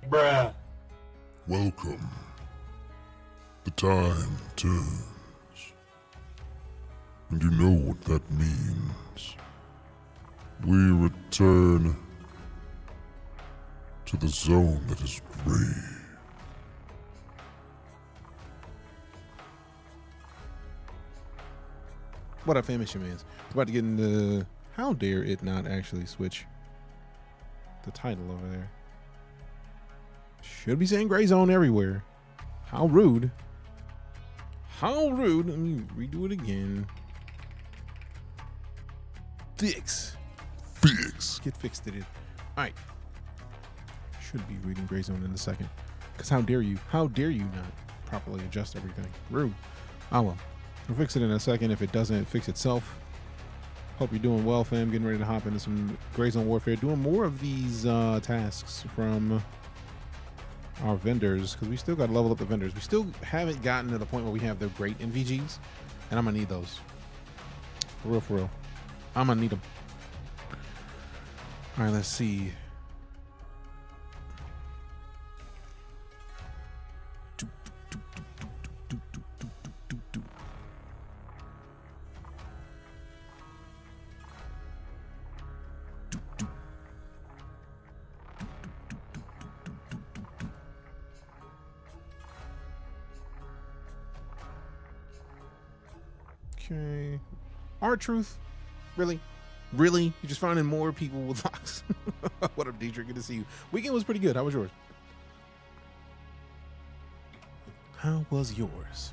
Bruh. Welcome. The time turns. And you know what that means. We return to the zone that is gray. What up, famous mans? About to get into how dare it not actually switch the title over there. Should be saying Gray Zone everywhere. How rude. How rude. Let me redo it again. Fix. Get fixed at it. Alright. Should be reading Gray Zone in a second. Because how dare you? How dare you not properly adjust everything? Rude. Oh well. We'll fix it in a second if it doesn't fix itself. Hope you're doing well, fam. Getting ready to hop into some Zone Warfare. Doing more of these tasks from our vendors, because we still got to level up the vendors. We still haven't gotten to the point where we have the great NVGs, and I'm going to need those. For real, for real. I'm going to need them. All right, let's see. Okay. R-Truth? Really? Really? You're just finding more people with locks? What up, Deejay? Good to see you. Weekend was pretty good. How was yours? How was yours?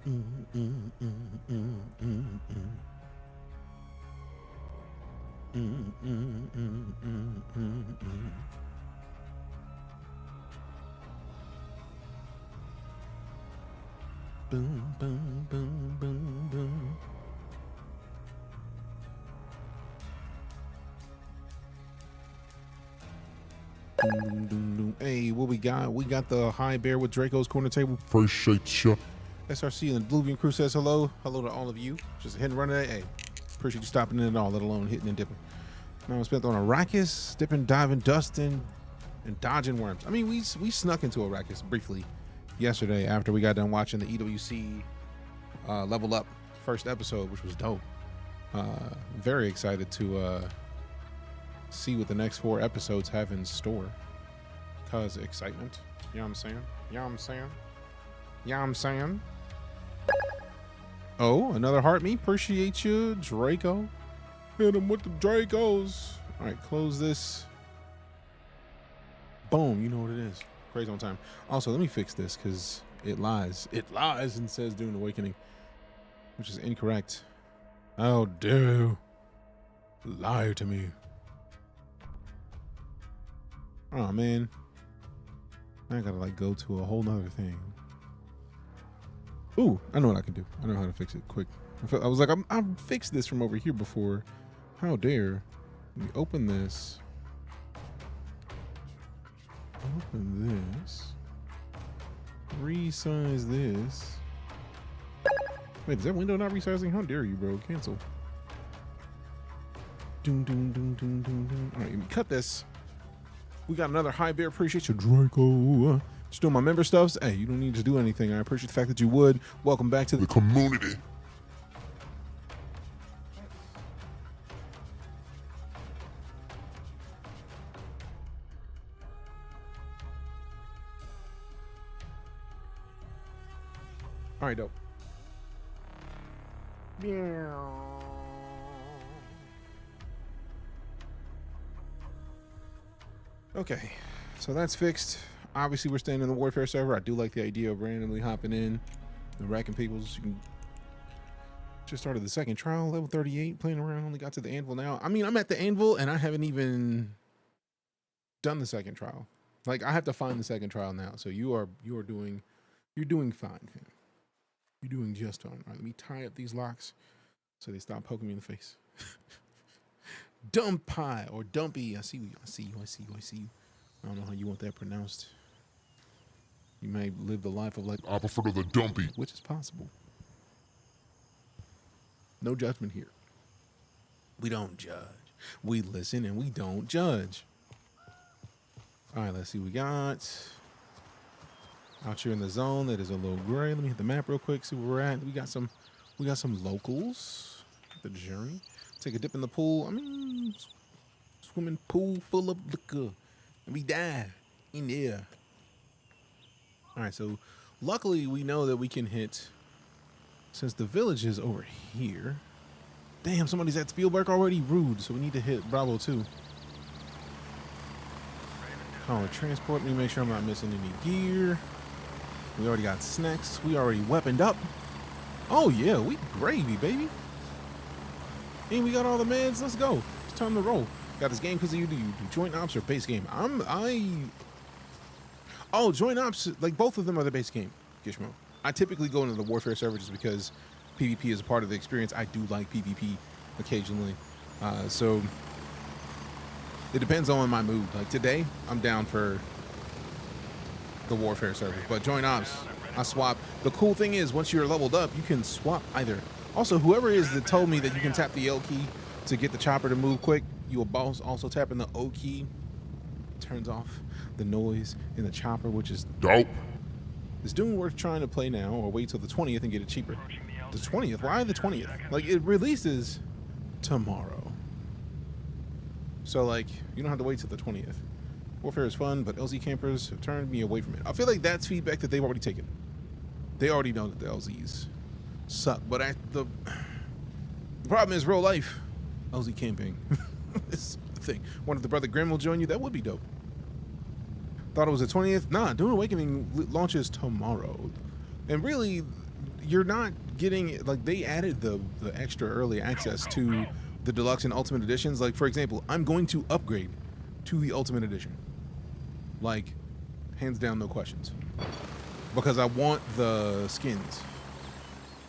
Boom, boom, boom, boom, boom. Doom, doom, doom, doom. Hey, what we got? We got the high bear with Draco's corner table. Appreciate ya. SRC and the Bluevian crew says hello. Hello to all of you. Just a hit and run today. Hey, appreciate you stopping in at all, let alone hitting and dipping. Now I spent on Arrakis, dipping, diving, dusting, and dodging worms. I mean, we snuck into Arrakis briefly yesterday after we got done watching the EWC Level Up first episode, which was dope. Very excited to see what the next 4 episodes have in store. Cause excitement. You know what I'm saying? You know what I'm saying? You know what I'm saying? Oh, another heart me. Appreciate you, Draco. Hit him with the Dracos. All right, close this. Boom, you know what it is. Crazy on time. Also, let me fix this because it lies. It lies and says DuneAwakening, which is incorrect. How dare you lie to me? Oh man, I gotta like go to a whole nother thing. Ooh, I know what I can do. I know how to fix it quick. I was like, I've fixed this from over here before. How dare? Let me open this. Open this. Resize this. Wait, is that window not resizing? How dare you, bro? Cancel. Doom, doom, doom, doom, doom, doom. All right, let me cut this. We got another high bear. Appreciate you, Draco. Just doing my member stuffs. Hey, you don't need to do anything. I appreciate the fact that you would. Welcome back to The community. All right, dope. Okay, so that's fixed. Obviously, we're staying in the Warfare server. I do like the idea of randomly hopping in and wrecking people. You can just started the second trial, level 38, playing around. Only got to the anvil now. I mean, I'm at the anvil and I haven't even done the second trial. Like, I have to find the second trial now. So you're doing fine, fam. You're doing just fine. All right, let me tie up these locks so they stop poking me in the face. Dumb pie or dumpy. I see you. I don't know how you want that pronounced. You may live the life of like, I prefer to the dumpy. which is possible. No judgment here. We don't judge. We listen and we don't judge. All right, let's see what we got. Out here in the zone, that is a little gray. Let me hit the map real quick, see where we're at. We got some locals. The journey. Take a dip in the pool. I mean, swimming pool full of liquor. And we dive in there. All right, so luckily we know that we can hit, since the village is over here. Damn, somebody's at Spielberg already. Rude. So we need to hit Bravo too. Oh, transport. Let me make sure I'm not missing any gear. We already got snacks. We already weaponed up. Oh yeah, we gravy, baby. And we got all the meds. Let's go. It's time to roll. Got this game because of you. Do you do joint ops or base game? Oh, joint ops. Like both of them are the base game. Gishmo. I typically go into the warfare server just because PvP is a part of the experience. I do like PvP occasionally, so it depends on my mood. Like today, I'm down for the warfare server, but joint ops, I swap. The cool thing is, once you're leveled up, you can swap either. Also, whoever it is that told me that you can tap the L key to get the chopper to move quick, you will also tapping the O key. Turns off the noise in the chopper, which is Dope. Is Dune worth trying to play now, or wait till the 20th and get it cheaper? The 20th? Why the 20th? Like, it releases tomorrow. So, like, you don't have to wait till the 20th. Warfare is fun, but LZ campers have turned me away from it. I feel like that's feedback that they've already taken. They already know that the LZs suck. But the problem is real life LZ camping. It's the thing. Wonder if the Brother Grimm will join you. That would be dope. Thought it was the 20th. Nah, DuneAwakening launches tomorrow. And really, you're not getting, like, they added the extra early access to the deluxe and ultimate editions. Like, for example, I'm going to upgrade to the ultimate edition. Like, hands down, no questions. Because I want the skins.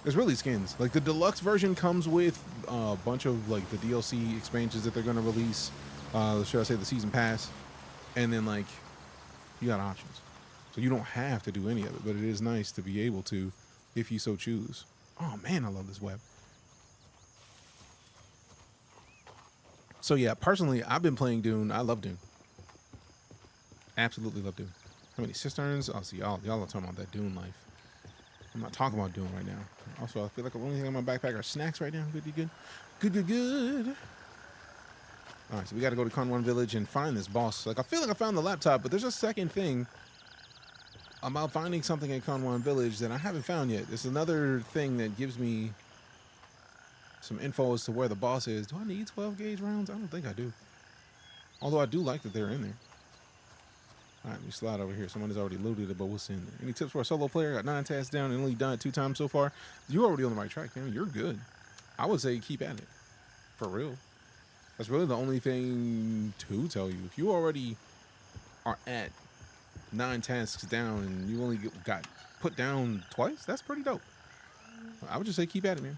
There's really skins. Like, the deluxe version comes with a bunch of, like, the DLC expansions that they're going to release. Should I say the season pass? And then, like, you got options. So you don't have to do any of it, but it is nice to be able to if you so choose. Oh man, I love this web. So yeah, personally, I've been playing Dune. I love Dune. Absolutely love Dune. How many cisterns? Oh, see, y'all are talking about that Dune life. I'm not talking about Dune right now. Also, I feel like the only thing in my backpack are snacks right now. Good. All right, so we got to go to Conwan Village and find this boss. Like, I feel like I found the laptop, but there's a second thing about finding something in Conwan Village that I haven't found yet. It's another thing that gives me some info as to where the boss is. Do I need 12 gauge rounds? I don't think I do. Although I do like that they're in there. All right, we slide over here. Someone has already looted it, but what's in there? Any tips for a solo player? Got 9 tasks down and only done it 2 times so far. You're already on the right track, man. You're good. I would say keep at it. For real. That's really the only thing to tell you. If you already are at 9 tasks down and you only got put down twice, that's pretty dope. I would just say keep at it, man.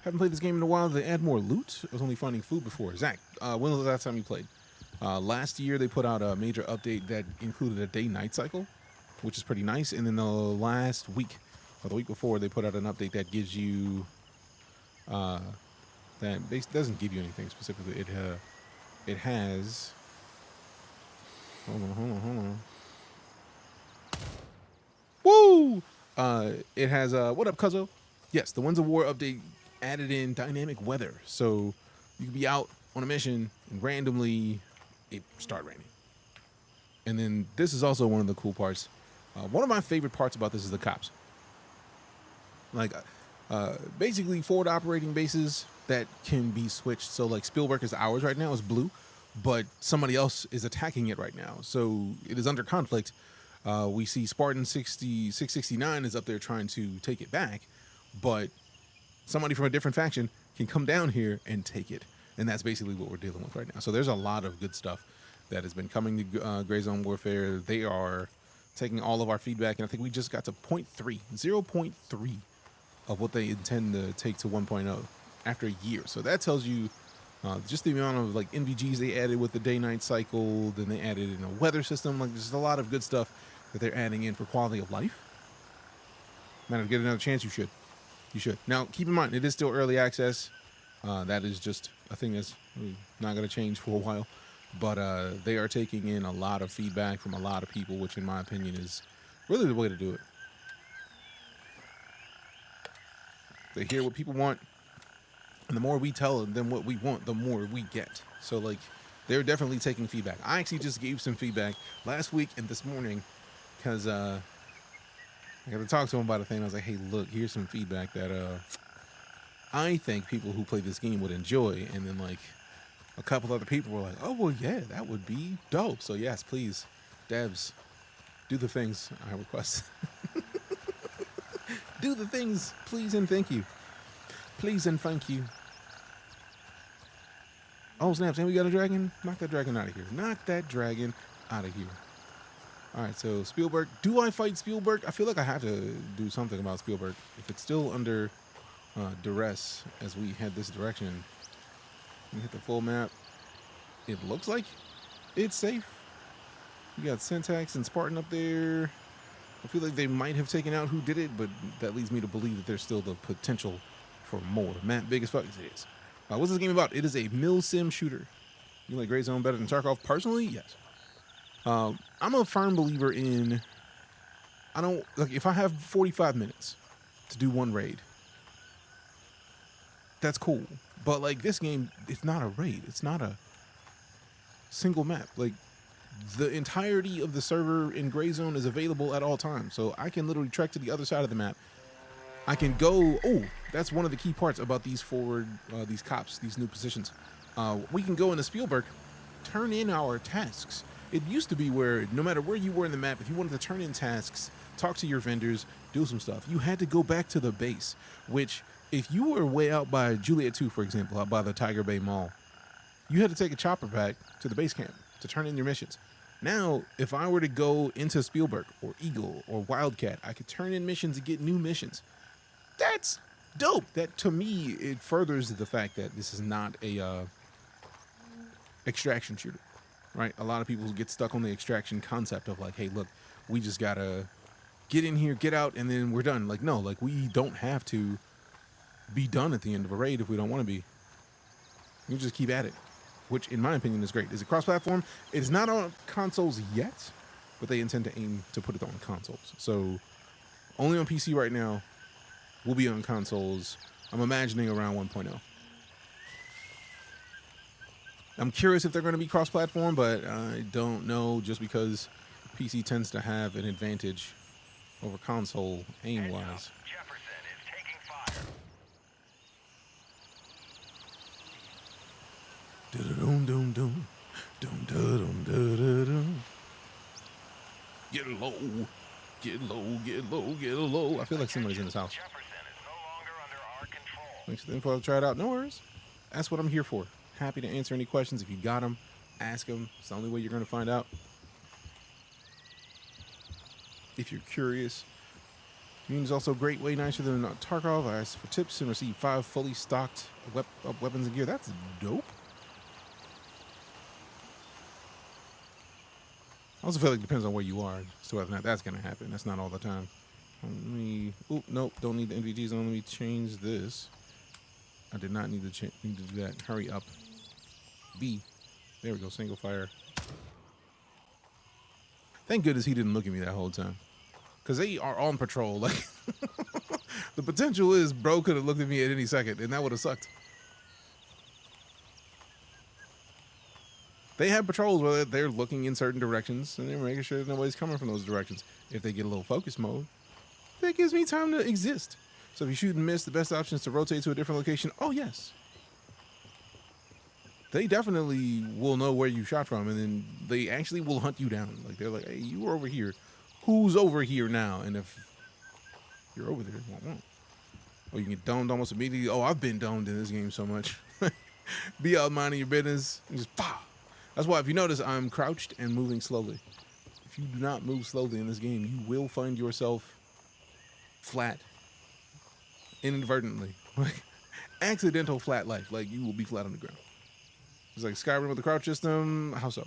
Haven't played this game in a while. They add more loot. I was only finding food before. Zach, when was the last time you played? Last year they put out a major update that included a day-night cycle, which is pretty nice. And then the last week, or the week before, they put out an update that gives you that doesn't give you anything specifically. It has. Hold on. Woo! It has what up, Cuzzo? Yes, the Winds of War update added in dynamic weather, so you can be out on a mission and randomly it start raining. And then this is also one of the cool parts. One of my favorite parts about this is the cops. Like, basically forward operating bases that can be switched. So like Spielberg is ours right now is blue, but somebody else is attacking it right now. So it is under conflict. We see Spartan 669 is up there trying to take it back, but somebody from a different faction can come down here and take it. And that's basically what we're dealing with right now. So there's a lot of good stuff that has been coming to GrayZoneWarfare. They are taking all of our feedback, and I think we just got to 0.3 of what they intend to take to 1.0 after a year. So that tells you just the amount of like NVGs they added with the day-night cycle. Then they added in a weather system. Like, there's a lot of good stuff that they're adding in for quality of life. Man, if you get another chance, you should. You should. Now, keep in mind, it is still early access. That is just a thing that's not going to change for a while. but they are taking in a lot of feedback from a lot of people, which in my opinion is really the way to do it. They hear what people want, and the more we tell them what we want, the more we get. So like, they're definitely taking feedback. I actually just gave some feedback last week and this morning because I got to talk to them about a thing. I was like, hey, look, here's some feedback that I think people who play this game would enjoy. And then like a couple other people were like, oh, well, yeah, that would be dope. So yes, please, devs, do the things I request. Do the things, please and thank you. Please and thank you. Oh, snaps, and we got a dragon? Knock that dragon out of here. Knock that dragon out of here. All right, so Spielberg. Do I fight Spielberg? I feel like I have to do something about Spielberg. If it's still under duress as we head this direction, we hit the full map. It looks like it's safe. You got Syntax and Spartan up there. I feel like they might have taken out who did it, but that leads me to believe that there's still the potential for more. Map big as fuck as it is. What's this game about? It is a mil-sim shooter. You like GrayZone better than Tarkov? Personally, yes. I'm a firm believer in, I don't, like, if I have 45 minutes to do one raid, that's cool. But like this game, it's not a raid. It's not a single map. Like, the entirety of the server in GrayZone is available at all times. So I can literally trek to the other side of the map. I can go, oh, that's one of the key parts about these forward, these cops, these new positions. We can go into Spielberg, turn in our tasks. It used to be where no matter where you were in the map, if you wanted to turn in tasks, talk to your vendors, do some stuff, you had to go back to the base, which if you were way out by Juliet 2, for example, out by the Tiger Bay Mall, you had to take a chopper back to the base camp to turn in your missions. Now, if I were to go into Spielberg or Eagle or Wildcat, I could turn in missions and get new missions. That's dope. That, to me, it furthers the fact that this is not a extraction shooter, right? A lot of people get stuck on the extraction concept of like, hey, look, we just gotta get in here, get out, and then we're done. Like, no, like we don't have to be done at the end of a raid if we don't want to be. You just keep at it, which in my opinion is great. Is it cross-platform? It is not on consoles yet, but they intend to aim to put it on consoles. So only on PC right now. Will be on consoles, I'm imagining around 1.0. I'm curious if they're going to be cross-platform, but I don't know, just because PC tends to have an advantage over console aim-wise. Jefferson is taking fire. Dum-dum-dum-dum. Dum-dum-dum-dum-dum. Get low. Get low, get low, get low. I feel like somebody's in this house. Thanks for the info. I'll try it out. No worries. That's what I'm here for. Happy to answer any questions. If you got them, ask them. It's the only way you're going to find out. If you're curious, Community is also great, way nicer than Tarkov. I asked for tips and received 5 fully stocked weapons and gear. That's dope. I also feel like it depends on where you are as to whether or not that's going to happen. That's not all the time. Let me... Oop, nope. Don't need the NVGs on. Let me change this. I did not need to do that. Hurry up. B. There we go. Single fire. Thank goodness he didn't look at me that whole time. Because they are on patrol. Like, the potential is bro could have looked at me at any second, and that would have sucked. They have patrols where they're looking in certain directions, and they're making sure that nobody's coming from those directions. If they get a little focus mode, that gives me time to exist. So if you shoot and miss, the best option is to rotate to a different location. Oh, yes. They definitely will know where you shot from, and then they actually will hunt you down. Like, they're like, hey, you were over here. Who's over here now? And if you're over there, oh, you get domed almost immediately. Oh, I've been domed in this game so much. Be out minding your business and just pow. That's why, if you notice, I'm crouched and moving slowly. If you do not move slowly in this game, you will find yourself flat. Inadvertently. Like, accidental flat life. Like, you will be flat on the ground. It's like Skyrim with the crouch system. How so?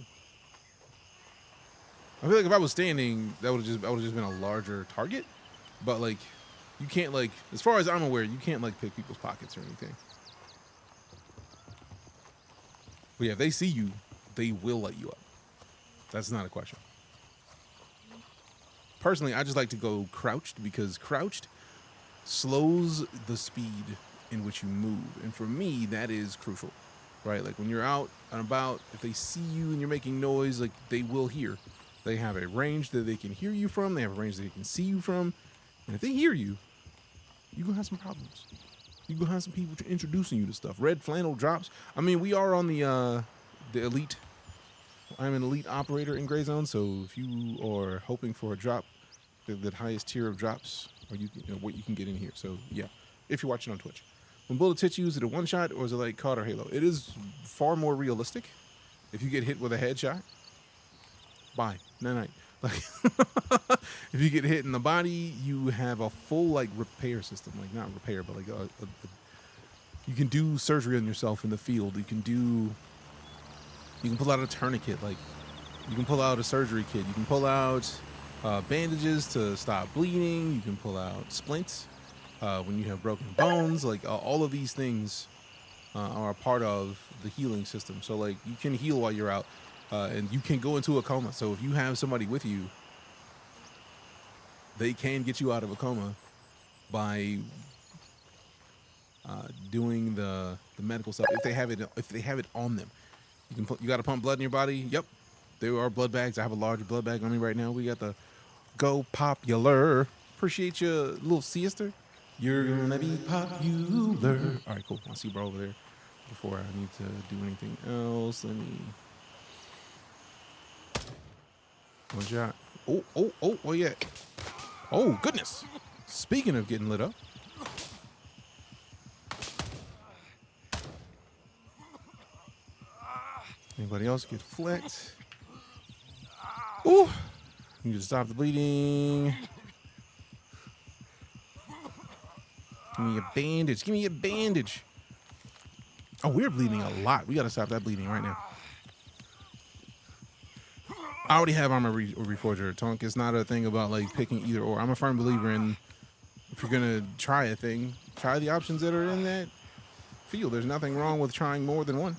I feel like if I was standing, I would have just been a larger target. But, like, you can't, like, as far as I'm aware, you can't, like, pick people's pockets or anything. But yeah, if they see you, they will light you up. That's not a question. Personally, I just like to go crouched because crouched slows the speed in which you move. And for me, that is crucial, right? Like when you're out and about, if they see you and you're making noise, like they will hear. They have a range that they can hear you from. They have a range that they can see you from. And if they hear you, you're going to have some problems. You're going to have some people introducing you to stuff. Red flannel drops. I mean, we are on the elite. I'm an elite operator in GrayZone, so if you are hoping for a drop, the highest tier of drops, or you know, what you can get in here. So yeah, if you're watching on Twitch, when bullets hit you, is it a one shot or is it like COD or Halo? It is far more realistic. If you get hit with a headshot, bye, night. Like if you get hit in the body, you have a full like repair system, like not repair, but like you can do surgery on yourself in the field. You can pull out a tourniquet, like you can pull out a surgery kit. You can pull out bandages to stop bleeding. You can pull out splints when you have broken bones. Like all of these things are a part of the healing system. So like you can heal while you're out, and you can go into a coma. So if you have somebody with you, they can get you out of a coma by doing the medical stuff if they have it on them. You got to pump blood in your body. Yep, there are blood bags. I have a large blood bag on me right now. We got the Go Popular. Appreciate you, little sister. You're gonna be popular. All right, cool. I see bro over there. Before I need to do anything else, let me. One shot. Oh yeah. Oh goodness. Speaking of getting lit up. Anybody else get flecked? Ooh. You just stop the bleeding. Give me a bandage. Give me a bandage. Oh, we're bleeding a lot. We got to stop that bleeding right now. I already have armor reforger. Tonk, it's not a thing about like picking either or. I'm a firm believer in if you're going to try a thing, try the options that are in that field. There's nothing wrong with trying more than one.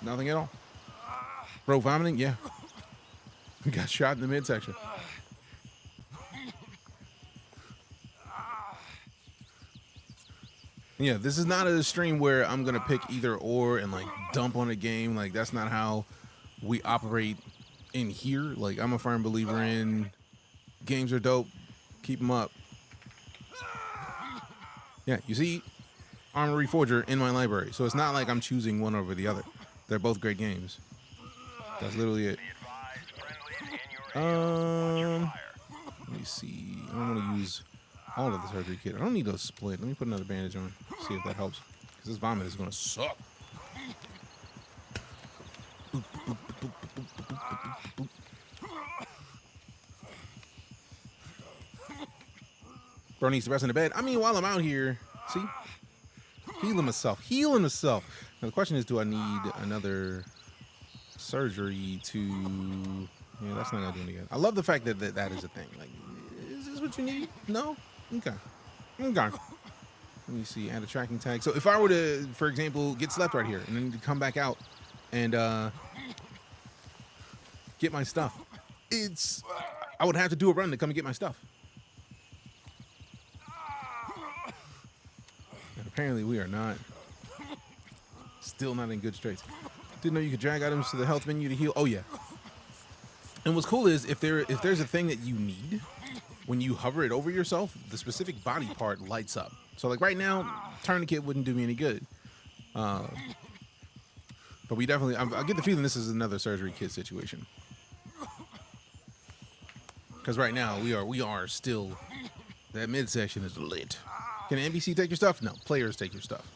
Nothing at all. Bro, vomiting? Yeah. We got shot in the midsection. Yeah, this is not a stream where I'm going to pick either or and like dump on a game. Like that's not how we operate in here. Like I'm a firm believer in games are dope. Keep them up. Yeah, you see Armor Reforger in my library. So it's not like I'm choosing one over the other. They're both great games. That's literally it. Let me see. I don't want to use all of the surgery kit. I don't need a split. Let me put another bandage on. See if that helps. Because this vomit is going to suck. Boop, boop, boop, boop, boop, boop, boop. Bro needs to rest in the bed. I mean, while I'm out here, see? Healing myself. Healing myself. Now the question is, do I need another surgery to... Yeah, that's not gonna do anything. I love the fact that that is a thing. Like, is this what you need? No? Okay. Let me see, add a tracking tag. So if I were to, for example, get slept right here and then to come back out and get my stuff, I would have to do a run to come and get my stuff. And apparently we are still not in good straits. Didn't know you could drag items to the health menu to heal. Oh yeah. And what's cool is if there's a thing that you need, when you hover it over yourself, the specific body part lights up. So like right now, tourniquet wouldn't do me any good. But we definitely, I get the feeling this is another surgery kit situation. Because right now we are still, that midsection is lit. Can an NPC take your stuff? No, players take your stuff.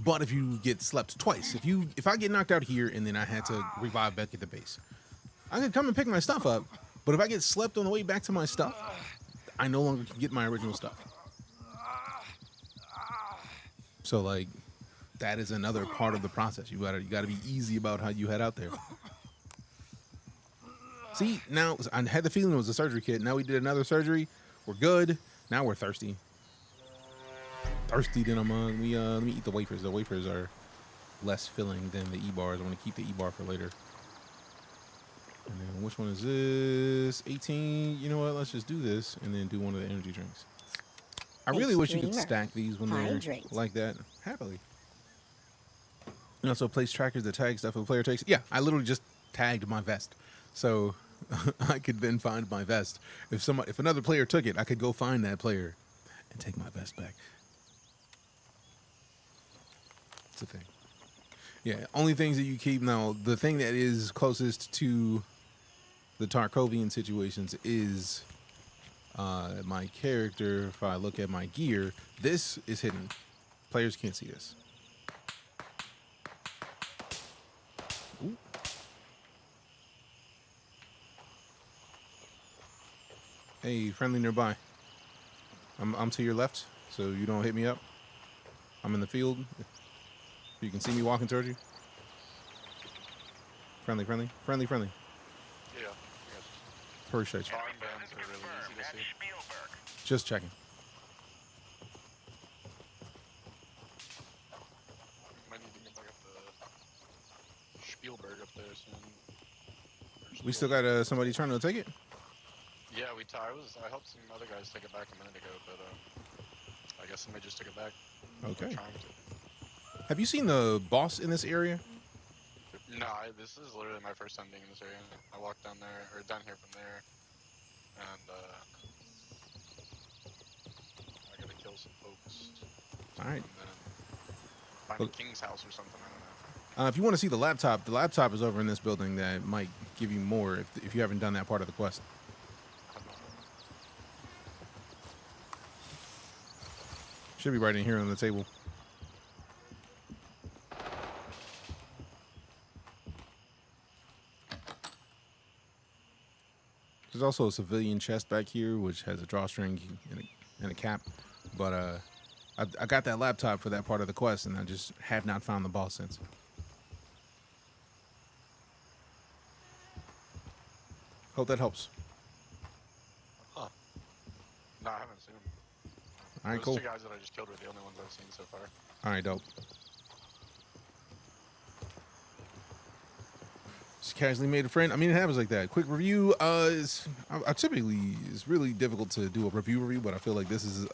But if you get slept twice, if I get knocked out here and then I had to revive back at the base, I could come and pick my stuff up, but if I get slept on the way back to my stuff, I no longer can get my original stuff. So like, that is another part of the process. You gotta be easy about how you head out there. See, now I had the feeling it was a surgery kit. Now we did another surgery. We're good. Now we're thirsty. Thirsty then I'm on. Let me eat the wafers. The wafers are less filling than the E-bars. I want to keep the E-bar for later. And then which one is this? 18. You know what? Let's just do this and then do one of the energy drinks. I really wish you could stack these when they're like that. Happily. And also place trackers that tag stuff if a player takes. Yeah, I literally just tagged my vest. So I could then find my vest. If another player took it, I could go find that player and take my vest back. It's a thing. Yeah, only things that you keep now. The thing that is closest to the Tarkovian situations is my character. If I look at my gear, this is hidden. Players can't see this. Ooh. Hey, friendly nearby. I'm to your left, so you don't hit me up. I'm in the field. You can see me walking towards you. Friendly. Yeah. Appreciate you. Farm bands are really easy to see. Just checking. Might need to get back up the Spielberg up there soon. We still got somebody trying to take it? Yeah, I helped some other guys take it back a minute ago, but I guess somebody just took it back. Okay. Trying to. Have you seen the boss in this area? No, this is literally my first time being in this area. I walked down there, or down here from there, and I gotta kill some folks. All right. And then find a king's house or something, I don't know. If you want to see the laptop is over in this building. That might give you more if you haven't done that part of the quest. Should be right in here on the table. There's also a civilian chest back here, which has a drawstring and a cap. But I got that laptop for that part of the quest, and I just have not found the boss since. Hope that helps. Huh. No, I haven't seen them. All right, Those cool. two guys that I just killed were the only ones I've seen so far. All right, dope. Just casually made a friend. I mean, it happens like that. Quick review. I typically, it's really difficult to do a review, but I feel like this is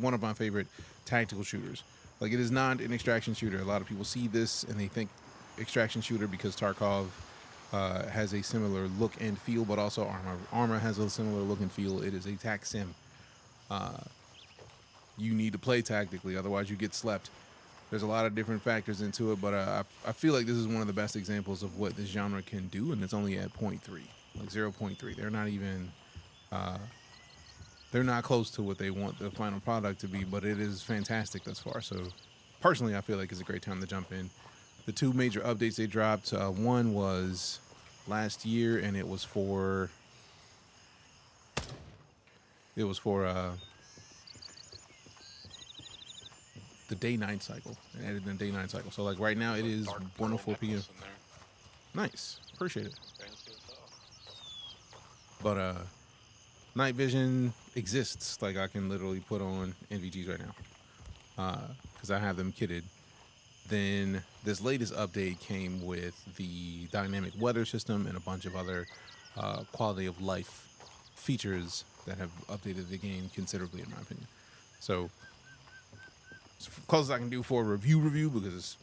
one of my favorite tactical shooters. Like, it is not an extraction shooter. A lot of people see this and they think extraction shooter because Tarkov has a similar look and feel, but also Arma has a similar look and feel. It is a tac sim. You need to play tactically, otherwise you get slept. There's a lot of different factors into it, but I feel like this is one of the best examples of what this genre can do, and it's only at 0.3, like 0.3. They're not even, they're not close to what they want the final product to be, but it is fantastic thus far. So personally, I feel like it's a great time to jump in. The two major updates they dropped, one was last year, and it was for the day-night cycle. They added the day-night cycle. So like right now it is 1:04 p.m. Nice. Appreciate it. But night vision exists. Like I can literally put on NVGs right now. Because I have them kitted. Then this latest update came with the dynamic weather system and a bunch of other quality of life features that have updated the game considerably, in my opinion. So it's as close as I can do for a review because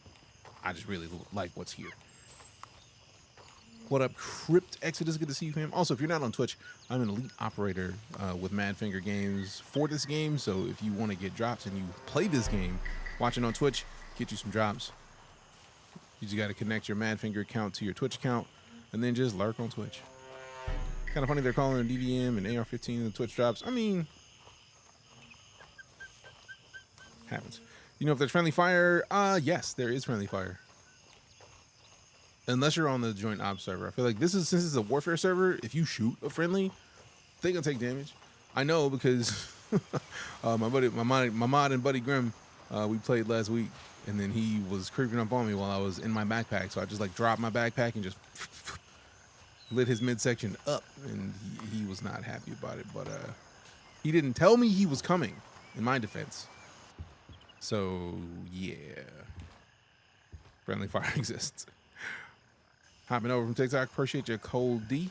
I just really like what's here. What up, Crypt Exodus? Good to see you, fam. Also, if you're not on Twitch, I'm an elite operator with Madfinger Games for this game. So if you want to get drops and you play this game, watching on Twitch, get you some drops. You just got to connect your Madfinger account to your Twitch account and then just lurk on Twitch. Kind of funny they're calling it DDM and AR-15 in the Twitch drops. I mean, happens. You know if there's friendly fire? Yes, there is friendly fire. Unless you're on the joint ops server. I feel like since this is a warfare server, if you shoot a friendly, they gonna take damage. I know because my mod and buddy Grim, we played last week, and then he was creeping up on me while I was in my backpack. So I just like dropped my backpack and just lit his midsection up, and he was not happy about it. But he didn't tell me he was coming, in my defense. So yeah. Friendly fire exists. Hopping over from TikTok. Appreciate your cold D.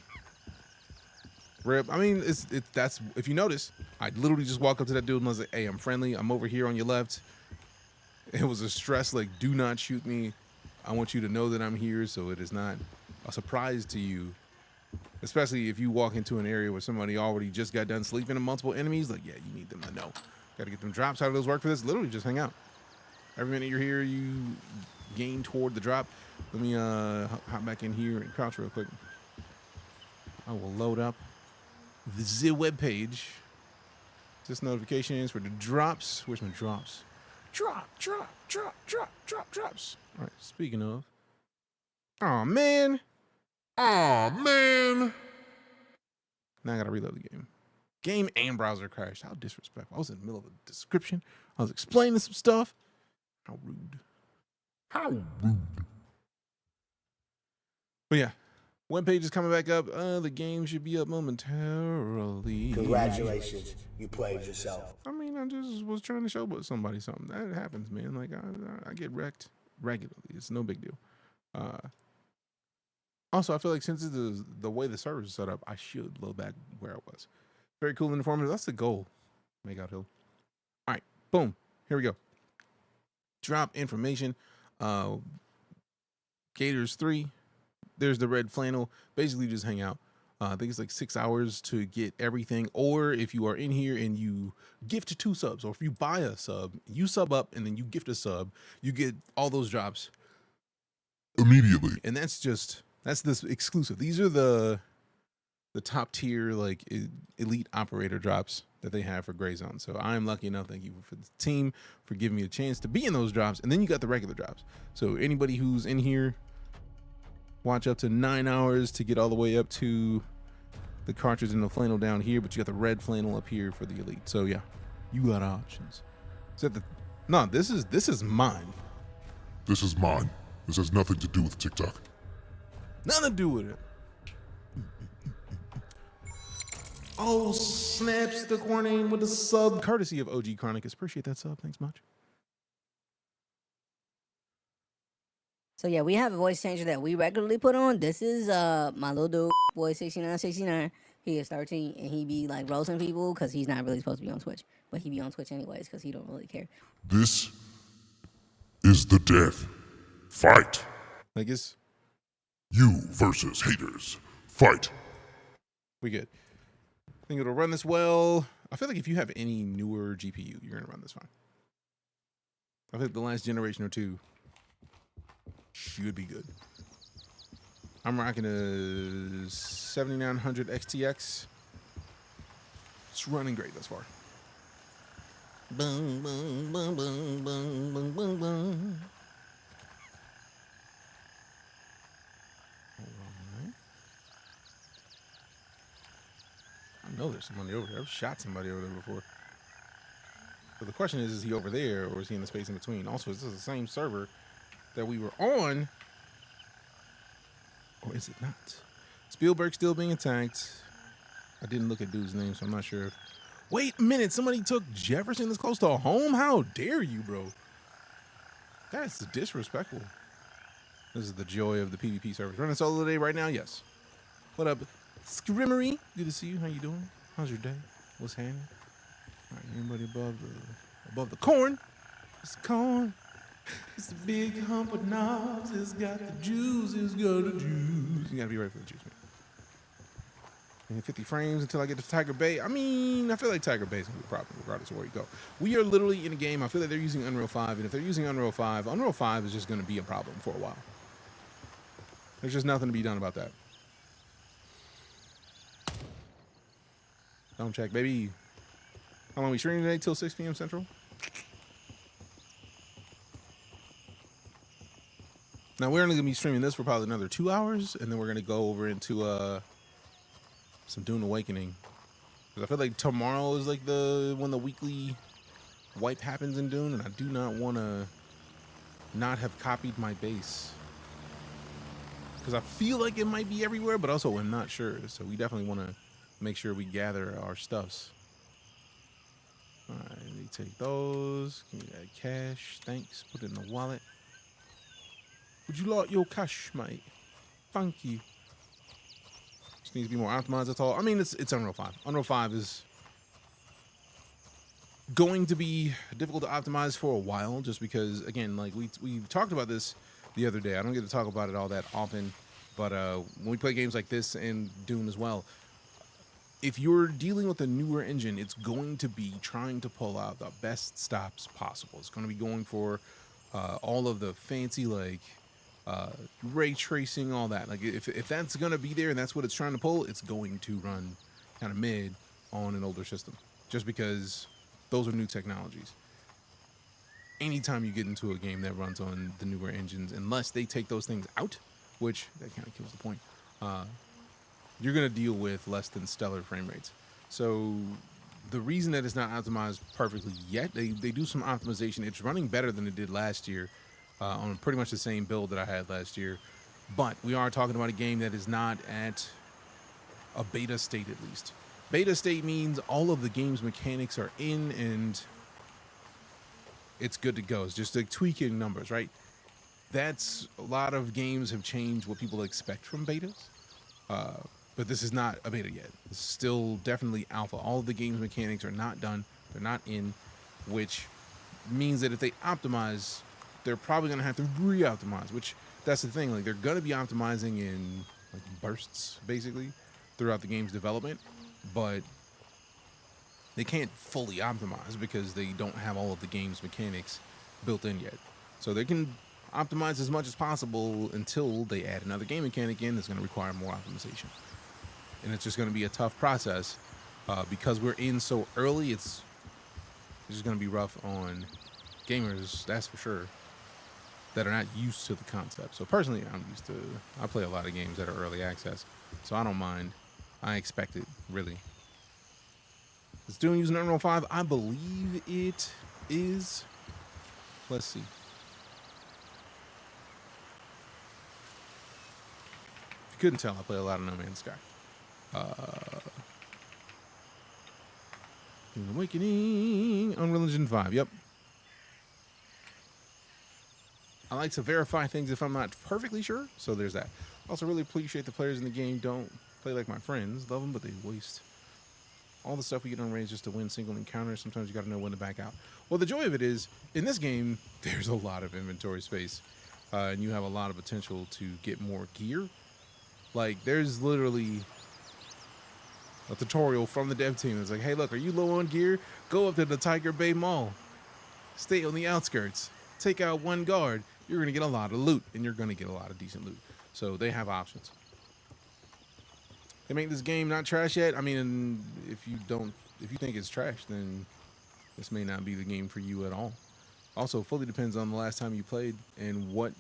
Rip. I mean, that's if you notice, I literally just walk up to that dude and I was like, "Hey, I'm friendly. I'm over here on your left." It was a stress like, "Do not shoot me. I want you to know that I'm here, so it is not a surprise to you." Especially if you walk into an area where somebody already just got done sleeping and multiple enemies, like, yeah, you need them to know. Got to get them drops. How do those work for this? Literally just hang out. Every minute you're here, you gain toward the drop. Let me hop back in here and crouch real quick. I will load up the web page. Just notifications for the drops. Where's my drops? Drops. All right, speaking of. Oh, man. Aw, man. Now I got to reload the game. Game and browser crashed. How disrespectful. I was in the middle of a description. I was explaining some stuff. How rude. How rude. But yeah, webpage is coming back up. The game should be up momentarily. Congratulations, you played yourself. I mean, I just was trying to show somebody something. That happens, man. Like, I get wrecked regularly. It's no big deal. Also, I feel like since it's the way the servers are set up, I should load back where I was. Very cool and informative. That's the goal. Make out hill. All right, boom. Here we go. Drop information. Gators 3. There's the red flannel. Basically, just hang out. I think it's like 6 hours to get everything. Or if you are in here and you gift 2 subs, or if you buy a sub, you sub up and then you gift a sub, you get all those drops Immediately. And that's this exclusive. These are the top tier, like elite operator drops that they have for GrayZone. So I'm lucky enough. Thank you for the team for giving me a chance to be in those drops. And then you got the regular drops. So anybody who's in here, watch up to 9 hours to get all the way up to the cartridge and the flannel down here, but you got the red flannel up here for the elite. So yeah, you got options. No, this is mine. This is mine. This has nothing to do with TikTok. Nothing to do with it. Oh, snaps the core name with a sub, courtesy of OG Chronicus. Appreciate that sub. Thanks much. So yeah, we have a voice changer that we regularly put on. This is my little dude, boy 6969. He is 13 and he be like roasting people because he's not really supposed to be on Twitch. But he be on Twitch anyways because he don't really care. This is the death fight. Like it's You versus haters. Fight. we good. I think it'll run this well. I feel like if you have any newer GPU, you're gonna run this fine. I think the last generation or two should be good. I'm rocking a 7900 XTX. It's running great thus far. Boom, boom, boom, boom, boom, boom, boom, boom. Alright. I know there's somebody over there. I've shot somebody over there before. But the question is he over there or is he in the space in between? Also, is this the same server that we were on? Or is it not? Spielberg still being attacked. I didn't look at dude's name, so I'm not sure. Wait a minute, somebody took Jefferson this close to home? How dare you, bro? That's disrespectful. This is the joy of the PvP servers. Running solo today right now? Yes. What up, Scrimmery? Good to see you. How you doing? How's your day? What's happening? All right, anybody above the corn? It's corn. It's a big hump of knobs. It's got the juice. It's got the juice. You gotta be ready for the juice, man. And 50 frames until I get to Tiger Bay. I mean, I feel like Tiger Bay is gonna be a problem regardless of where you go. We are literally in a game. I feel like they're using Unreal 5, and if they're using Unreal 5 is just gonna be a problem for a while. There's just nothing to be done about that. Don't check, baby. How long are we streaming today? Till 6 p.m. Central? Now, we're only going to be streaming this for probably another 2 hours, and then we're going to go over into some Dune Awakening. Because I feel like tomorrow is like when the weekly wipe happens in Dune, and I do not want to not have copied my base. Because I feel like it might be everywhere, but also I'm not sure. So we definitely want to make sure we gather our stuffs. All right, let me take those. Give me that cash. Thanks. Put it in the wallet. Would you like your cash, mate? Thank you. Just needs to be more optimized, that's all. I mean, it's Unreal 5. Unreal 5 is going to be difficult to optimize for a while, just because, again, like we talked about this the other day. I don't get to talk about it all that often, but when we play games like this and Dune as well, if you're dealing with a newer engine, it's going to be trying to pull out the best stops possible. It's going to be going for all of the fancy, like, ray tracing, all that. Like, if that's going to be there and that's what it's trying to pull, it's going to run kind of mid on an older system, just because those are new technologies. Anytime you get into a game that runs on the newer engines, unless they take those things out, which that kind of kills the point, you're going to deal with less than stellar frame rates. So the reason that it's not optimized perfectly yet, they do some optimization. It's running better than it did last year on pretty much the same build that I had last year. But we are talking about a game that is not at a beta state, at least. Beta state means all of the game's mechanics are in and it's good to go. It's just like tweaking numbers, right? That's a lot of games have changed what people expect from betas. But this is not a beta yet. It's still definitely alpha. All of the game's mechanics are not done. They're not in, which means that if they optimize, they're probably going to have to re-optimize, which that's the thing. Like, they're going to be optimizing in like bursts, basically, throughout the game's development, but they can't fully optimize because they don't have all of the game's mechanics built in yet. So they can optimize as much as possible until they add another game mechanic in that's going to require more optimization. And it's just going to be a tough process because we're in so early. It's just going to be rough on gamers, that's for sure, that are not used to the concept. So personally, I play a lot of games that are early access, so I don't mind. I expect it, really. It's Dune using Unreal 5. I believe it is. Let's see. If you couldn't tell, I play a lot of No Man's Sky. Dune Awakening, Unreal Engine 5, yep. I like to verify things if I'm not perfectly sure, so there's that. Also really appreciate the players in the game don't play like my friends. Love them, but they waste all the stuff we get on range just to win single encounters. Sometimes you gotta know when to back out. Well, the joy of it is, in this game, there's a lot of inventory space, and you have a lot of potential to get more gear. Like, there's literally a tutorial from the dev team that's like, hey, look, are you low on gear? Go up to the Tiger Bay Mall. Stay on the outskirts. Take out one guard. You're going to get a lot of loot, and you're going to get a lot of decent loot. So they have options. They make this game not trash yet. I mean, if you think it's trash, then this may not be the game for you at all. Also, fully depends on the last time you played and what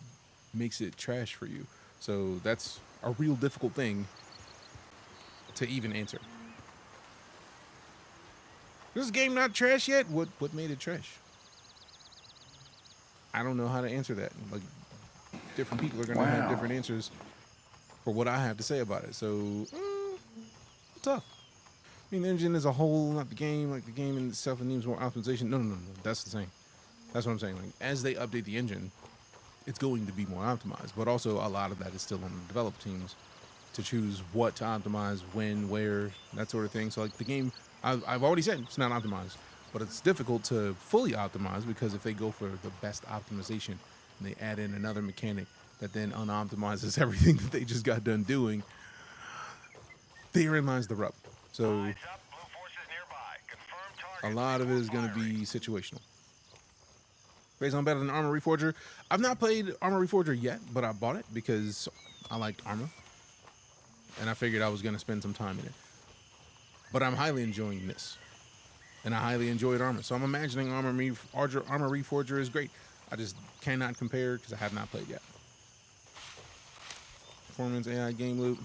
makes it trash for you. So that's a real difficult thing to even answer. This game not trash yet? What made it trash? I don't know how to answer that. Like, different people are going to have different answers for what I have to say about it. So, tough. I mean, the engine as a whole, not the game. Like, the game in itself needs more optimization. No. That's the same. That's what I'm saying. Like, as they update the engine, it's going to be more optimized. But also, a lot of that is still on the develop teams to choose what to optimize, when, where, that sort of thing. So, like, the game, I've already said it's not optimized. But it's difficult to fully optimize because if they go for the best optimization and they add in another mechanic that then unoptimizes everything that they just got done doing, therein lies the rub. So a lot of it is going to be situational. GrayZone better than Armor Reforger. I've not played Armor Reforger yet, but I bought it because I liked Armor. And I figured I was going to spend some time in it. But I'm highly enjoying this. And I highly enjoyed Armor. So I'm imagining Armor Reforger is great. I just cannot compare because I have not played yet. Performance, AI, game loop.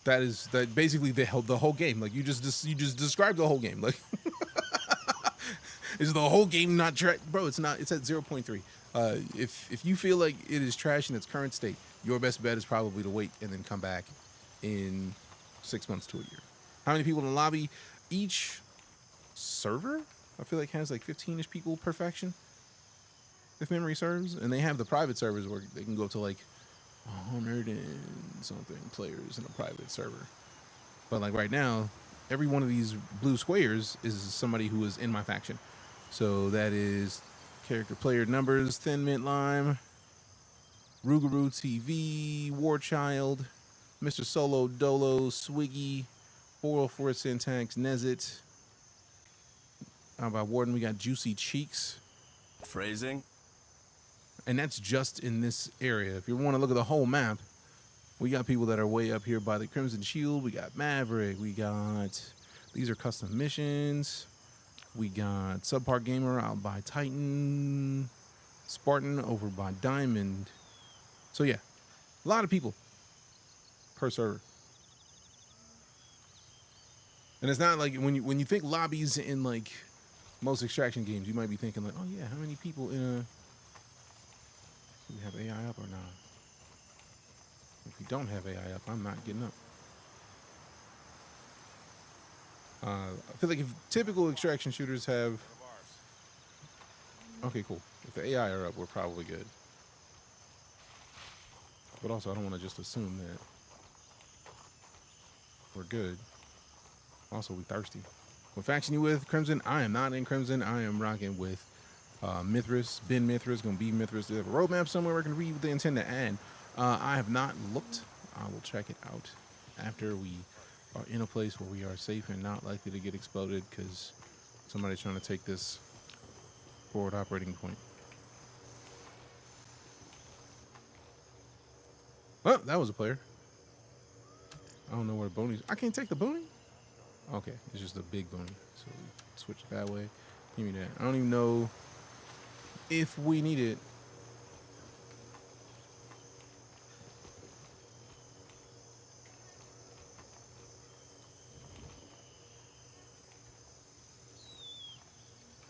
That basically the whole game. Like, you just described the whole game. Like, is the whole game not trash? Bro, it's not. It's at 0.3. If you feel like it is trash in its current state, your best bet is probably to wait and then come back in 6 months to a year. How many people in the lobby? Each server, I feel like, has like 15-ish people per faction. if memory serves, and they have the private servers where they can go up to like 100 and something players in a private server. But like right now, every one of these blue squares is somebody who is in my faction. So that is character player numbers, Thin Mint Lime, Rougarou TV, Warchild, Mr. Solo Dolo, Swiggy, 404 Syntax, Nezit. How about Warden? We got Juicy Cheeks. Phrasing? And that's just in this area. If you want to look at the whole map, we got people that are way up here by the Crimson Shield. We got Maverick. We got, these are custom missions. We got Subpar Gamer out by Titan. Spartan over by Diamond. So yeah, a lot of people per server. And it's not like when you think lobbies in like most extraction games, you might be thinking like, oh yeah, how many people in a, do we have AI up or not? If we don't have AI up, I'm not getting up. I feel like if typical extraction shooters have, okay, cool. If the AI are up, we're probably good. But also, I don't want to just assume that we're good. Also, we thirsty. What faction you with, Crimson? I am not in Crimson. I am rocking with Mithras. Ben Mithras, gonna be Mithras. They have a roadmap somewhere. We're gonna read what they intend to add. I have not looked. I will check it out after we are in a place where we are safe and not likely to get exploded because somebody's trying to take this forward operating point. Oh, that was a player. I don't know where the boonies. I can't take the boonie? Okay, it's just a big boonie. So we switch it that way. Give me that. I don't even know if we need it.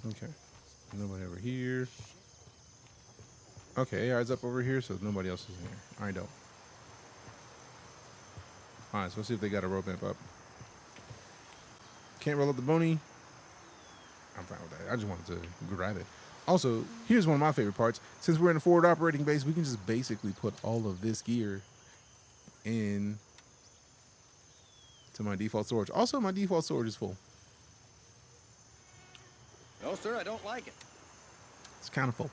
Okay. Nobody over here. Okay, AR's up over here, so nobody else is in here. All right, dope. All right, so let's see if they got a roadmap up. Can't roll up the bony. I'm fine with that. I just wanted to grab it. Also, here's one of my favorite parts. Since we're in a forward operating base, we can just basically put all of this gear in to my default storage. Also, my default storage is full. No, sir, I don't like it. It's kind of full.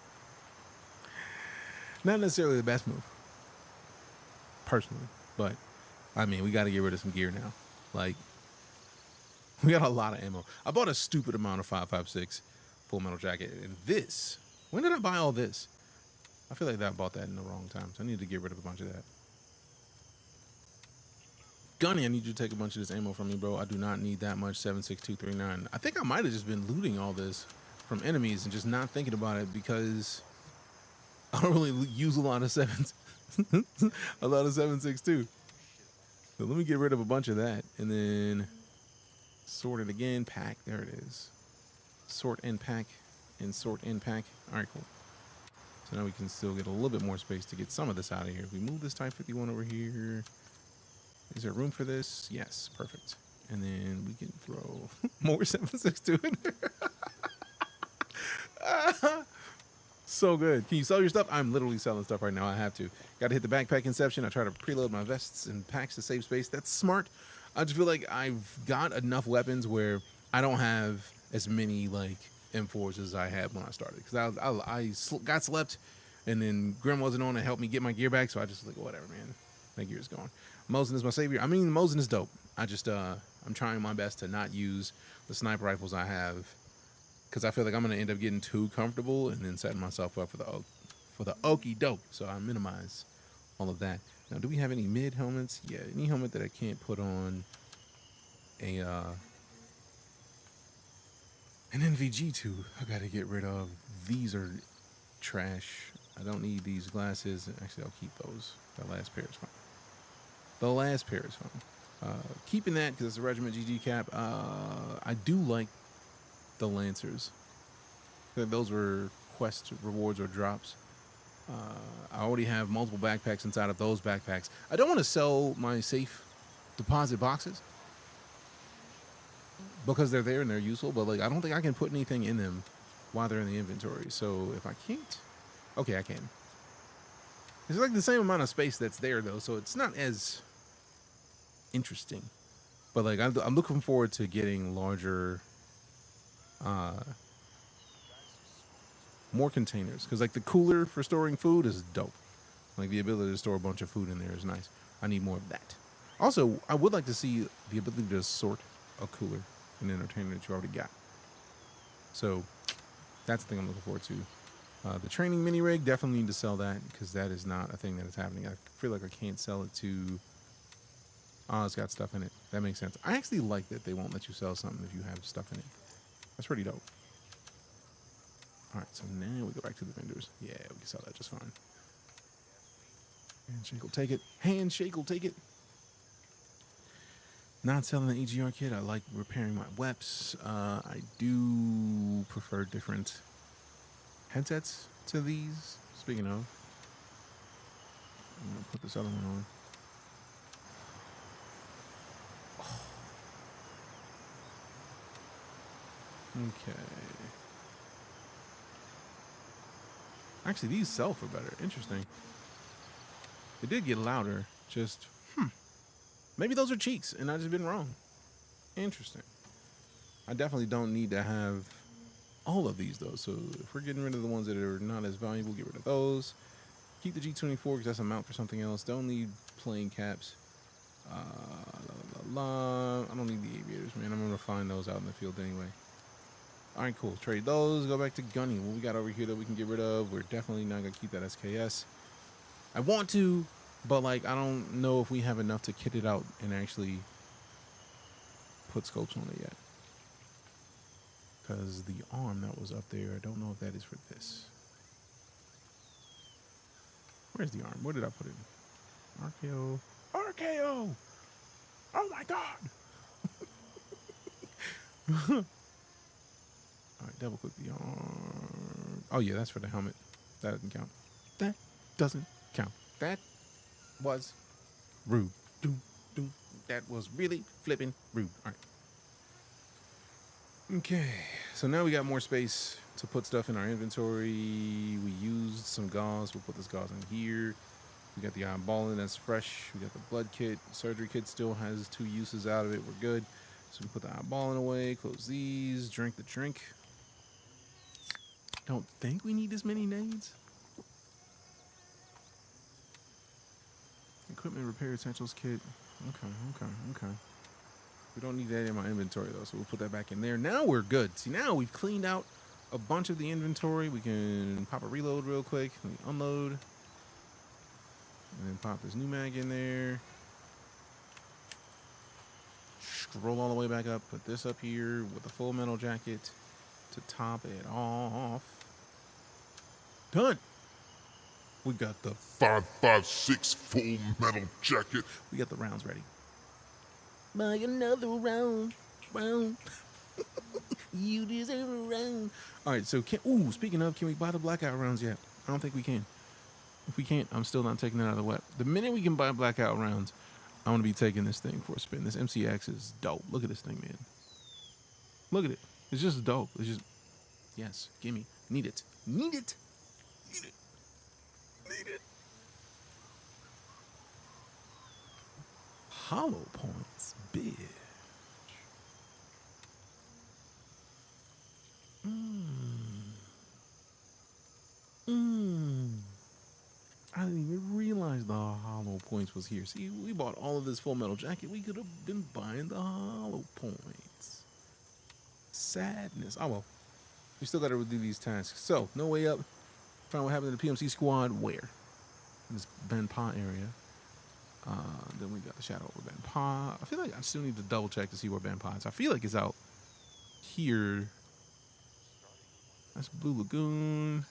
Not necessarily the best move, personally, but I mean, we got to get rid of some gear now. Like, we got a lot of ammo. I bought a stupid amount of 5.56 Full Metal Jacket, and this, when did I buy all this? I feel like I bought that in the wrong time, so I need to get rid of a bunch of that. Gunny, I need you to take a bunch of this ammo from me, bro. I do not need that much 7.6239. I think I might have just been looting all this from enemies and just not thinking about it because I don't really use a lot of 7.62. So let me get rid of a bunch of that and then sort it again. Pack, there it is. Sort and pack and sort and pack. All right, cool. So now we can still get a little bit more space to get some of this out of here. If we move this Type 51 over here, is there room for this? Yes, perfect. And then we can throw more 7.62 in there. So good. Can you sell your stuff? I'm literally selling stuff right now. I have to. Got to hit the backpack inception. I try to preload my vests and packs to save space. That's smart. I just feel like I've got enough weapons where I don't have as many like M4s as I had when I started. Because I got slept, and then Grim wasn't on to help me get my gear back. So I just like, whatever, man. My gear's gone. Mosin is my savior. I mean, Mosin is dope. I just I'm trying my best to not use the sniper rifles I have, because I feel like I'm going to end up getting too comfortable and then setting myself up for the okie doke. So I minimize all of that. Now, do we have any mid helmets? Yeah, any helmet that I can't put on a an NVG to, I got to get rid of. These are trash. I don't need these glasses. Actually, I'll keep those. That last pair is fine. The last pair is fine. Keeping that because it's a regiment GG cap. I do like the Lancers. Those were quest rewards or drops. I already have multiple backpacks inside of those backpacks. I don't want to sell my safe deposit boxes because they're there and they're useful, but like I don't think I can put anything in them while they're in the inventory. So if I can't Okay, I can. It's like the same amount of space that's there though, so it's not as interesting. But like I'm looking forward to getting larger, more containers, because like the cooler for storing food is dope. Like the ability to store a bunch of food in there is nice. I need more of that. Also, I would like to see the ability to sort a cooler and entertainer that you already got. So that's the thing I'm looking forward to. The training mini rig, definitely need to sell that, because that is not a thing that is happening. I feel like I can't sell it to... Oh, it's got stuff in it. That makes sense. I actually like that they won't let you sell something if you have stuff in it. That's pretty dope. All right, so now we go back to the vendors. Yeah, we can sell that just fine. Handshake will take it. Handshake will take it. Not selling the EGR kit. I like repairing my weps. I do prefer different headsets to these. Speaking of, I'm gonna put this other one on. Okay. Actually, these sell for better. Interesting. It did get louder. Just, maybe those are cheeks and I've just been wrong. Interesting. I definitely don't need to have all of these though. So if we're getting rid of the ones that are not as valuable, get rid of those. Keep the G24 because that's a mount for something else. Don't need plane caps. I don't need the aviators, man. I'm gonna find those out in the field anyway. All right, cool. Trade those. Go back to Gunny. What we got over here that we can get rid of? We're definitely not gonna keep that SKS. I want to, but like I don't know if we have enough to kit it out and actually put scopes on it yet. Because the arm that was up there, I don't know if that is for this. Where's the arm? Where did I put it? RKO. RKO! Oh my god! Alright, double click the arm. Oh yeah, that's for the helmet. That doesn't count. That doesn't count. That was rude. Doom, doom. That was really flipping rude. Alright. Okay, so now we got more space to put stuff in our inventory. We used some gauze. We'll put this gauze in here. We got the eyeballing, that's fresh. We got the blood kit. Surgery kit still has 2 uses out of it. We're good. So we put the eyeballing away, close these, drink the drink. Don't think we need this many nades. Equipment repair essentials kit. Okay. We don't need that in my inventory though, so we'll put that back in there. Now we're good. See, now we've cleaned out a bunch of the inventory. We can pop a reload real quick. Let me unload. And then pop this new mag in there. Scroll all the way back up. Put this up here with the full metal jacket to top it off. Done. We got the 5.56 full metal jacket. We got the rounds ready. Buy another round. You deserve a round. All right, so speaking of, can we buy the blackout rounds yet? I don't think we can. If we can't, I'm still not taking it out of the web. The minute we can buy blackout rounds, I want to be taking this thing for a spin. This MCX is dope. Look at this thing, man. Look at it. It's just dope. It's just, yes, gimme. Need it. Need it. Need it. Need it. Hollow points, bitch. I didn't even realize the hollow points was here. See, we bought all of this full metal jacket. We could have been buying the hollow points. Sadness. Oh well. We still gotta do these tasks. So, no way up. Find what happened to the PMC squad. Where? In this Ben Pa area. Then we got the shadow over Ben Pa. I feel like I still need to double check to see where Ben Pa is. I feel like it's out here. That's Blue Lagoon.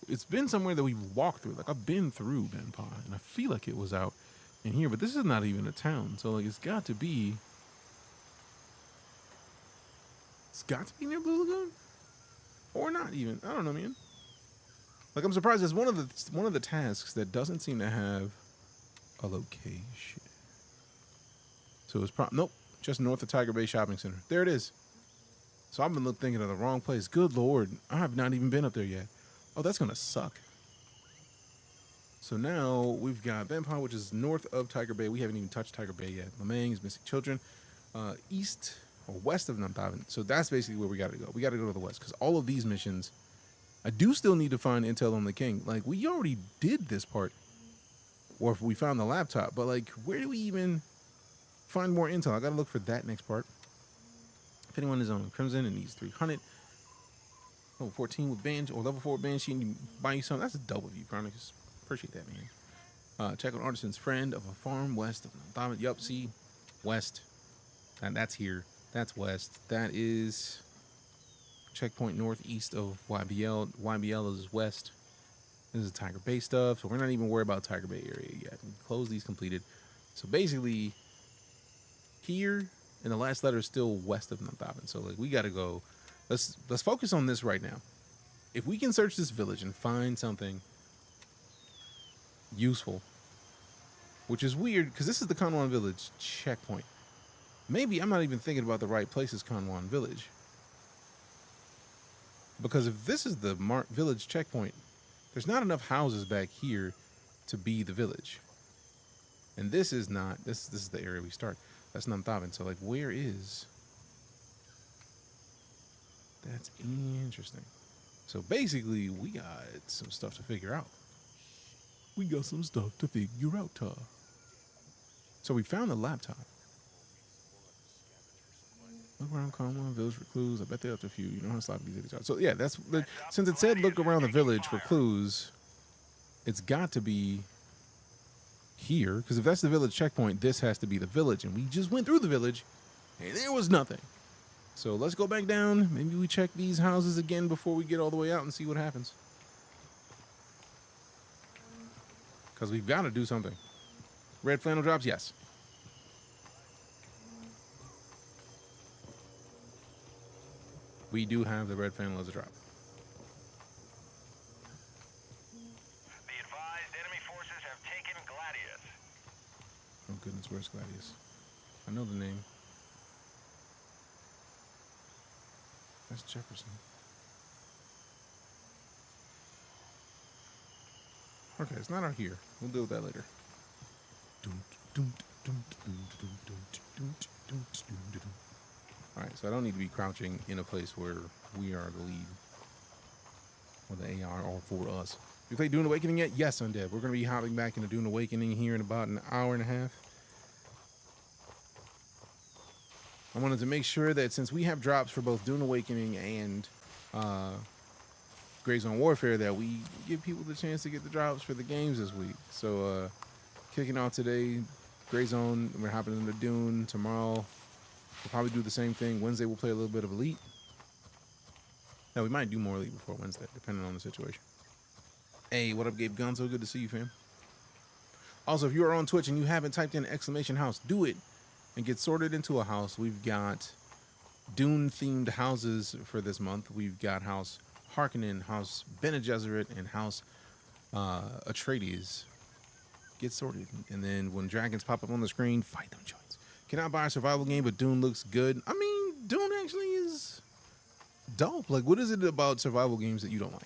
It's been somewhere that we've walked through. Like I've been through Ben Pa, and I feel like it was out in here. But this is not even a town, so like it's got to be. It's got to be near Blue Lagoon, or not even. I don't know, man. Like I'm surprised. It's one of the tasks that doesn't seem to have a location. So it's nope, just north of Tiger Bay Shopping Center. There it is. So I've been thinking of the wrong place. Good Lord, I have not even been up there yet. Oh, that's gonna suck. So now we've got Vampire, which is north of Tiger Bay. We haven't even touched Tiger Bay yet. Lemang is missing children. East or west of Namthaven. So that's basically where we got to go. We got to go to the west because all of these missions, I do still need to find intel on the king. Like, we already did this part. Or if we found the laptop. But, like, where do we even find more intel? I got to look for that next part. If anyone is on Crimson and needs 300. Level 14 with Banshee, or level 4 with Banshee, and you buy you something. That's a double view, Chronicles. Appreciate that, man. Check on Artisan's friend of a farm west of Namthaven. Yup, see? West. And that's here. That's west. That is checkpoint northeast of YBL. YBL is west. This is Tiger Bay stuff. So we're not even worried about Tiger Bay area yet. We close these completed. So basically, here, and the last letter is still west of Namthaven. So like we gotta go. Let's focus on this right now. If we can search this village and find something useful, which is weird because this is the Kanwan village checkpoint. Maybe I'm not even thinking about the right place as Kanwan village. Because if this is the village checkpoint, there's not enough houses back here to be the village. And this is not, this is the area we start. That's Namthaven. So like, where is... That's interesting. So basically, we got some stuff to figure out. We got some stuff to figure out, So we found the laptop. Look around Conway Village for clues. I bet they're up to a few. You know how sloppy these are. So yeah, that's since it said look around the village for clues, it's got to be here. Because if that's the village checkpoint, this has to be the village. And we just went through the village, and there was nothing. So let's go back down. Maybe we check these houses again before we get all the way out and see what happens. Because we've got to do something. Red flannel drops? Yes. We do have the red flannel as a drop. Be advised, enemy forces have taken Gladius. Oh goodness, where's Gladius? I know the name. That's Jefferson. Okay, it's not out here. We'll deal with that later. Alright, so I don't need to be crouching in a place where we are the lead. Or the AR all for us. You played Dune Awakening yet? Yes, Undead. We're going to be hopping back into Dune Awakening here in about an hour and a half. I wanted to make sure that since we have drops for both Dune Awakening and GrayZoneWarfare, that we give people the chance to get the drops for the games this week. So, kicking off today, GrayZone, we're hopping into Dune. Tomorrow, we'll probably do the same thing. Wednesday, we'll play a little bit of Elite. Now, we might do more Elite before Wednesday, depending on the situation. Hey, what up, Gabe Gonzo? Good to see you, fam. Also, if you are on Twitch and you haven't typed in !house, do it and get sorted into a house. We've got Dune-themed houses for this month. We've got House Harkonnen, House Bene Gesserit, and House Atreides. Get sorted. And then when dragons pop up on the screen, fight them joints. Cannot buy a survival game, but Dune looks good. I mean, Dune actually is dope. Like, what is it about survival games that you don't like?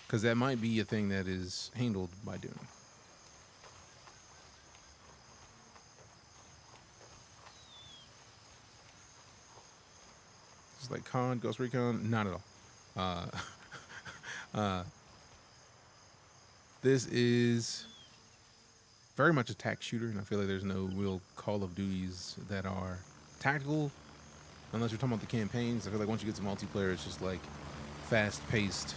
Because that might be a thing that is handled by Dune. It's like Con, Ghost Recon, not at all. This is very much a tac shooter, and I feel like there's no real Call of Duties that are tactical, unless you're talking about the campaigns. I feel like once you get to multiplayer, it's just like fast-paced,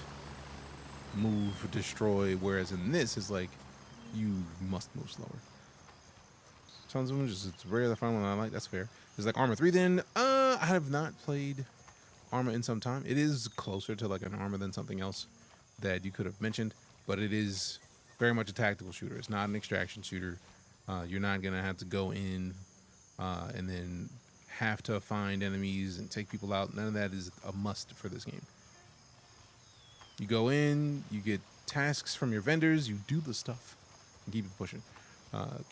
move, destroy, whereas in this, it's like you must move slower. Tons of them, just it's rare to find one I like. That's fair. It's like Arma 3 then. I have not played Arma in some time. It is closer to like an Arma than something else that you could have mentioned, but it is very much a tactical shooter. It's not an extraction shooter. You're not gonna have to go in and then have to find enemies and take people out. None of that is a must for this game. You go in, you get tasks from your vendors, you do the stuff, and keep it pushing.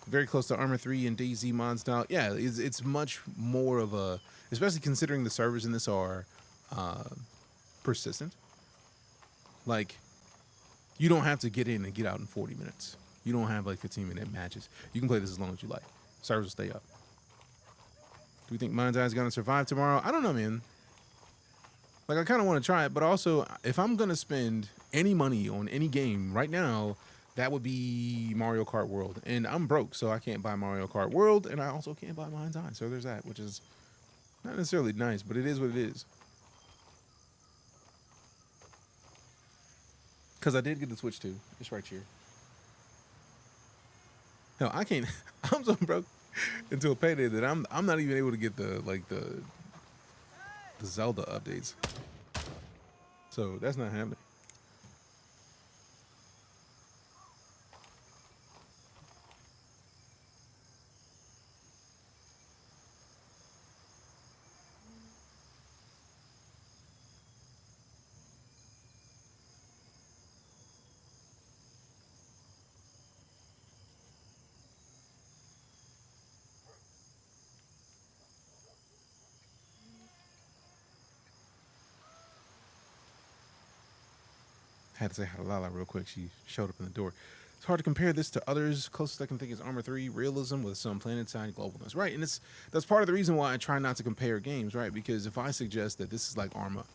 Very close to Arma 3 and DayZ mod style. Yeah, it's much more of a, especially considering the servers in this are persistent. Like, You don't have to get in and get out in 40 minutes. You don't have like 15-minute matches. You can play this as long as you like. Servers will stay up. Do we think Mind's Eye is going to survive tomorrow? I don't know, man. Like, I kind of want to try it, but also, if I'm going to spend any money on any game right now, that would be Mario Kart World. And I'm broke, so I can't buy Mario Kart World, and I also can't buy Mind's Eye. So there's that, which is not necessarily nice, but it is what it is. Because I did get the Switch too. It's right here. Hell, I can't. I'm so broke until payday that I'm not even able to get the Zelda updates. So that's not happening. Had to say hi to Lala real quick. She showed up in the door. It's hard to compare this to others. Closest I can think is Armor 3, realism with some planet-side globalness. Right, and that's part of the reason why I try not to compare games, right? Because if I suggest that this is like Arma,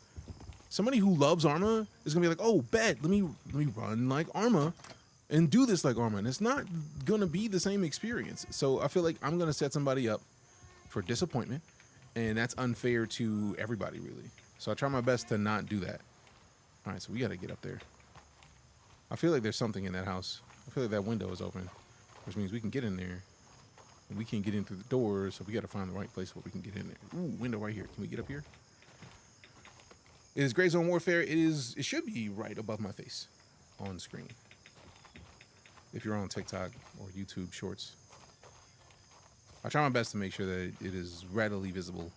somebody who loves Arma is gonna be like, oh, bet, let me run like Arma and do this like Arma. And it's not gonna be the same experience. So I feel like I'm gonna set somebody up for disappointment, and that's unfair to everybody, really. So I try my best to not do that. All right, so we got to get up there. I feel like there's something in that house. I feel like that window is open, which means we can get in there. And we can't get in through the door, so we got to find the right place where we can get in there. Ooh, window right here. Can we get up here? It is GrayZoneWarfare. It should be right above my face on screen. If you're on TikTok or YouTube Shorts. I try my best to make sure that it is readily visible.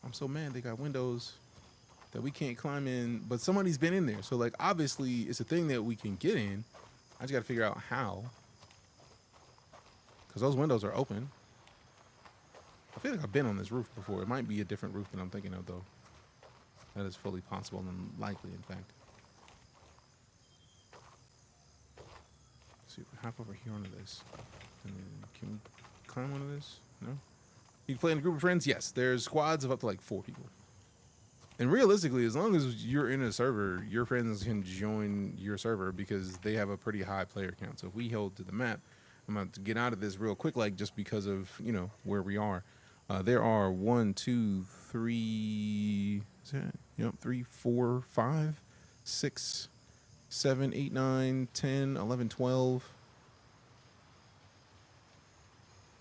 I'm so mad they got windows that we can't climb in, but somebody's been in there. So, like, obviously, it's a thing that we can get in. I just got to figure out how. Because those windows are open. I feel like I've been on this roof before. It might be a different roof than I'm thinking of, though. That is fully possible and likely, in fact. Let's see, hop over here onto this. And then, can we climb onto this? No? You can play in a group of friends? Yes. There's squads of up to like 4 people. And realistically, as long as you're in a server, your friends can join your server because they have a pretty high player count. So if we hold to the map, I'm going to get out of this real quick, like just because of, you know, where we are. There are 1, 2, 3, is that? Yep, 3, 4, 5, 6, 7, 8, 9, 10, 11, 12,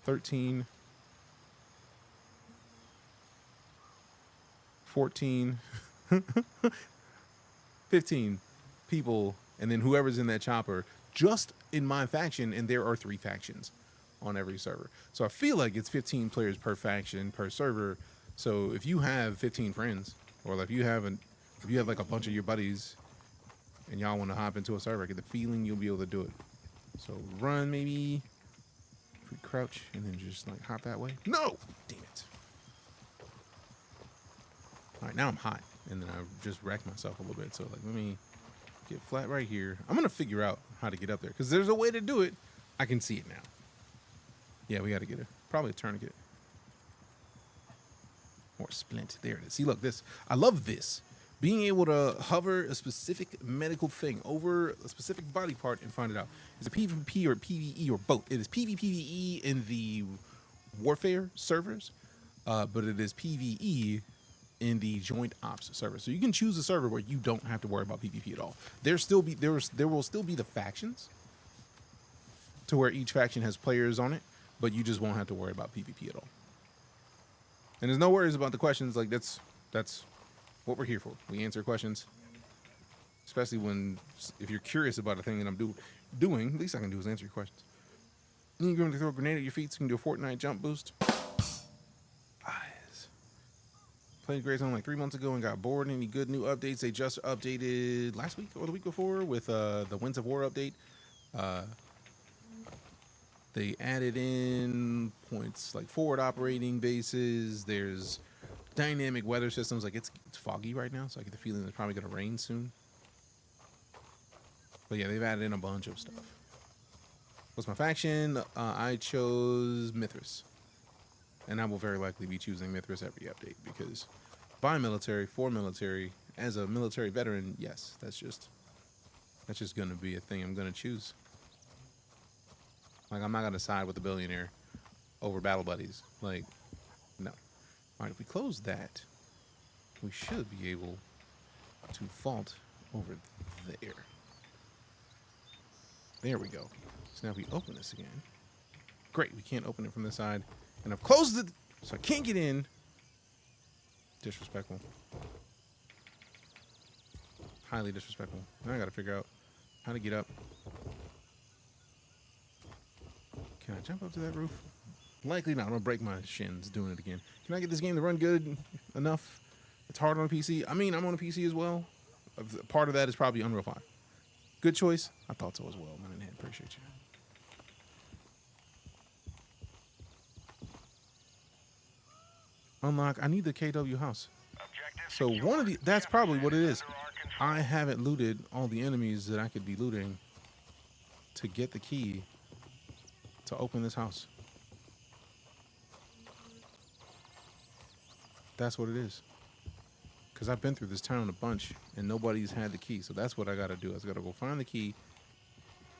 13, 14, 15 people, and then whoever's in that chopper, just in my faction, and there are 3 factions on every server. So I feel like it's 15 players per faction, per server. So if you have 15 friends, or like if you have like a bunch of your buddies, and y'all want to hop into a server, I get the feeling you'll be able to do it. So run, maybe, if we crouch, and then just like hop that way. No! Damn it. All right, now I'm hot, and then I just wrecked myself a little bit. So, like, let me get flat right here. I'm going to figure out how to get up there, because there's a way to do it. I can see it now. Yeah, we got to get probably a tourniquet. Or splint. There it is. See, look, this. I love this. Being able to hover a specific medical thing over a specific body part and find it out. Is it PvP or PvE or both? It is PvPvE in the Warfare servers, but it is PvE in the joint ops server. So you can choose a server where you don't have to worry about PvP at all. There will still be the factions to where each faction has players on it, but you just won't have to worry about PvP at all. And there's no worries about the questions. Like that's what we're here for. We answer questions, especially if you're curious about a thing that I'm doing. At least I can do is answer your questions. You're going to throw a grenade at your feet, so you can do a Fortnite jump boost. Played GrayZone like 3 months ago and got bored. Any good new updates? They just updated last week or the week before with the Winds of War update. They added in points like forward operating bases. There's dynamic weather systems. Like it's foggy right now, so I get the feeling it's probably gonna rain soon. But yeah, they've added in a bunch of stuff. What's my faction? I chose Mithras, and I will very likely be choosing Mithras every update because by military, for military, as a military veteran, yes, that's just gonna be a thing I'm gonna choose. Like I'm not gonna side with the billionaire over battle buddies. Like, no. All right, if we close that, we should be able to vault over there. There we go. So now if we open this again, great, we can't open it from this side. And I've closed it, so I can't get in. Disrespectful. Highly disrespectful. Now I gotta figure out how to get up. Can I jump up to that roof? Likely not. I'm gonna break my shins doing it again. Can I get this game to run good enough? It's hard on a PC. I mean, I'm on a PC as well. Part of that is probably Unreal 5. Good choice. I thought so as well. Man in hand. Appreciate you. Unlock. I need the KW house. So one of the, that's probably what it is. I haven't looted all the enemies that I could be looting to get the key to open this house. That's what it is. Because I've been through this town a bunch and nobody's had the key. So that's what I got to do. I got to go find the key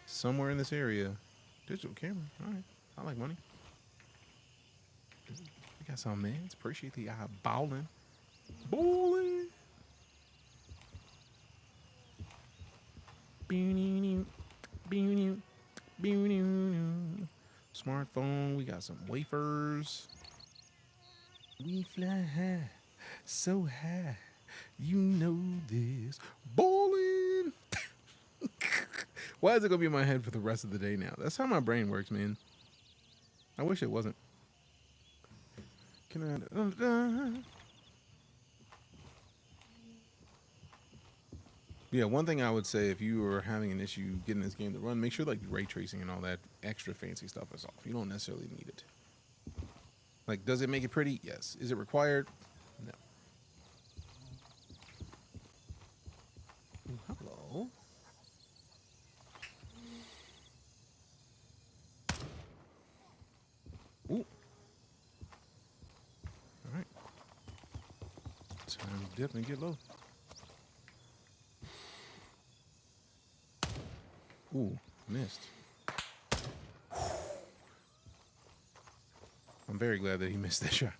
somewhere in this area. Digital camera. All right. I like money. We got some mans. Appreciate the balling. Bowling. Smartphone. We got some wafers. We fly high, so high. You know this. Bowling. Why is it gonna be in my head for the rest of the day now? That's how my brain works, man. I wish it wasn't. Can I? Yeah, one thing I would say, if you are having an issue getting this game to run, make sure like ray tracing and all that extra fancy stuff is off. You don't necessarily need it. Like, does it make it pretty? Yes. Is it required? No. Ooh, hello. Ooh. All right. Time to dip and get low. Ooh, missed. I'm very glad that he missed that shot.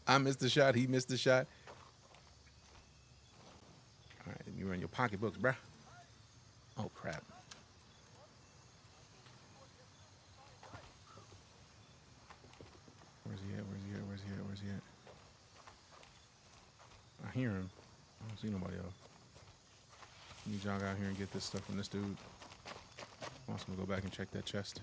I missed the shot. He missed the shot. All right, you run your pocketbooks, bruh. Oh, crap. Where's he at? Where's he at? Where's he at? Where's he at? I hear him. I don't see nobody else. Let me jog out here and get this stuff from this dude. I'm also gonna go back and check that chest.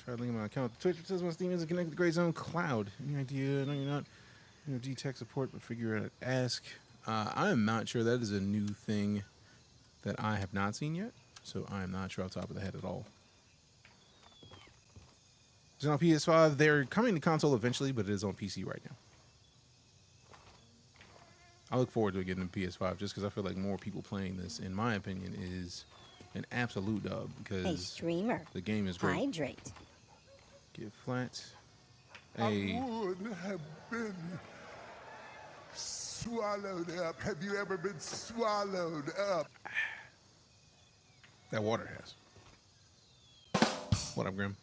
Try to link my account to Twitch. It says my Steam isn't connected to Gray Zone Cloud. Any idea? No, you're not. You know, G-Tech support, but figure out ask. I am not sure. That is a new thing that I have not seen yet, so I am not sure off the top of the head at all. It's on PS5. They're coming to console eventually, but it is on PC right now. I look forward to getting a PS5 just because I feel like more people playing this, in my opinion, is an absolute dub because hey, streamer, the game is great. Hydrate. Get flat. I would have been swallowed up. Have you ever been swallowed up? That water has. What up, Grim?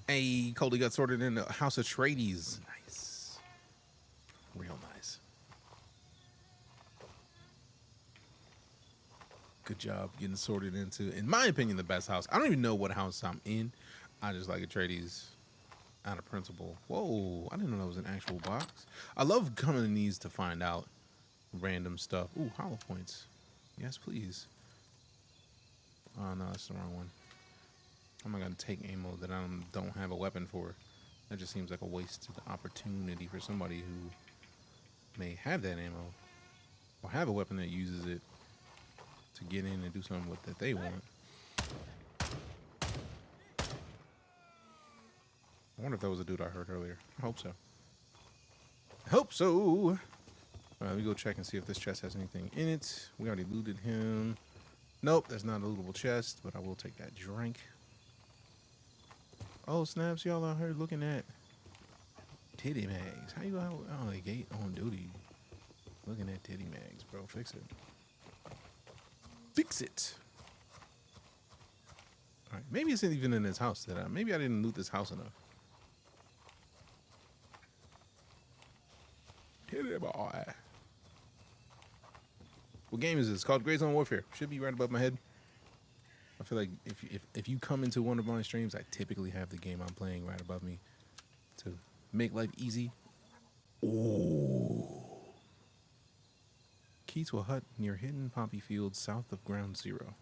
Hey, Cody got sorted in the House of Trades. Nice. Real nice. Good job getting sorted into, in my opinion, the best house. I don't even know what house I'm in. I just like Atreides out of principle. Whoa, I didn't know that was an actual box. I love coming in these to find out random stuff. Ooh, hollow points. Yes, please. Oh, no, that's the wrong one. I'm not going to take ammo that I don't have a weapon for. That just seems like a wasted opportunity for somebody who may have that ammo or have a weapon that uses it to get in and do something with that they want. I wonder if that was a dude I heard earlier. I hope so. I hope so. All right, let me go check and see if this chest has anything in it. We already looted him. Nope, that's not a lootable chest, but I will take that drink. Oh, snaps, y'all out here looking at titty mags. How you out on the gate on duty looking at titty mags, bro? Fix it. Fix it. All right, maybe it's even in this house. Maybe I didn't loot this house enough. Titty boy. What game is this? It's called GrayZoneWarfare. Should be right above my head. I feel like if you come into one of my streams, I typically have the game I'm playing right above me to make life easy. Oh. Key to a hut near hidden poppy fields south of ground zero.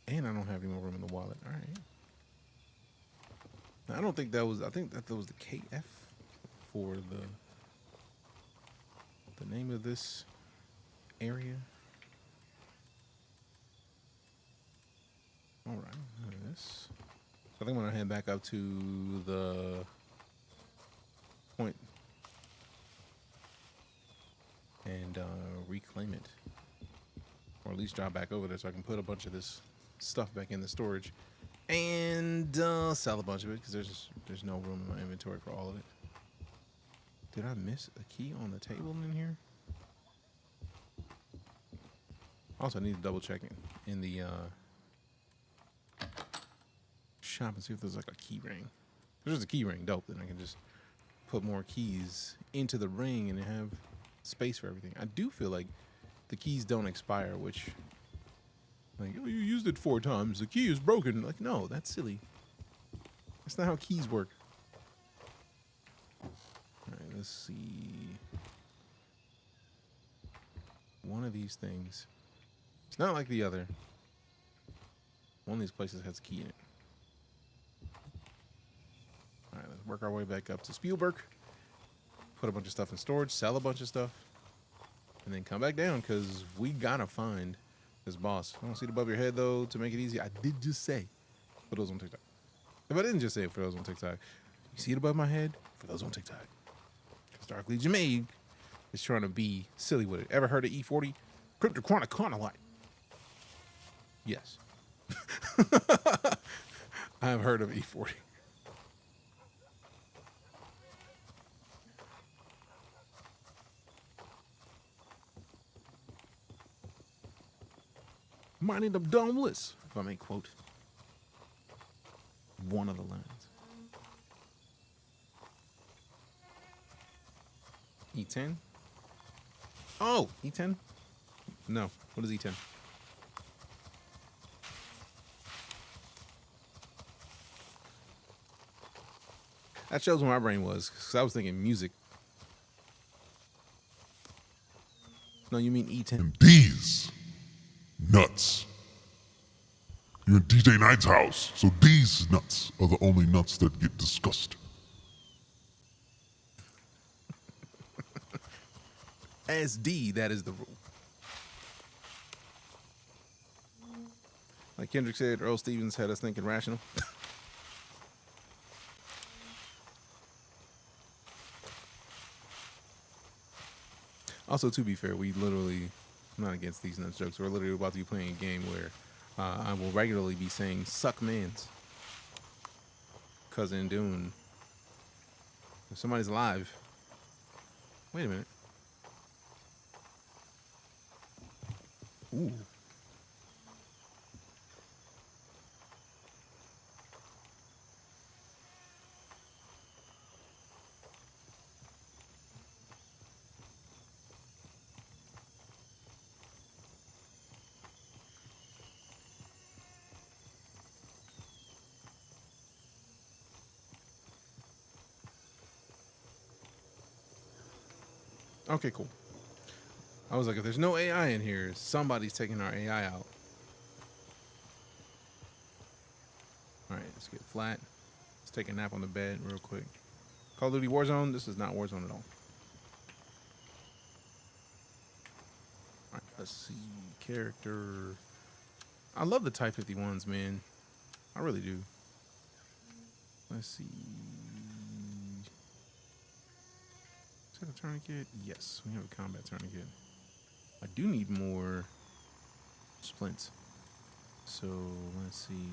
And I don't have any more room in the wallet. All right. Now, I don't think that was, I think that was the KF for the name of this area. All right, this. So I think I'm gonna head back up to the point and reclaim it, or at least drop back over there so I can put a bunch of this stuff back in the storage and sell a bunch of it because there's no room in my inventory for all of it. Did I miss a key on the table in here? Also, I need to double check in the shop and see if there's like a key ring. If there's a key ring, dope. Then I can just put more keys into the ring and have space for everything. I do feel like the keys don't expire, which, like, oh, you used it 4 times. The key is broken. Like, no, that's silly. That's not how keys work. All right, let's see. One of these things. It's not like the other. One of these places has a key in it. All right, let's work our way back up to Spielberg. Put a bunch of stuff in storage, sell a bunch of stuff, and then come back down because we gotta find this boss. I don't see it above your head though to make it easy. I did just say for those on TikTok. If I didn't just say it for those on TikTok, you see it above my head for those on TikTok. Because Dark Legion Maid is trying to be silly with it. Ever heard of E40? Cryptochronic Chronolite. Yes. I have heard of E40. Mining them domeless, if I may quote one of the lines. E10? Oh, E10? No. What is E10? That shows where my brain was, because I was thinking music. No, you mean E10. And these nuts. You're in DeejayKnight's house, so these nuts are the only nuts that get discussed. SD, that is the rule. Like Kendrick said, Earl Stevens had us thinking rational. Also, to be fair, we literally, I'm not against these nuts jokes, we're literally about to be playing a game where I will regularly be saying suck mans. Because in Dune, if somebody's alive, wait a minute. Ooh. Okay, cool. I was like, if there's no AI in here, somebody's taking our AI out. All right, let's get flat. Let's take a nap on the bed real quick. Call of Duty Warzone. This is not Warzone at all. All right, let's see. Character. I love the Type 51s, man. I really do. Let's see. Is that a tourniquet? Yes, we have a combat tourniquet. I do need more splints. So let's see.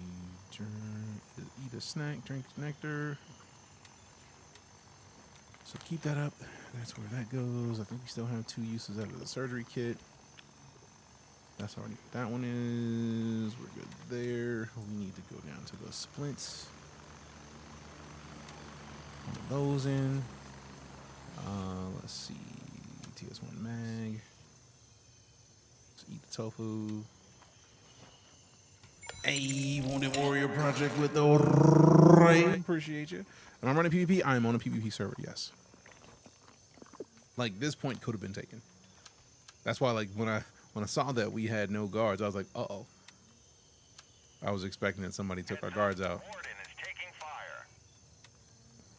Eat a snack, drink nectar. So keep that up. That's where that goes. I think we still have 2 uses out of the surgery kit. That's already what that one is. We're good there. We need to go down to the splints. Put those in. Let's see. TS1 mag. Let's eat the tofu. Hey, Wounded Warrior Project with the raid. Appreciate you. And I'm running PvP. I am on a PvP server, yes. Like, this point could have been taken. That's why, like, when I saw that we had no guards, I was like, uh-oh. I was expecting that somebody took our guards out. Warden is taking fire.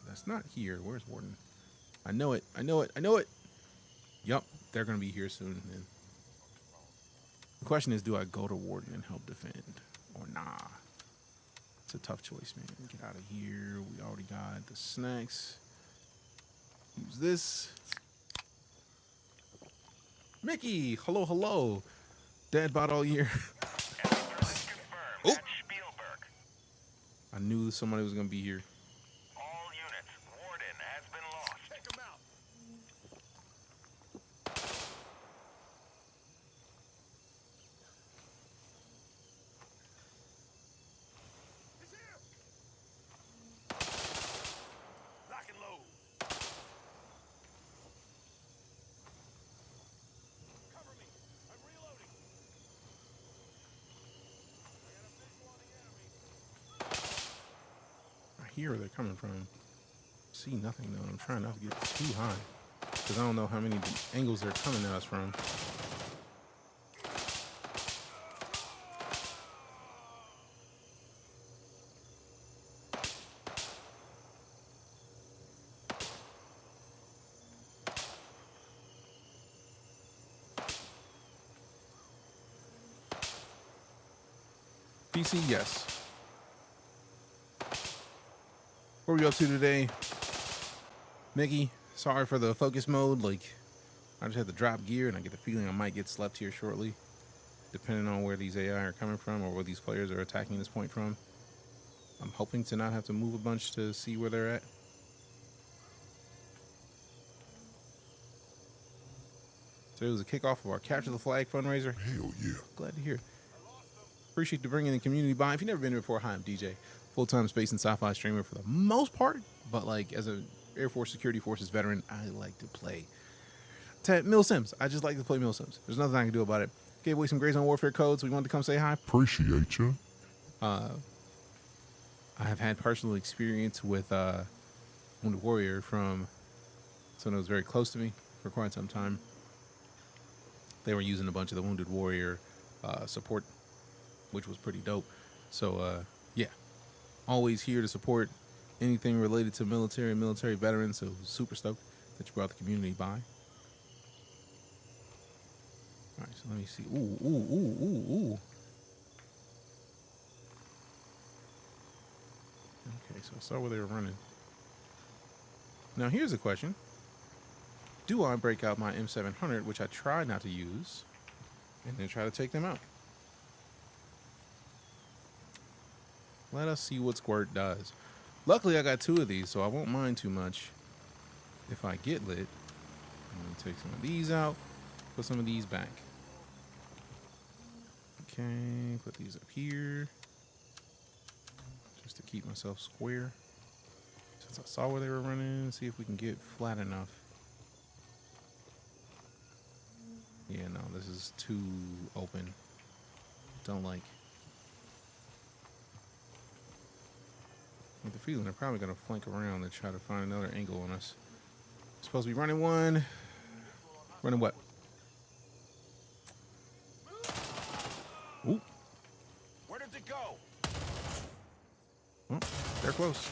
That's not here. Where's Warden? I know it. I know it. I know it. Yup. They're going to be here soon. Then. The question is, do I go to Warden and help defend? Or nah? It's a tough choice, man. Get out of here. We already got the snacks. Use this. Mickey, hello, hello. Dad bot all year. Oh! I knew somebody was gonna be here. All units, Warden has been lost. Take him out. He's here. Lock and load. Cover me. I'm reloading. I got a visual on the enemy. I hear where they're coming from. See nothing though. I'm trying not to get too high because I don't know how many angles they're coming at us from. PC, yes. What are we up to today? Mickey, sorry for the focus mode. Like, I just had to drop gear and I get the feeling I might get slept here shortly, depending on where these AI are coming from or where these players are attacking this point from. I'm hoping to not have to move a bunch to see where they're at. Today was a kickoff of our Capture the Flag fundraiser. Hell yeah. Glad to hear. Appreciate the bringing the community by. If you've never been here before, hi, I'm DJ. Full-time space and sci-fi streamer for the most part, but like as an Air Force Security Forces veteran, I like to play Mill Sims. I just like to play Mill Sims. There's nothing I can do about it. Gave away some GrayZoneWarfare codes. We wanted to come say hi. Appreciate you. I have had personal experience with Wounded Warrior from someone that was very close to me for quite some time. They were using a bunch of the Wounded Warrior support, which was pretty dope. So, yeah, always here to support anything related to military and military veterans. So, super stoked that you brought the community by. All right, so let me see. Ooh. Okay, so I saw where they were running. Now, here's a question. Do I break out my M700, which I try not to use, and then try to take them out? Let us see what Squirt does. Luckily, I got 2 of these, so I won't mind too much if I get lit. I'm going to take some of these out, put some of these back. Okay, put these up here, just to keep myself square. Since I saw where they were running, see if we can get flat enough. Yeah, no, this is too open. Don't like. I get the feeling they're probably going to flank around and try to find another angle on us. Supposed to be running one. Running what? Ooh. Where did it go? Oh, they're close.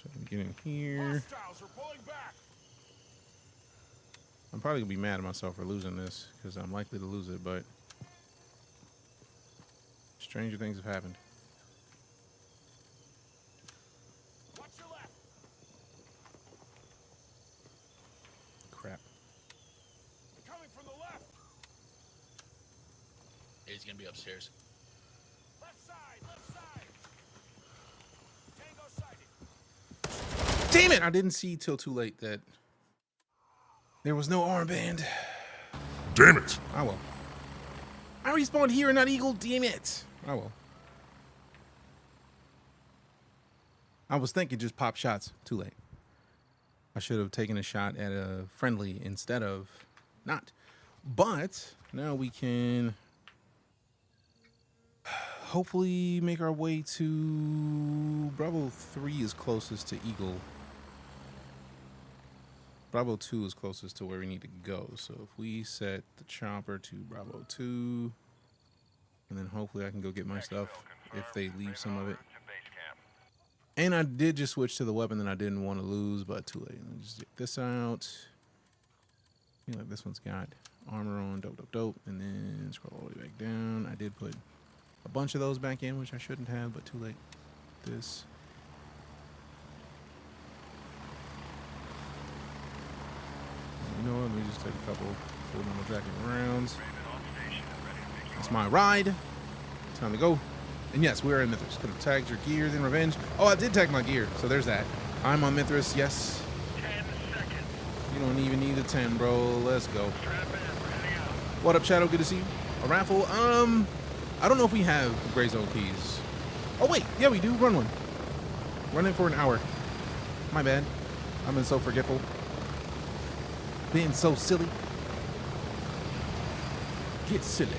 So let me get in here. Hostiles are pulling back. I'm probably going to be mad at myself for losing this because I'm likely to lose it, but stranger things have happened. gonna be upstairs. Left side. Tango sighted. Damn it! I didn't see till too late that there was no armband. Damn it! Oh well. I respawned here and not Eagle. Damn it! Oh well. I was thinking just pop shots. Too late. I should have taken a shot at a friendly instead of not. But now we can hopefully make our way to Bravo 3 is closest to Eagle. Bravo 2 is closest to where we need to go. So if we set the chopper to Bravo 2, and then hopefully I can go get my stuff if they leave some of it. And I did just switch to the weapon that I didn't want to lose, but too late. Let me just get this out. I feel like this one's got armor on, dope. And then scroll all the way back down. I did put a bunch of those back in, which I shouldn't have, but too late. This. You know what? Let me just take a couple full metal jacket rounds. That's my ride. Time to go. And yes, we are in Mithras. Could have tagged your gear, then revenge. Oh, I did tag my gear, so there's that. I'm on Mithras, yes. 10 seconds. You don't even need a 10, bro. Let's go. What up, Shadow? Good to see you. A raffle? I don't know if we have Gray Zone keys. Oh, wait. Yeah, we do. Run one. Run it for an hour. My bad. I've been so forgetful. Being so silly. Get silly.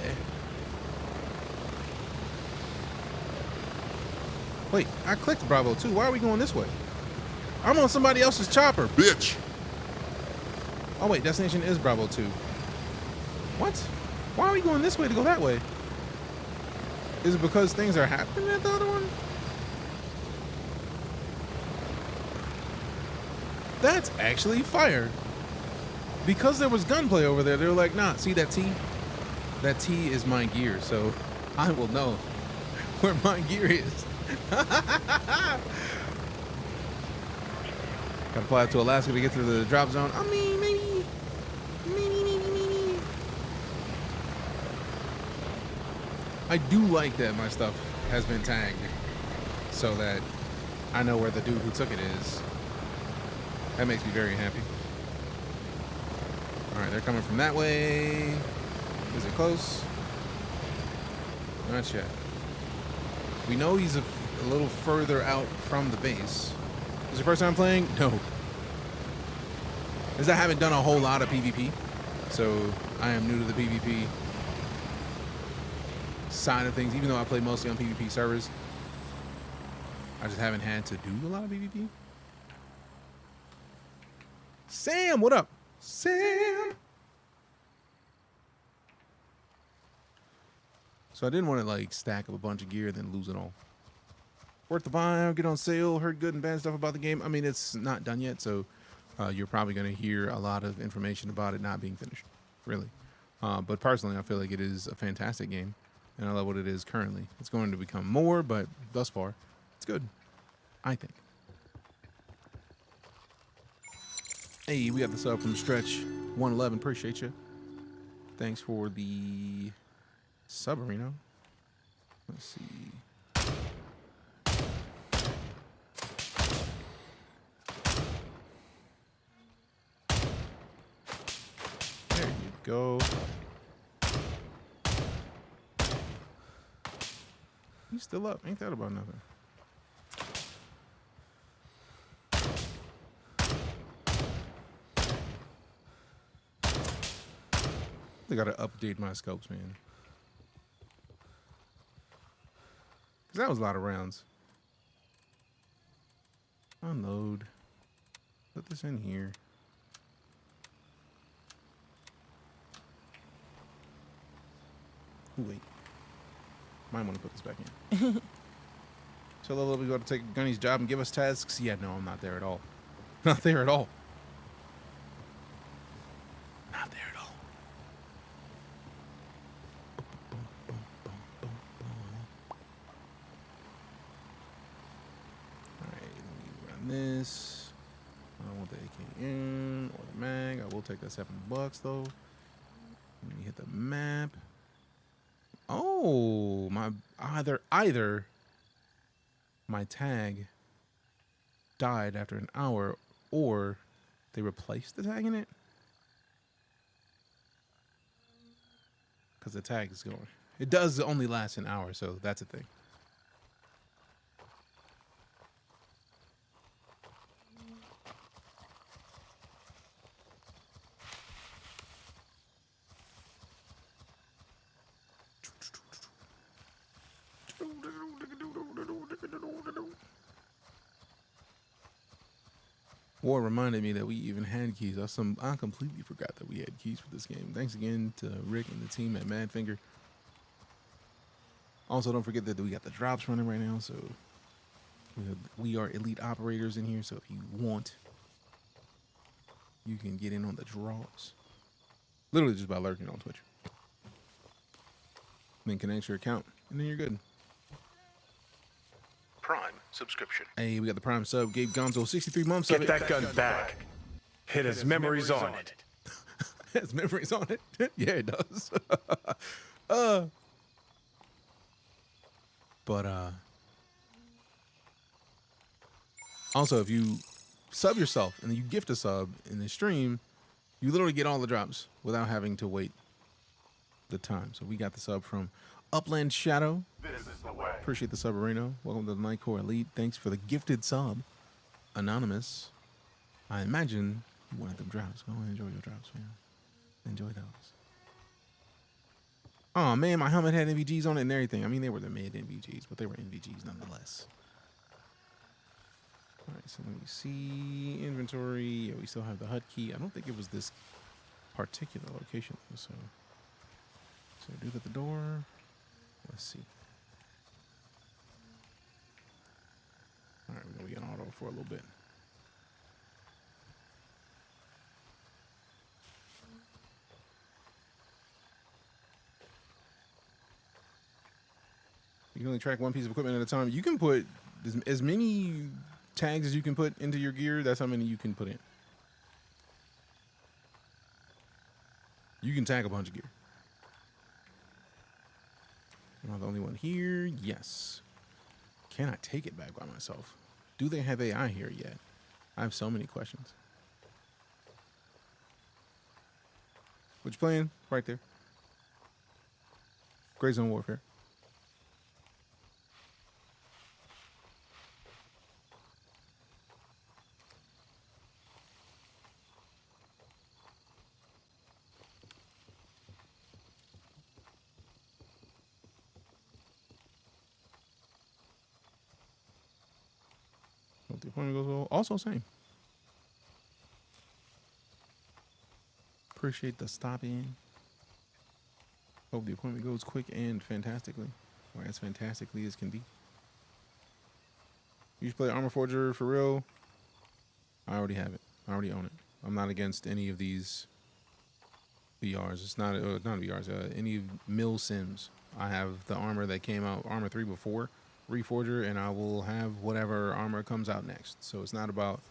Wait, I clicked Bravo 2. Why are we going this way? I'm on somebody else's chopper. Bitch! Oh, wait, destination is Bravo 2. What? Why are we going this way to go that way? Is it because things are happening at the other one? That's actually fire. Because there was gunplay over there, they were like, nah, see that T? That T is my gear, so I will know where my gear is. Gotta fly up to Alaska to get through the drop zone. I mean, maybe. I do like that my stuff has been tagged so that I know where the dude who took it is. That makes me very happy. All right, they're coming from that way. Is it close? Not yet. We know he's a little further out from the base. Is it your first time playing? No. Because I haven't done a whole lot of PvP. So I am new to the PvP side of things. Even though I play mostly on PvP servers, I just haven't had to do a lot of PvP. Sam, what up? Sam! So I didn't want to like stack up a bunch of gear and then lose it all. Worth the buy, get on sale, heard good and bad stuff about the game. I mean, it's not done yet, so you're probably going to hear a lot of information about it not being finished, really. But personally, I feel like it is a fantastic game, and I love what it is currently. It's going to become more, but thus far, it's good, I think. Hey, we got the sub from Stretch 111. Appreciate you. Thanks for the Subarino. Let's see. There you go. He's still up. Ain't that about nothing? I gotta update my scopes, man. Cause that was a lot of rounds. Unload. Put this in here. Ooh, wait. Might want to put this back in. So level up, we got to take Gunny's job and give us tasks. Yeah, no, I'm not there at all. Not there at all. Not there at all. This. I don't want the AKM or the mag. I will take that $7 though. Let me hit the map. Oh, my either my tag died after an hour, or they replaced the tag in it. Because the tag is going. It does only last an hour, so that's a thing. War reminded me that we even had keys. I completely forgot that we had keys for this game. Thanks again to Rick and the team at Madfinger. Also, don't forget that we got the drops running right now, so we are elite operators in here. So if you want, you can get in on the drops. Literally just by lurking on Twitch. Then connect your account, and then you're good. Prime subscription. Hey, we got the Prime sub. Gabe Gonzo, 63 months Get of it. that gun back. It has memories on it. It has memories on it. Yeah, it does. But also, if you sub yourself and you gift a sub in the stream, you literally get all the drops without having to wait the time. So we got the sub from Upland Shadow. This is the way. Appreciate the sub, Areno. Welcome to the Night Core Elite. Thanks for the gifted sub, Anonymous. I imagine you wanted them drops. Go and enjoy your drops, man. Enjoy those. Oh man, my helmet had NVGs on it and everything. I mean, they were the mid NVGs, but they were NVGs nonetheless. All right, so let me see inventory. Yeah, we still have the HUD key. I don't think it was this particular location though. So do it at the door. Let's see. All right, we're gonna be on auto for a little bit. You can only track one piece of equipment at a time. You can put as many tags as you can put into your gear. That's how many you can put in. You can tag a bunch of gear. Am I the only one here? Yes. Can I take it back by myself? Do they have AI here yet? I have so many questions. Which playing? Right there. GrayZoneWarfare. Hope the appointment goes well. Also same. Appreciate the stop in. Hope the appointment goes quick and fantastically. Or as fantastically as can be. You should play Armor Forger for real. I already have it. I already own it. I'm not against any of these VRs. It's not VRs. Any mill sims. I have the armor that came out, Armor 3 before Reforger, and I will have whatever armor comes out next. So it's not about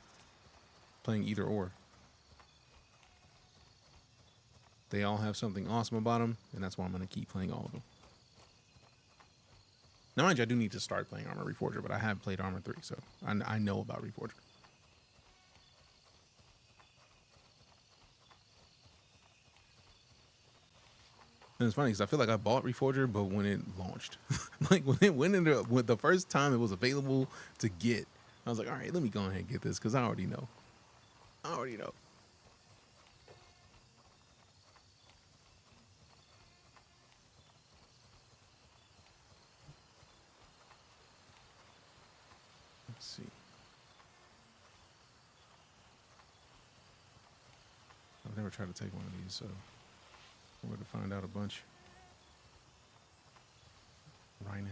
playing either or. They all have something awesome about them, and that's why I'm going to keep playing all of them. Now, mind you, I do need to start playing Armor Reforger, but I have played Armor 3, so I know about Reforger. And it's funny because I feel like I bought Reforger, but when it launched, like when it went into with the first time it was available to get, I was like, all right, let me go ahead and get this because I already know. I already know. Let's see. I've never tried to take one of these, so we're going to find out a bunch right now.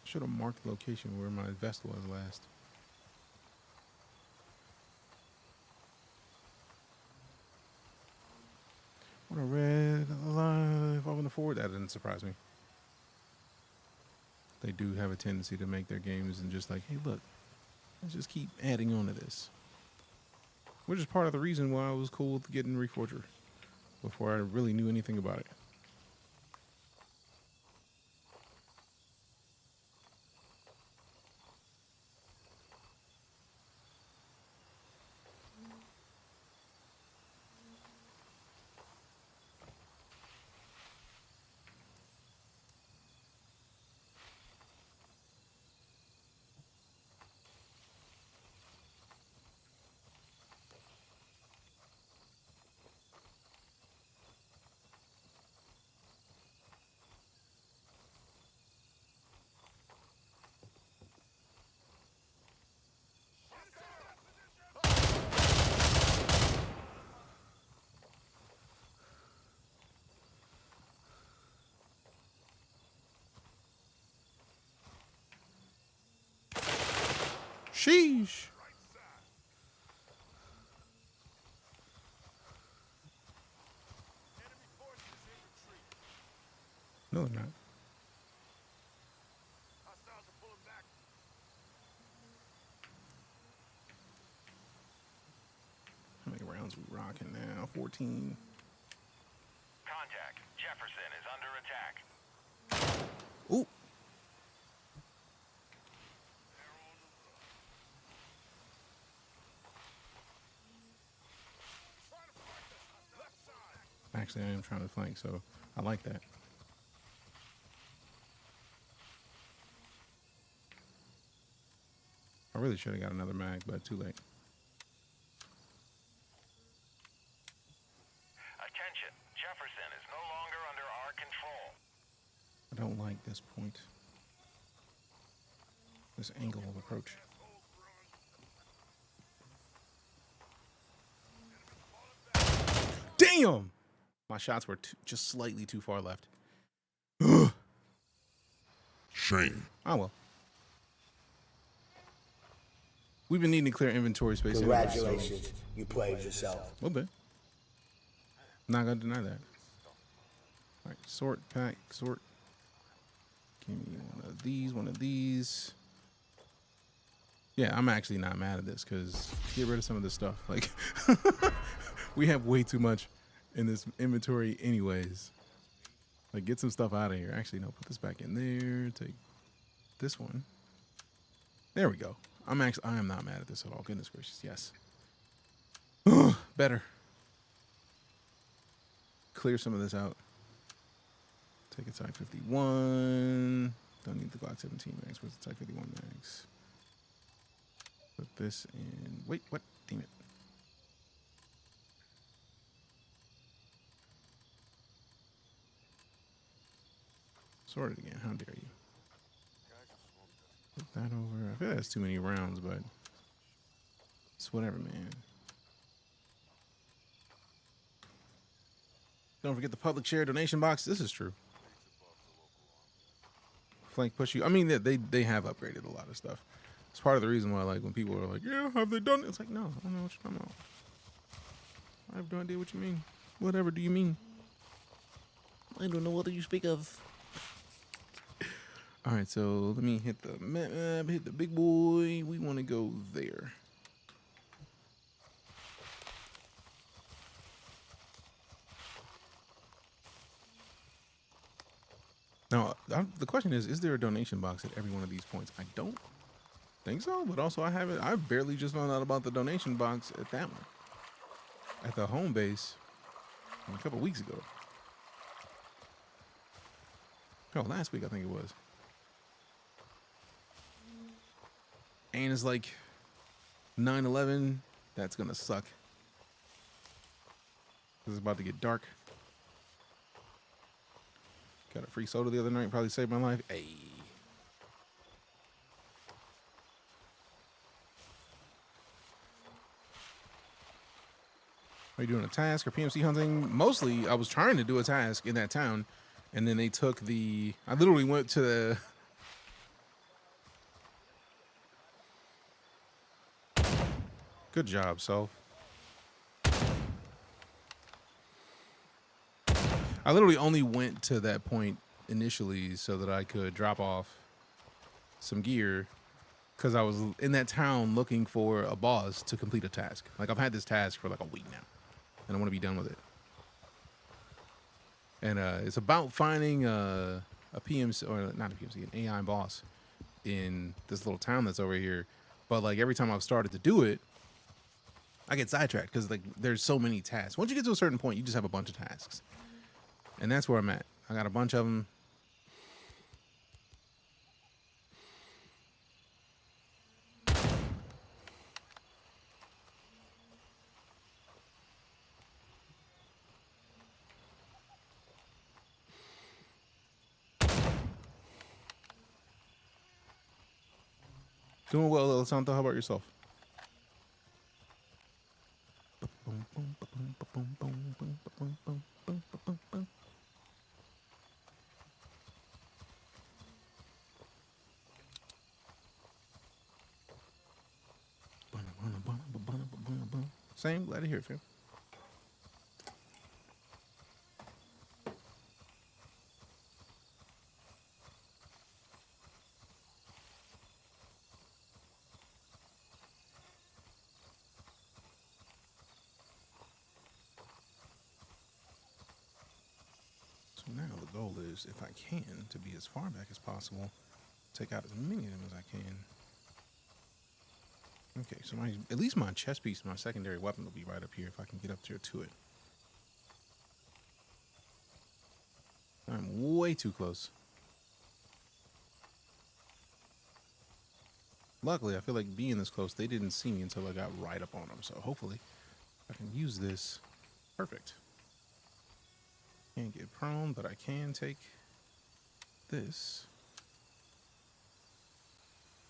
Should have marked the location where my vest was last. What a red alive over the forward. That didn't surprise me. They do have a tendency to make their games and just like, hey, look, let's just keep adding on to this. which is part of the reason why I was cool with getting Reforger before I really knew anything about it. Sheesh. No, they're not. How many rounds we rocking now? 14. Contact. Jefferson is under attack. Ooh. Actually, I am trying to flank, so I like that. I really should have got another mag, but too late. Attention. Jefferson is no longer under our control. I don't like this point. This angle of approach. Damn! My shots were just slightly too far left. Shame. Oh well. We've been needing to clear inventory space. Congratulations, So you played yourself. a little bit. Not gonna deny that. All right, sort, pack, sort. Give me one of these, one of these. Yeah, I'm actually not mad at this because get rid of some of this stuff. Like, we have way too much in this inventory anyways. Like, get some stuff out of here. Actually, no, put this back in there. Take this one. There we go. I am not mad at this at all. Goodness gracious, yes. Better. Clear some of this out. Take a Type 51. Don't need the Glock 17 mags. Where's the Type 51 mags? Put this in. Wait, what? Damn it. Sort it again. How dare you? Put that over. I feel like that's too many rounds, but it's whatever, man. Don't forget the public share donation box. This is true. Flank push you. I mean, they have upgraded a lot of stuff. It's part of the reason why, like, when people are like, yeah, have they done it? It's like, no, I don't know what you're talking about. I have no idea what you mean. Whatever do you mean? I don't know what you speak of. All right, so let me hit the map, hit the big boy. We want to go there. Now, the question is there a donation box at every one of these points? I don't think so, but also I barely just found out about the donation box at that one. At the home base a couple weeks ago. Oh, last week I think it was. And it's like 9/11. That's gonna suck. This is about to get dark. Got a free soda the other night. Probably saved my life. Hey. Are you doing a task or PMC hunting? Mostly, I was trying to do a task in that town, and then they took the. I literally went to the. Good job, Self. I literally only went to that point initially so that I could drop off some gear because I was in that town looking for a boss to complete a task. Like, I've had this task for like a week now, and I want to be done with it. And it's about finding a PMC, or not a PMC, an AI boss in this little town that's over here. But like every time I've started to do it, I get sidetracked because like there's so many tasks. Once you get to a certain point, you just have a bunch of tasks, and that's where I'm at. I got a bunch of them. Doing well, Lil Santo. How about yourself? Same, glad to hear it, fam. So now the goal is, if I can, to be as far back as possible, take out as many of them as I can. Okay, so at least my chest piece, my secondary weapon, will be right up here if I can get up there to it. I'm way too close. Luckily, I feel like being this close, they didn't see me until I got right up on them. So hopefully I can use this. Perfect. Can't get prone, but I can take this.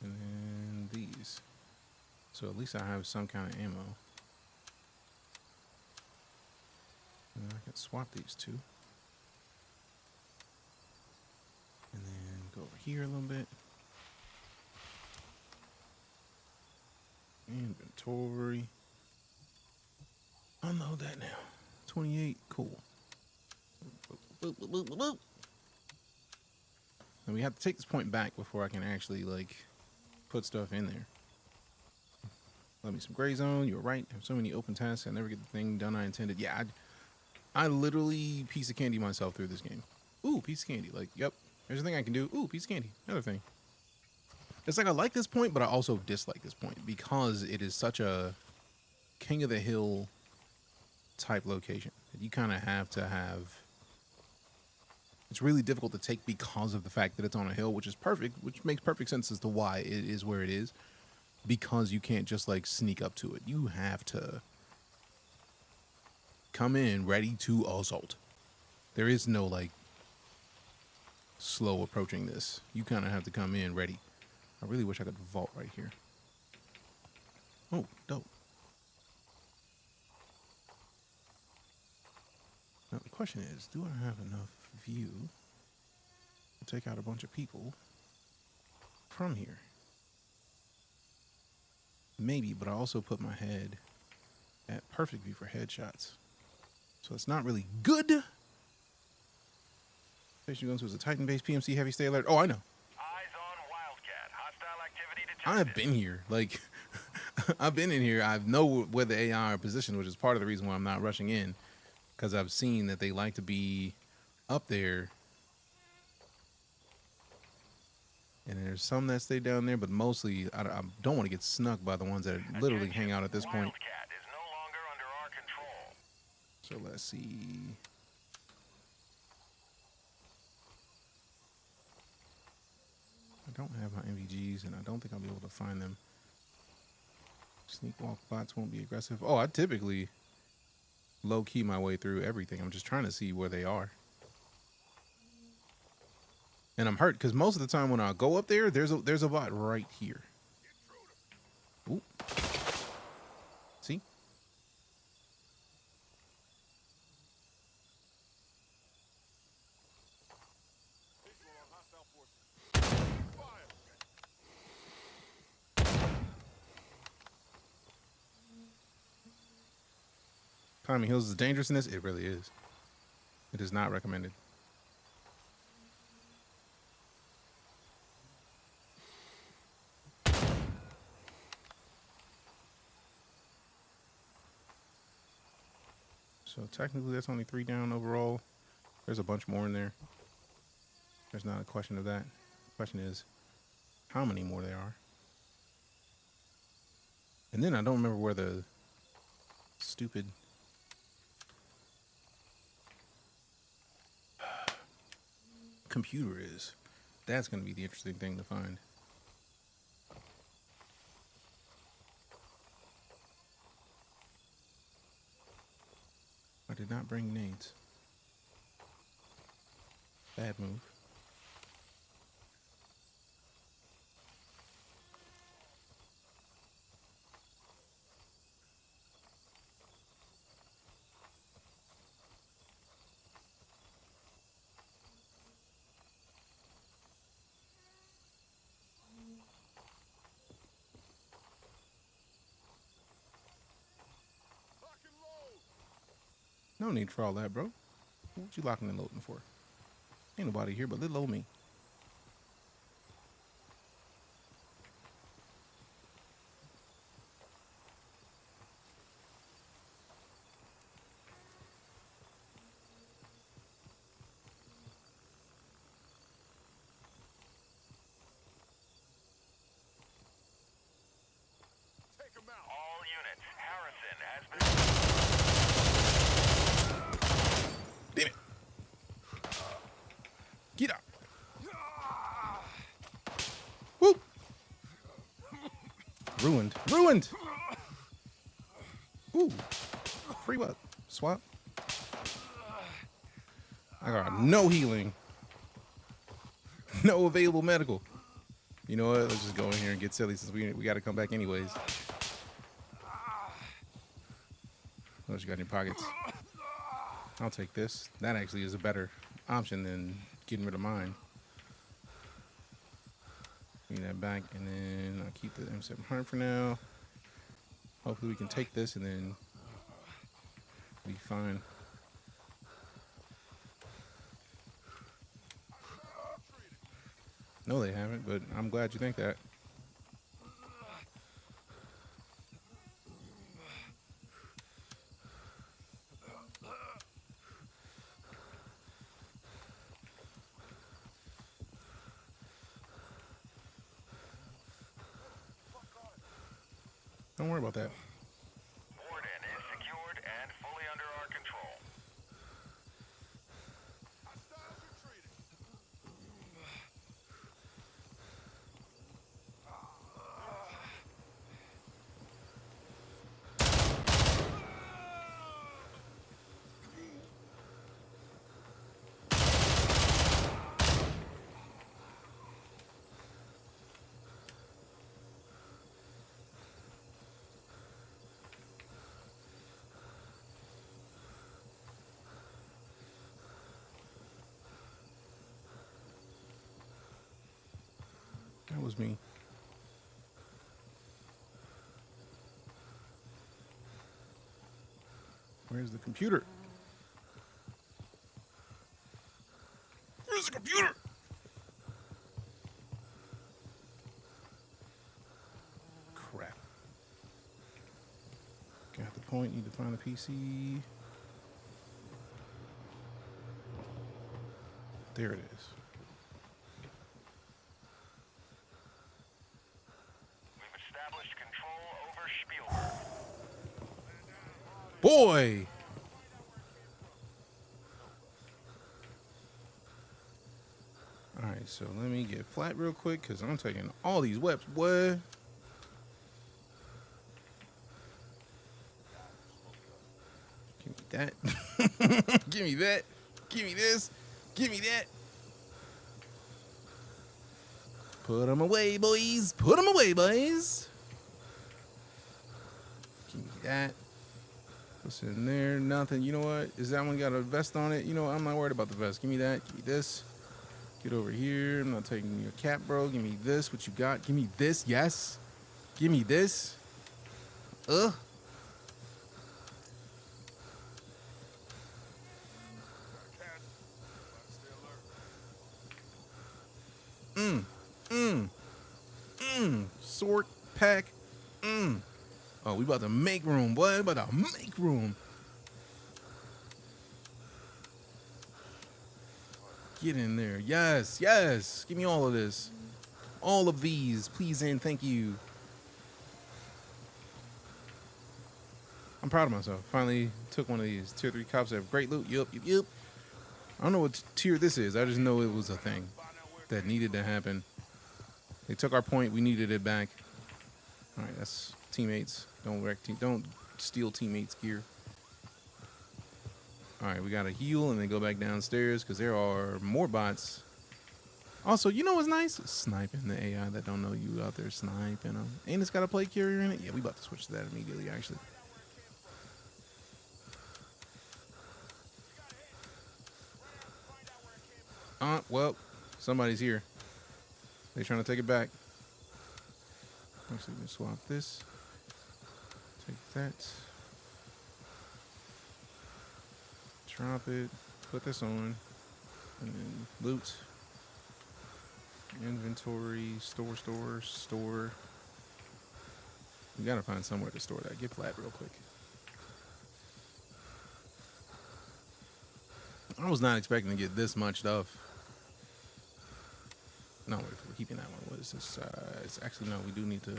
And then these. So at least I have some kind of ammo. And I can swap these two. And then go over here a little bit. Inventory. Unload that now. 28, cool. Boop, boop, boop, boop, boop. And we have to take this point back before I can actually like put stuff in there. Love me some gray zone. You were right. I have so many open tasks. I never get the thing done I intended. Yeah, I literally piece of candy myself through this game. Ooh, piece of candy. Like, yep. There's a thing I can do. Ooh, piece of candy. Another thing. It's like I like this point, but I also dislike this point because it is such a king of the hill type location that you kind of have to have. It's really difficult to take because of the fact that it's on a hill, which is perfect, which makes perfect sense as to why it is where it is. Because you can't just like sneak up to it. You have to come in ready to assault. There is no like slow approaching this. You kind of have to come in ready. I really wish I could vault right here. Oh, dope. Now the question is, do I have enough view to take out a bunch of people from here? Maybe, but I also put my head at perfect view for headshots. So it's not really good. Station you're going to is a Titan-based PMC heavy, stay alert. Oh, I know. Eyes on Wildcat. Hostile activity detected. I've been here. Like, I've been in here. I know where the AI are positioned, which is part of the reason why I'm not rushing in. Because I've seen that they like to be up there. And there's some that stay down there, but mostly I don't want to get snuck by the ones that literally hang out at this point. Wildcat is no longer under our control. So let's see. I don't have my MVGs, and I don't think I'll be able to find them. Sneak walk bots won't be aggressive. Oh, I typically low-key my way through everything. I'm just trying to see where they are. And I'm hurt because most of the time when I go up there, there's a bot right here. Ooh. See? Climbing hills is dangerous in this? It really is. It is not recommended. So technically that's only 3 down overall. There's a bunch more in there. There's not a question of that. The question is how many more there are. And then I don't remember where the stupid computer is. That's going to be the interesting thing to find. I did not bring nades. Bad move. No need for all that, bro. What you locking and loading for? Ain't nobody here but little old me. All units, Harrison has been... Damn it. Get up. Whoop. Ruined. Ruined. Ooh. Free what? Swap. I got no healing. No available medical. You know what? Let's just go in here and get silly since we got to come back anyways. What else you got in your pockets? I'll take this. That actually is a better option than getting rid of mine. Give me that back, and then I'll keep the M700 for now. Hopefully we can take this and then be fine. No, they haven't, but I'm glad you think that. Don't worry about that. Warden is secured and fully under our control. That was me. Where's the computer? Where's the computer? Crap. Got the point. Need to find the PC. There it is. We've established control over Spielberg. Boy! Alright, so let me get flat real quick because I'm taking all these weapons, boy. Give me that. Give me that. Give me this. Give me that. Put them away, boys. Put them away, boys. Give me that. What's in there? Nothing. You know what? Is that one got a vest on it? You know what? I'm not worried about the vest. Give me that. Give me this. Get over here. I'm not taking your cap, bro. Give me this. What you got? Give me this. Yes. Give me this. Ugh. Sword pack. Oh, we about to make room, boy. We about to make room. Get in there. Yes, yes. Give me all of this. All of these, please and thank you. I'm proud of myself. Finally took one of these. Tier 3 cops have great loot. Yup, yup, yup. I don't know what tier this is. I just know it was a thing that needed to happen. They took our point. We needed it back. All right, that's teammates. Don't steal teammates' gear. All right, we got to heal and then go back downstairs because there are more bots. Also, you know what's nice? Sniping the AI that don't know you out there sniping them. And it's got a plate carrier in it. Yeah, we about to switch to that immediately, actually. Well, somebody's here. They trying to take it back. Actually, let's swap this. Take that. Drop it. Put this on. And then loot. Inventory. Store. We gotta find somewhere to store that. Get flat real quick. I was not expecting to get this much stuff. No, we're keeping that one. What is this? It's actually, no, we do need to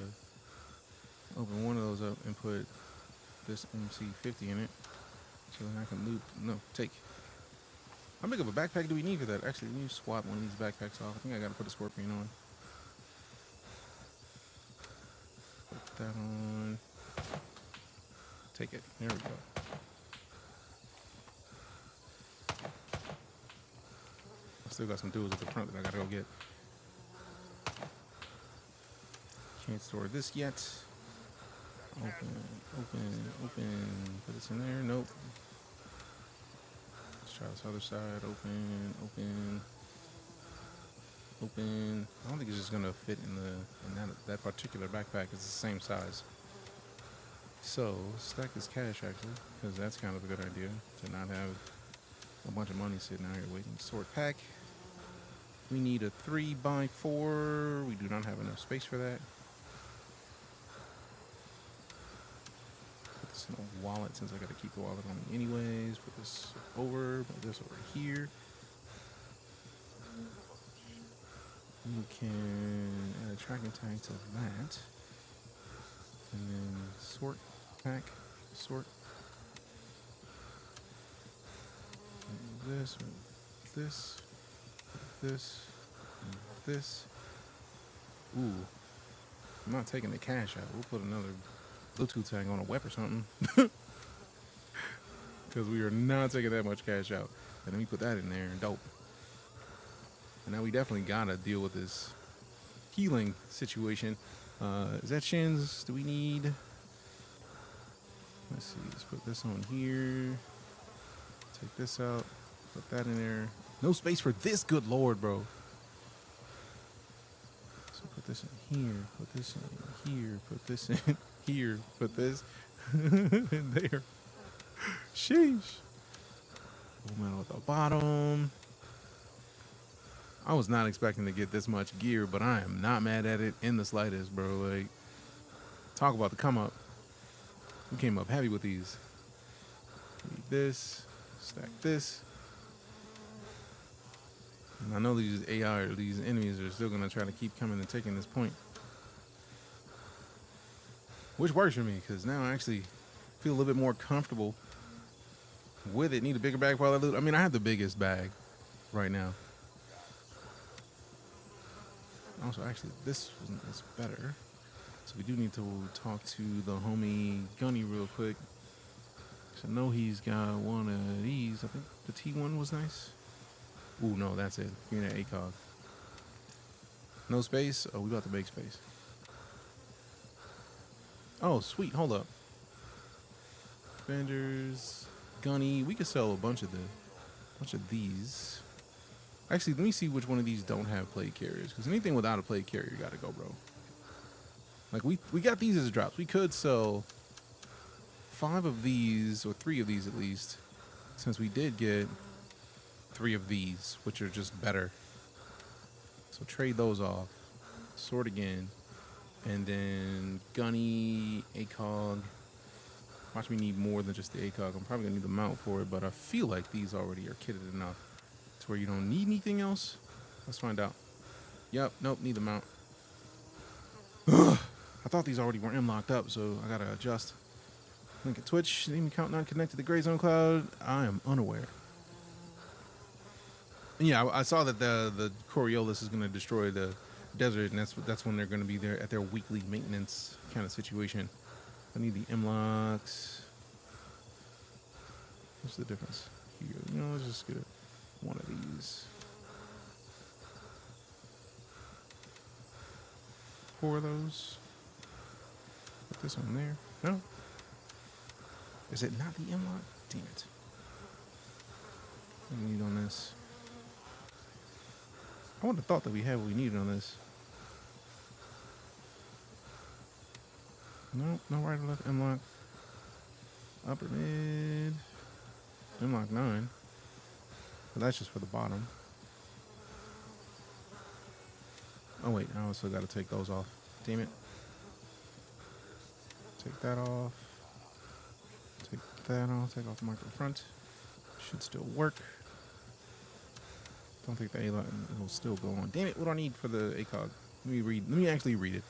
open one of those up and put this MC50 in it. So then I can loot. No, take. How big of a backpack do we need for that? Actually, let me swap one of these backpacks off. I think I gotta put a scorpion on. Put that on. Take it. There we go. I still got some dudes at the front that I gotta go get. Can't store this yet. Open. Put this in there. Nope. Let's try this other side. Open. I don't think it's just gonna fit in that particular backpack. It's the same size. So stack this cash actually, because that's kind of a good idea to not have a bunch of money sitting out here waiting. Sort pack. We need a 3x4. We do not have enough space for that. Put this in a wallet since I got to keep the wallet on me anyways. Put this over here. We can add a tracking tag to that. And then sort pack. Sort. This. Ooh. I'm not taking the cash out. We'll put another Bluetooth tag on a whip or something. Because we are not taking that much cash out. And then we put that in there. Dope. And now we definitely gotta deal with this healing situation. Is that shins? Do we need? Let's see. Let's put this on here. Take this out. Put that in there. No space for this, good lord, bro. So put this in here. Put this in here. Put this in here. Put this in there. Sheesh. Full metal at the bottom. I was not expecting to get this much gear, but I am not mad at it in the slightest, bro. Like, talk about the come up. We came up heavy with these. Need this. Stack this. And I know these AI or these enemies are still gonna try to keep coming and taking this point. Which works for me, because now I actually feel a little bit more comfortable with it. Need a bigger bag while I loot. I mean, I have the biggest bag right now. Also, actually, this is better. So we do need to talk to the homie Gunny real quick. So I know he's got one of these. I think the T1 was nice. Ooh, no, that's it. Give me that ACOG. No space? Oh, we about to make space. Oh, sweet. Hold up. Vendors, Gunny. We could sell a bunch of these. Actually, let me see which one of these don't have plate carriers. Because anything without a plate carrier got to go, bro. Like, we got these as drops. We could sell 5 of these, or 3 of these at least. Since we did get 3 of these, which are just better. So trade those off. Sort again. And then Gunny, ACOG. Watch me need more than just the ACOG. I'm probably going to need the mount for it, but I feel like these already are kitted enough to where you don't need anything else? Let's find out. Yep, nope, need the mount. Ugh, I thought these already were locked up, so I gotta adjust. Link at Twitch, name account not connected to GrayZone Cloud. I am unaware. And yeah, I saw that the Coriolis is gonna destroy the desert, and that's when they're gonna be there at their weekly maintenance kind of situation. I need the M-locks. What's the difference? Here, you know, let's just get one of these. 4 of those. Put this on there. No. Is it not the M-lock? Damn it. What do we need on this? I would have thought that we had what we needed on this. Nope, no right or left. M-lock. Upper mid. M-lock 9. But that's just for the bottom. Oh wait, I also got to take those off. Damn it. Take that off. Take that off. Take off the micro front. Should still work. Don't think the A-lock will still go on. Damn it, what do I need for the ACOG? Let me actually read it.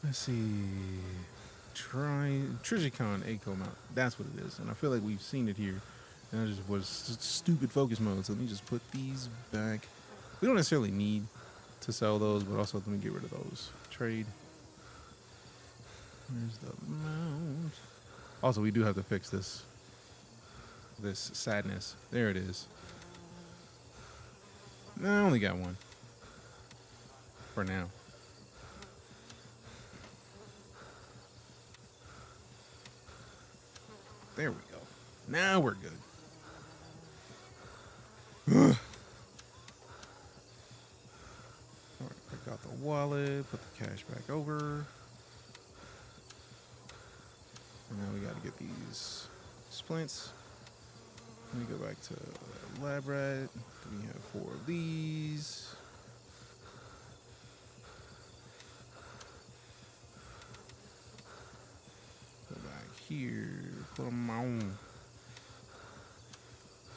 Let's see. Trigicon ACO mount. That's what it is. And I feel like we've seen it here. And I just was stupid focus mode. So let me just put these back. We don't necessarily need to sell those, but also let me get rid of those. Trade. Where's the mount? Also, we do have to fix this sadness. There it is. No, I only got one. For now. There we go. Now we're good. Alright, break out the wallet, put the cash back over. And now we gotta get these splints. Let me go back to lab rat. We have 4 of these. Go back here, put them on.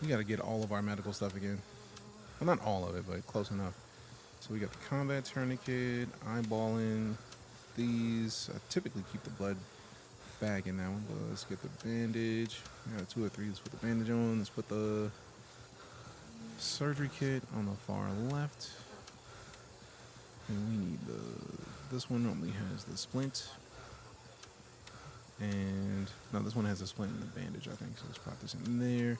We gotta get all of our medical stuff again. Well, not all of it, but close enough. So we got the combat tourniquet, eyeballing, these. I typically keep the blood bag in that one, but let's get the bandage. We got 2 or 3. Let's put the bandage on. Let's put the surgery kit on the far left. And we need this one normally has the splint. And no, this one has a splint and the bandage, I think. So let's pop this in there.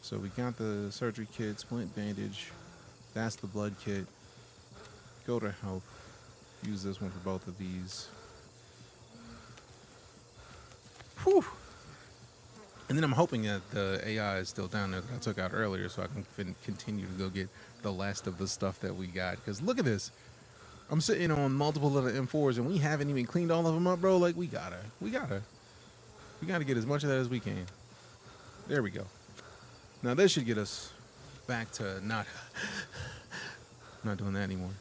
So we got the surgery kit, splint, bandage. That's the blood kit. Go to health. Use this one for both of these. Whew. And then I'm hoping that the AI is still down there that I took out earlier so I can continue to go get the last of the stuff that we got. Because look at this. I'm sitting on multiple of the M4s and we haven't even cleaned all of them up, bro. Like, we gotta get as much of that as we can. There we go. Now this should get us back to not doing that anymore.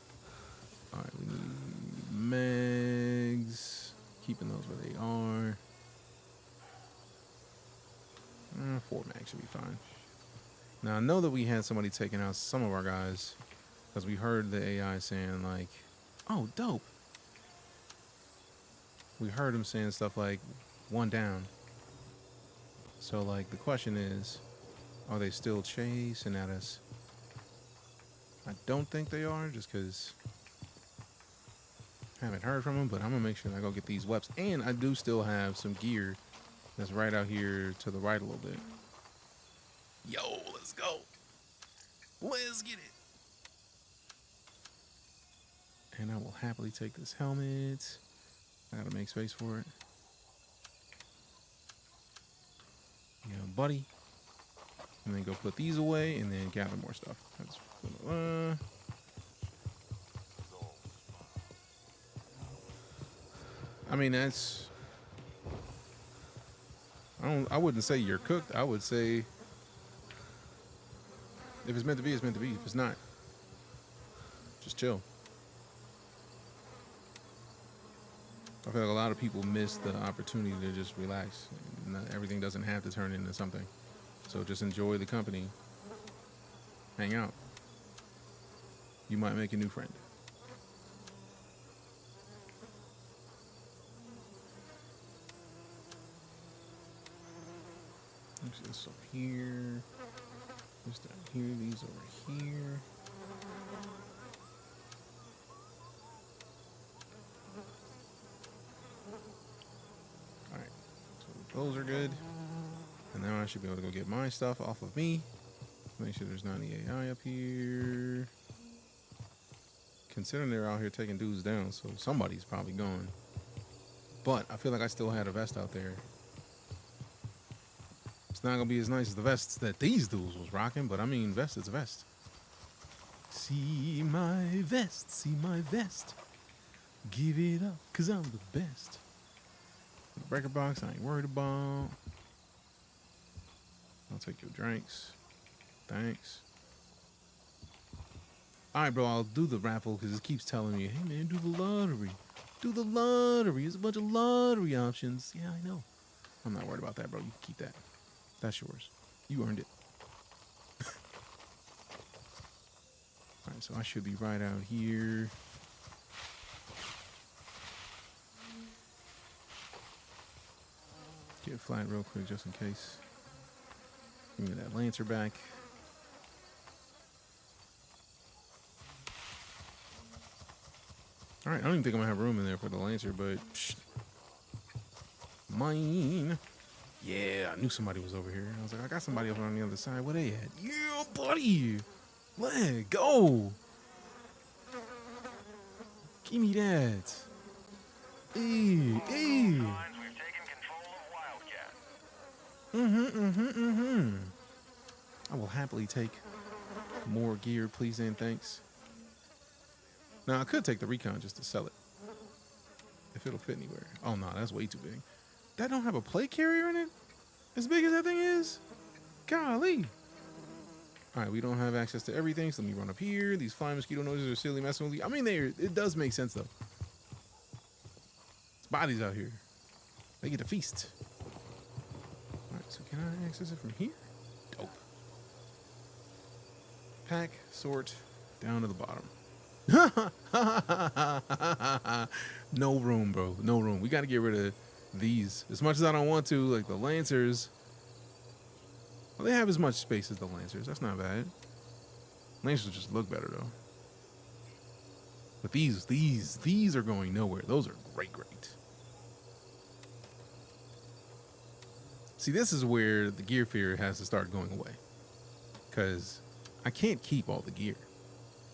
All right, we need mags. Keeping those where they are. 4 mags should be fine. Now I know that we had somebody taking out some of our guys because we heard the AI saying like, "Oh, dope." We heard him saying stuff like, "1 down." So like the question is, are they still chasing at us? I don't think they are, just because I haven't heard from them, but I'm going to make sure I go get these weapons. And I do still have some gear that's right out here to the right a little bit. Yo, let's go. Let's get it. And I will happily take this helmet. I got to make space for it. Yeah, buddy. And then go put these away and then gather more stuff. I mean, that's... I wouldn't say you're cooked. I would say if it's meant to be, it's meant to be. If it's not, just chill. I feel like a lot of people miss the opportunity to just relax and everything doesn't have to turn into something. So just enjoy the company. Hang out. You might make a new friend. There's this up here. This down here. These over here. Alright. So those are good. And now I should be able to go get my stuff off of me. Make sure there's not any AI up here. Considering they're out here taking dudes down, so somebody's probably gone. But I feel like I still had a vest out there. It's not gonna be as nice as the vests that these dudes was rocking, but I mean, vest is a vest. See my vest, see my vest. Give it up, cause I'm the best. Breaker box, I ain't worried about. I'll take your drinks. Thanks. Alright, bro, I'll do the raffle because it keeps telling me, hey man, do the lottery. Do the lottery. There's a bunch of lottery options. Yeah, I know. I'm not worried about that, bro. You can keep that. That's yours. You earned it. Alright, so I should be right out here. Get flat real quick just in case. Give me that Lancer back. Alright, I don't even think I'm gonna have room in there for the Lancer, but psh, mine. Yeah, I knew somebody was over here. I was like, I got somebody over on the other side. Where they at? Yeah, buddy. Let go. Give me that. Hey, hey. We've taken control of Wildcat. I will happily take more gear, please and thanks. Now, I could take the recon just to sell it. If it'll fit anywhere. Oh, no, that's way too big. That don't have a plate carrier in it? As big as that thing is? Golly. All right, we don't have access to everything, so let me run up here. These flying mosquito noises are silly messing with you. I mean, it does make sense, though. There's bodies out here. They get to feast. All right, so can I access it from here? Dope. Pack, sort, down to the bottom. No room, bro. No room. We got to get rid of these. As much as I don't want to, like the Lancers. Well, they have as much space as the Lancers. That's not bad. Lancers just look better, though. But these are going nowhere. Those are great. See, this is where the gear fear has to start going away. Because I can't keep all the gear.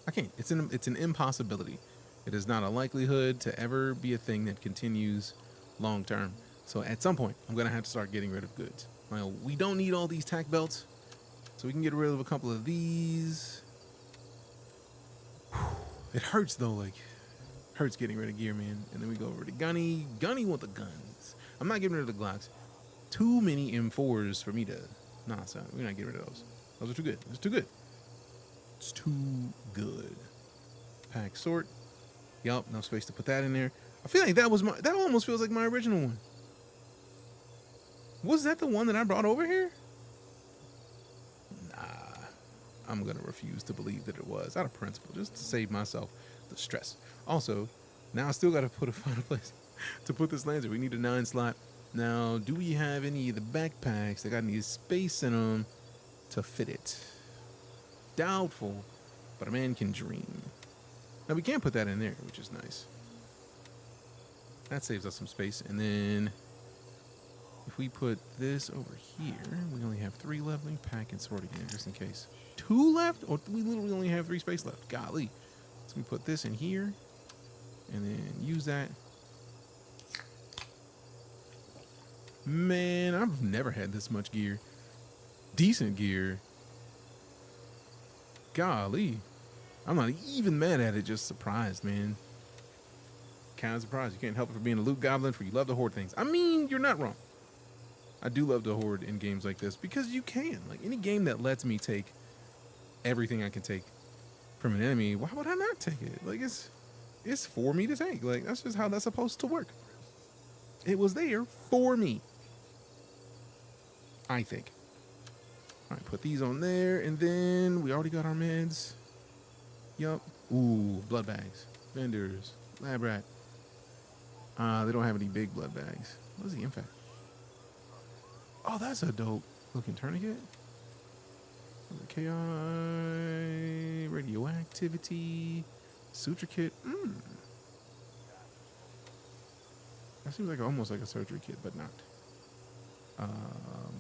I can't. It's an impossibility. It is not a likelihood to ever be a thing that continues long term. So at some point, I'm going to have to start getting rid of goods. Well, we don't need all these tack belts. So we can get rid of a couple of these. It hurts, though. Like, hurts getting rid of gear, man. And then we go over to Gunny. Gunny want the guns. I'm not getting rid of the Glocks. Too many M4s for me to... Nah, son. We're not getting rid of those. Those are too good. It's too good. It's too good. Pack sort. Yup, no space to put that in there. I feel like that almost feels like my original one. Was that the one that I brought over here? Nah. I'm going to refuse to believe that it was. Out of principle, just to save myself the stress. Also, now I still got to find a place to put this Lancer. We need a 9 slot. Now, do we have any of the backpacks that got any space in them to fit it? Doubtful, but a man can dream. Now we can't put that in there, which is nice. That saves us some space. And then if we put this over here, we only have 3 left. Let me pack and sort again, just in case. 2 left? Or we literally only have 3 space left. Golly. So we put this in here and then use that. Man, I've never had this much gear. Decent gear. Golly. I'm not even mad at it, just surprised, man. Kind of surprised. You can't help it for being a loot goblin, for you love to hoard things. I mean, you're not wrong. I do love to hoard in games like this because you can. Like, any game that lets me take everything I can take from an enemy, why would I not take it? Like, it's for me to take. Like, that's just how that's supposed to work. It was there for me. I think. All right, put these on there, and then we already got our meds. Yup. Ooh, blood bags. Vendors. Lab rat. They don't have any big blood bags. What is the impact? Oh, that's a dope looking tourniquet. KI, radioactivity, suture kit. That seems like almost like a surgery kit, but not.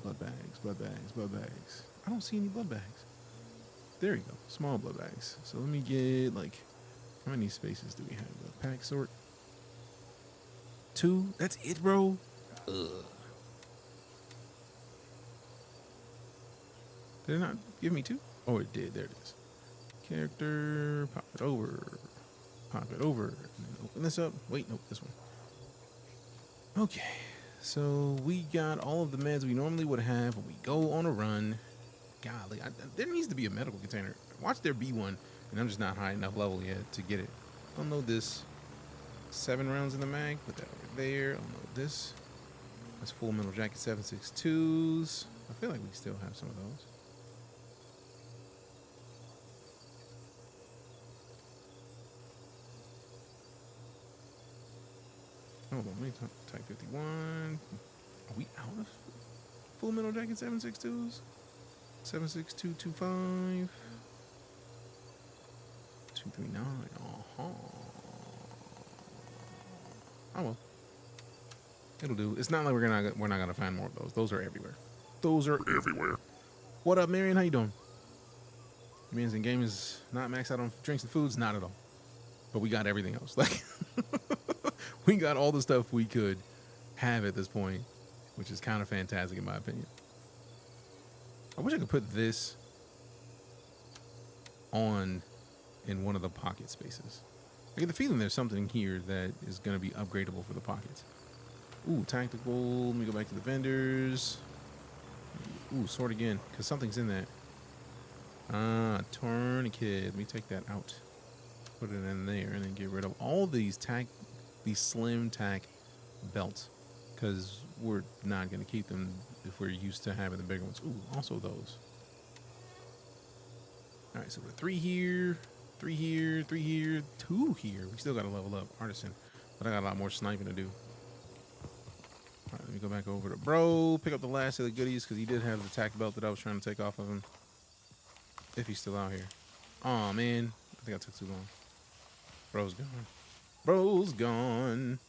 Blood bags, blood bags, blood bags. I don't see any blood bags. There you go, small blood bags. So let me get like, how many spaces do we have? The pack sort. 2. That's it, bro. Ugh. Did it not give me 2? Oh, it did. There it is. Character. Pop it over. Pop it over. And then open this up. Wait, nope, this one. Okay. So we got all of the meds we normally would have when we go on a run. Golly, there needs to be a medical container. Watch there be one, and I'm just not high enough level yet to get it. Unload this. 7 rounds in the mag. Put that over there. Unload this. That's full metal jacket 7.62s. I feel like we still have some of those. Hold on, let me type 51. Are we out of full metal jacket 7.62s? 7.6225. 239. Oh well, it'll do. It's not like we're not gonna find more of those. Those are everywhere. Those are everywhere. What up, Marion? How you doing? Your man's in game is not maxed out on drinks and foods, not at all. But we got everything else. Like we got all the stuff we could have at this point, which is kind of fantastic in my opinion. I wish I could put this on in one of the pocket spaces. I get the feeling there's something here that is going to be upgradable for the pockets. Ooh, tactical. Let me go back to the vendors. Ooh, sword again, because something's in that. Tourniquet. Let me take that out. Put it in there and then get rid of all these slim tack belts, because we're not going to keep them if we're used to having the bigger ones. Ooh, also those. All right, so we're 3 here. 3 here, 3 here, 2 here. We still got to level up artisan, but I got a lot more sniping to do. All right, let me go back over to bro, pick up the last of the goodies, because he did have the tack belt that I was trying to take off of him. If he's still out here. Oh man, I think I took too long. Bro's gone. Bro's gone.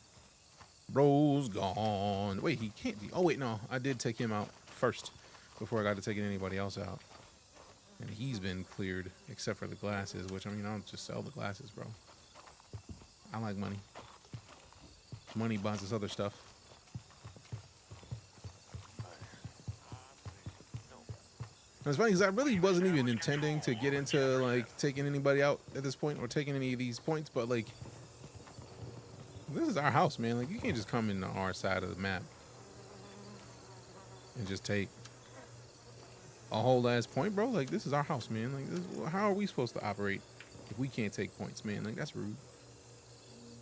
Bro's gone. Wait, he can't be. Oh wait, no, I did take him out first before I got to taking anybody else out. And he's been cleared, except for the glasses, which, I mean, I'll just sell the glasses, bro. I like money. Money buys this other stuff. And it's funny, because I really wasn't even intending to get into, like, taking anybody out at this point, or taking any of these points, but, like, this is our house, man. Like, you can't just come into our side of the map and just take a whole ass point, bro. Like, this is our house, man. Like, how are we supposed to operate if we can't take points, man? Like, that's rude.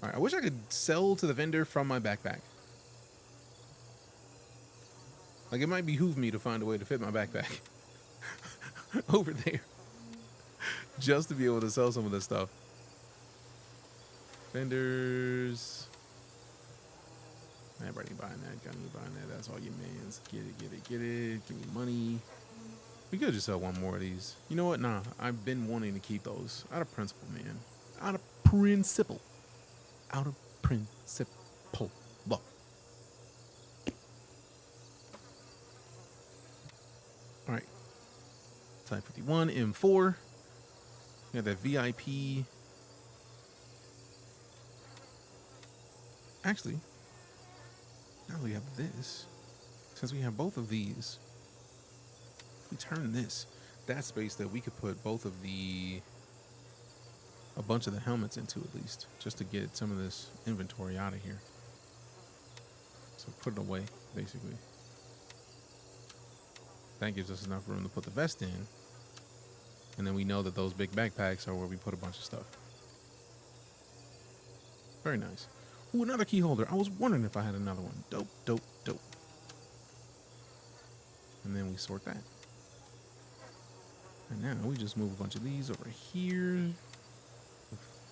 All right, I wish I could sell to the vendor from my backpack. Like, it might behoove me to find a way to fit my backpack over there just to be able to sell some of this stuff. Vendors. Everybody buying that. Got me buying that. That's all your mans. Get it, get it, get it. Give me money. We could just sell one more of these. You know what? Nah, I've been wanting to keep those. Out of principle, man. Out of principle. Out of principle. Look. All right. Type 51, M4. We got that VIP. Actually, now we have this. Since we have both of these, we turn this, that space that we could put both of a bunch of the helmets into, at least, just to get some of this inventory out of here. So put it away, basically. That gives us enough room to put the vest in. And then we know that those big backpacks are where we put a bunch of stuff. Very nice. Ooh, another key holder. I was wondering if I had another one. Dope, dope, dope. and then we sort that. And now we just move a bunch of these over here.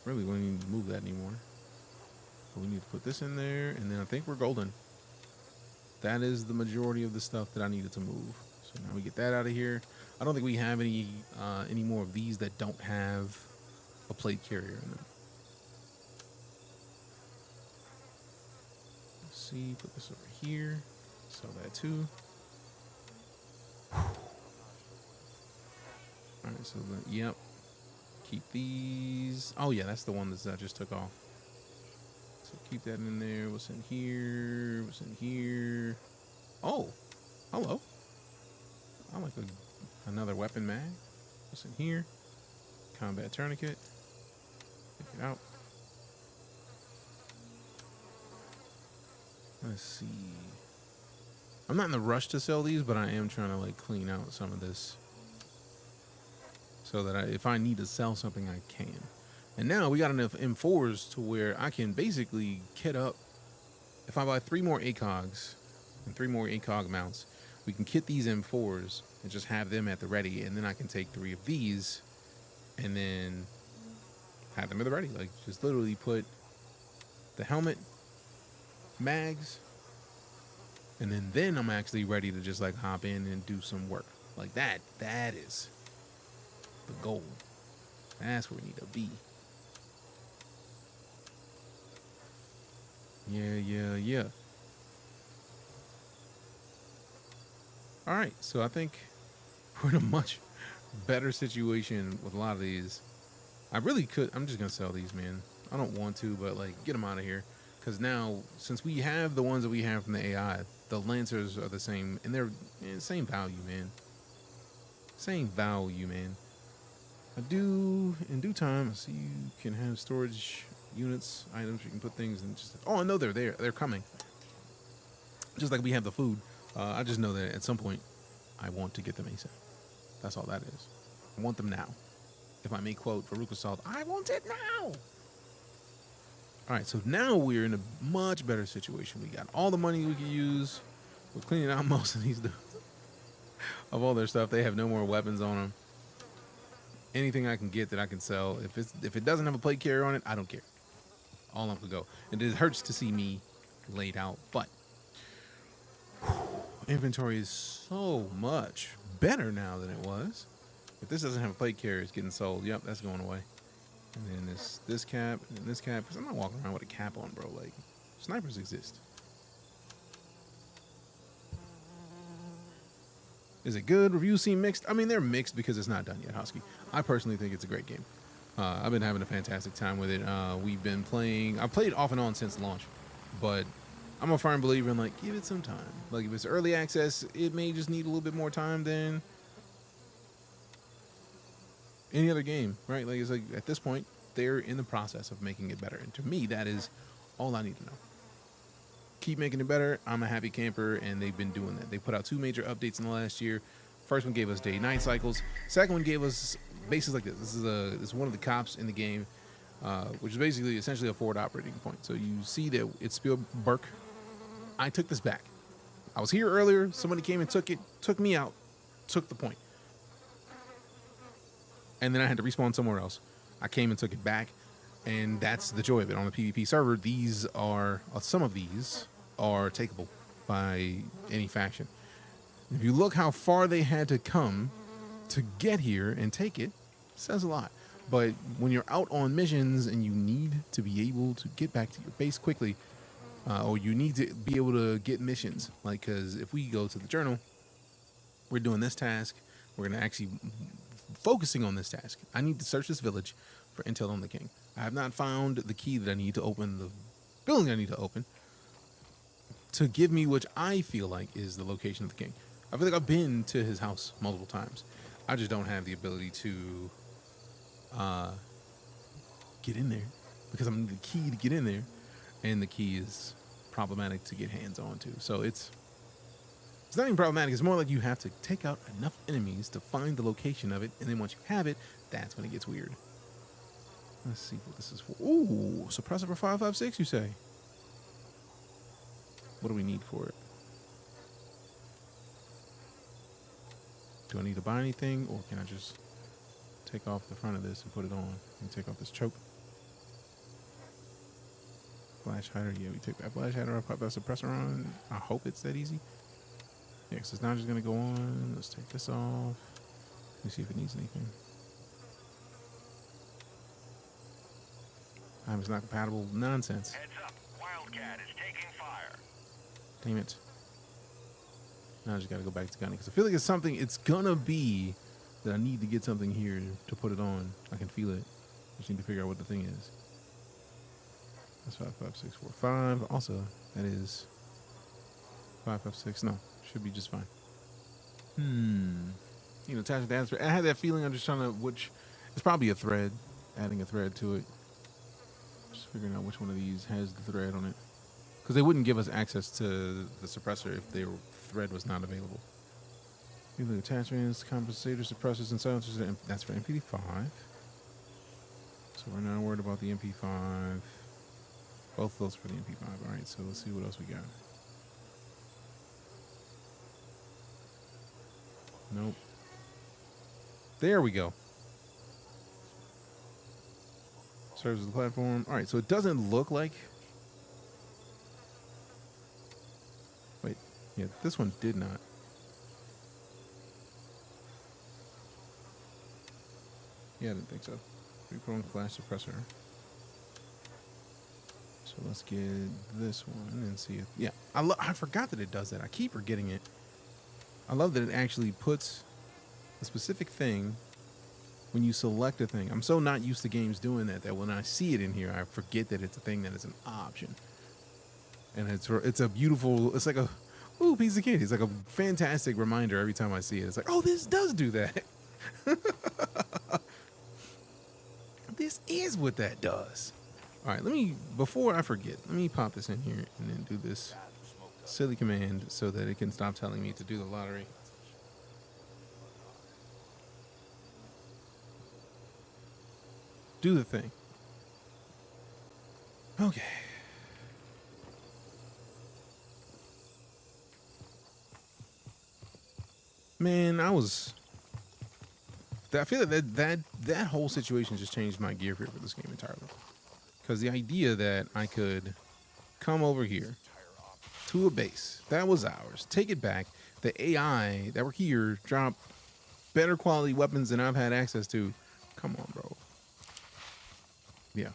Really, we don't need to move that anymore. So we need to put this in there, and then I think we're golden. That is the majority of the stuff that I needed to move. So now we get that out of here. I don't think we have any more of these that don't have a plate carrier in them. Let's see, put this over here. Sell that too. All right, so yep. Keep these. Oh yeah, that's the one that I just took off. So keep that in there. What's in here? What's in here? Oh, hello. I like another weapon mag. What's in here? Combat tourniquet. Take it out. Let's see. I'm not in the rush to sell these, but I am trying to like clean out some of this, so that if I need to sell something, I can. And now we got enough M4s to where I can basically kit up. If I buy 3 more ACOGs and 3 more ACOG mounts, we can kit these M4s and just have them at the ready. And then I can take 3 of these and then have them at the ready. Like just literally put the helmet, mags, and then I'm actually ready to just like hop in and do some work. Like that is the goal. That's where we need to be. Yeah. All right, so I think we're in a much better situation with a lot of these. I really could. I'm just gonna sell these, man. I don't want to, but like, get them out of here. Because now, since we have the ones that we have from the AI, the Lancers are the same, and they're same value, man. Same value, man. I do, in due time, I see you can have storage units, items, you can put things in. Just, oh, I know they're there. They're coming. Just like we have the food. I just know that at some point, I want to get them ASAP. That's all that is. I want them now. If I may quote Farouk Assault, I want it now. All right, so now we're in a much better situation. We got all the money we can use. We're cleaning out most of these dudes. Of all their stuff, they have no more weapons on them. Anything I can get that I can sell, if it doesn't have a plate carrier on it, I don't care. All up to go. And it hurts to see me laid out, but inventory is so much better now than it was. If this doesn't have a plate carrier, it's getting sold. Yep, that's going away. And then this cap, and then this cap, because I'm not walking around with a cap on, bro. Like, snipers exist. Is it good? Reviews seem mixed. I mean, they're mixed because it's not done yet, Husky. I personally think it's a great game. I've been having a fantastic time with it. We've been playing. I've played off and on since launch, but I'm a firm believer in, like, give it some time. Like, if it's early access, it may just need a little bit more time than any other game, right? Like, it's like, at this point, they're in the process of making it better. And to me, that is all I need to know. Keep making it better. I'm a happy camper, and they've been doing that. They put out 2 major updates in the last year. First one gave us day-night cycles. Second one gave us bases like this. This is one of the cops in the game, which is basically essentially a forward operating point. So you see that it's Spielberg. I took this back. I was here earlier. Somebody came and took it, took me out, took the point. And then I had to respawn somewhere else. I came and took it back, and that's the joy of it. On the PvP server, these are, some of these are takeable by any faction. If you look how far they had to come to get here and take it, says a lot. But when you're out on missions and you need to be able to get back to your base quickly, or you need to be able to get missions, like, because if we go to the journal, we're doing this task, we're going to actually focusing on this task. I need to search this village for intel on the king. I have not found the key that I need to open the building I need to open to give me which I feel like is the location of the king. I feel like I've been to his house multiple times. I just don't have the ability to get in there because I'm the key to get in there, and the key is problematic to get hands on to. So it's not even problematic. It's more like you have to take out enough enemies to find the location of it, and then once you have it, that's when it gets weird. Let's see what this is for. Ooh, suppressor for 5.56, you say? What do we need for it? Do I need to buy anything, or can I just take off the front of this and put it on? And take off this choke. Flash hider, yeah, we take that flash hider, I'll pop that suppressor on. I hope it's that easy. Yeah, because it's not just gonna go on. Let's take this off. Let me see if it needs anything. It's not compatible. Nonsense. Heads up. Wildcat is taking fire. Damn it. Now I just gotta go back to gunning because I feel like it's something. It's gonna be that I need to get something here to put it on. I can feel it. Just need to figure out what the thing is. That's 5, 5, 6, 4, 5. Also, that is 5, 5, 6. No, should be just fine. You know, attach the answer. I had that feeling. I'm just trying to which. It's probably a thread. Adding a thread to it. Just figuring out which one of these has the thread on it. Because they wouldn't give us access to the suppressor if their thread was not available. Either attachments, compensators, suppressors, and silencers. That's for MP5. So we're not worried about the MP5. Both of those for the MP5. Alright, so let's see what else we got. Nope. There we go. Serves as the platform. Alright, so it doesn't look like... Wait. Yeah, this one did not. Yeah, I didn't think so. 3-prong flash suppressor. So let's get this one and see it. Yeah, I forgot that it does that. I keep forgetting it. I love that it actually puts a specific thing when you select a thing. I'm so not used to games doing that when I see it in here, I forget that it's a thing that is an option. And it's a beautiful, it's like a piece of candy. It's like a fantastic reminder every time I see it. It's like, oh, this does do that. This is what that does. All right, before I forget, let me pop this in here and then do this silly command so that it can stop telling me to do the lottery. Do the thing. Okay. Man, I feel that whole situation just changed my gear for this game entirely. Because the idea that I could come over here to a base that was ours, take it back, the AI that were here drop better quality weapons than I've had access to. Come on, bro. Yeah.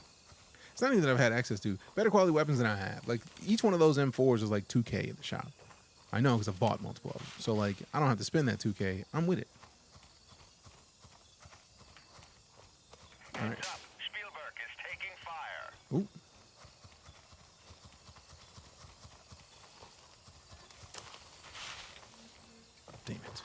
It's not even that I've had access to better quality weapons than I have. Like, each one of those M4s is like 2K in the shop. I know because I've bought multiple of them. So, like, I don't have to spend that 2K. I'm with it. All right. Spielberg is taking fire. Ooh. Damn it.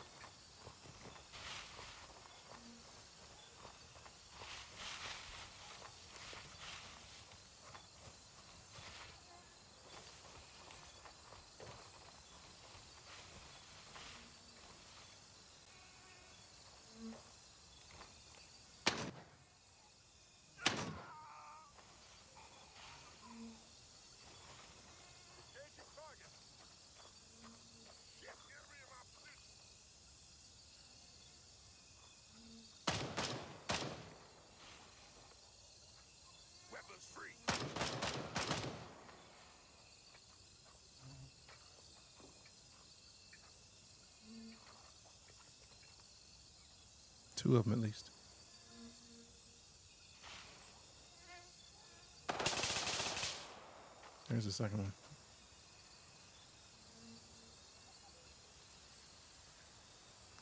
Two of them at least. There's the second one.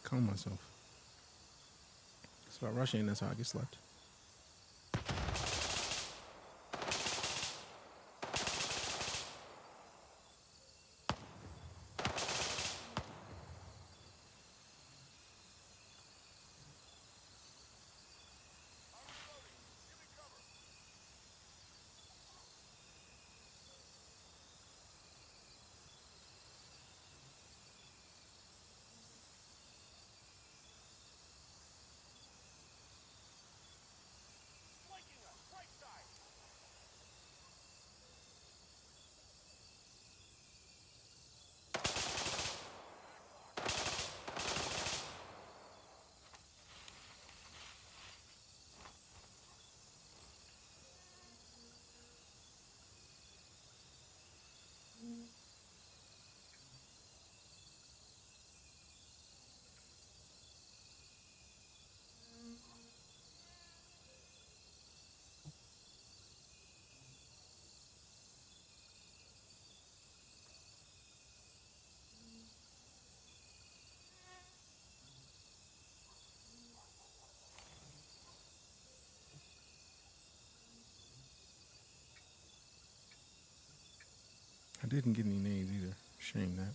Calm myself. It's about rushing, that's how I get slept. I didn't get any names either. Shame that.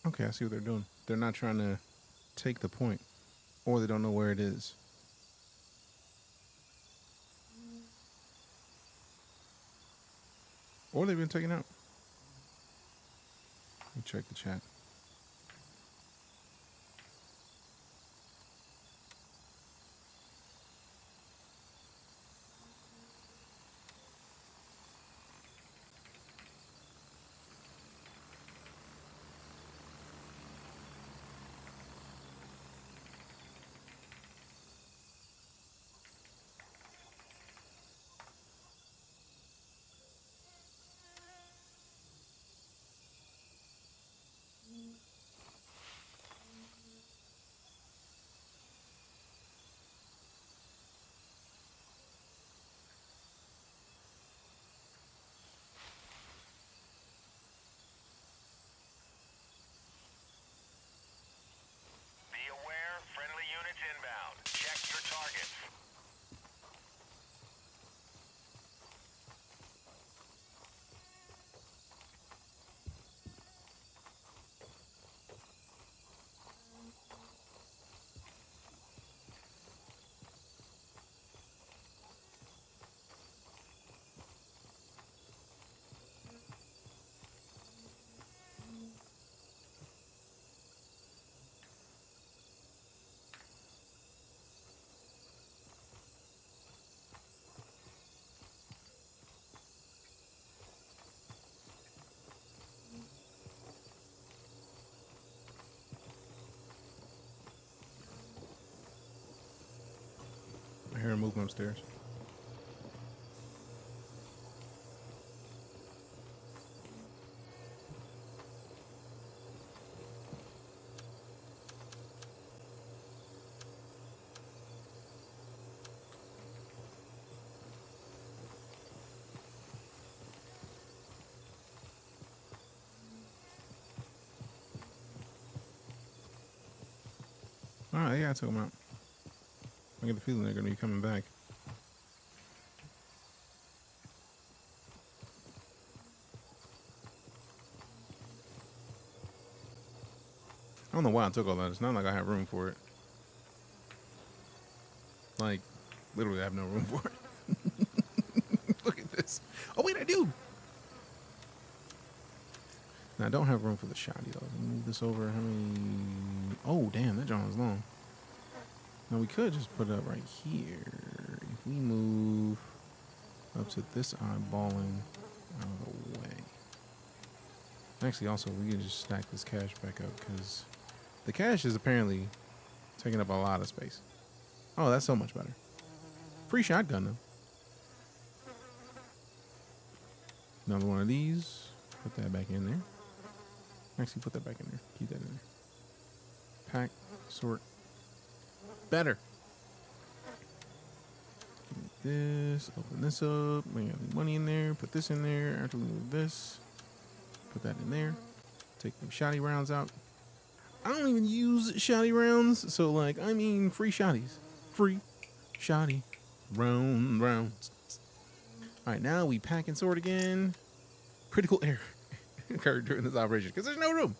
Okay, I see what they're doing. They're not trying to take the point, or they don't know where it is. Or they've been taken out. Let me check the chat. Be aware, friendly units inbound. Check your targets. I hear him moving upstairs. All right, yeah, I took them out. I get the feeling they're going to be coming back. I don't know why I took all that. It's not like I have room for it. Like, literally, I have no room for it. Look at this. Oh, wait, I do. Now, I don't have room for the shotty, though. Let me move this over. How many? Oh, damn, that John is long. Now, we could just put it up right here. If we move up to this eyeballing out of the way. Actually, also, we can just stack this cache back up because the cache is apparently taking up a lot of space. Oh, that's so much better. Free shotgun, though. Another one of these. Put that back in there. Actually, put that back in there. Keep that in there. Pack, sort. Better. Give me this. Open this up. We got any money in there. Put this in there. After we move this, put that in there. Take them shotty rounds out. I don't even use shotty rounds. So, like, I mean, free shotties. Free shotty rounds. All right, now we pack and sort again. Critical error occurred during this operation because there's no room.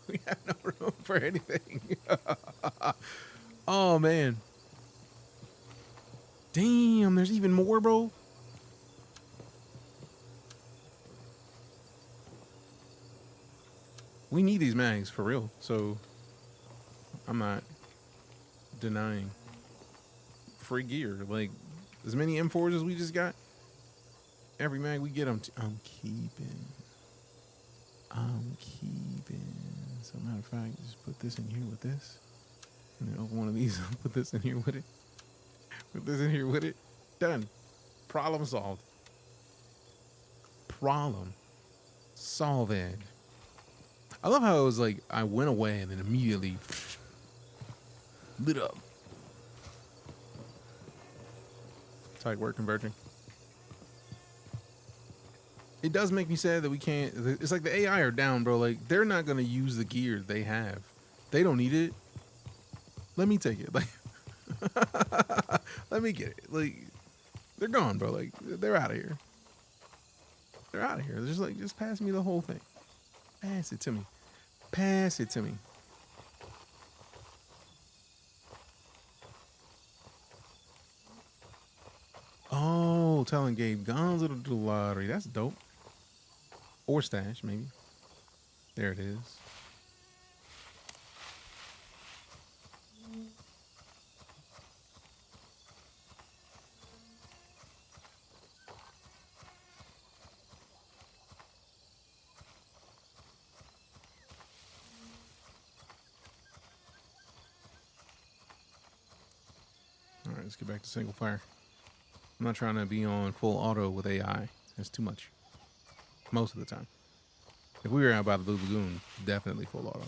We have no room for anything. Oh, man. Damn, there's even more, bro. We need these mags for real, so I'm not denying free gear. Like, as many M4s as we just got, every mag we get, I'm keeping. I'm keeping. As a matter of fact, just put this in here with this. And then open one of these. Put this in here with it. Put this in here with it. Done. Problem solved. Problem solved. I love how it was like I went away and then immediately lit up. Tight work converging. It does make me sad that we can't. It's like the AI are down, bro. Like they're not gonna use the gear they have. They don't need it. Let me take it. Like, let me get it. Like, they're gone, bro. Like, they're out of here. They're out of here. They're just like, just pass me the whole thing. Pass it to me. Pass it to me. Oh, telling Gabe Gonzo to do lottery. That's dope. Or stash, maybe. There it is. All right, let's get back to single fire. I'm not trying to be on full auto with AI. That's too much. Most of the time. If we were out by the Blue Lagoon, definitely full auto.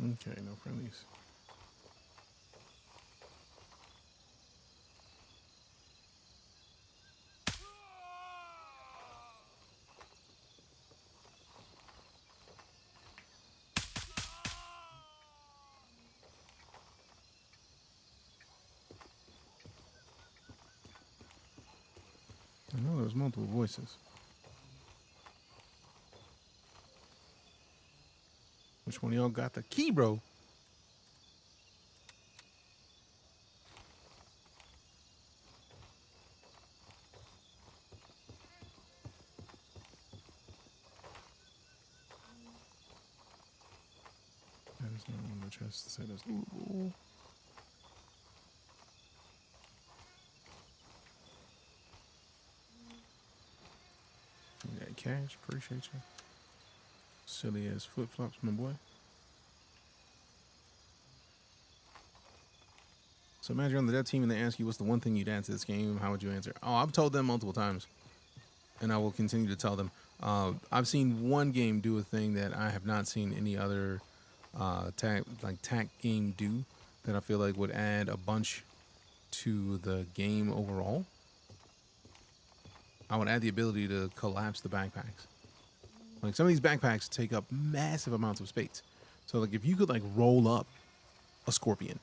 Okay, no friendlies. I know there's multiple voices. Which one of y'all got the key, bro? That is not on the chest to say that's lootable. You got cash, appreciate you. Silly ass flip flops, my boy. So imagine you're on the dev team and they ask you what's the one thing you'd add to this game. How would you answer? Oh, I've told them multiple times, and I will continue to tell them. I've seen one game do a thing that I have not seen any other tac game do that I feel like would add a bunch to the game overall. I would add the ability to collapse the backpacks. Like some of these backpacks take up massive amounts of space. So like if you could like roll up a scorpion,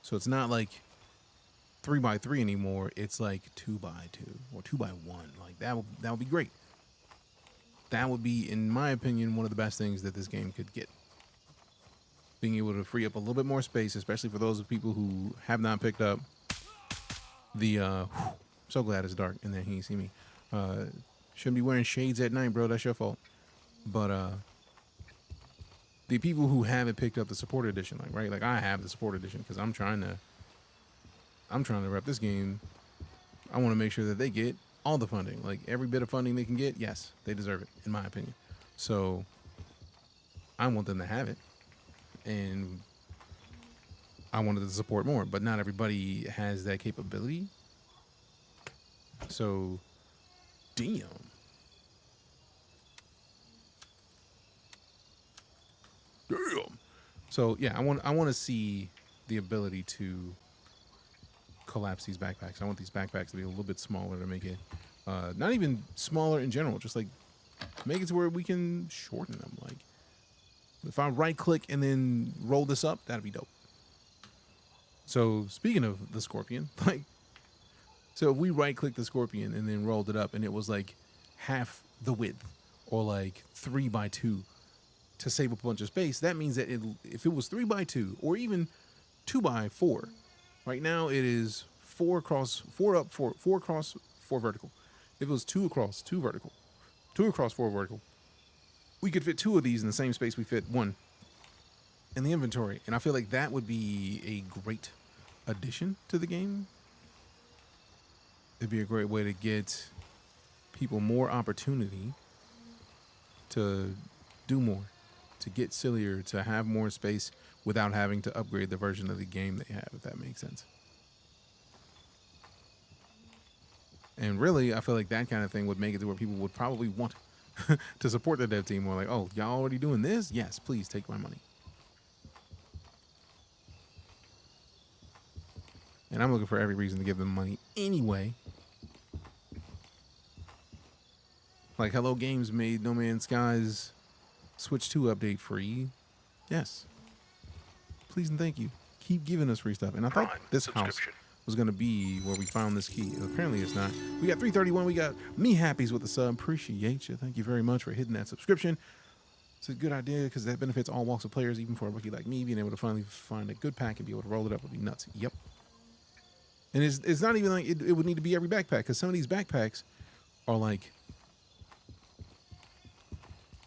so it's not like 3x3 anymore, it's like 2x2 or 2x1. Like that would be great. That would be, in my opinion, one of the best things that this game could get. Being able to free up a little bit more space, especially for those people who have not picked up the so glad it's dark and that he ain't see me. Shouldn't be wearing shades at night, bro. That's your fault. But the people who haven't picked up the support edition, like right, like I have the support edition because I'm trying to rep this game. I want to make sure that they get all the funding, like every bit of funding they can get. Yes, they deserve it, in my opinion. So I want them to have it, and I wanted to support more. But not everybody has that capability. So, damn. Damn. So yeah, I want to see the ability to collapse these backpacks. I want these backpacks to be a little bit smaller to make it, not even smaller in general, just like make it to where we can shorten them. Like if I right click and then roll this up, that'd be dope. So speaking of the Scorpion, like, so if we right click the Scorpion and then rolled it up and it was like half the width or like 3x2 to save a bunch of space, that means that if it was 3x2 or even 2x4, right now it is 4 across 4 up 4 across 4 vertical. If it was 2 across 2 vertical, 2 across 4 vertical, we could fit 2 of these in the same space we fit 1 in the inventory. And I feel like that would be a great addition to the game. It'd be a great way to get people more opportunity to do more, to get sillier, to have more space without having to upgrade the version of the game they have, if that makes sense. And really, I feel like that kind of thing would make it to where people would probably want to support the dev team more. Like, oh, y'all already doing this? Yes, please take my money. And I'm looking for every reason to give them money anyway. Like, Hello Games made No Man's Skies Switch 2 update free. Yes. Please and thank you. Keep giving us free stuff. And I thought this house was going to be where we found this key. Apparently it's not. We got 331. We got Me Happies with the sub. Appreciate you. Thank you very much for hitting that subscription. It's a good idea because that benefits all walks of players, even for a rookie like me. Being able to finally find a good pack and be able to roll it up would be nuts. Yep. And it's not even like it would need to be every backpack, because some of these backpacks are like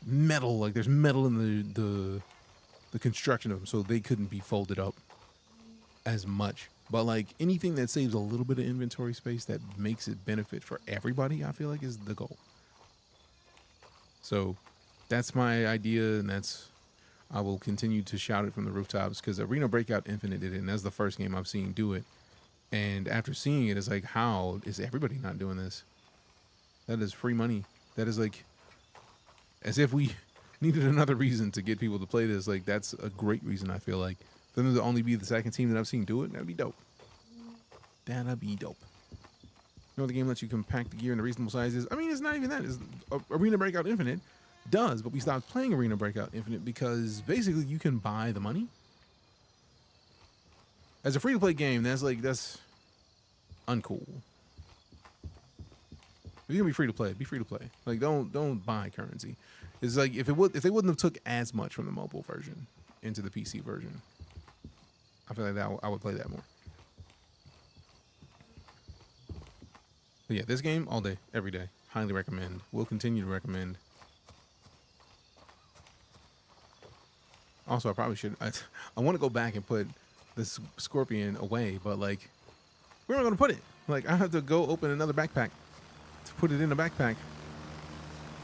metal. Like there's metal in the construction of them, so they couldn't be folded up as much. But like anything that saves a little bit of inventory space that makes it benefit for everybody, I feel like is the goal. So that's my idea, and I will continue to shout it from the rooftops, because Arena Breakout Infinite did it, and that's the first game I've seen do it. And after seeing it, it's like, how is everybody not doing this? That is free money. That is like, as if we needed another reason to get people to play this. Like, that's a great reason, I feel like. For them to only be the second team that I've seen do it, that'd be dope. That'd be dope. You know, the game lets you compact the gear in a reasonable sizes. I mean, it's not even that. It's, Arena Breakout Infinite does, but we stopped playing Arena Breakout Infinite because basically you can buy the money. As a free-to-play game, that's uncool. If you're gonna be free to play, be free to play. Like, don't buy currency. It's like if they wouldn't have took as much from the mobile version into the PC version, I feel like that I would play that more. But yeah, this game all day, every day. Highly recommend. We'll continue to recommend. Also, I probably should. I want to go back and put this Scorpion away, but like, where am I going to put it? Like, I have to go open another backpack to put it in a backpack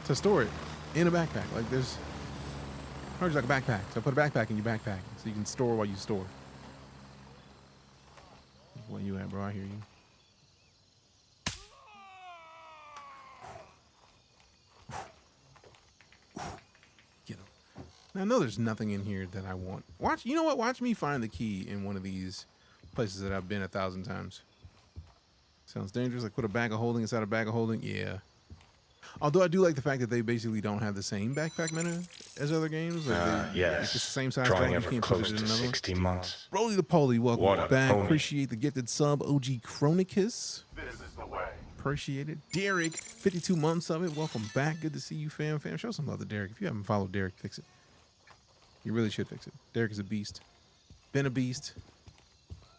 to store it in a backpack. Like, there's hard like a backpack. So I put a backpack in your backpack so you can store while you store. Where you at, bro? I hear you. Get him. Now, I know there's nothing in here that I want. Watch, you know what? Watch me find the key in one of these places that I've been 1,000 times. Sounds dangerous. Like put a bag of holding inside a bag of holding. Yeah. Although I do like the fact that they basically don't have the same backpack meta as other games. Like yes. It's just the same size Drawing bag. You can't put it in another 60 months. Roly the Poly, welcome What a back. pony. Appreciate the gifted sub, OG Chronicus. This is the way. Appreciate it. Derek, 52 months of it. Welcome back. Good to see you, fam. Show some love to Derek. If you haven't followed Derek, fix it. You really should fix it. Derek is a beast. Been a beast.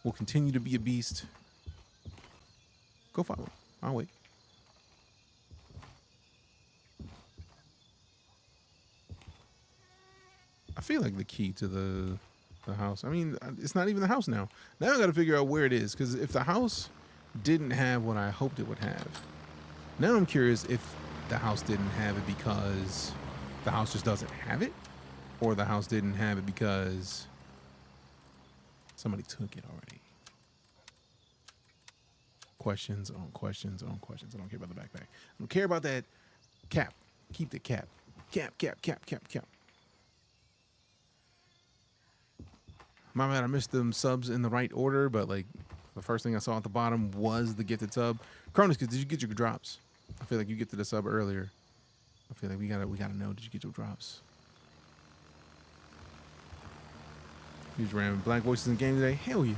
Will continue to be a beast. Go follow him. I'll wait. I feel like the key to the house. I mean, it's not even the house now. Now I got to figure out where it is, because if the house didn't have what I hoped it would have, now I'm curious if the house didn't have it because the house just doesn't have it, or the house didn't have it because somebody took it already. Questions on questions on questions. I don't care about the backpack. I don't care about that cap. Keep the cap. Cap. My bad, I missed them subs in the right order, but like The first thing I saw at the bottom was the gifted sub. Cronus, did you get your drops? I feel like you gifted the sub earlier. I feel like we gotta know. Did you get your drops? Use random black voices in game today. Hell yeah!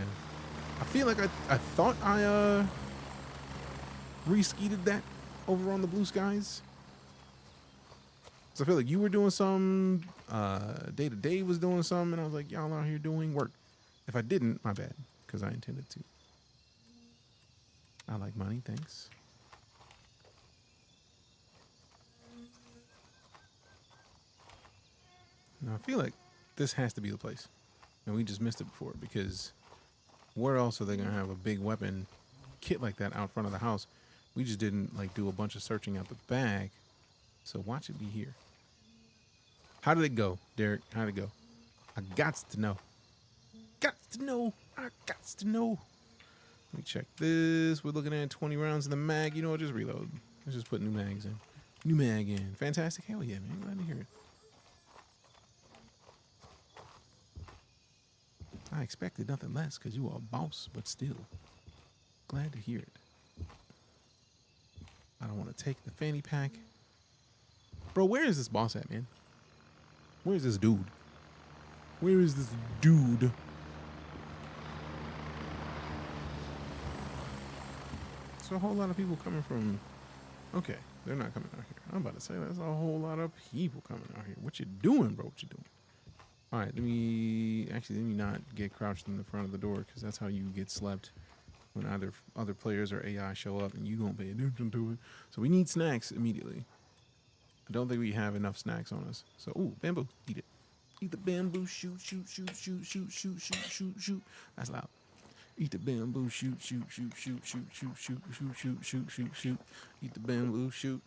I feel like I thought I re-skeeted that over on the Blue Skies. So I feel like you were doing some. Day to Day was doing something, and I was like, y'all out here doing work. If I didn't, my bad, because I intended to. I like money, thanks. Now I feel like this has to be the place. And we just missed it before, because where else are they gonna have a big weapon kit like that out front of the house? We just didn't like do a bunch of searching out the bag. So watch it be here. How did it go, Derek? How did it go? I gots to know. Gots to know. I gots to know. Let me check this. We're looking at 20 rounds in the mag. You know what? Just reload. Let's just put new mags in. New mag in. Fantastic. Hell yeah, man. Glad to hear it. I expected nothing less because you are a boss, but still. Glad to hear it. I don't want to take the fanny pack. Bro, where is this boss at, man? Where is this dude? Where is this dude? There's a whole lot of people coming from... Okay, they're not coming out here. I'm about to say there's a whole lot of people coming out here. What you doing, bro? What you doing? All right, let me not get crouched in the front of the door, because that's how you get slept when either other players or AI show up and you don't pay attention to it. So we need snacks immediately. I don't think we have enough snacks on us. So, ooh, bamboo, eat it. Eat the bamboo, shoot, shoot, shoot, shoot, shoot, shoot, shoot, shoot, shoot. That's loud. Eat the bamboo, shoot, shoot, shoot, shoot, shoot, shoot, shoot, shoot, shoot, shoot, shoot, shoot. Eat the bamboo, shoot.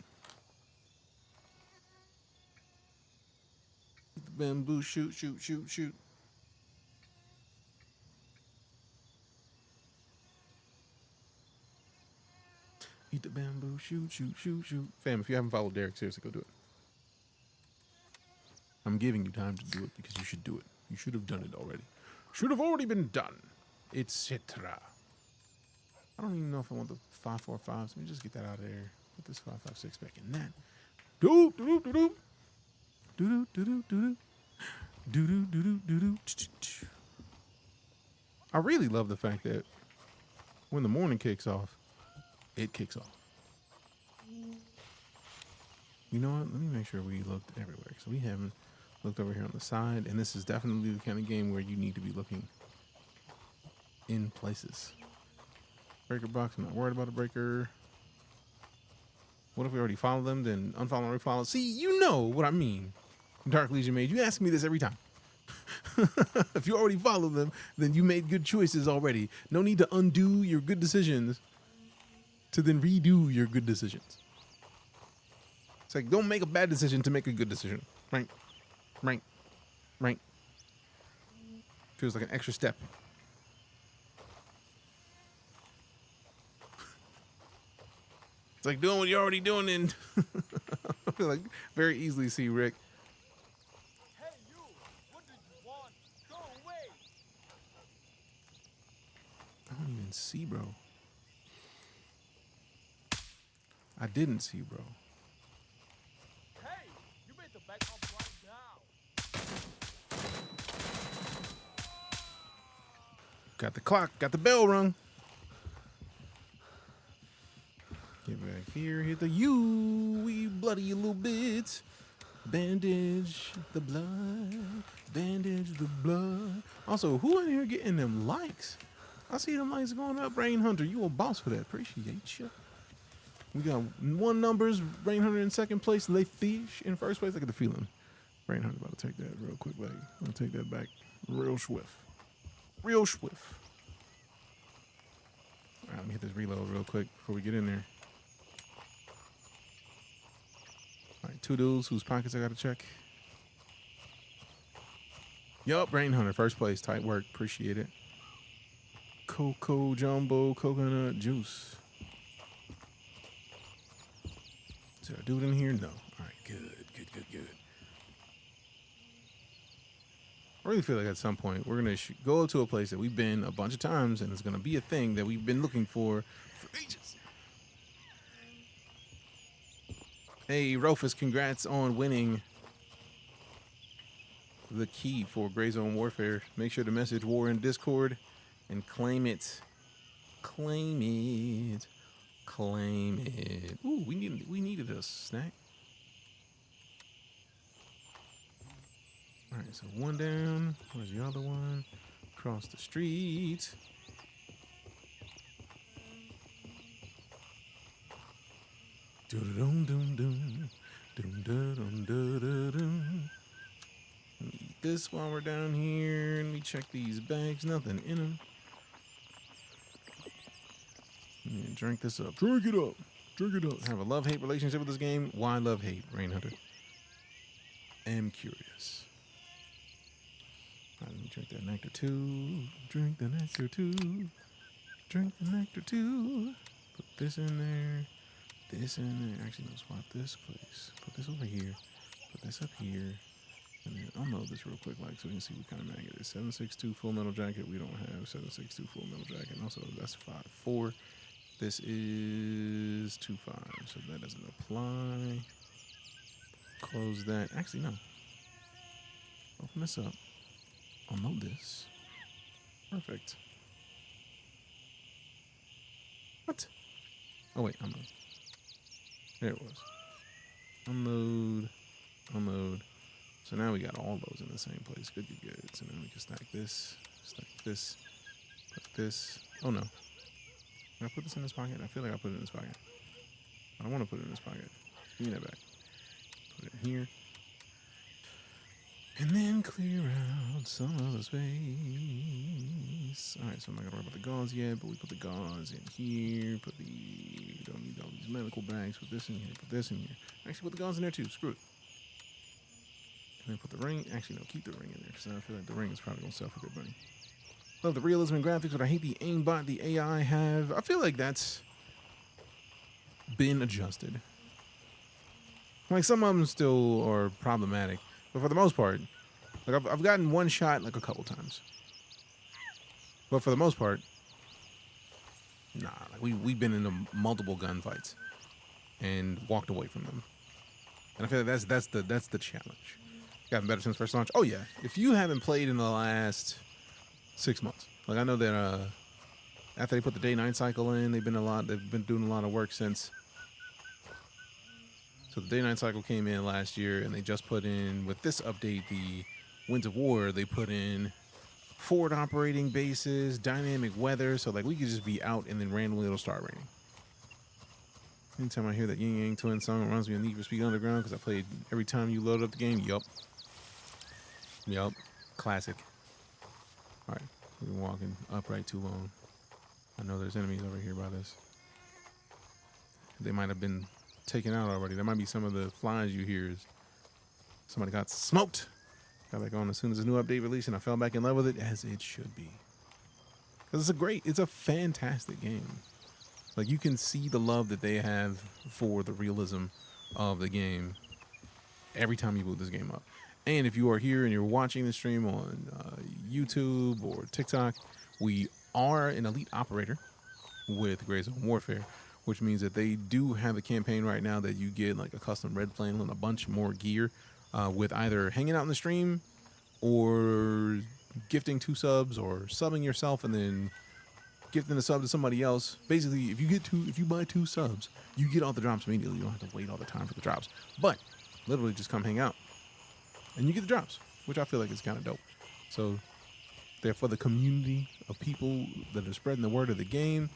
Eat the bamboo, shoot, shoot, shoot, shoot. Eat the bamboo, shoot, shoot, shoot, shoot. Fam, if you haven't followed Derek, seriously, go do it. I'm giving you time to do it because you should do it. You should have done it already. Should have already been done. Etc. I don't even know if I want the 545. So let me just get that out of there. Put this 556 back in that. Doop, doop, doop, doop. Doop, doop, doop, doop. Doop, doop, doop, doop. I really love the fact that when the morning kicks off, it kicks off. You know what? Let me make sure we looked everywhere. So we haven't looked over here on the side. And this is definitely the kind of game where you need to be looking in places. Breaker box. I'm not worried about a breaker. What if we already followed them? Then unfollow and refollow. See, you know what I mean. Dark Legion made. You ask me this every time. If you already followed them, then you made good choices already. No need to undo your good decisions to then redo your good decisions. It's like, don't make a bad decision to make a good decision. Right? Right? Right? Feels like an extra step. It's like doing what you're already doing, and I feel like very easily see Rick. Hey you! What did you want? Go away! I don't even see, bro. I didn't see, bro. Hey! You better back up right now! Got the clock, got the bell rung. Get back here, hit the U, we bloody a little bit. Bandage the blood, bandage the blood. Also, who in here getting them likes? I see them likes going up. Rain Hunter, you a boss for that. Appreciate you. We got one numbers, Rain Hunter in second place, Le Fish in first place. Look at the feeling. Rain Hunter about to take that real quick back. I'm gonna take that back real swift. Real swift. All right, let me hit this reload real quick before we get in there. All right, two dudes whose pockets I gotta check. Yup, Rain Hunter, first place. Tight work, appreciate it. Cocoa Jumbo Coconut Juice. Is there a dude in here? No. All right, good, good, good, good. I really feel like at some point we're gonna go to a place that we've been a bunch of times, and it's gonna be a thing that we've been looking for ages. Hey, Rofus, congrats on winning the key for GrayZoneWarfare. Make sure to message War in Discord and claim it. Claim it. Claim it. Ooh, we needed a snack. All right, so one down. Where's the other one? Across the street. Doom. Eat this while we're down here, and we check these bags. Nothing in them. And drink this up. Drink it up. Drink it up. Have a love-hate relationship with this game. Why love-hate, Rain Hunter? Am curious. All right, let me drink that nectar too. Drink the nectar too. Drink the nectar too. Put this in there. This in there. Actually, no, swap this place. Put this over here. Put this up here. And then unload this real quick, like, so we can see what kind of mag it is. 7.62 full metal jacket. We don't have 7.62 full metal jacket. And also, that's 5.4. This is 2.5, so that doesn't apply. Close that. Actually, no. Open this up. Unload this. Perfect. What? Oh, wait, unload. There it was. Unload. Unload. So now we got all those in the same place. Good. So now we can stack this. Stack this. Put this. Oh, no. Can I put this in this pocket? I feel like I put it in this pocket. I don't want to put it in this pocket. Give me that back. Put it in here. And then clear out some of the space. Alright, so I'm not going to worry about the gauze yet, but we put the gauze in here. Don't need all these medical bags. Put this in here. Put this in here. Actually, put the gauze in there too. Screw it. And then put the ring. Actually, no, keep the ring in there because I feel like the ring is probably going to sell for good money. Love the realism and graphics, but I hate the aimbot the AI have. I feel like that's been adjusted. Like, some of them still are problematic, but for the most part, like, I've gotten one shot like a couple times. But for the most part, nah, like we've been in multiple gunfights and walked away from them. And I feel like that's the challenge. Gotten better since first launch. Oh yeah, if you haven't played in the last 6 months. Like, I know that after they put the day-night cycle in, they've been doing a lot of work since. So the day-night cycle came in last year, and they just put in, with this update, the Winds of War, they put in forward operating bases, dynamic weather, so like we could just be out and then randomly it'll start raining. Anytime I hear that Yin Yang Twin song, it reminds me of Need for Speed Underground, because I played every time you load up the game. Yup. Classic. Alright, we've been walking upright too long. I know there's enemies over here by this. They might have been taken out already. There might be some of the flies you hear. Somebody got smoked. Got back on as soon as the new update released, and I fell back in love with it, as it should be. Because it's a fantastic game. Like, you can see the love that they have for the realism of the game every time you boot this game up. And if you are here and you're watching the stream on YouTube or TikTok, we are an elite operator with GrayZoneWarfare, which means that they do have a campaign right now that you get like a custom red flannel and a bunch more gear with either hanging out in the stream or gifting 2 subs or subbing yourself and then gifting a sub to somebody else. Basically, if you buy 2 subs, you get all the drops immediately. You don't have to wait all the time for the drops. But literally just come hang out. And you get the drops, which I feel like is kind of dope. So they're for the community of people that are spreading the word of the game.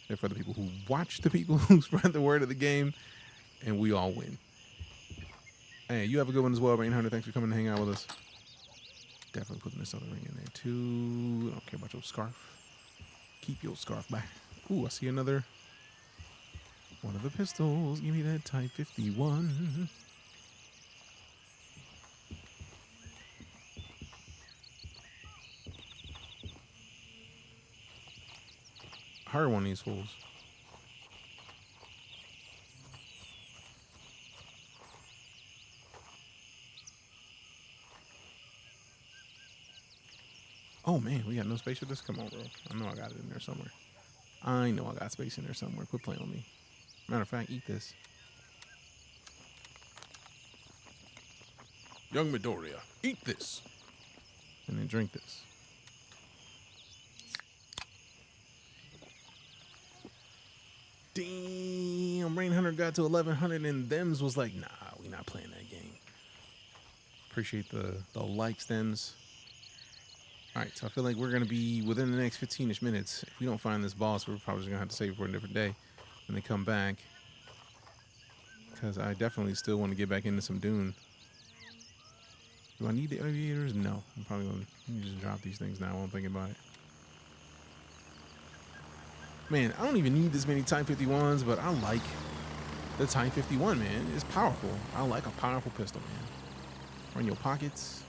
They're for the people who watch the people who spread the word of the game. And we all win. Hey, you have a good one as well, Rain Hunter. Thanks for coming to hang out with us. Definitely putting this other ring in there too. I don't care about your scarf. Keep your scarf back. Ooh, I see another one of the pistols. Give me that Type 51. Hire one of these fools. Oh man, we got no space for this? Come on, bro. I know I got it in there somewhere. I know I got space in there somewhere. Quit playing with me. Matter of fact, eat this. Young Midoriya, eat this. And then drink this. Damn, Rain Hunter got to 1100 and thems was like, nah, we not playing that game. Appreciate the likes, thems. All right, so I feel like we're going to be within the next 15-ish minutes. If we don't find this boss, we're probably just going to have to save it for a different day when they come back. Because I definitely still want to get back into some Dune. Do I need the aviators? No. I'm probably going to just drop these things now while I'm thinking about it. Man, I don't even need this many Type 51s, but I like the Type 51, man. It's powerful. I like a powerful pistol, man. Run your pockets.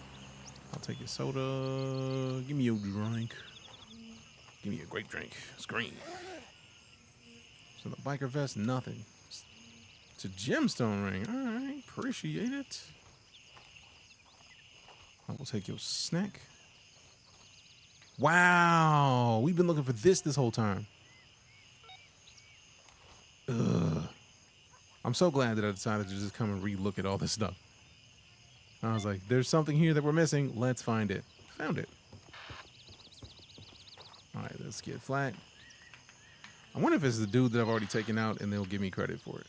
I'll take your soda. Give me your drink. Give me a great drink. Scream. So the biker vest, nothing. It's a gemstone ring. All right, appreciate it. I will take your snack. Wow, we've been looking for this whole time. Ugh. I'm so glad that I decided to just come and re-look at all this stuff. I was like, there's something here that we're missing. Let's find it. Found it. All right, let's get flat. I wonder if it's the dude that I've already taken out and they'll give me credit for it.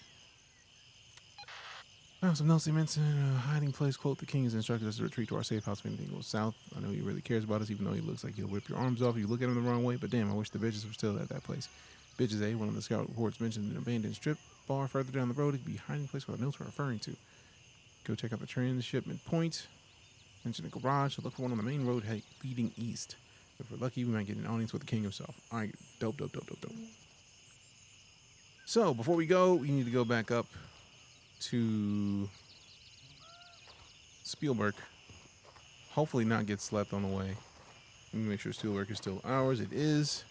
Found some notes they mentioned a hiding place. Quote, the king has instructed us to retreat to our safe house if anything goes south. I know he really cares about us, even though he looks like he'll rip your arms off if you look at him the wrong way. But damn, I wish the bitches were still at that place. Bitches, one of the scout reports mentioned an abandoned strip bar further down the road. It could be a hiding place where the notes were referring to. Go check out the transshipment point. Mention a garage. So look for one on the main road leading east. If we're lucky, we might get an audience with the king himself. All right, dope. So before we go, we need to go back up to Spielberg. Hopefully not get slept on the way. Let me make sure Spielberg is still ours. It is.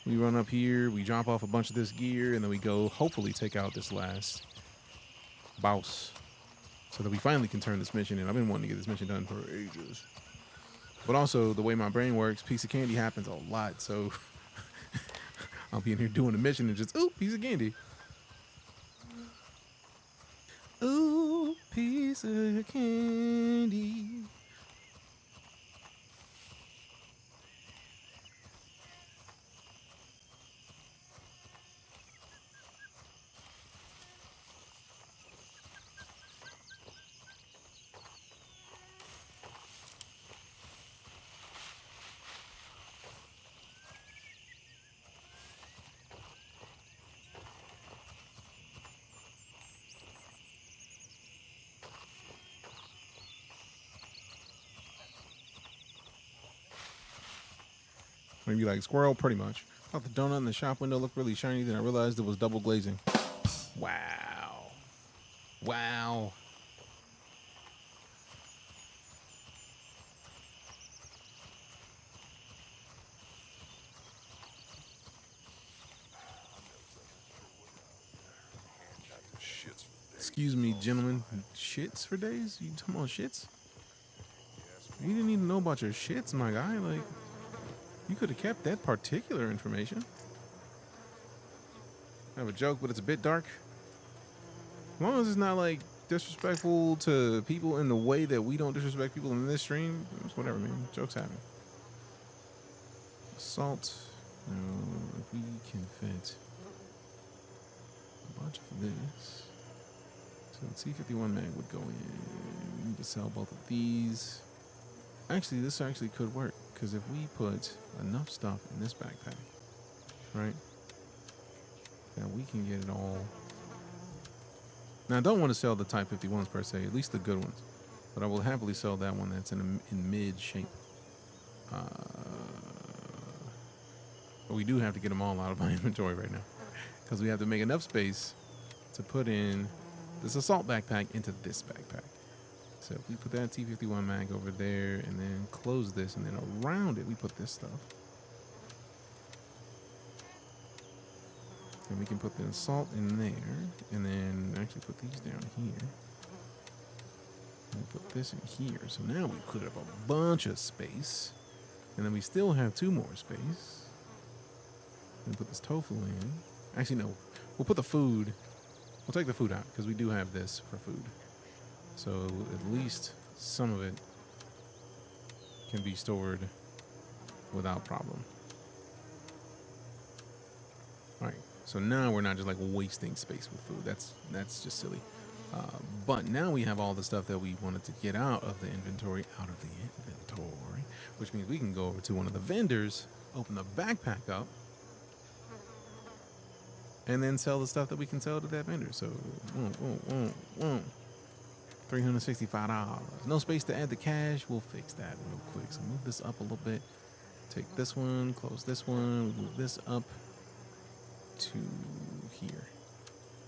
We run up here, we drop off a bunch of this gear, and then we go hopefully take out this last boss so that we finally can turn this mission in. I've been wanting to get this mission done for ages. But also, the way my brain works, piece of candy happens a lot, so I'll be in here doing a mission and just, ooh, piece of candy. Ooh, piece of candy. Maybe like squirrel, pretty much. Thought the donut in the shop window looked really shiny, then I realized it was double glazing. Wow. Wow. Excuse me, gentlemen. Shits for days? You talking about shits? We didn't even know about your shits, my guy. Like, you could have kept that particular information. I have a joke, but it's a bit dark. As long as it's not like disrespectful to people in the way that we don't disrespect people in this stream, it's whatever, man. Jokes happen. Salt. No, if we can fit a bunch of this. So the C51 mag would go in. We need to sell both of these. Actually, this actually could work, because if we put enough stuff in this backpack, right, that we can get it all. Now, I don't want to sell the Type 51s per se, at least the good ones, but I will happily sell that one that's in mid shape. But we do have to get them all out of my inventory right now, because we have to make enough space to put in this assault backpack into this backpack. So if we put that T51 mag over there and then close this, and then around it we put this stuff. And we can put the assault in there, and then actually put these down here. And put this in here. So now we cleared up a bunch of space. And then we still have 2 more space. And put this tofu in. Actually, no. We'll put the food. We'll take the food out because we do have this for food. So at least some of it can be stored without problem. All right. So now we're not just like wasting space with food. That's just silly. But now we have all the stuff that we wanted to get out of the inventory, which means we can go over to one of the vendors, open the backpack up, and then sell the stuff that we can sell to that vendor. So, $365. No space to add the cash. We'll fix that real quick. So move this up a little bit. Take this one, close this one, move this up to here.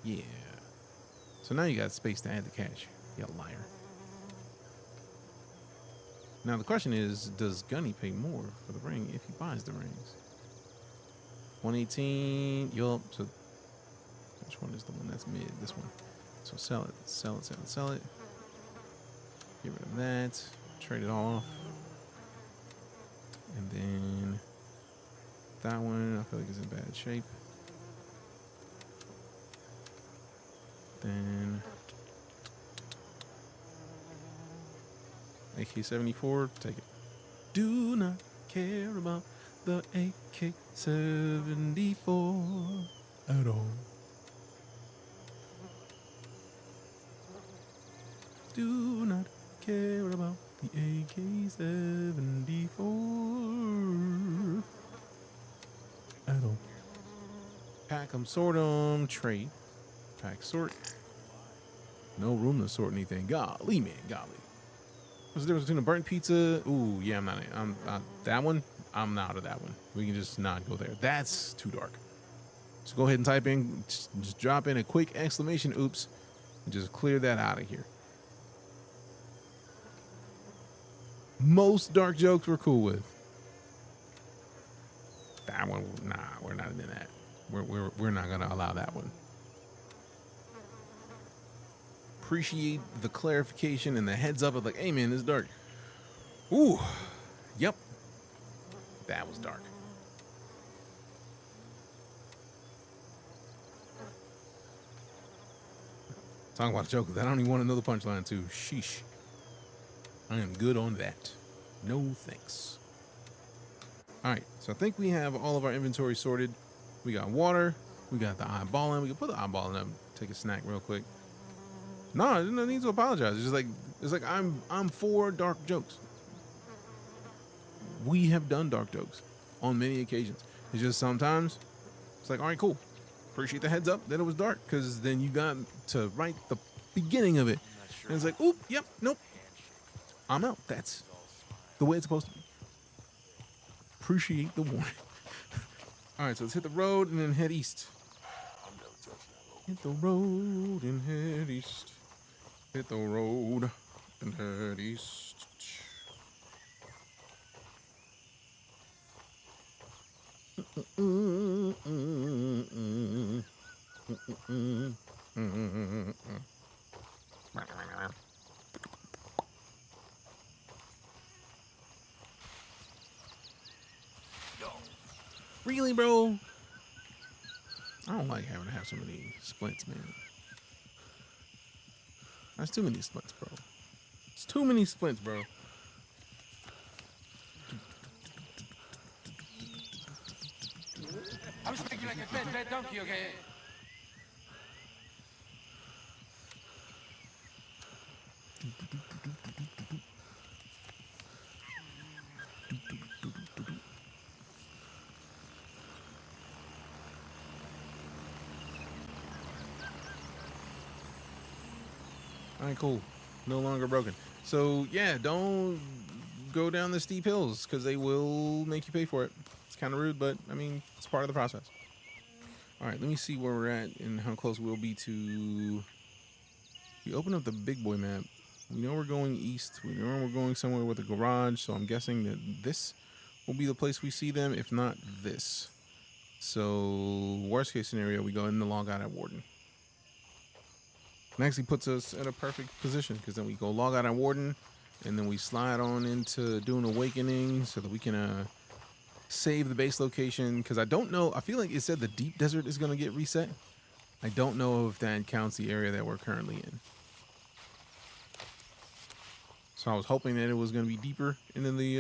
Yeah. So now you got space to add the cash. You liar. Now the question is, does Gunny pay more for the ring if he buys the rings? 118. Yup. So which one is the one that's mid? This one. So sell it, sell it, sell it, sell it. Get rid of that. Trade it all off. And then that one, I feel like it's in bad shape. Then AK-74, take it. Do not care about the AK-74 at all. Do not care about the AK-74 at all. Pack 'em, sort 'em, trade. Pack, sort. No room to sort anything. Golly, man, golly. What's the difference between a burnt pizza? Ooh, yeah, I'm that one. I'm out of that one. We can just not go there. That's too dark. So go ahead and type in, just drop in a quick exclamation, oops, and just clear that out of here. Most dark jokes we're cool with. That one, nah, we're not into that. We're not gonna allow that one. Appreciate the clarification and the heads up of like, hey man, this is dark. Ooh, yep, that was dark. Talking about a joke that I don't even want to know the punchline too. Sheesh. I am good on that. No thanks. All right, so I think we have all of our inventory sorted. We got water. We got the eyeball in. We can put the eyeball in. Take a snack real quick. No, there's no need to apologize. It's just like I'm for dark jokes. We have done dark jokes on many occasions. It's just sometimes it's like, all right, cool. Appreciate the heads up that it was dark, because then you got to write the beginning of it. And it's like, oop, yep, nope. I'm out. That's the way it's supposed to be. Appreciate the warning. All right, so let's hit the road and then head east. Hit the road and head east. Hit the road and head east. Really, bro? I don't like having to have so many splints, man. That's too many splints, bro. It's too many splints, bro. I'm speaking like a fat donkey, okay? All right, cool. No longer broken. So, yeah, don't go down the steep hills because they will make you pay for it. It's kind of rude, but, I mean, it's part of the process. All right, let me see where we're at and how close we'll be to... We open up the big boy map. We know we're going east. We know we're going somewhere with a garage, so I'm guessing that this will be the place we see them, if not this. So, worst case scenario, we go in the log out at Warden. And actually puts us in a perfect position because then we go log out on Warden, and then we slide on into Dune Awakening so that we can save the base location. Because I don't know. I feel like it said the deep desert is going to get reset. I don't know if that counts the area that we're currently in. So I was hoping that it was going to be deeper into the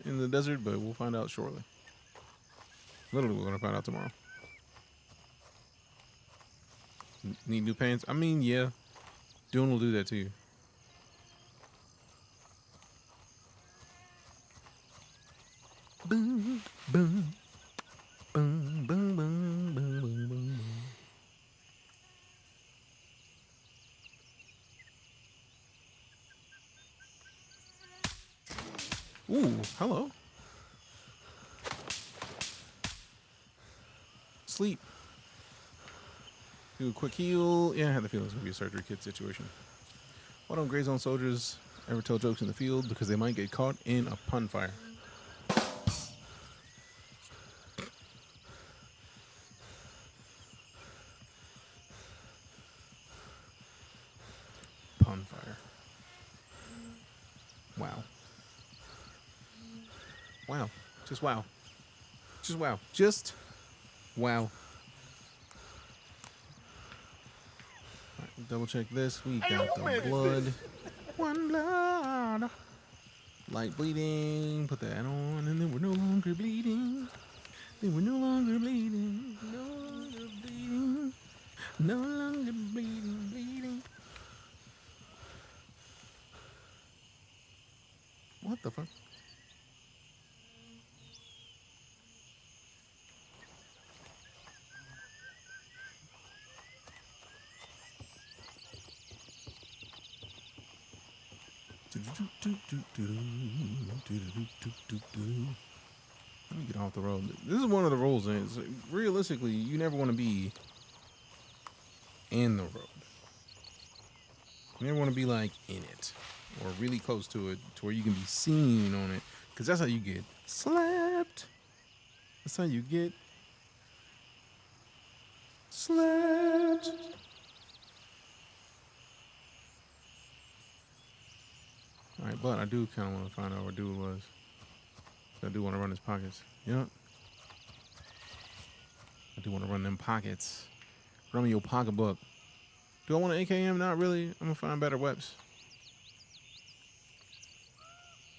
in the desert, but we'll find out shortly. Literally, we're going to find out tomorrow. Need new pants? I mean, yeah. Dune will do that to you. Boom, boom, boom, boom, boom, boom, boom, boom. Ooh, hello. Sleep. Do a quick heal. Yeah, I had the feeling it was going to be a surgery kit situation. Why don't Gray Zone soldiers ever tell jokes in the field? Because they might get caught in a pun fire. Pun fire. Wow. Wow. Just wow. Just wow. Just wow. Right, double check this. We got the blood. One blood. Light bleeding. Put that on. And then we're no longer bleeding. Then we're no longer bleeding. No longer bleeding. No longer bleeding. Bleeding. What the fuck? Let me get off the road. This is one of the rules. Realistically, you never want to be in the road. You never want to be like in it or really close to it to where you can be seen on it, because that's how you get slapped. That's how you get slapped. All right, but I do kind of want to find out where dude was. I do want to run his pockets. Yep. I do want to run them pockets. Run me your pocketbook. Do I want an AKM? Not really. I'm going to find better weapons.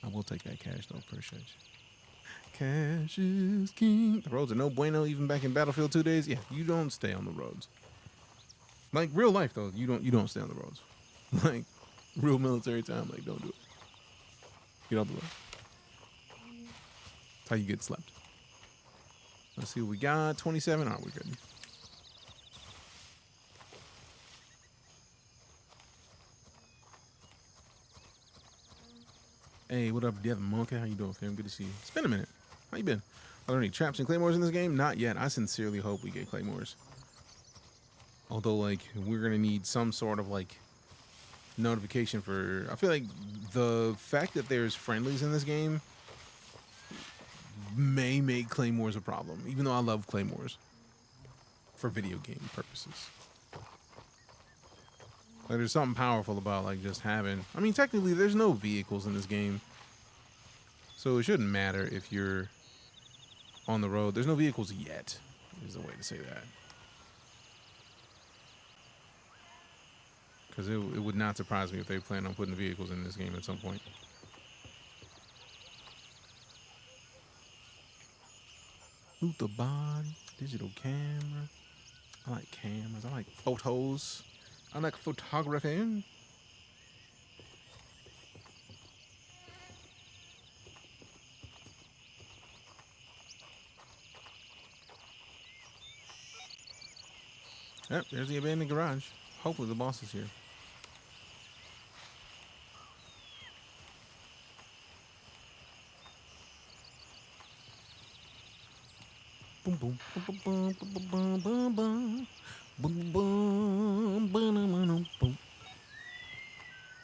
I will take that cash, though. Appreciate you. Cash is king. The roads are no bueno, even back in Battlefield 2 days. Yeah, you don't stay on the roads. Like, real life, though, you don't stay on the roads. Like, real military time, like, don't do it. Get off the road. That's how you get slept. Let's see what we got. 27. All right, we're good. Hey, what up, Devin Monkey? How you doing, fam? Good to see you. It's been a minute. How you been? Are there any traps and claymores in this game? Not yet. I sincerely hope we get claymores. Although, like, we're going to need some sort of, like, notification for... I feel like the fact that there's friendlies in this game may make claymores a problem, even though I love claymores for video game purposes. Like, there's something powerful about, like, just having... I mean, technically, there's no vehicles in this game, so it shouldn't matter if you're on the road. There's no vehicles yet, is the way to say that. Because it would not surprise me if they plan on putting the vehicles in this game at some point. Loot the body, digital camera. I like cameras. I like photos. I like photography. Yep, there's the abandoned garage. Hopefully the boss is here. Boom boom boom boom boom boom boom boom. Boom, boom, boom, boom.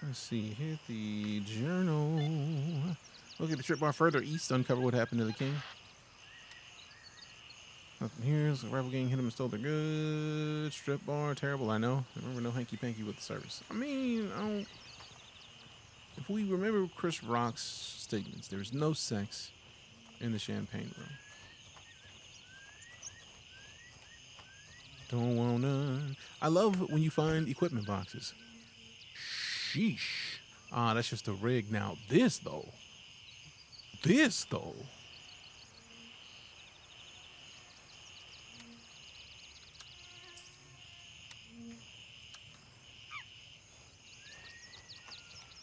Let's see, hit the journal. Look at the trip bar further east, uncover what happened to the king. Nothing here, so the rival gang hit him and stole their goods. Strip bar, terrible, I know. Remember, no hanky panky with the service. I mean, If we remember Chris Rock's statements, there's no sex in the champagne room. Don't want none. I love when you find equipment boxes. Sheesh. Ah, that's just a rig. Now, this, though.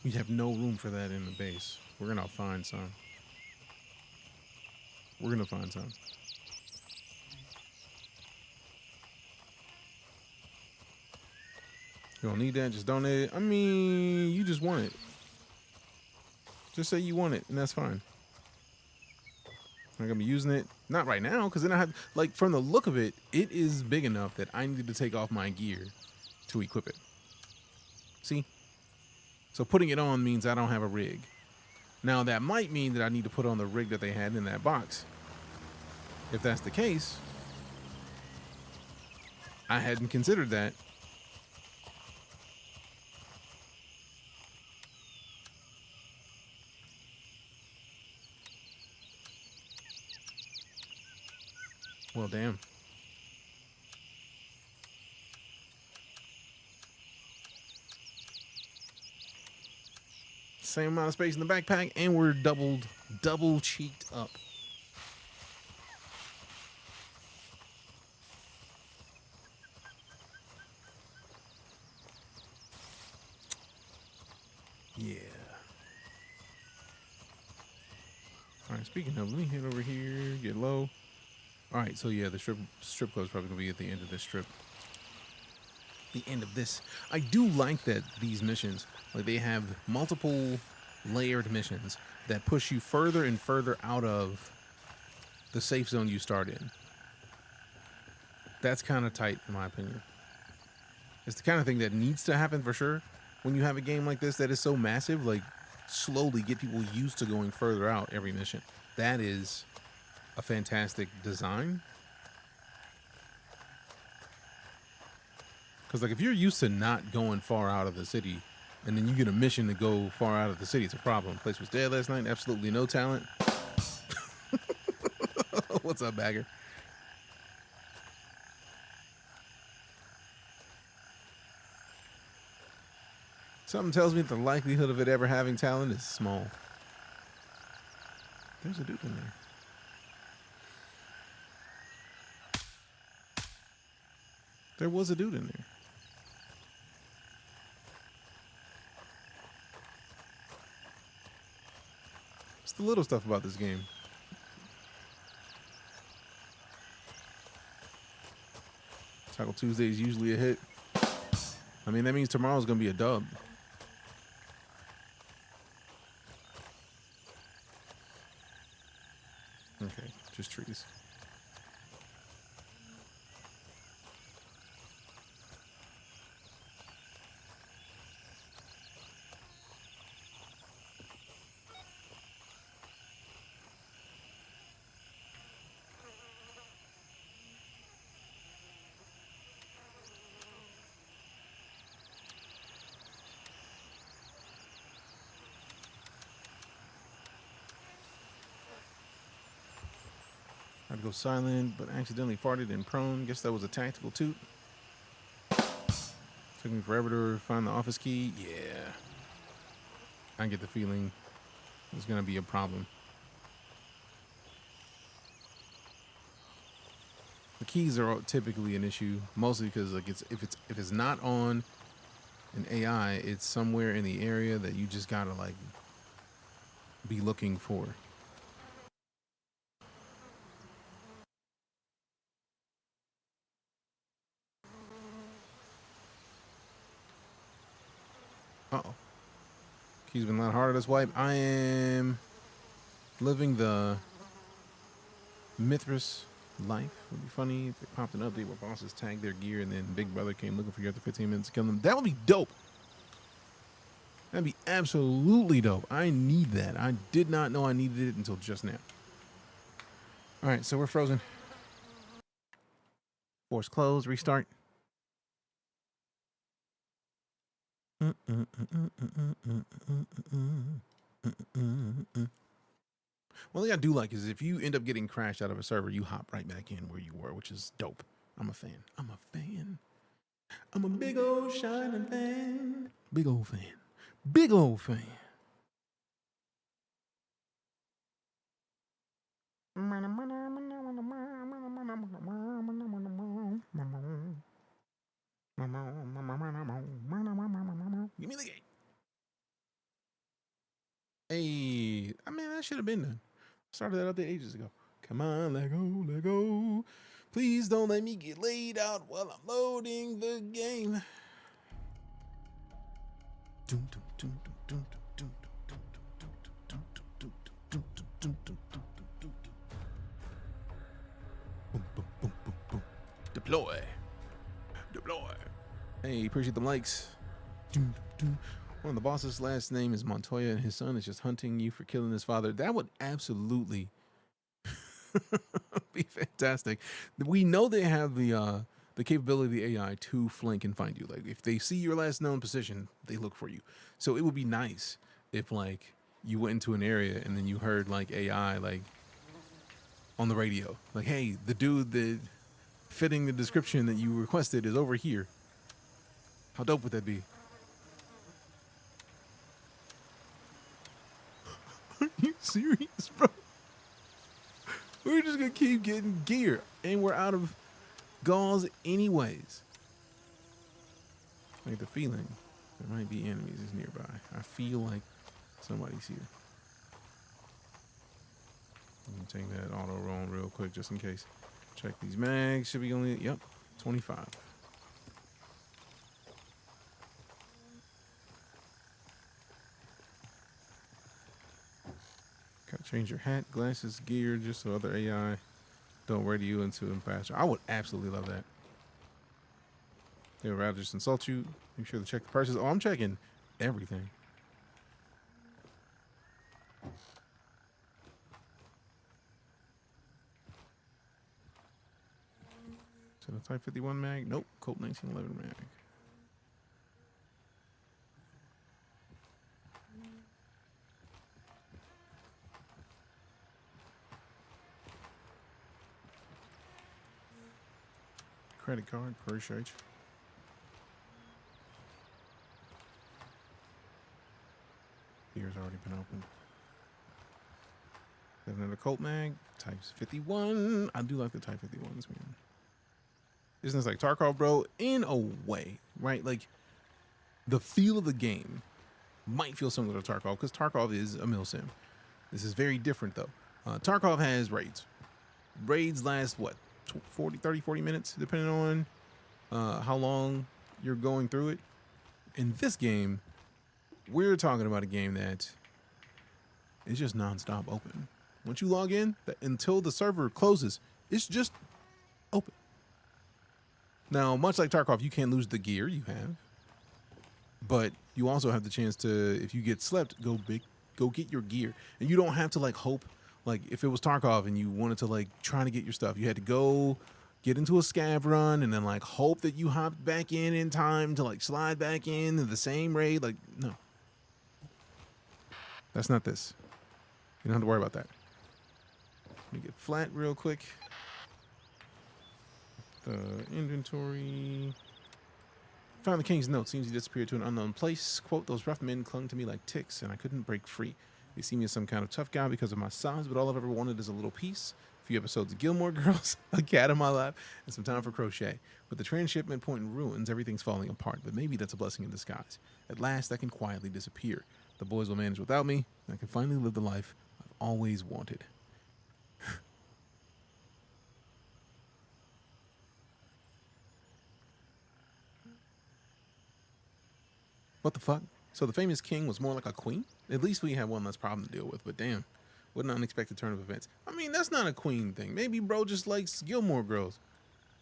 We have no room for that in the base. We're going to find some. You don't need that, just donate it. I mean, you just want it. Just say you want it, and that's fine. I'm gonna be using it, not right now, because then I have, like, from the look of it, it is big enough that I need to take off my gear to equip it. See? So putting it on means I don't have a rig. Now, that might mean that I need to put on the rig that they had in that box. If that's the case, I hadn't considered that. Well, damn. Same amount of space in the backpack, and we're double cheeked up. Yeah. All right, speaking of, let me head over here, get low. All right, so yeah, the strip club's probably gonna be at the end of this strip. The end of this. I do like that these missions, like, they have multiple layered missions that push you further and further out of the safe zone you start in. That's kind of tight, in my opinion. It's the kind of thing that needs to happen for sure when you have a game like this that is so massive. Like, slowly get people used to going further out every mission. That is a fantastic design. Because, like, if you're used to not going far out of the city, and then you get a mission to go far out of the city, it's a problem. Place was dead last night. Absolutely no talent. What's up, Bagger? Something tells me that the likelihood of it ever having talent is small. There's a dude in there. There was a dude in there. It's the little stuff about this game. Tackle Tuesday is usually a hit. I mean, that means tomorrow's going to be a dub. Okay, just trees. Tried to go silent, but accidentally farted in prone. Guess that was a tactical toot. Took me forever to find the office key. Yeah. I get the feeling there's going to be a problem. The keys are typically an issue, mostly because, like, if it's not on an AI, it's somewhere in the area that you just gotta, like, be looking for. Uh-oh. Key's been a lot harder to swipe. I am living the Mithras life. Would be funny if they popped an update where bosses tagged their gear and then Big Brother came looking for you after 15 minutes to kill them. That would be dope. That'd be absolutely dope. I need that. I did not know I needed it until just now. All right, so we're frozen. Force close, restart. One thing I do like is if you end up getting crashed out of a server, you hop right back in where you were, which is dope. I'm a fan. I'm a fan. I'm a big old shining fan. Big old fan. Big old fan. Give me the game. Hey, I mean, that should have been done. Started that update ages ago. Come on, let go, let go. Please don't let me get laid out while I'm loading the game. Deploy. Deploy. Hey, appreciate the likes. One of the boss's last name is Montoya, and his son is just hunting you for killing his father. That would absolutely be fantastic. We know they have the capability of the AI to flank and find you. Like if they see your last known position, they look for you. So it would be nice if like you went into an area and then you heard like AI like on the radio, like, hey, the dude that fitting the description that you requested is over here. How dope would that be? Are you serious, bro? We're just gonna keep getting gear, and we're out of gauze anyways. I get the feeling there might be enemies nearby. I feel like somebody's here. Let me take that auto roll real quick just in case. Check these mags. Should be only, yep, 25. Gotta change your hat, glasses, gear, just so other AI don't radio you into them faster. I would absolutely love that. They would rather just insult you. Make sure to check the prices. Oh, I'm checking everything. So the Type 51 mag? Nope. Colt 1911 mag. Credit card, appreciate you. Beer's already been opened. There's another Colt mag, Type 51. I do like the Type 51s, man. Isn't this like Tarkov, bro? In a way, right? Like, the feel of the game might feel similar to Tarkov, because Tarkov is a mil sim. This is very different, though. Tarkov has raids. Raids last, what, 40 minutes, depending on how long you're going through it. In this game, we're talking about a game that is just nonstop open. Once you log in, until the server closes, it's just open. Now, much like Tarkov, you can't lose the gear you have, but you also have the chance to, if you get slept, go get your gear. And you don't have to like hope, like if it was Tarkov and you wanted to like try to get your stuff, you had to go get into a scav run and then like hope that you hopped back in time to like slide back into the same raid. Like, no. That's not this. You don't have to worry about that. Let me get flat real quick. The inventory. Found the king's note. Seems he disappeared to an unknown place. Quote, those rough men clung to me like ticks and I couldn't break free. They see me as some kind of tough guy because of my size, but all I've ever wanted is a little peace. A few episodes of Gilmore Girls, a cat in my lap, and some time for crochet. With the transshipment point in ruins, everything's falling apart, but maybe that's a blessing in disguise. At last, I can quietly disappear. The boys will manage without me, and I can finally live the life I've always wanted. What the fuck? So the famous king was more like a queen? At least we have one less problem to deal with, but damn. What an unexpected turn of events. I mean, that's not a queen thing. Maybe bro just likes Gilmore Girls.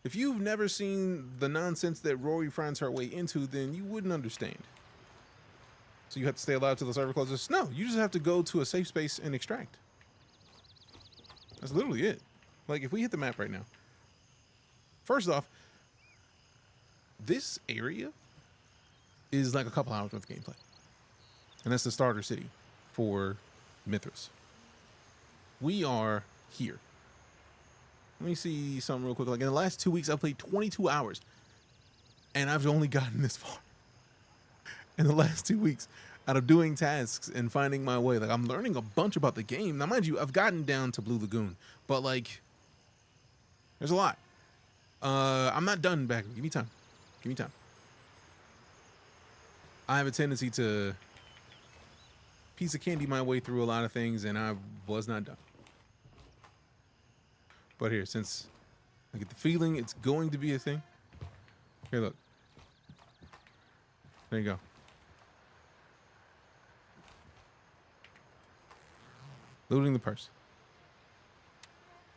If you've never seen the nonsense that Rory finds her way into, then you wouldn't understand. So you have to stay alive till the server closes? No, you just have to go to a safe space and extract. That's literally it. Like, if we hit the map right now. First off, this area is like a couple hours worth of gameplay. And that's the starter city for Mithras. We are here. Let me see something real quick. Like in the last 2 weeks, I played 22 hours. And I've only gotten this far. In the last 2 weeks, out of doing tasks and finding my way. Like I'm learning a bunch about the game. Now, mind you, I've gotten down to Blue Lagoon. But like, there's a lot. I'm not done back. Give me time. Give me time. I have a tendency to piece of candy my way through a lot of things, and I was not done. But here, since I get the feeling it's going to be a thing. Here, look. There you go. Looting the purse.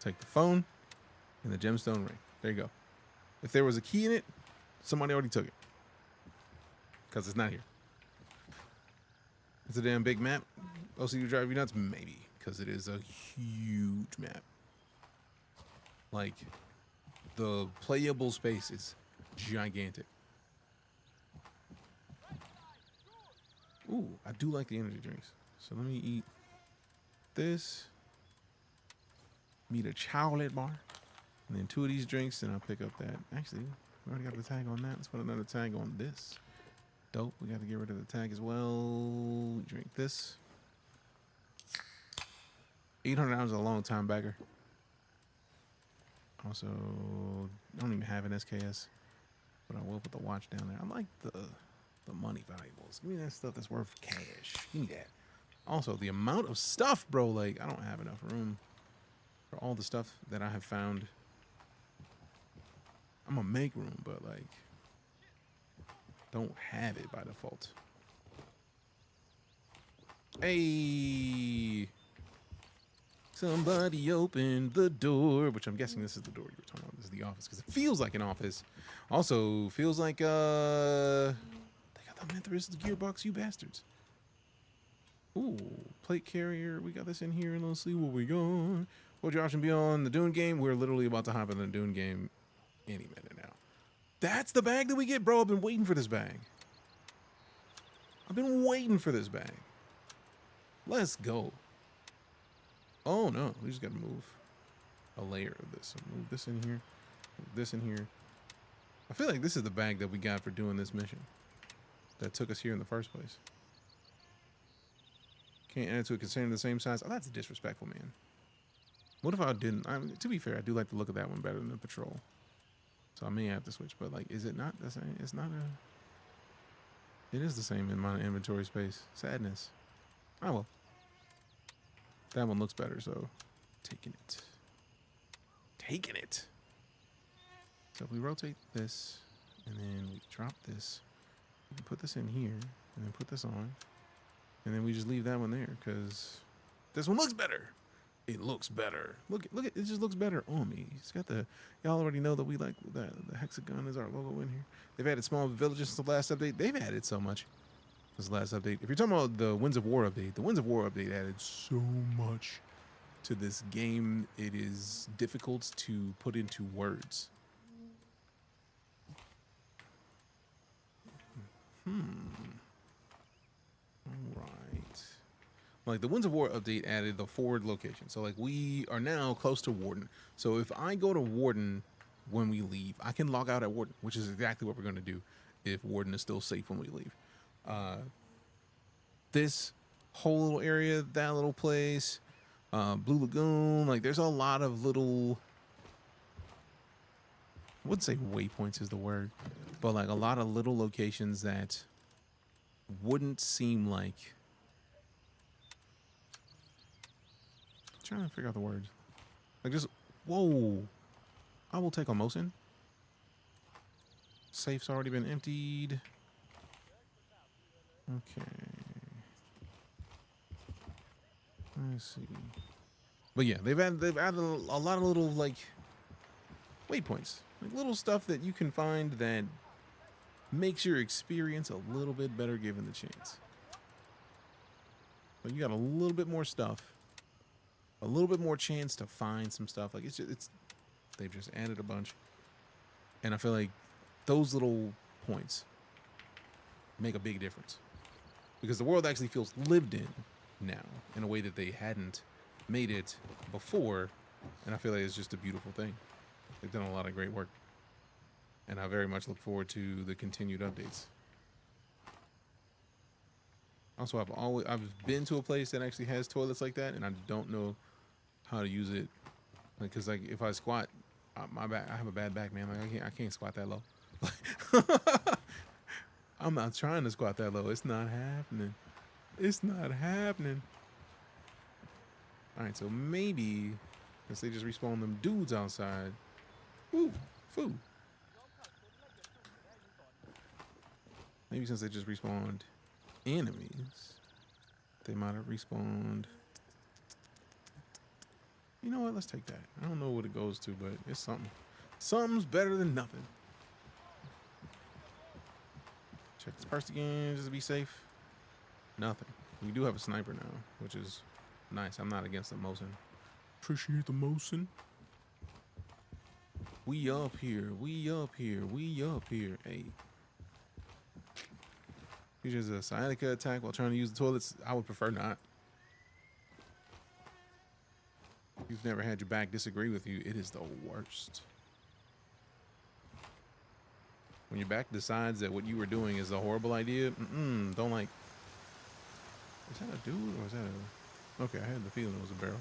Take the phone and the gemstone ring. There you go. If there was a key in it, somebody already took it. Because it's not here. It's a damn big map. OCD drive you nuts? Maybe. Because it is a huge map. Like, the playable space is gigantic. Ooh, I do like the energy drinks. So let me eat this. Meet a chocolate bar. And then 2 of these drinks, and I'll pick up that. Actually, we already got the tag on that. Let's put another tag on this. Dope. We got to get rid of the tag as well. Drink this. 800 hours is a long time bagger. Also, I don't even have an SKS, but I will put the watch down there. I like the money valuables. Give me that stuff that's worth cash. Give me that. Also, the amount of stuff, bro. Like, I don't have enough room for all the stuff that I have found. I'm gonna make room, but like, don't have it by default. Hey, somebody opened the door, which I'm guessing this is the door you were talking about. This is the office because it feels like an office. Also, feels like they got the Mithras gearbox, you bastards. Ooh, plate carrier. We got this in here, and let's see what we got. What'd your option be on the Dune game? We're literally about to hop in the Dune game any minute now. That's the bag that we get, bro. I've been waiting for this bag. I've been waiting for this bag. Let's go. Oh no, we just gotta move a layer of this. So move this in here, move this in here. I feel like this is the bag that we got for doing this mission that took us here in the first place. Can't add to a container the same size. Oh, that's disrespectful, man. What if I didn't? To be fair, I do like the look of that one better than the patrol. So I may have to switch, but like, is it not the same? It's not a... It is the same in my inventory space. Sadness. Oh well. That one looks better, so taking it. Taking it. So if we rotate this, and then we drop this, we can put this in here, and then put this on, and then we just leave that one there, because this one looks better. It looks better. Look, it just looks better on me. It's got the, y'all already know that we like the hexagon is our logo in here. They've added small villages since the last update. They've added so much this last update. If you're talking about the Winds of War update, the Winds of War update added so much to this game. It is difficult to put into words. All right. Like the Winds of War update added the forward location. So like we are now close to Warden. So if I go to Warden when we leave, I can log out at Warden, which is exactly what we're going to do if Warden is still safe when we leave. This whole little area, that little place, Blue Lagoon, like there's a lot of little, I wouldn't say waypoints is the word, but like a lot of little locations that wouldn't seem like, trying to figure out the words. Like just, whoa. I will take a Mosin. Safe's already been emptied. Okay. Let's see. But yeah, they've added a lot of little like waypoints. Like little stuff that you can find that makes your experience a little bit better given the chance. But you got a little bit more stuff. A little bit more chance to find some stuff. Like they've just added a bunch, and I feel like those little points make a big difference. Because the world actually feels lived in now in a way that they hadn't made it before. And I feel like it's just a beautiful thing. They've done a lot of great work. And I very much look forward to the continued updates. Also, I've been to a place that actually has toilets like that, and I don't know how to use it. Like, cause like if I squat, my back, I have a bad back, man. Like I can't squat that low. I'm not trying to squat that low. It's not happening. It's not happening. All right, so maybe since they just respawn them dudes outside. Ooh, food. Maybe since they just respawned enemies, they might have respawned. You know what? Let's take that. I don't know what it goes to, but it's something. Something's better than nothing. Check this first again, just to be safe. Nothing. We do have a sniper now, which is nice. I'm not against the Mosin. Appreciate the Mosin. We up here. We up here. We up here. Hey. Features a sciatica attack while trying to use the toilets. I would prefer not. If you've never had your back disagree with you, it is the worst. When your back decides that what you were doing is a horrible idea, don't like. Is that a dude or is that a... Okay, I had the feeling it was a barrel.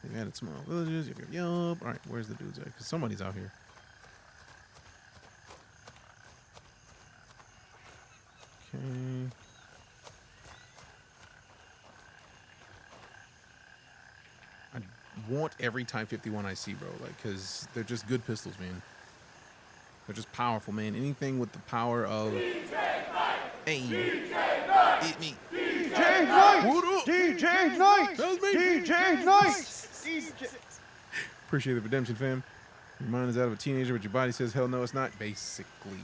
You added small villages. Yup. All right, where's the dudes at? Because somebody's out here. Okay. I want every Type 51 I see, bro. Like, because they're just good pistols, man. They're just powerful, man. Anything with the power of... Hey. Eat me. DeejayKnight! What up? DeejayKnight! That was me. DeejayKnight! Appreciate the redemption, fam. Your mind is out of a teenager, but your body says, hell no, it's not. Basically.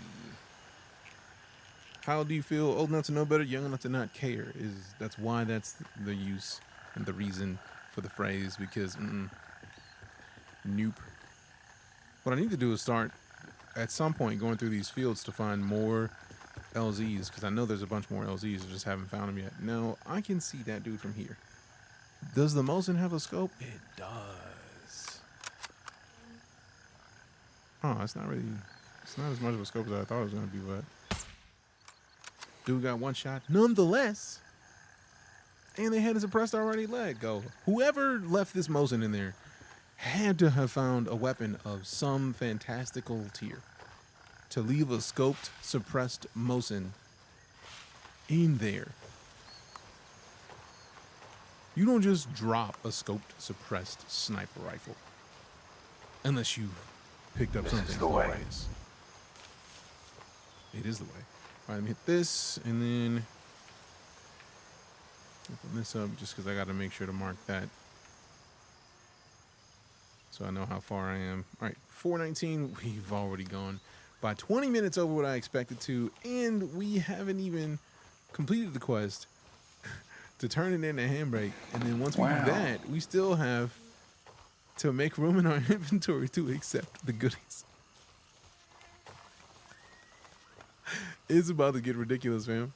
How do you feel? Old enough to know better, young enough to not care. That's why that's the use and the reason for the phrase, because nope. What I need to do is start at some point going through these fields to find more LZs, because I know there's a bunch more LZs. I just haven't found them yet. Now, I can see that dude from here. Does the Mosin have a scope? It does. Oh, it's not as much of a scope as I thought it was going to be, but dude got one shot nonetheless. And they had a suppressed already let go. Whoever left this Mosin in there had to have found a weapon of some fantastical tier to leave a scoped, suppressed Mosin in there. You don't just drop a scoped, suppressed sniper rifle unless you've picked up something glorious. It is the way. All right, let me hit this and then open this up just because I got to make sure to mark that so I know how far I am. All right, 419. We've already gone by 20 minutes over what I expected to, and we haven't even completed the quest to turn it into handbrake. And then once we do that, we still have to make room in our inventory to accept the goodies. It's about to get ridiculous, fam.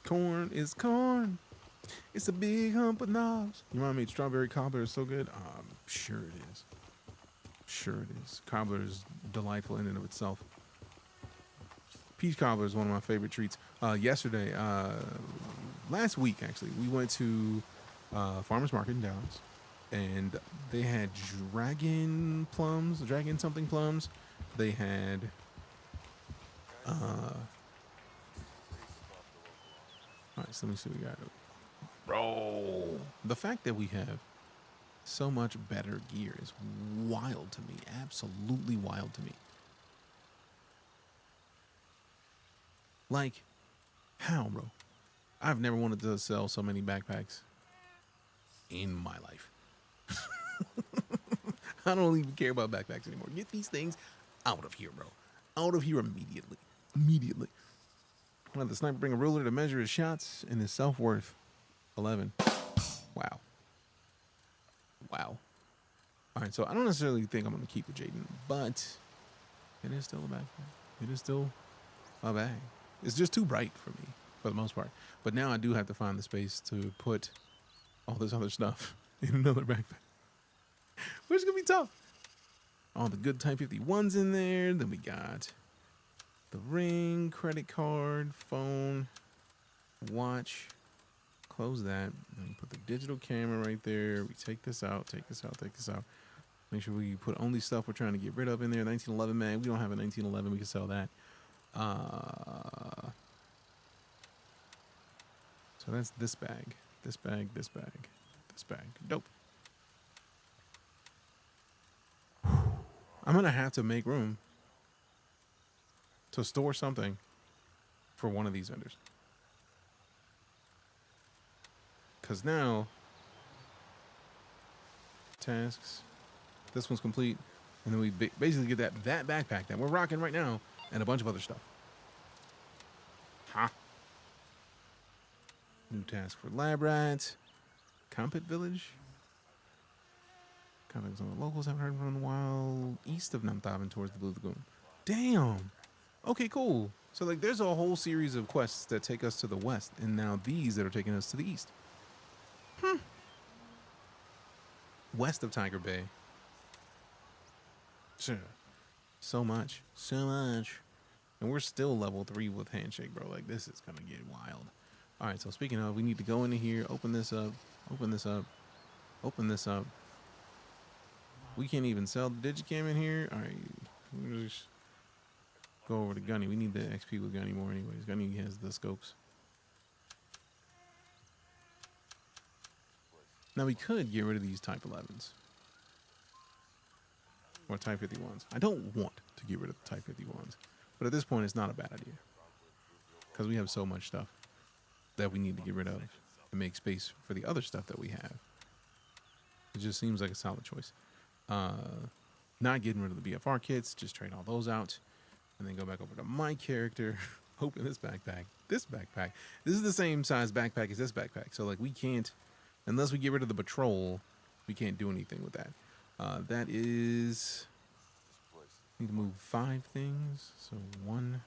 Corn is corn. It's a big hump of knobs. Your mom made strawberry cobbler. Is so good. I'm sure it is. Sure it is. Cobbler is delightful in and of itself. Peach cobbler is one of my favorite treats. Yesterday, last week actually, we went to farmers market in Dallas, and they had dragon something plums. They had all right, so let me see what we got. Bro, the fact that we have so much better gear is wild to me. Absolutely wild to me. Like, how, bro? I've never wanted to sell so many backpacks in my life. I don't even care about backpacks anymore. Get these things out of here, bro. Out of here immediately. Immediately. Let the sniper bring a ruler to measure his shots and his self-worth. 11. Wow. Wow. All right, so I don't necessarily think I'm going to keep the Jaden, but it is still a backpack. It is still a bag. It's just too bright for me, for the most part. But now I do have to find the space to put all this other stuff in another backpack, which is going to be tough. All the good Type 51s in there. Then we got the ring, credit card, phone, watch. Close that. Then we put the digital camera right there. We take this out, take this out, take this out. Make sure we put only stuff we're trying to get rid of in there. 1911 mag. We don't have a 1911. We can sell that. So that's this bag. This bag, this bag, this bag. Dope. I'm going to have to make room to store something for one of these vendors. Because now, tasks, this one's complete. And then we basically get that backpack that we're rocking right now and a bunch of other stuff. Huh? New task for lab rats. Compet village. Contacts on the locals, haven't heard from in a while. East of Namthaven towards the Blue Lagoon. Damn. Okay, cool. So like there's a whole series of quests that take us to the west, and now these that are taking us to the east. West of Tiger Bay. Sure. So much. So much. And we're still level 3 with handshake, bro. Like this is gonna get wild. Alright, so speaking of, we need to go into here, open this up, open this up, open this up. We can't even sell the digicam in here. Alright. We'll just go over to Gunny. We need the XP with Gunny more anyways. Gunny has the scopes. Now we could get rid of these Type 11s. Or Type 51s. I don't want to get rid of the Type 51s. But at this point, it's not a bad idea. Because we have so much stuff that we need to get rid of and make space for the other stuff that we have. It just seems like a solid choice. Not getting rid of the BFR kits. Just trade all those out. And then go back over to my character. Open this backpack. This backpack. This is the same size backpack as this backpack. So, like, we can't... Unless we get rid of the patrol, we can't do anything with that. That is... Need to move 5 things. So 1,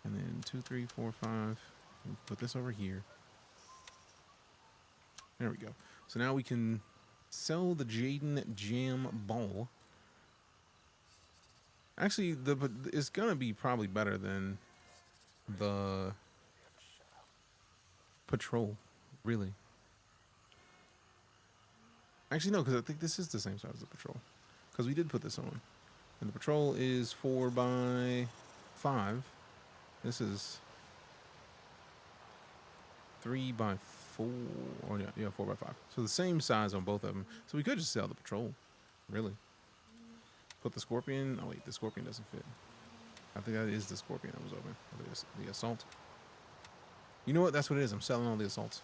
and then 2, 3, 4, 5. Put this over here. There we go. So now we can sell the Jaden Jam Ball. Actually, it's gonna be probably better than the patrol, really. Actually, no, because I think this is the same size as the patrol. Because we did put this on. And the patrol is 4x5. This is 3x4. Or yeah, 4x5. So the same size on both of them. So we could just sell the patrol, really. Put the Scorpion. Oh wait, the Scorpion doesn't fit. I think that is the Scorpion that was open. Or the Assault. You know what? That's what it is. I'm selling all the Assaults.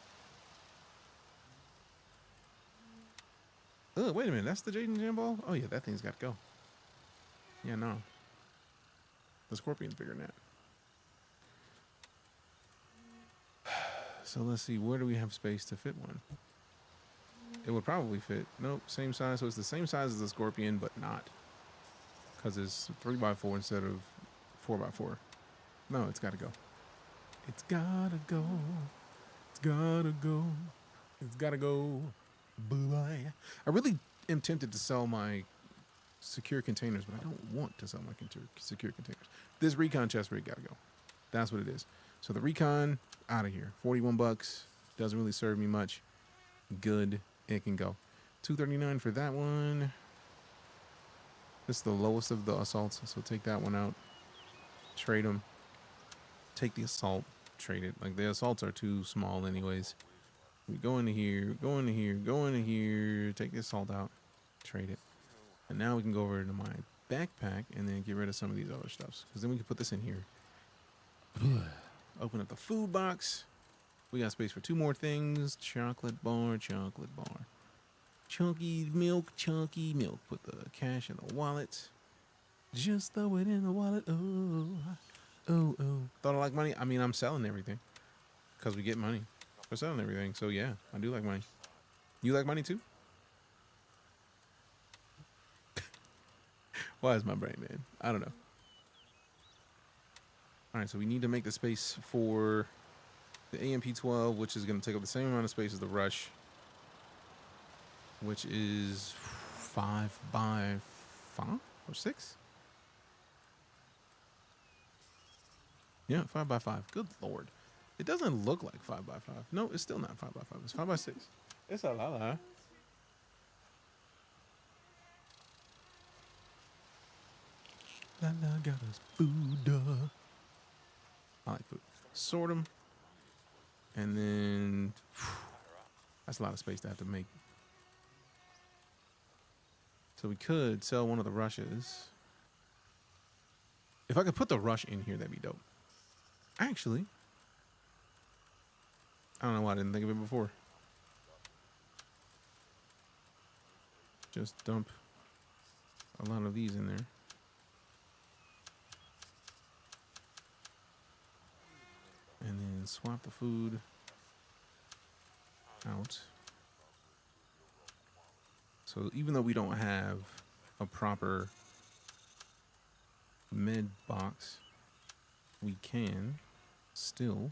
Oh, wait a minute. That's the Jaden Jam Ball? Oh yeah, that thing's got to go. Yeah, no. The Scorpion's bigger than that. So let's see, where do we have space to fit one? It would probably fit. Nope, same size. So it's the same size as the Scorpion, but not. Because it's 3x4 instead of 4x4. No, it's got to go. It's got to go. It's got to go. It's got to go. Bye-bye. I really am tempted to sell my secure containers, but I don't want to sell my secure containers. This recon chest rig gotta go. That's what it is. So the recon, out of here. 41 bucks. Doesn't really serve me much. Good. It can go. 239 for that one. This is the lowest of the assaults, so take that one out. Trade them. Take the assault. Trade it. Like, the assaults are too small anyways. We go into here, go into here, go into here. Take the assault out. Trade it. And now we can go over to my backpack and then get rid of some of these other stuffs. Because then we can put this in here. Open up the food box. We got space for 2 more things. Chocolate bar, chocolate bar. Chunky milk, chunky milk. Put the cash in the wallet. Just throw it in the wallet. Oh, oh, oh. Thought I like money? I mean, I'm selling everything. Because we get money. We're selling everything. So, yeah, I do like money. You like money, too? Why is my brain, man? I don't know. All right, so we need to make the space for the AMP-12, which is going to take up the same amount of space as the Rush, which is 5 by 5 or 6? Yeah, 5 by 5. Good Lord. It doesn't look like 5 by 5. No, it's still not 5 by 5. It's 5 by 6. It's a la. La got us food. I like food. Sort them. And then that's a lot of space to have to make. So we could sell one of the rushes. If I could put the rush in here, that'd be dope. Actually, I don't know why I didn't think of it before. Just dump a lot of these in there. And then swap the food out. So even though we don't have a proper med box, we can still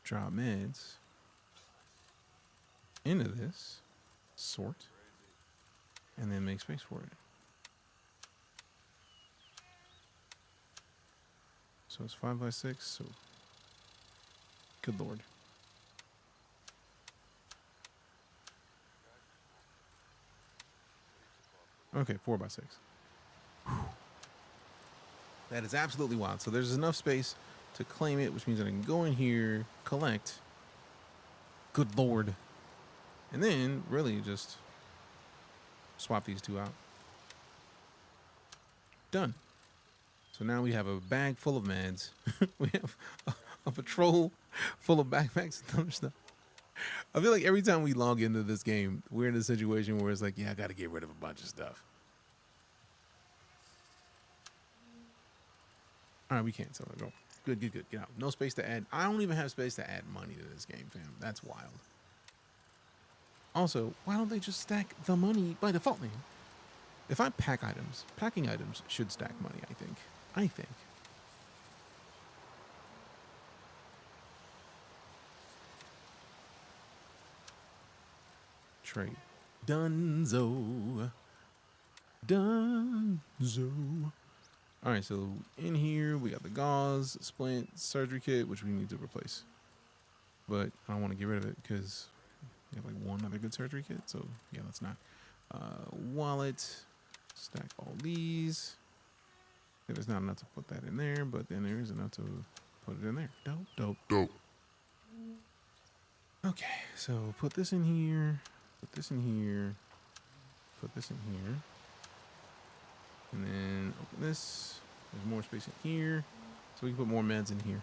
drop meds into this, sort, and then make space for it. So it's 5 by 6, so good Lord. Okay, 4 by 6. Whew. That is absolutely wild. So there's enough space to claim it, which means that I can go in here, collect. Good Lord. And then really just swap these 2 out. Done. So now we have a bag full of meds. We have a patrol full of backpacks and other stuff. I feel like every time we log into this game, we're in a situation where it's like, yeah, I got to get rid of a bunch of stuff. All right, we can't. So go. Good, good, good. Get out. No space to add. I don't even have space to add money to this game, fam. That's wild. Also, why don't they just stack the money by default, man? If I pack items, packing items should stack money, I think. Trade. Dunzo. All right, so in here we got the gauze, splint, surgery kit, which we need to replace. But I don't want to get rid of it because we have like one other good surgery kit. So yeah, let's not. Wallet. Stack all these. There's not enough to put that in there, but then there is enough to put it in there. Dope. Okay, so put this in here. Put this in here. Put this in here. And then open this. There's more space in here. So we can put more meds in here.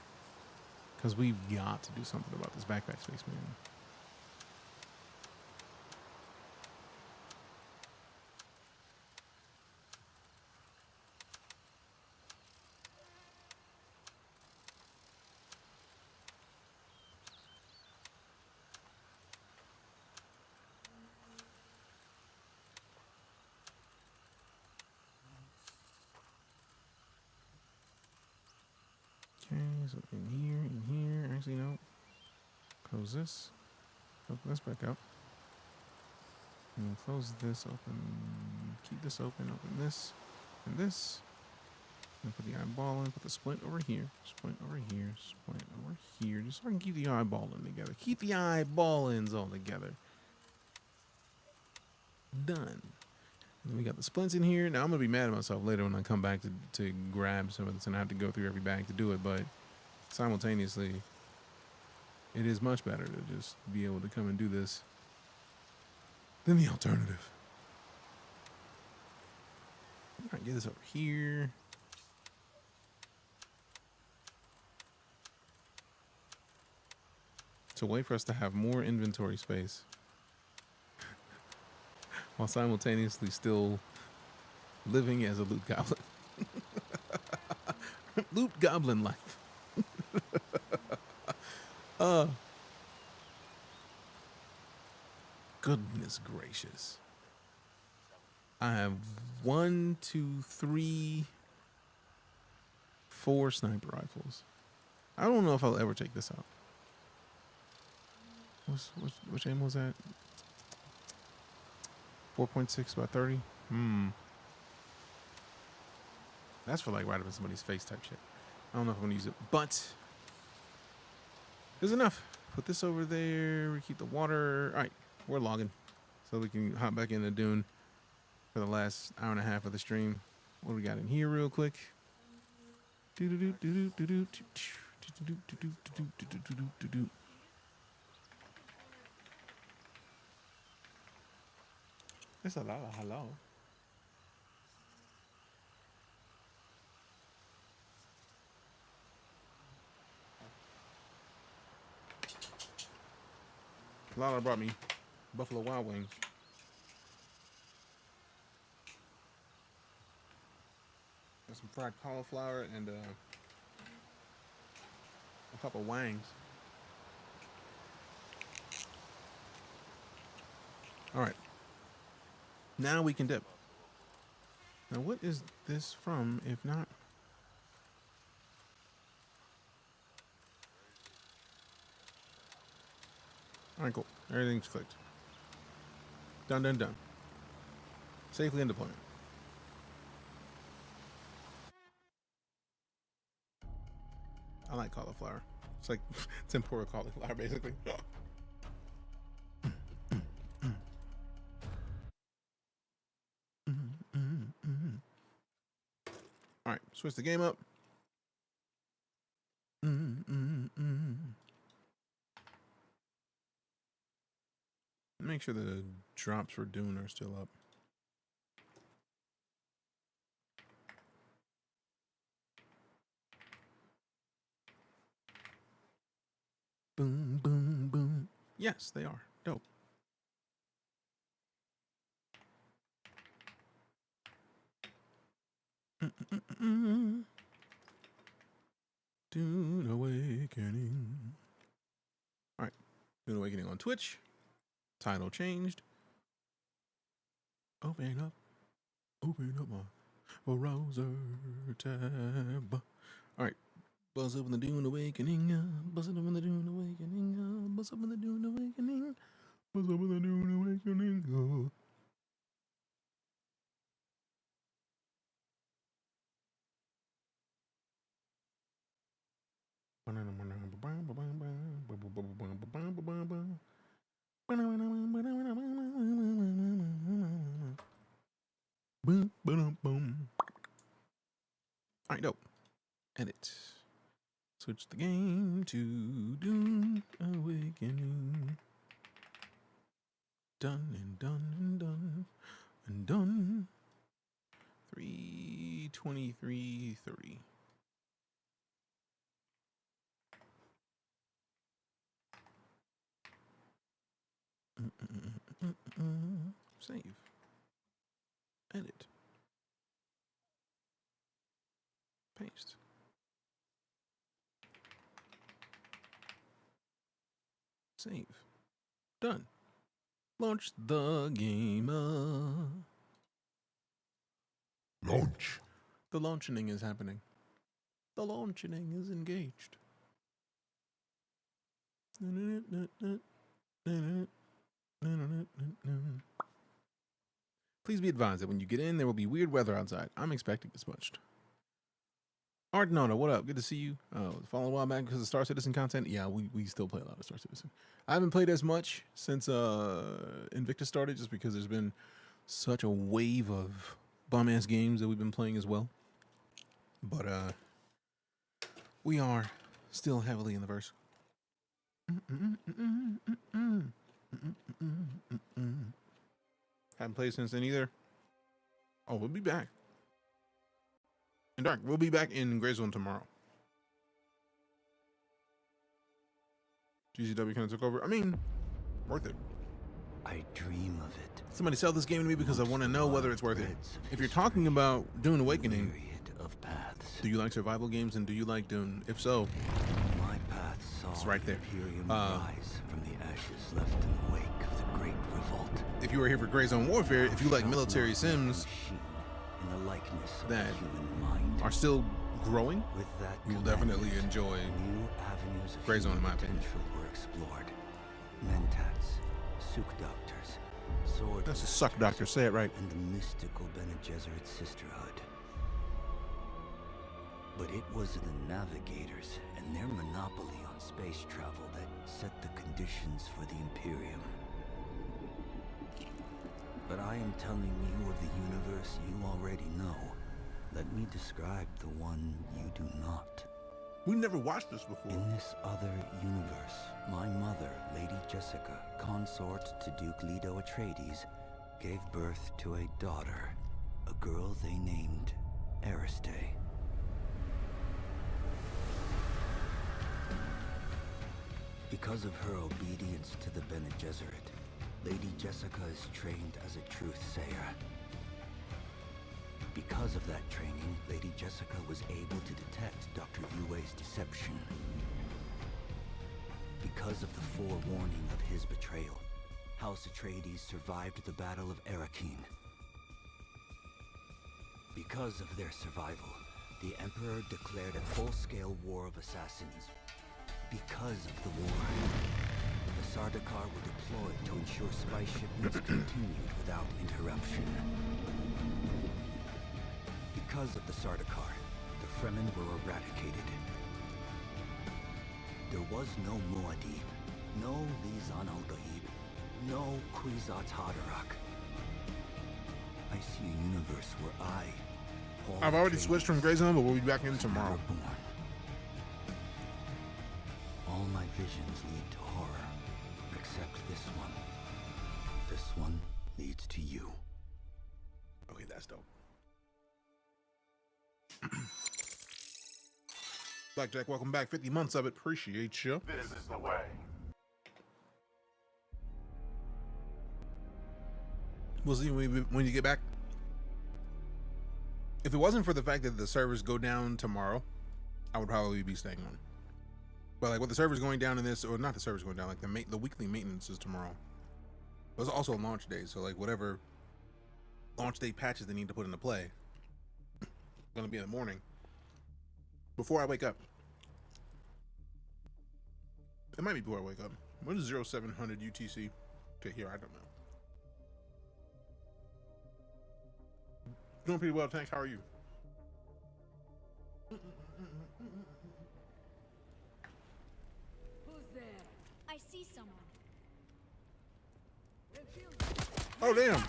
Because we've got to do something about this backpack space, man. Okay, so in here, actually no. Close this. Open this back up. And close this open. Keep this open. Open this and this. And put the eyeball in. Put the splint over here. Splint over here. Splint over here. Just so I can keep the eyeballing together. Keep the eyeballings all together. Done. And then we got the splints in here. Now I'm gonna be mad at myself later when I come back to grab some of this and I have to go through every bag to do it, but simultaneously it is much better to just be able to come and do this than the alternative. All right, get this over here. It's a way for us to have more inventory space while simultaneously still living as a loot goblin. Loot goblin life. Goodness gracious. I have 1, 2, 3, 4 sniper rifles. I don't know if I'll ever take this out. Which aim was that? 4.6 by 30? That's for like right up in somebody's face type shit. I don't know if I'm gonna use it, but there's enough. Put this over there. We keep the water. All right, we're logging, so we can hop back into Dune for the last hour and a half of the stream. What do we got in here, real quick? It's a lot of hello. Lala brought me Buffalo Wild Wings. Got some fried cauliflower and a couple wangs. All right. Now we can dip. Now what is this from, if not? All right, cool. Everything's clicked. Done, done, done. Safely in deployment. I like cauliflower. It's like tempura cauliflower, basically. All right, switch the game up. Make sure the drops for Dune are still up. Boom, boom, boom. Yes, they are. Dope. Dune Awakening. All right. Dune Awakening on Twitch. Title changed. Open up my browser tab. All right. Buzz up in the Dune Awakening. Buzz up in the Dune Awakening. Buzz up in the Dune Awakening. Buzz up in the Dune Awakening. Alright, dope. Edit. Switch the game to Dune Awakening. Done and done and done and done. 3:23:30. Save. Edit. Paste. Save. Done. Launch the game. Launch. The launching is happening. The launching is engaged. Please be advised that when you get in, there will be weird weather outside. I'm expecting as much. Art Nona, what up? Good to see you. Following a while back because of Star Citizen content. Yeah, we still play a lot of Star Citizen. I haven't played as much since Invictus started, just because there's been such a wave of bum-ass games that we've been playing as well. But we are still heavily in the verse. Haven't played since then either. Oh, we'll be back. And Dark, we'll be back in GrayZone tomorrow. GZW kind of took over. I mean, worth it. I dream of it. Somebody sell this game to me because I want to know whether it's worth it. If you're talking about Dune Awakening, of paths. do you like survival games and do you like Dune? If so, My path saw it's right there. Imperium rise from the ashes left in the wake of the Great Revolt. If you were here for GrayZoneWarfare, if you like military sims In the likeness of that the human mind. are still growing, With that you will commandment, definitely enjoy new avenues of GrayZone, in human my opinion. potential were explored. Mentats, Suk Doctors, Sword That's a suck doctor, say it right. and the mystical Bene Gesserit sisterhood. But it was the navigators and their monopoly on space travel that set the conditions for the Imperium. But I am telling you of the universe you already know. Let me describe the one you do not. We've never watched this before. In this other universe, my mother, Lady Jessica, consort to Duke Leto Atreides, gave birth to a daughter, a girl they named Ariste. Because of her obedience to the Bene Gesserit, Lady Jessica is trained as a truth-sayer. Because of that training, Lady Jessica was able to detect Dr. Yue's deception. Because of the forewarning of his betrayal, House Atreides survived the Battle of Arrakis. Because of their survival, the Emperor declared a full-scale war of assassins. Because of the war, the Sardaukar were deployed to ensure spy shipments continued without interruption. Because of the Sardaukar, the Fremen were eradicated. There was no Muad'Dib, no Lisan al-Gaib, no Kwisatz Haderach. I see a universe where Paul I've already Atreides, switched from GrayZone, but we'll be back in tomorrow. were born. All my visions lead to horror, except this one. This one leads to you. Okay, that's dope. Blackjack, welcome back. 50 months of it. Appreciate you. This is the way. We'll see when you get back. If it wasn't for the fact that the servers go down tomorrow, I would probably be staying on. But like with the servers going down in this, or not the servers going down, like the weekly maintenance is tomorrow. But it's also a launch day, so like whatever launch day patches they need to put into play, gonna be in the morning before I wake up. It might be before I wake up. What is 0700 UTC? Okay, here I don't know. Doing pretty well, thanks. How are you? Who's there? I see someone. Oh damn!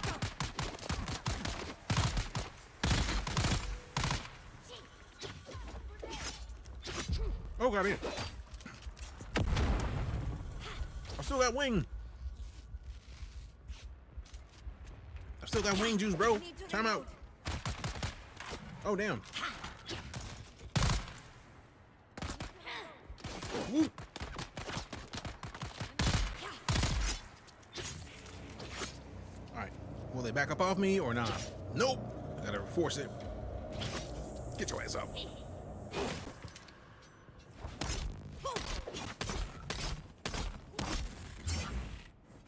Oh, got in. I still got wing. I still got wing juice, bro. Time out. Oh damn. Woo. Alright. Will they back up off me or not? Nope. I gotta force it. Get your ass up.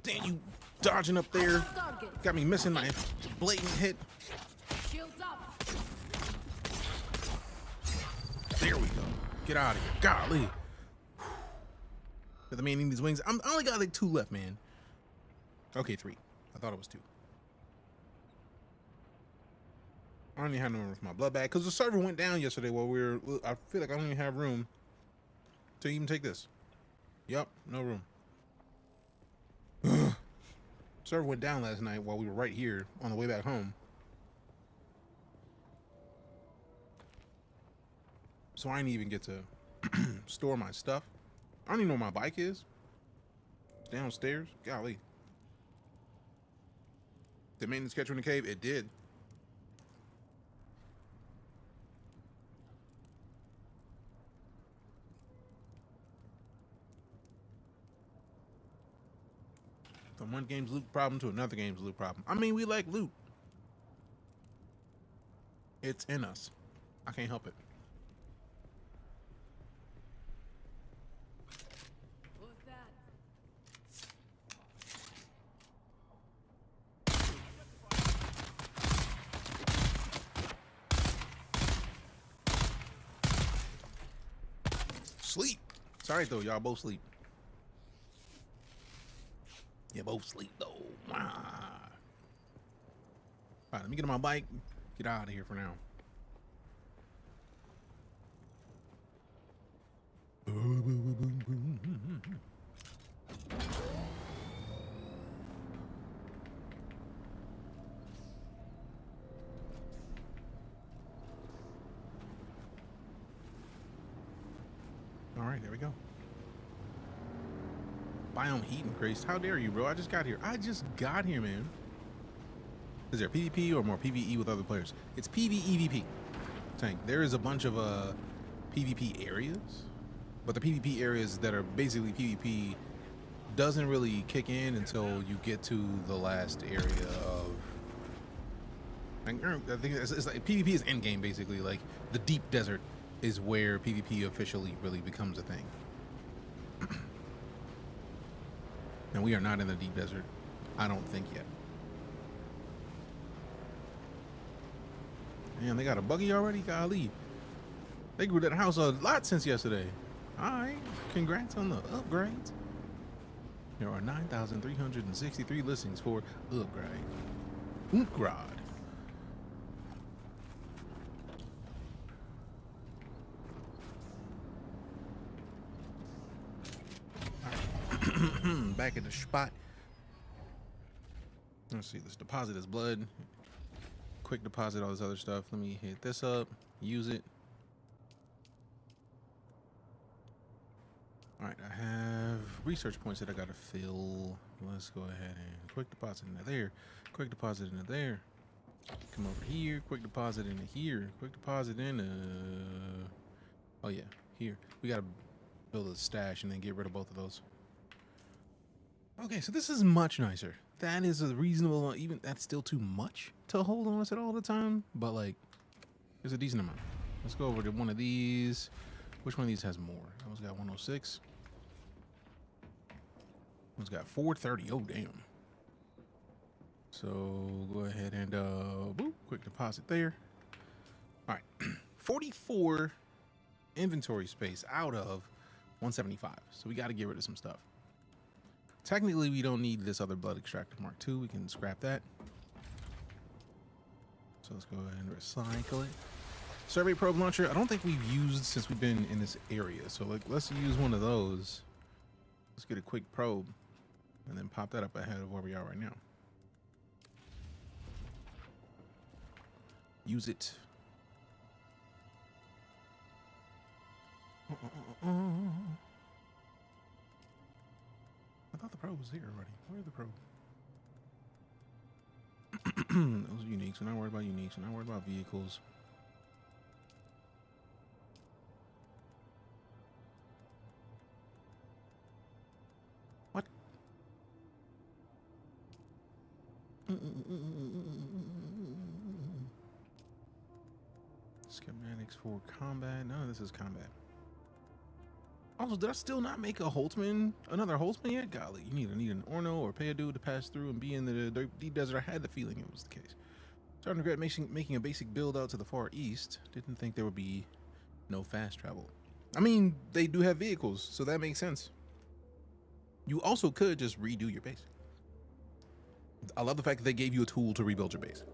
Damn, you dodging up there. Got me missing my blatant hit. Shields up. There we go. Get out of here. Golly. But the man needs these wings. I only got like 2 left, man. Okay, 3. I thought it was 2. I don't even have no room for my blood bag because the server went down yesterday while we were. I feel like I don't even have room to even take this. Yup, no room. Server went down last night while we were right here on the way back home. So I didn't even get to store my stuff. I don't even know where my bike is. It's downstairs. Golly. Did maintenance catch you in the cave? It did. From one game's loot problem to another game's loot problem. I mean, we like loot. It's in us. I can't help it. Who's that? Sleep. Sorry though, y'all both sleep. You both sleep though. All right, let me get on my bike. Get out of here for now. All right, there we go. Biome heat increased. How dare you, bro? I just got here. Man. Is there PvP or more PvE with other players? It's PvEVP. Tank. There is a bunch of PvP areas, but the PvP areas that are basically PvP doesn't really kick in until you get to the last area of. I think it's like PvP is endgame basically. Like the deep desert is where PvP officially really becomes a thing. And we are not in the deep desert, I don't think yet. Man, they got a buggy already? Golly. They grew that house a lot since yesterday. Alright, congrats on the upgrades. There are 9,363 listings for upgrade. Upgrade. Back at the spot. Let's see, let's deposit his blood. Quick deposit all this other stuff. Let me hit this up, use it. All right, I have research points that I gotta fill. Let's go ahead and quick deposit into there. Quick deposit into there. Come over here, quick deposit into here. Quick deposit into, oh yeah, here. We gotta build a stash and then get rid of both of those. Okay, so this is much nicer. That is a reasonable, even that's still too much to hold on us at all the time, but like, there's a decent amount. Let's go over to one of these. Which one of these has more? That one's got 106. One's got 430. Oh, damn. So go ahead and, boop, quick deposit there. All right, 44 inventory space out of 175. So we got to get rid of some stuff. Technically, we don't need this other blood extractor Mark II. We can scrap that. So let's go ahead and recycle it. Survey probe launcher. I don't think we've used since we've been in this area. So like, let's use one of those. Let's get a quick probe and then pop that up ahead of where we are right now. Use it. I thought the probe was here already. Where's the probe? Those are uniques. We're not worried about uniques. We're not worried about vehicles. What? Schematics for combat. None of this is combat. Also, did I still not make a Holtzman, another Holtzman yet? Golly, you need an Orno or pay a dude to pass through and be in the deep desert. I had the feeling it was the case. Starting to regret making a basic build out to the far east. Didn't think there would be no fast travel. I mean, they do have vehicles, so that makes sense. You also could just redo your base. I love the fact that they gave you a tool to rebuild your base.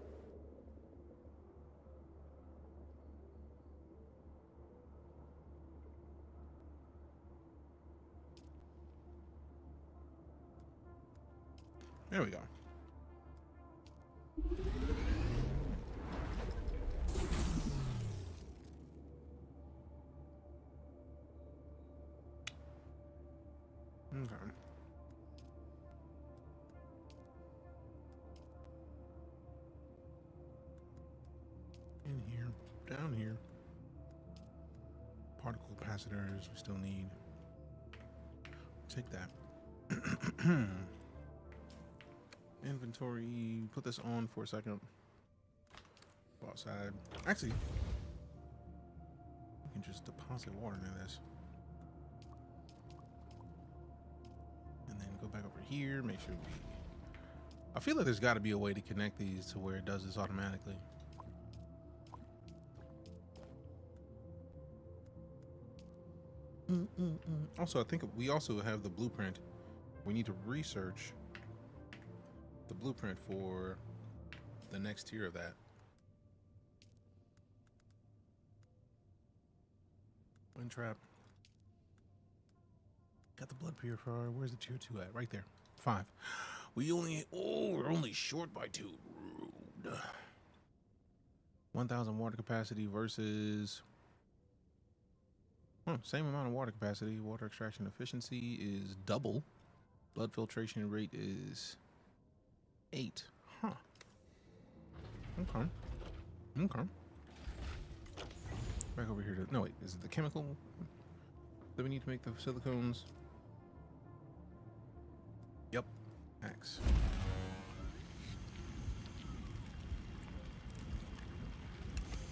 There we go. Okay. In here, down here. Particle capacitors, we still need. Take that. Inventory, put this on for a second. Go outside. Actually, we can just deposit water into this. And then go back over here, make sure we... I feel like there's got to be a way to connect these to where it does this automatically. Also, I think we also have the blueprint. We need to research the blueprint for the next tier of that. Wind trap. Got the blood purifier. Where's the tier 2 at? Right there. 5. We only, we're only short by 2. Rude. 1,000 water capacity versus same amount of water capacity. Water extraction efficiency is double. Blood filtration rate is 8. Huh. Okay. Okay. Back over here to... No, wait. Is it the chemical that we need to make the silicones? Yep. X.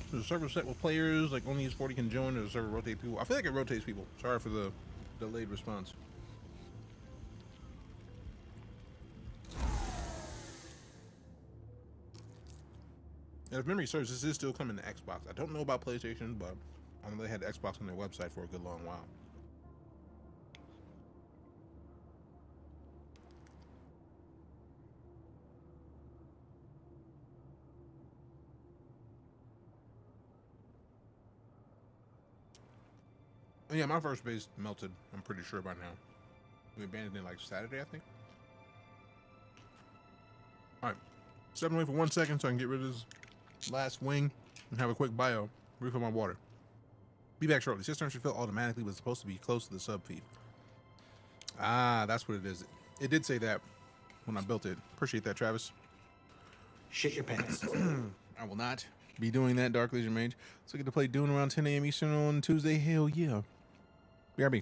There's a server set with players, like only 40 can join. There's a server rotate people. I feel like it rotates people. Sorry for the delayed response. And if memory serves, this is still coming to Xbox. I don't know about PlayStation, but I know they had Xbox on their website for a good long while. Yeah, my first base melted, I'm pretty sure by now. We abandoned it like Saturday, I think. Alright. Stepping away for 1 second so I can get rid of this last wing and have a quick bio. Refill my water. Be back shortly. Cistern should fill automatically, but it's supposed to be close to the sub feed. Ah, that's what it is. It did say that when I built it. Appreciate that, Travis. Shit your pants. I will not be doing that, Dark Legion Mage. So I get to play Dune around 10 a.m. Eastern on Tuesday. Hell yeah. BRB.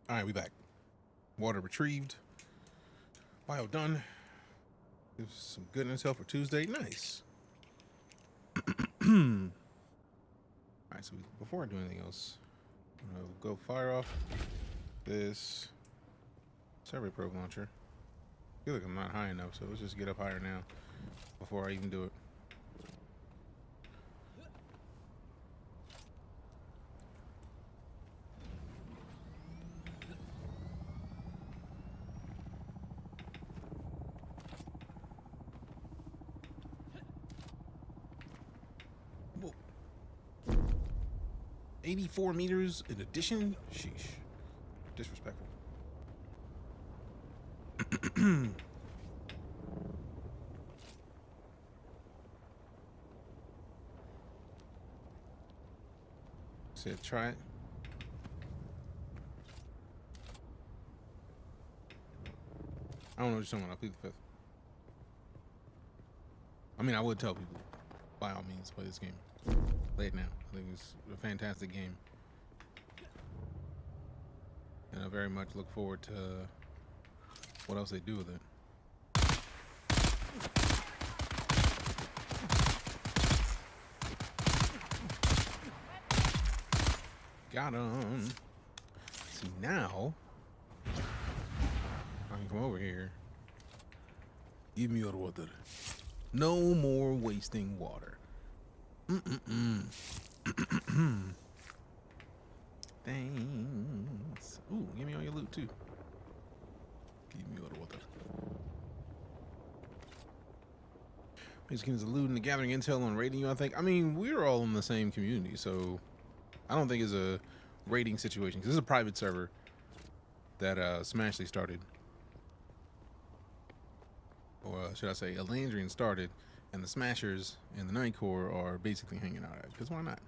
All right, we back. Water retrieved. Bio done. Gives some good intel for Tuesday. Nice. All right, so before I do anything else, I'm gonna go fire off this survey probe launcher. I feel like I'm not high enough, so let's just get up higher now before I even do it. Whoa. 84 meters in addition? Sheesh. Disrespectful. Said try it. I don't know what you're talking about. I'll plead the fifth. I mean, I would tell people, by all means, play this game. Play it now. I think it's a fantastic game. And I very much look forward to what else they do with it. Got him. See, now I can come over here. Give me your water. No more wasting water. Thanks. Ooh, give me all your loot too. Give me all the water. Basically, there's a loot and gathering intel on raiding you, I think. I mean, we're all in the same community, so I don't think it's a raiding situation. 'Cause this is a private server that Smashly started. Or should I say, Elandrian started, and the Smashers and the Night Corps are basically hanging out at. Because why not?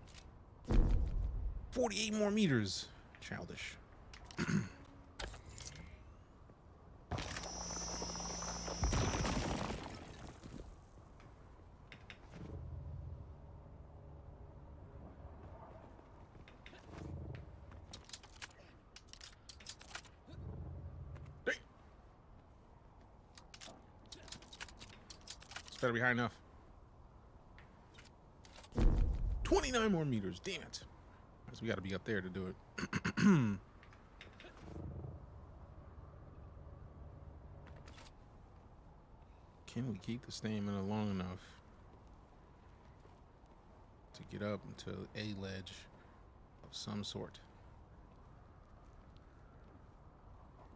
48 more meters. Childish. Better be high enough. 29 more meters. Damn it. So we got to be up there to do it. Can we keep the stamina long enough to get up into a ledge of some sort?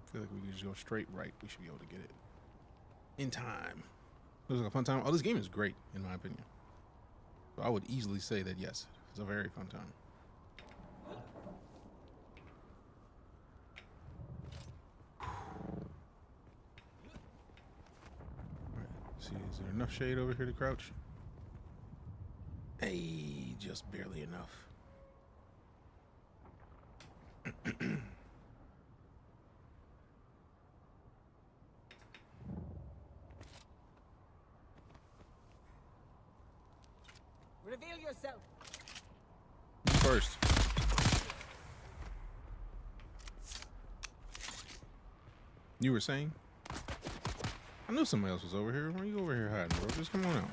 I feel like we could just go straight right. We should be able to get it in time. It was like a fun time. Oh, this game is great, in my opinion. So I would easily say that, yes, it's a very fun time. Alright, see, is there enough shade over here to crouch? Hey, just barely enough. Reveal yourself. First. You were saying? I knew somebody else was over here. Why are you over here hiding, bro? Just come on out.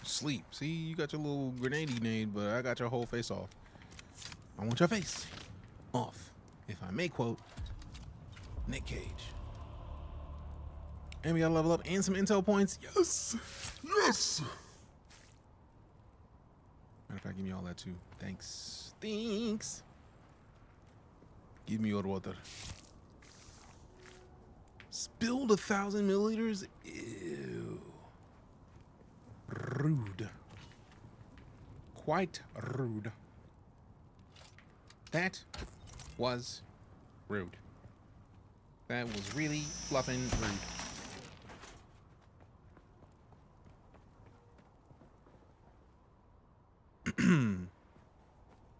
Sleep. See, you got your little grenade, but I got your whole face off. I want your face off. If I may quote Nick Cage. And we gotta level up and some intel points. Yes! Yes! Matter of fact, give me all that too. Thanks. Thanks. Give me your water. Spilled 1,000 milliliters? Ew. Rude. Quite rude. That was rude. That was really fluffing rude.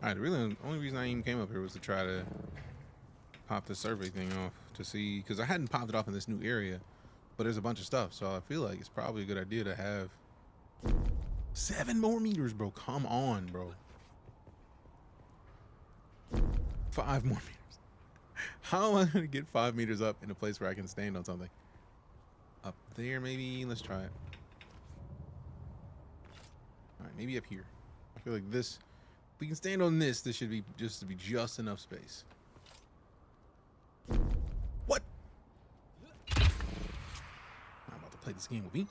Alright, really, the only reason I even came up here was to try to pop the survey thing off to see, because I hadn't popped it off in this new area, but there's a bunch of stuff, so I feel like it's probably a good idea to have 7 more meters, bro. Come on, bro. 5 more meters. How am I going to get 5 meters up in a place where I can stand on something? Up there, maybe? Let's try it. All right, maybe up here. I feel like this, if we can stand on this, this should be just enough space. What? I'm about to play this game with me.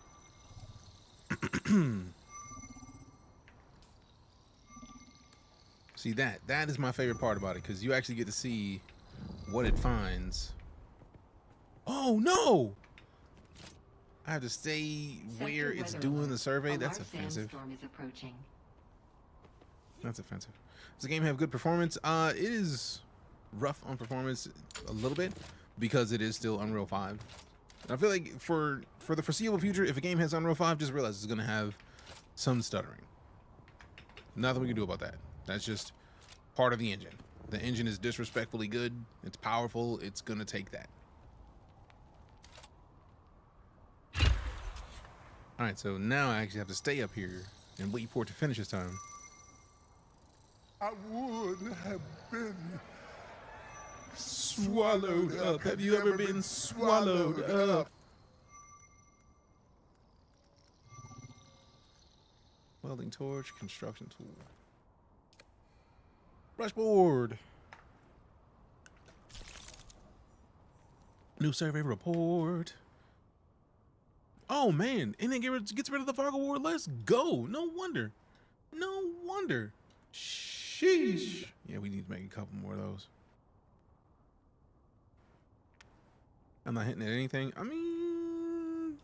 See, that is my favorite part about it, because you actually get to see what it finds. Oh no! I have to stay where it's doing the survey. That's offensive. That's offensive. Does the game have good performance? It is rough on performance a little bit because it is still Unreal 5. And I feel like for the foreseeable future, if a game has Unreal 5, just realize it's going to have some stuttering. Nothing we can do about that. That's just part of the engine. The engine is disrespectfully good. It's powerful. It's going to take that. All right, so now I actually have to stay up here and wait for it to finish this time. I would have been swallowed up. Have you ever been swallowed up? Welding torch, construction tool. Brushboard. New survey report. Oh man, and then gets rid of the fog award. Let's go. No wonder. No wonder. Sheesh. Yeah, we need to make a couple more of those. I'm not hitting at anything. I mean,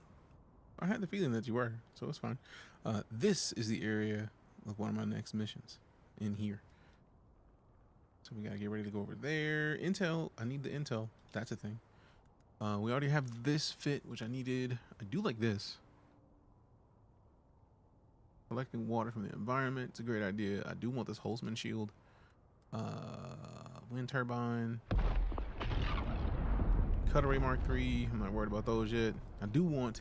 I had the feeling that you were, so it's fine. This is the area of one of my next missions in here. So we gotta get ready to go over there. Intel, I need the intel. That's a thing. We already have this fit, which I needed. I do like this. Collecting water from the environment. It's a great idea. I do want this Holzman shield. Wind turbine. Cutaway Mark III. I'm not worried about those yet. I do want...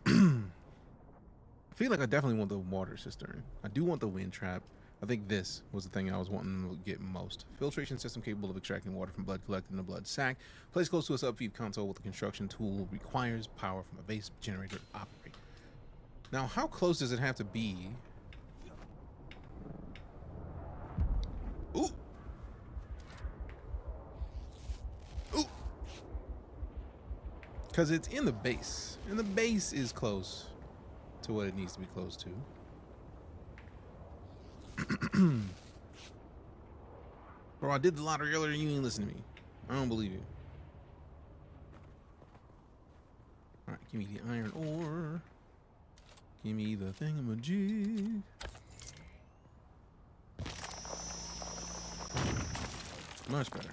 I feel like I definitely want the water cistern. I do want the wind trap. I think this was the thing I was wanting to get most. Filtration system capable of extracting water from blood collected in a blood sac. Placed close to a subfeed console with a construction tool. Requires power from a base generator to operate. Now, how close does it have to be? Ooh! Ooh! Because it's in the base. And the base is close to what it needs to be close to. Bro, I did the lottery earlier and you ain't listen to me. I don't believe you. Alright, give me the iron ore. Give me the thingamajig. Much better.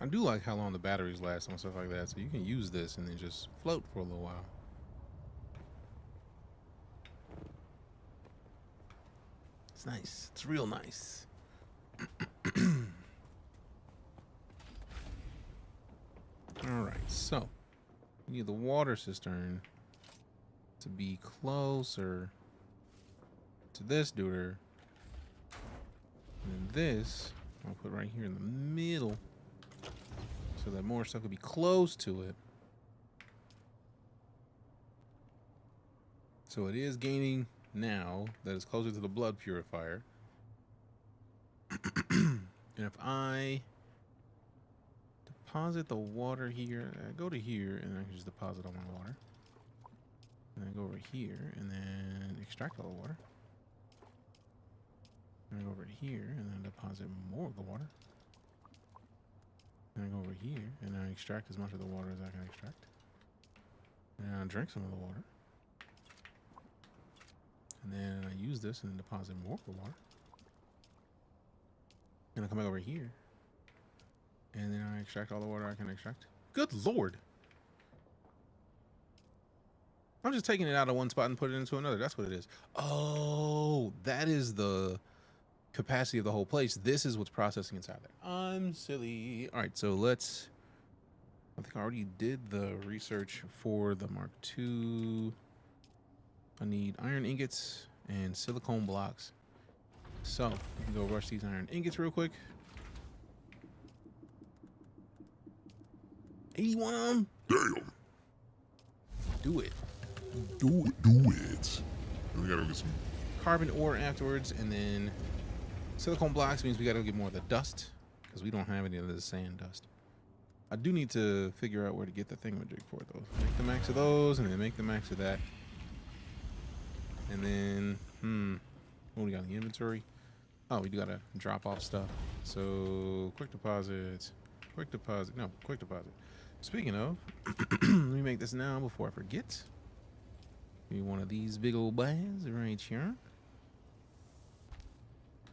I do like how long the batteries last and stuff like that, so you can use this and then just float for a little while. It's nice. It's real nice. Alright, so we need the water cistern to be closer to this duder. And then this I'll put right here in the middle. So that more stuff could be close to it. So it is gaining now that it's closer to the blood purifier. And if I deposit the water here, I go to here and I can just deposit all my water. And I go over here and then extract all the water. And I go over here and then deposit more of the water. And I go over here and I extract as much of the water as I can extract. And I drink some of the water. And then I use this and deposit more of the water. And I come back over here. And then I extract all the water I can extract. Good Lord. I'm just taking it out of one spot and put it into another. That's what it is. Oh, that is the capacity of the whole place. This is what's processing inside there. I'm silly. All right, so let's... I think I already did the research for the Mark II. I need iron ingots and silicone blocks. So, we can go rush these iron ingots real quick. 81 of them? Damn. Do it. Do it. Do it. And we gotta get some. Carbon ore afterwards, and then silicone blocks means we gotta get more of the dust, because we don't have any of the sand dust. I do need to figure out where to get the thingamajig for those. Make the max of those, and then make the max of that. And then, what do we got in the inventory? Oh, we do gotta drop off stuff. So, quick deposit. Quick deposit. No, quick deposit. Speaking of, let me make this now before I forget. Give me one of these big old bags right here.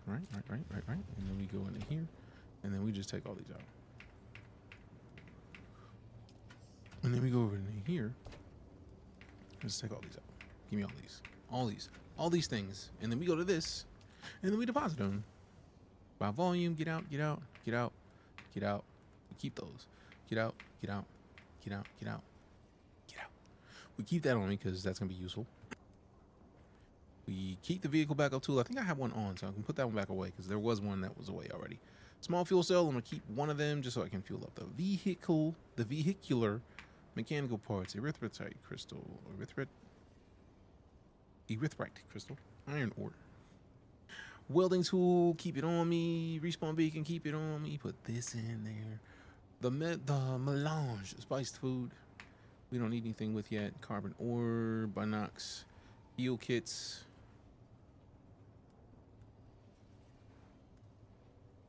Right. And then we go into here. And then we just take all these out. And then we go over into here. Let's take all these out. Give me all these. All these things. And then we go to this. And then we deposit them. By volume, get out. We keep those. Get out. We keep that on me because that's going to be useful. We keep the vehicle backup tool. I think I have one on, so I can put that one back away because there was one that was away already. Small fuel cell. I'm going to keep one of them just so I can fuel up the vehicular mechanical parts. Erythrite crystal. Erythrite crystal. Iron ore. Welding tool. Keep it on me. Respawn beacon. Keep it on me. Put this in there. The melange. Spiced food. We don't need anything with yet. Carbon ore. Binox. Heal kits.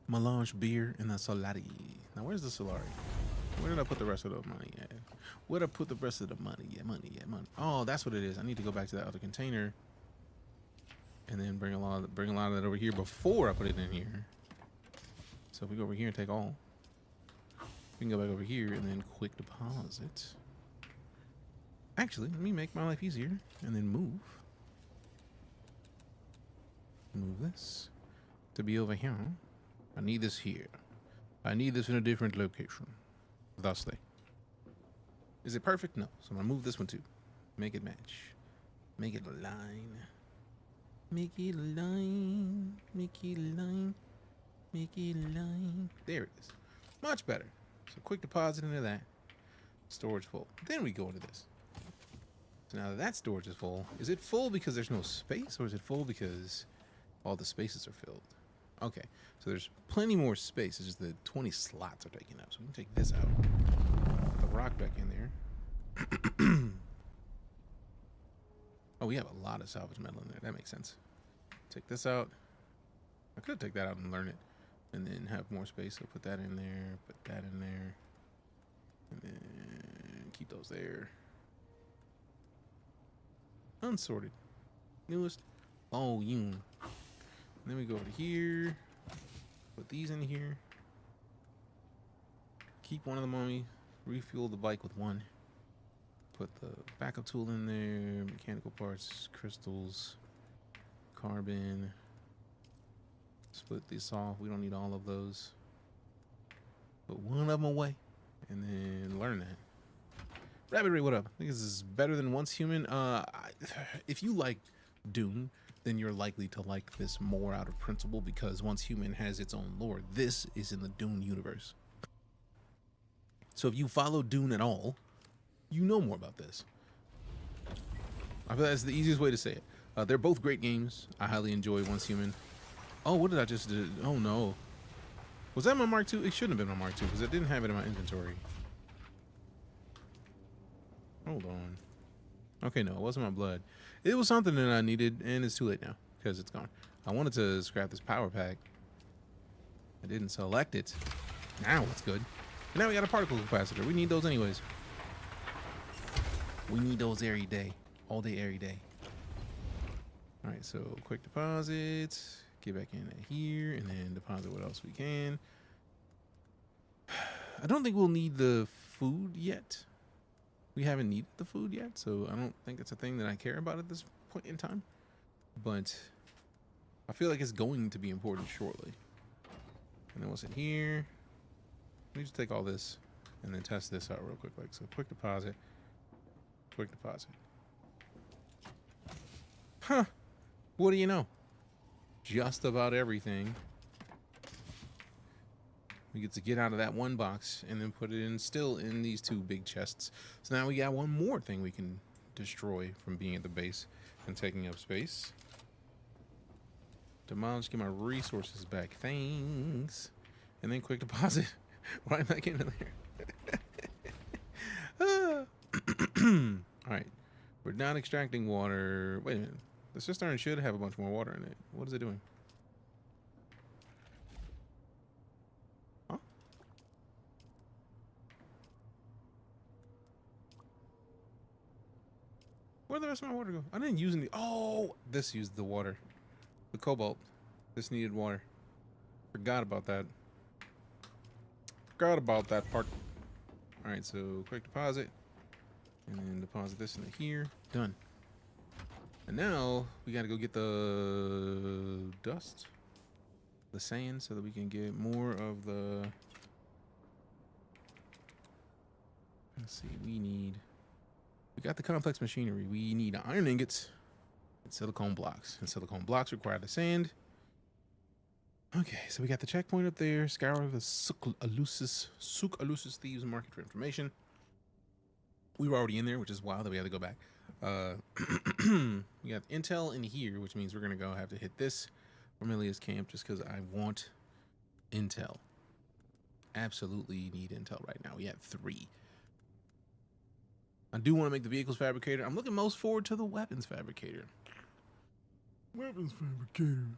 Melange beer and the Solari. Now, where's the Solari? Where did I put the rest of the money at? Where did I put the rest of the money? Money. Oh, that's what it is. I need to go back to that other container and then bring a lot of that over here before I put it in here. So if we go over here and take all, we can go back over here and then quick deposit. Actually, let me make my life easier and then move this to be over here. I need this here. I need this in a different location. Thusly. Is it perfect? No. So I'm going to move this one too. Make it match. Make it align. Make it align. Make it align. Make it align. There it is. Much better. So quick deposit into that. Storage full. Then we go into this. So now that storage is full, is it full because there's no space, or is it full because all the spaces are filled? Okay, so there's plenty more space. It's just the 20 slots are taken up. So we can take this out. Put the rock back in there. Oh, we have a lot of salvage metal in there. That makes sense. Take this out. I could take that out and learn it. And then have more space. So put that in there. Put that in there. And then keep those there. Unsorted. Newest volume. And then we go over to here. Put these in here. Keep one of them on me. Refuel the bike with one. Put the backup tool in there. Mechanical parts. Crystals. Carbon. Split this off. We don't need all of those. Put one of them away. And then learn that. Rabbit Ray, what up? I think this is better than Once Human. If you like Dune, then you're likely to like this more out of principle because Once Human has its own lore. This is in the Dune universe. So if you follow Dune at all, you know more about this. I feel that's the easiest way to say it. They're both great games. I highly enjoy Once Human. Oh, what did I just do? Oh no. Was that my Mark II? It shouldn't have been my Mark II because I didn't have it in my inventory. Hold on. Okay, no, it wasn't my blood. It was something that I needed, and it's too late now because it's gone. I wanted to scrap this power pack. I didn't select it. Now it's good. And now we got a particle capacitor. We need those anyways. We need those every day. All day, every day. All right, so quick deposits. Get back in here, and then deposit what else we can. I don't think we'll need the food yet. We haven't needed the food yet, so I don't think it's a thing that I care about at this point in time. But I feel like it's going to be important shortly. And then what's in here? Let me just take all this and then test this out real quick. Like, so quick deposit. Quick deposit. Huh. What do you know? Just about everything. We get to get out of that one box and then put it in still in these two big chests. So now we got one more thing we can destroy from being at the base and taking up space. Demolish, get my resources back. Thanks. And then quick deposit right back into there. Alright. We're not extracting water. Wait a minute. The cistern should have a bunch more water in it. What is it doing? Huh? Where'd the rest of my water go? I didn't use any. Oh, this used the water. The cobalt. This needed water. Forgot about that. Forgot about that part. Alright, so quick deposit. And then deposit this into here. Done. And now we gotta go get the dust, the sand, so that we can get more of the. Let's see, we got the complex machinery. We need iron ingots and silicone blocks. And silicone blocks require the sand. Okay, so we got the checkpoint up there. Scour the Suk Alusis Thieves Market for information. We were already in there, which is wild that we had to go back. We got intel in here, which means we're gonna go have to hit this Vermilius camp just because I want intel. Absolutely need intel right now. We have 3. I do want to make the vehicles fabricator. I'm looking most forward to the weapons fabricator. Weapons fabricator.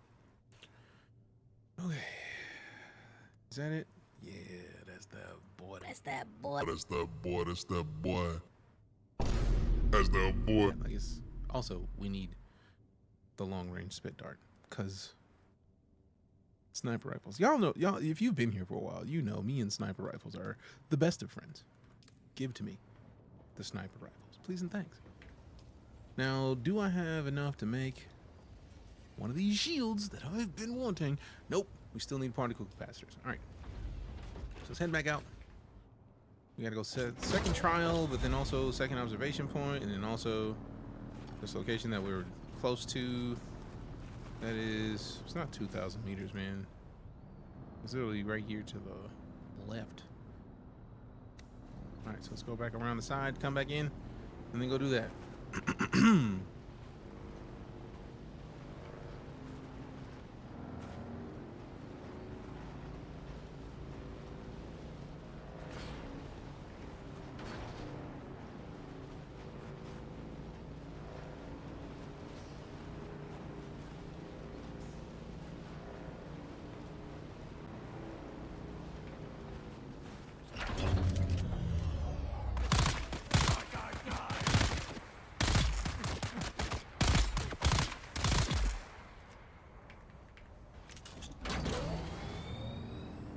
Okay. Is that it? Yeah, that's that boy. That's that boy. That's that boy. That's that boy. That's that boy. Yeah, I guess also we need the long range spit dart because sniper rifles. Y'all know, y'all, if you've been here for a while, you know me and sniper rifles are the best of friends. Give to me the sniper rifles, please and thanks. Now, do I have enough to make one of these shields that I've been wanting? Nope. We still need particle capacitors. All right. So let's head back out. We gotta go second trial, but then also second observation point, and then also this location that we're close to. That is, it's not 2,000 meters, man. It's literally right here to the left. All right, so let's go back around the side, come back in, and then go do that.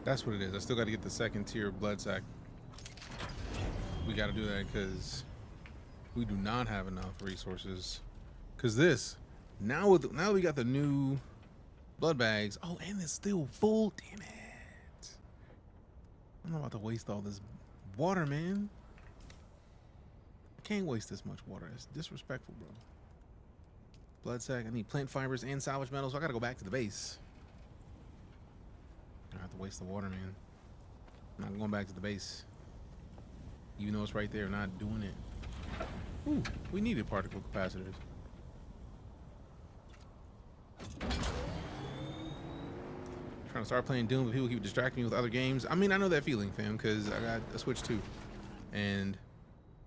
That's what it is. I still got to get the second tier blood sack. We got to do that because we do not have enough resources. Because this, now we got the new blood bags. Oh, and it's still full. Damn it. I'm not about to waste all this water, man. I can't waste this much water. It's disrespectful, bro. Blood sack. I need plant fibers and salvage metals. So I got to go back to the base. I have to waste the water, man. I'm not going back to the base. Even though it's right there, not doing it. Ooh, we needed particle capacitors. Trying to start playing Doom, but people keep distracting me with other games. I mean, I know that feeling, fam, because I got a Switch 2. And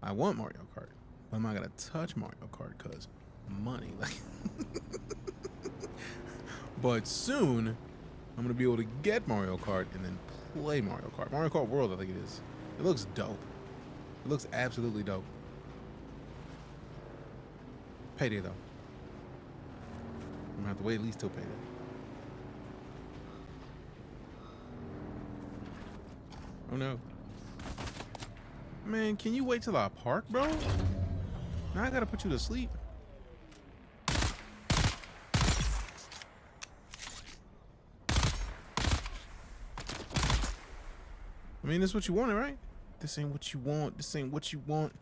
I want Mario Kart. But I'm not going to touch Mario Kart because money. Like, but soon, I'm going to be able to get Mario Kart and then play Mario Kart. Mario Kart World, I think it is. It looks dope. It looks absolutely dope. Payday, though. I'm going to have to wait at least till payday. Oh, no. Man, can you wait till I park, bro? Now I gotta put you to sleep. I mean, this is what you wanted, right? This ain't what you want. This ain't what you want.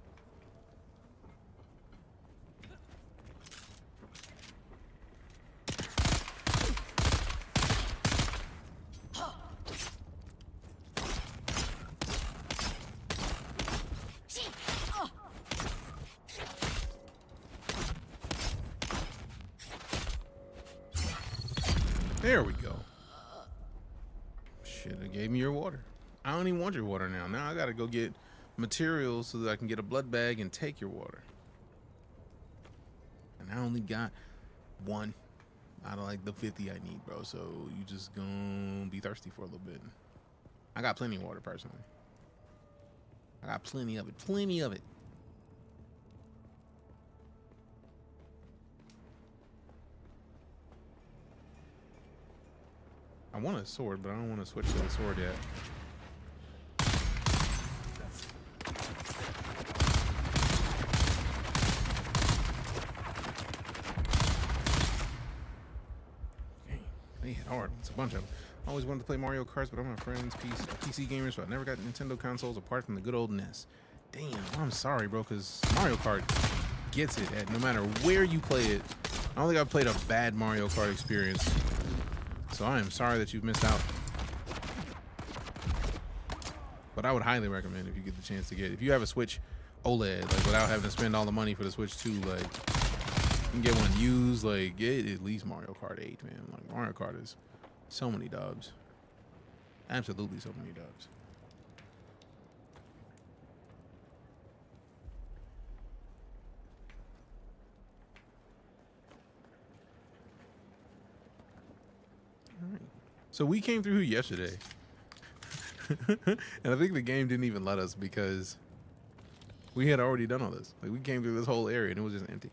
There we go. Should have gave me your water. I don't even want your water now. Now I gotta go get materials so that I can get a blood bag and take your water. And I only got one out of like the 50 I need, bro. So you just gonna be thirsty for a little bit. I got plenty of water personally. I got plenty of it. Plenty of it. I want a sword, but I don't want to switch to the sword yet. Dang, they hit hard. It's a bunch of them. I always wanted to play Mario Kart, but I'm my friend's PC gamers, so I never got Nintendo consoles apart from the good old NES. Damn, I'm sorry, bro, because Mario Kart gets it at no matter where you play it. I don't think I've played a bad Mario Kart experience. So I am sorry that you've missed out. But I would highly recommend if you get the chance to get it. If you have a Switch OLED, like without having to spend all the money for the Switch 2, like you can get one used, like get at least Mario Kart 8, man. Like Mario Kart is so many dubs. Absolutely so many dubs. So we came through here yesterday. And I think the game didn't even let us because we had already done all this. Like we came through this whole area and it was just empty.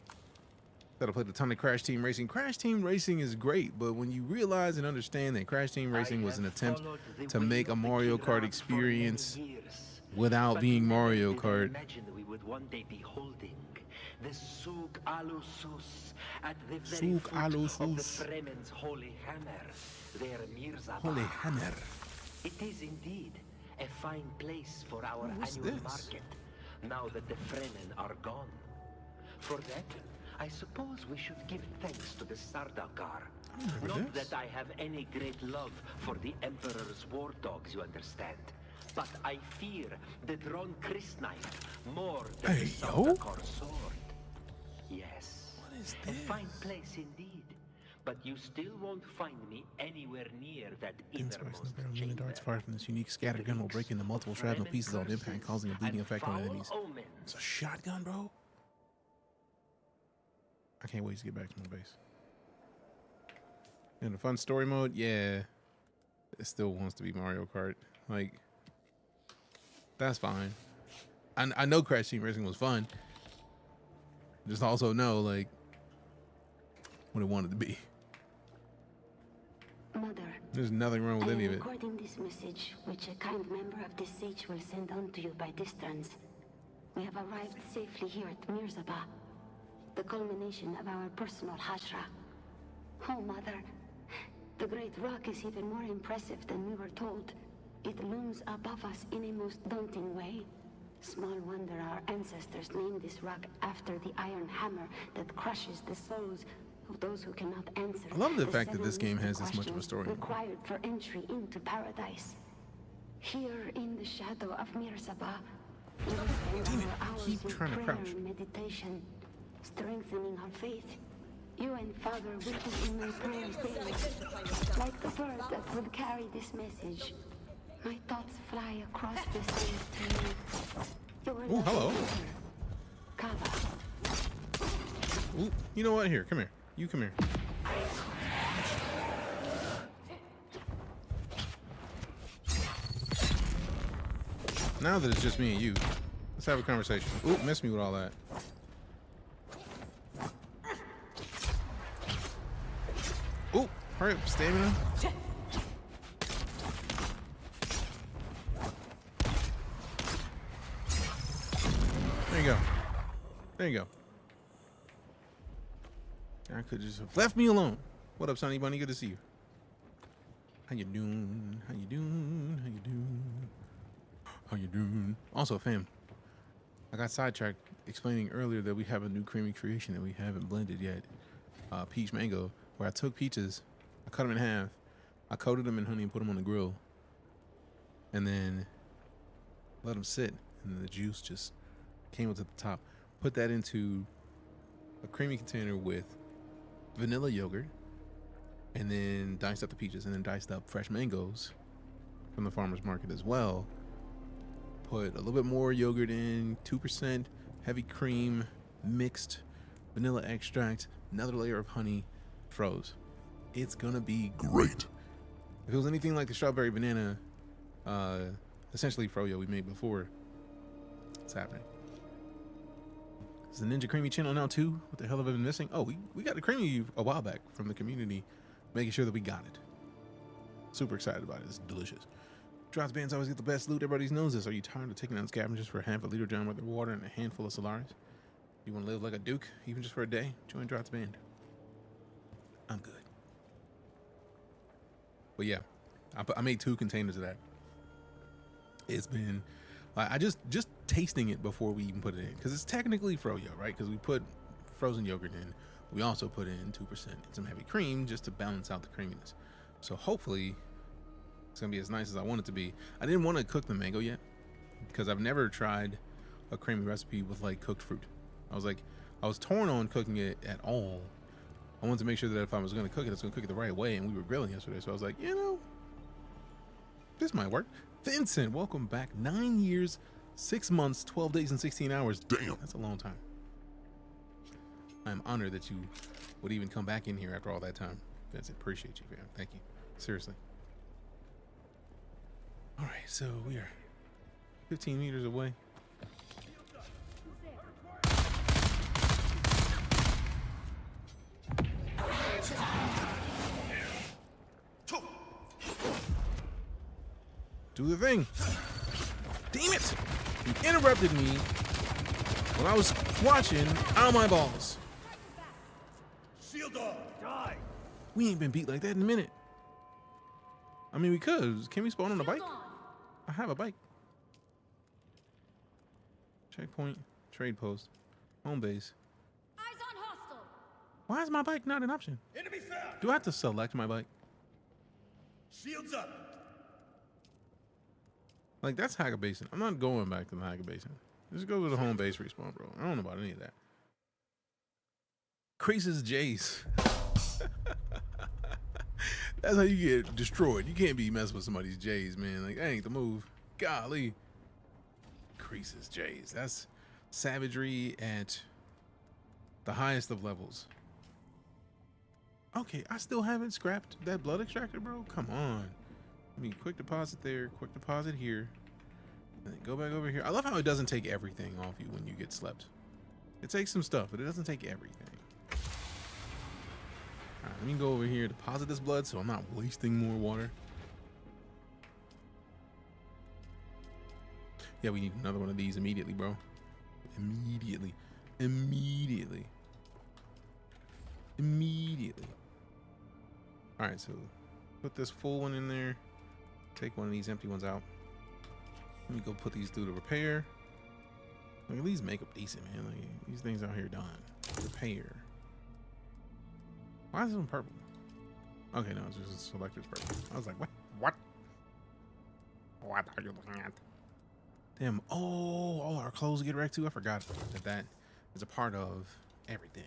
Gotta play a ton of Crash Team Racing. Crash Team Racing is great, but when you realize and understand that Crash Team Racing was an attempt to make a Mario Kart experience without being Mario Kart. We would one day be holding the Sug Alusus at the very Sug foot of the Alusus. Fremen's Holy Hammer, their Mirzabah. Holy Hammer. It is indeed a fine place for our What's annual this? market, now that the Fremen are gone. For that, I suppose we should give thanks to the Sardaukar. Not that I have any great love for the Emperor's war dogs, you understand. But I fear the drawn Chris knife more than the Sardaukar sword. Yes. What is A this? fine place indeed. But you still won't find me anywhere near that innermost Mini darts fired from this unique scatter gun will break into multiple shrapnel pieces on impact, causing a bleeding effect on enemies. It's a shotgun, bro. I can't wait to get back to my base. In the fun story mode, yeah, it still wants to be Mario Kart. Like, that's fine. I know Crash Team Racing was fun. Just also know, like, what it wanted to be. Mother, There's nothing wrong with I any am of it. recording this message, which a kind member of the Sage will send on to you by distance. We have arrived safely here at Mirzabah, the culmination of our personal hajra. Oh, Mother, the great rock is even more impressive than we were told. It looms above us in a most daunting way. Small wonder our ancestors named this rock after the iron hammer that crushes the souls of those who cannot answer. I love the fact that this game has this much of a questions story. required for entry into paradise. Here in the shadow of Mirzabah, we will spend our hours keep in trying to prayer crouch. and meditation, strengthening our faith. You and Father will be in my prayers daily. Like the bird that will carry this message, my thoughts fly across the seas to you. Oh, hello. Kava. Ooh, you know what? Here, come here. You come here. Now that it's just me and you, let's have a conversation. Ooh, miss me with all that. Ooh, hurry up, stamina. you go. There you go. I could just have left me alone. What up, Sonny Bunny? Good to see you. How you doing? How you doing? How you doing? How you doing? Also, fam, I got sidetracked explaining earlier that we have a new creamy creation that we haven't blended yet. Peach mango, where I took peaches, I cut them in half, I coated them in honey and put them on the grill, and then let them sit, and then the juice just came up to the top. Put that into a creamy container with vanilla yogurt, and then diced up the peaches, and then diced up fresh mangoes from the farmer's market as well. Put a little bit more yogurt in, 2% heavy cream, mixed vanilla extract, another layer of honey, froze. It's gonna be great. If it was anything like the strawberry banana, essentially froyo we made before, it's happening. Is the Ninja Creamy channel now too? What the hell have I been missing? Oh, we got a Creamy a while back from the community, making sure that we got it. Super excited about it. It's delicious. Drops bands always get the best loot. Everybody knows this. Are you tired of taking down scavengers for half a liter John worth of water and a handful of Solaris? You want to live like a duke, even just for a day? Join Drops band. I'm good. But yeah, I made 2 containers of that. It's been, I just tasting it before we even put it in, because it's technically froyo, right? Because we put frozen yogurt in. We also put in 2% and some heavy cream just to balance out the creaminess. So hopefully it's gonna be as nice as I want it to be. I didn't want to cook the mango yet because I've never tried a creamy recipe with like cooked fruit. I was torn on cooking it at all. I wanted to make sure that if I was gonna cook it, I was gonna cook it the right way, and we were grilling yesterday, so I was like, you know, this might work. Vincent, welcome back. 9 years, 6 months, 12 days, and 16 hours. Damn, that's a long time. I'm honored that you would even come back in here after all that time. Vincent, appreciate you, fam. Thank you. Seriously. All right, so we are 15 meters away. Do the thing. Damn it! You interrupted me when I was watching on my balls. Shield dog, die! We ain't been beat like that in a minute. I mean, we could. Can we spawn on a bike? I have a bike. Checkpoint, trade post, home base. Eyes on hostile. Why is my bike not an option? Enemy found! Do I have to select my bike? Shields up! Like, that's Hacker Basin. I'm not going back to the Hacker Basin. Just go to the home base respawn, bro. I don't know about any of that. Creases Jays. That's how you get destroyed. You can't be messing with somebody's J's, man. Like, that ain't the move. Golly. Creases J's. That's savagery at the highest of levels. Okay, I still haven't scrapped that blood extractor, bro. Come on. I mean, quick deposit there, quick deposit here, and then go back over here. I love how it doesn't take everything off you when you get slept. It takes some stuff, but it doesn't take everything. All right, let me go over here, deposit this blood so I'm not wasting more water. Yeah, we need another one of these immediately, bro. Immediately. Immediately. Immediately. All right, so put this full one in there. Take one of these empty ones out. Let me go put these through the repair. Like, at least make them decent, man. Like, these things out here done. Repair. Why is this one purple? Okay, no, it's just a selector's purple. I was like, what? What? What are you looking at? Damn, oh, all our clothes get wrecked too. I forgot that is a part of everything.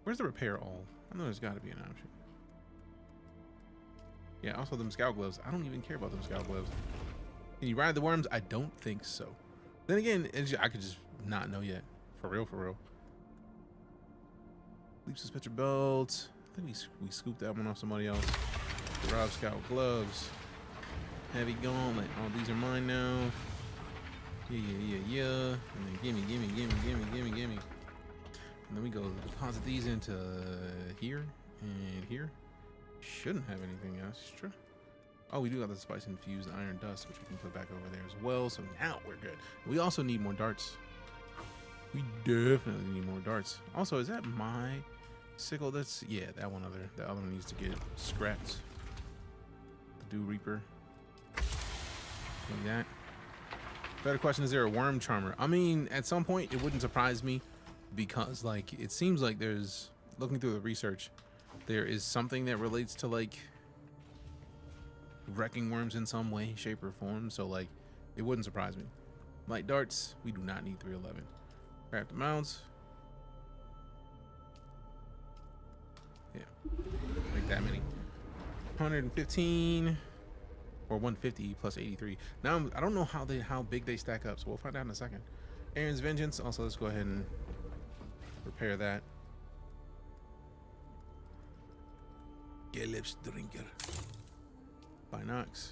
Where's the repair all? I know there's got to be an option. Yeah, also them scout gloves. I don't even care about them scout gloves. Can you ride the worms? I don't think so. Then again, I could just not know yet. For real, for real. Leap suspender belt. I think we scooped that one off somebody else. Rob scout gloves. Heavy gauntlet. Oh, these are mine now. Yeah. And then gimme. And then we go deposit these into here and here. Shouldn't have anything else. True. Oh, we do have the spice infused iron dust, which we can put back over there as well. So now we're good. We also need more darts. We definitely need more darts. Also, is that my sickle? That's, yeah, that one other. The other one needs to get scrapped. The Dew Reaper. Like that. Better question, is there a worm charmer? I mean, at some point, it wouldn't surprise me because, like, it seems like there's, looking through the research, there is something that relates to, like, wrecking worms in some way, shape, or form. So, like, it wouldn't surprise me. Light darts, we do not need 311. Craft mounts. Yeah, like that many. 115 or 150 plus 83. Now I don't know how big they stack up, so we'll find out in a second. Aaron's Vengeance. Also, let's go ahead and repair that. Gellips Drinker. Binox.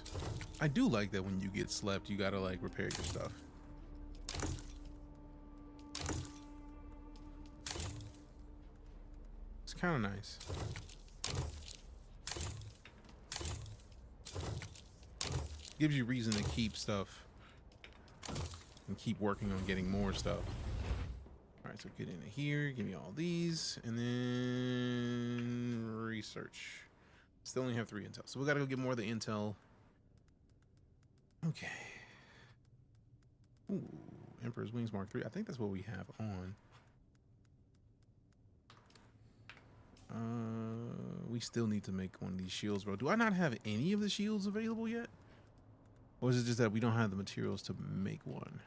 I do like that when you get slept, you gotta like repair your stuff. It's kind of nice. Gives you reason to keep stuff and keep working on getting more stuff. All right, so get into here, give me all these, and then research. Still only have 3 intel, so we gotta go get more of the intel. Okay. Ooh, Emperor's Wings Mark III. I think that's what we have on. We still need to make one of these shields, bro. Do I not have any of the shields available yet? Or is it just that we don't have the materials to make one?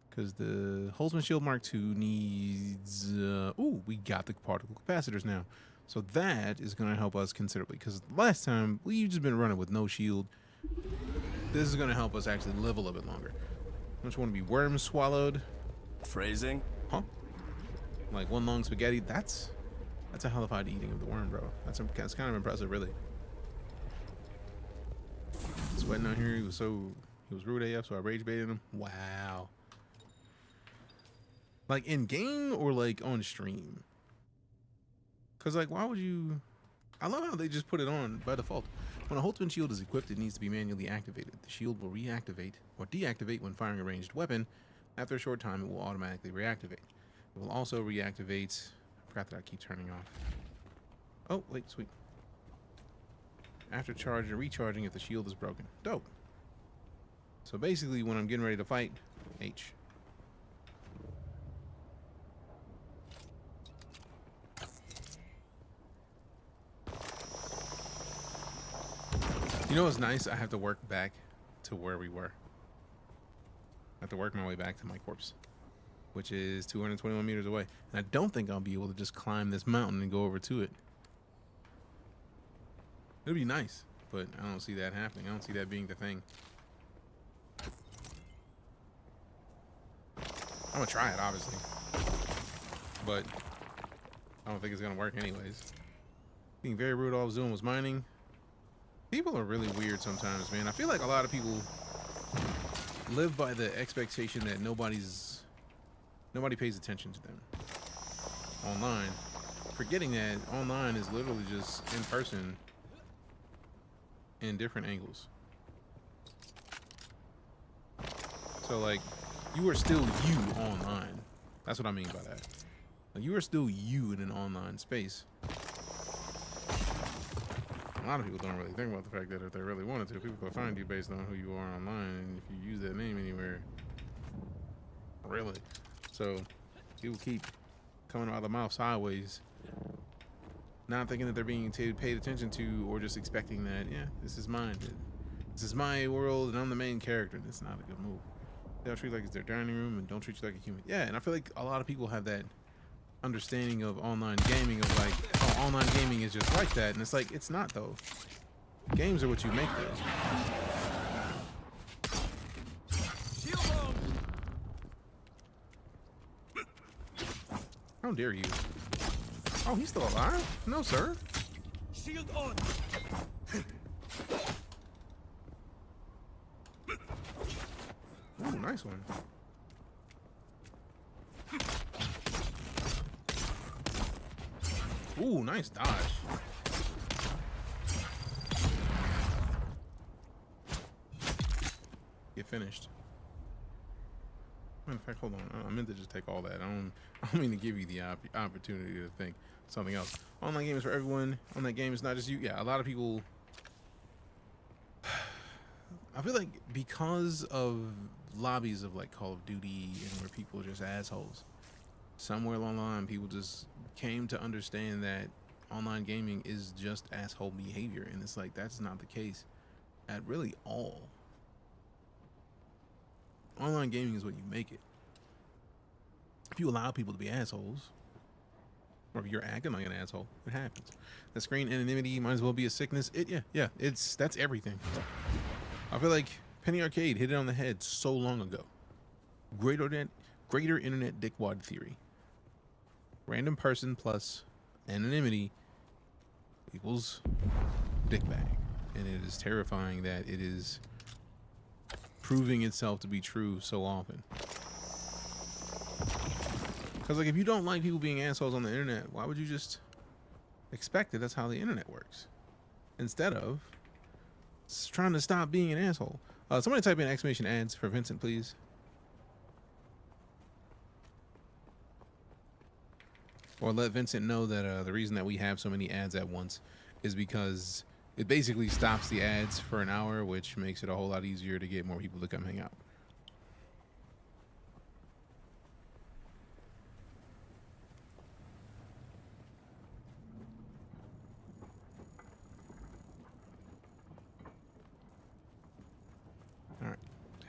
Because the Holtzman Shield Mark II needs... ooh, we got the particle capacitors now. So that is going to help us considerably. Because last time, we've just been running with no shield. This is going to help us actually live a little bit longer. Don't you want to be worm swallowed? Phrasing? Huh? Like one long spaghetti? That's a hellified eating of the worm, bro. That's kind of impressive, really. Sweating out here, he was rude AF, so I rage baited him. Wow. Like in game or like on stream? Cause like, why would you? I love how they just put it on by default. When a Holtzman shield is equipped, it needs to be manually activated. The shield will reactivate or deactivate when firing a ranged weapon. After a short time, it will automatically reactivate. It will also reactivate. I forgot that I keep turning off. Oh, wait, sweet. After charging or recharging if the shield is broken. Dope. So basically when I'm getting ready to fight, H. You know what's nice? I have to work back to where we were. I have to work my way back to my corpse, which is 221 meters away. And I don't think I'll be able to just climb this mountain and go over to it. It'd be nice, but I don't see that happening. I don't see that being the thing. I'm gonna try it, obviously, but I don't think it's gonna work anyways. Being very rude, all I was doing was mining. People are really weird sometimes, man. I feel like a lot of people live by the expectation that nobody pays attention to them online, forgetting that online is literally just in person in different angles. So like, you are still you online. That's what I mean by that. Like, you are still you in an online space. A lot of people don't really think about the fact that if they really wanted to, people could find you based on who you are online, and if you use that name anywhere, really. So people keep coming out of the mouth sideways, not thinking that they're being paid attention to, or just expecting that, yeah, this is mine. This is my world, and I'm the main character. That's not a good move. They'll treat you like it's their dining room, and don't treat you like a human. Yeah, and I feel like a lot of people have that understanding of online gaming of like, oh, online gaming is just like that, and it's like, it's not though. Games are what you make them. How dare you? Oh, he's still alive? No, sir. Shield on. Ooh, nice one. Ooh, nice dodge. finished. Matter of fact, hold on. I meant to just take all that. I don't mean to give you the opportunity to think something else. Online game is for everyone. Online game is not just you. Yeah, a lot of people. I feel like because of lobbies of like Call of Duty and where people are just assholes, somewhere along the line, people just came to understand that online gaming is just asshole behavior, and it's like that's not the case at really all. Online gaming is what you make it. If you allow people to be assholes, or if you're acting like an asshole, it happens. The screen anonymity might as well be a sickness. That's everything. I feel like Penny Arcade hit it on the head so long ago. Greater internet dickwad theory. Random person plus anonymity equals dickbag, and it is terrifying that it is proving itself to be true so often. Because like if you don't like people being assholes on the internet, why would you just expect it? That's how the internet works. Instead of trying to stop being an asshole. Somebody type in exclamation ads for Vincent, please. Or let Vincent know that the reason that we have so many ads at once is because it basically stops the ads for an hour, which makes it a whole lot easier to get more people to come hang out. All right,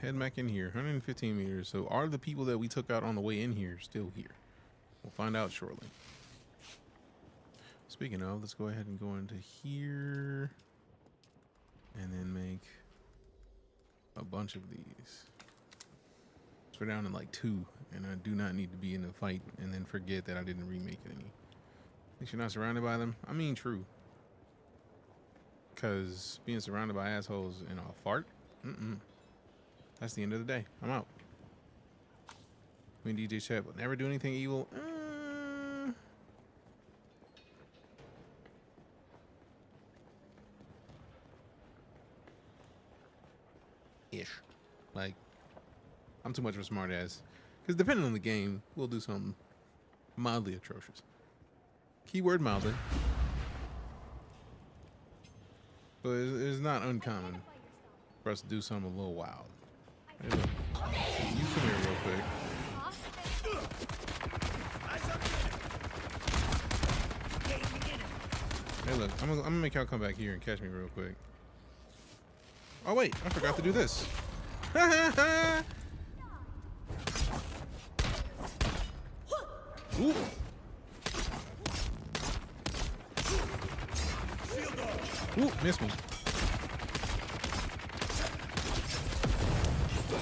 head back in here, 115 meters. So are the people that we took out on the way in here still here? We'll find out shortly. Speaking of, let's go ahead and go into here and then make a bunch of these. So we're down to like 2, and I do not need to be in a fight and then forget that I didn't remake it any. At least you're not surrounded by them. I mean, true. Because being surrounded by assholes in a fart, that's the end of the day. I'm out. Me and DJ chat will never do anything evil. Ish. Like, I'm too much of a smart ass. Because depending on the game, we'll do something mildly atrocious. Keyword mildly. But it's not uncommon for us to do something a little wild. Hey, look. You come here real quick. Hey, look. I'm gonna make y'all come back here and catch me real quick. Oh wait, I forgot to do this. Ooh. Ooh, missed me.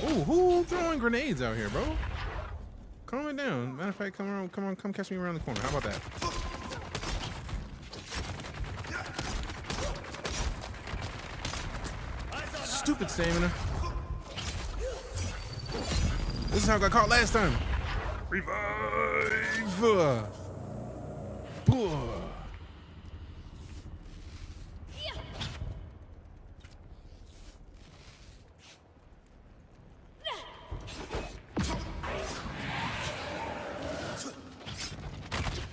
Ooh, who throwing grenades out here, bro? Calm it down. Matter of fact, come catch me around the corner. How about that? Stupid stamina. This is how I got caught last time. Revive.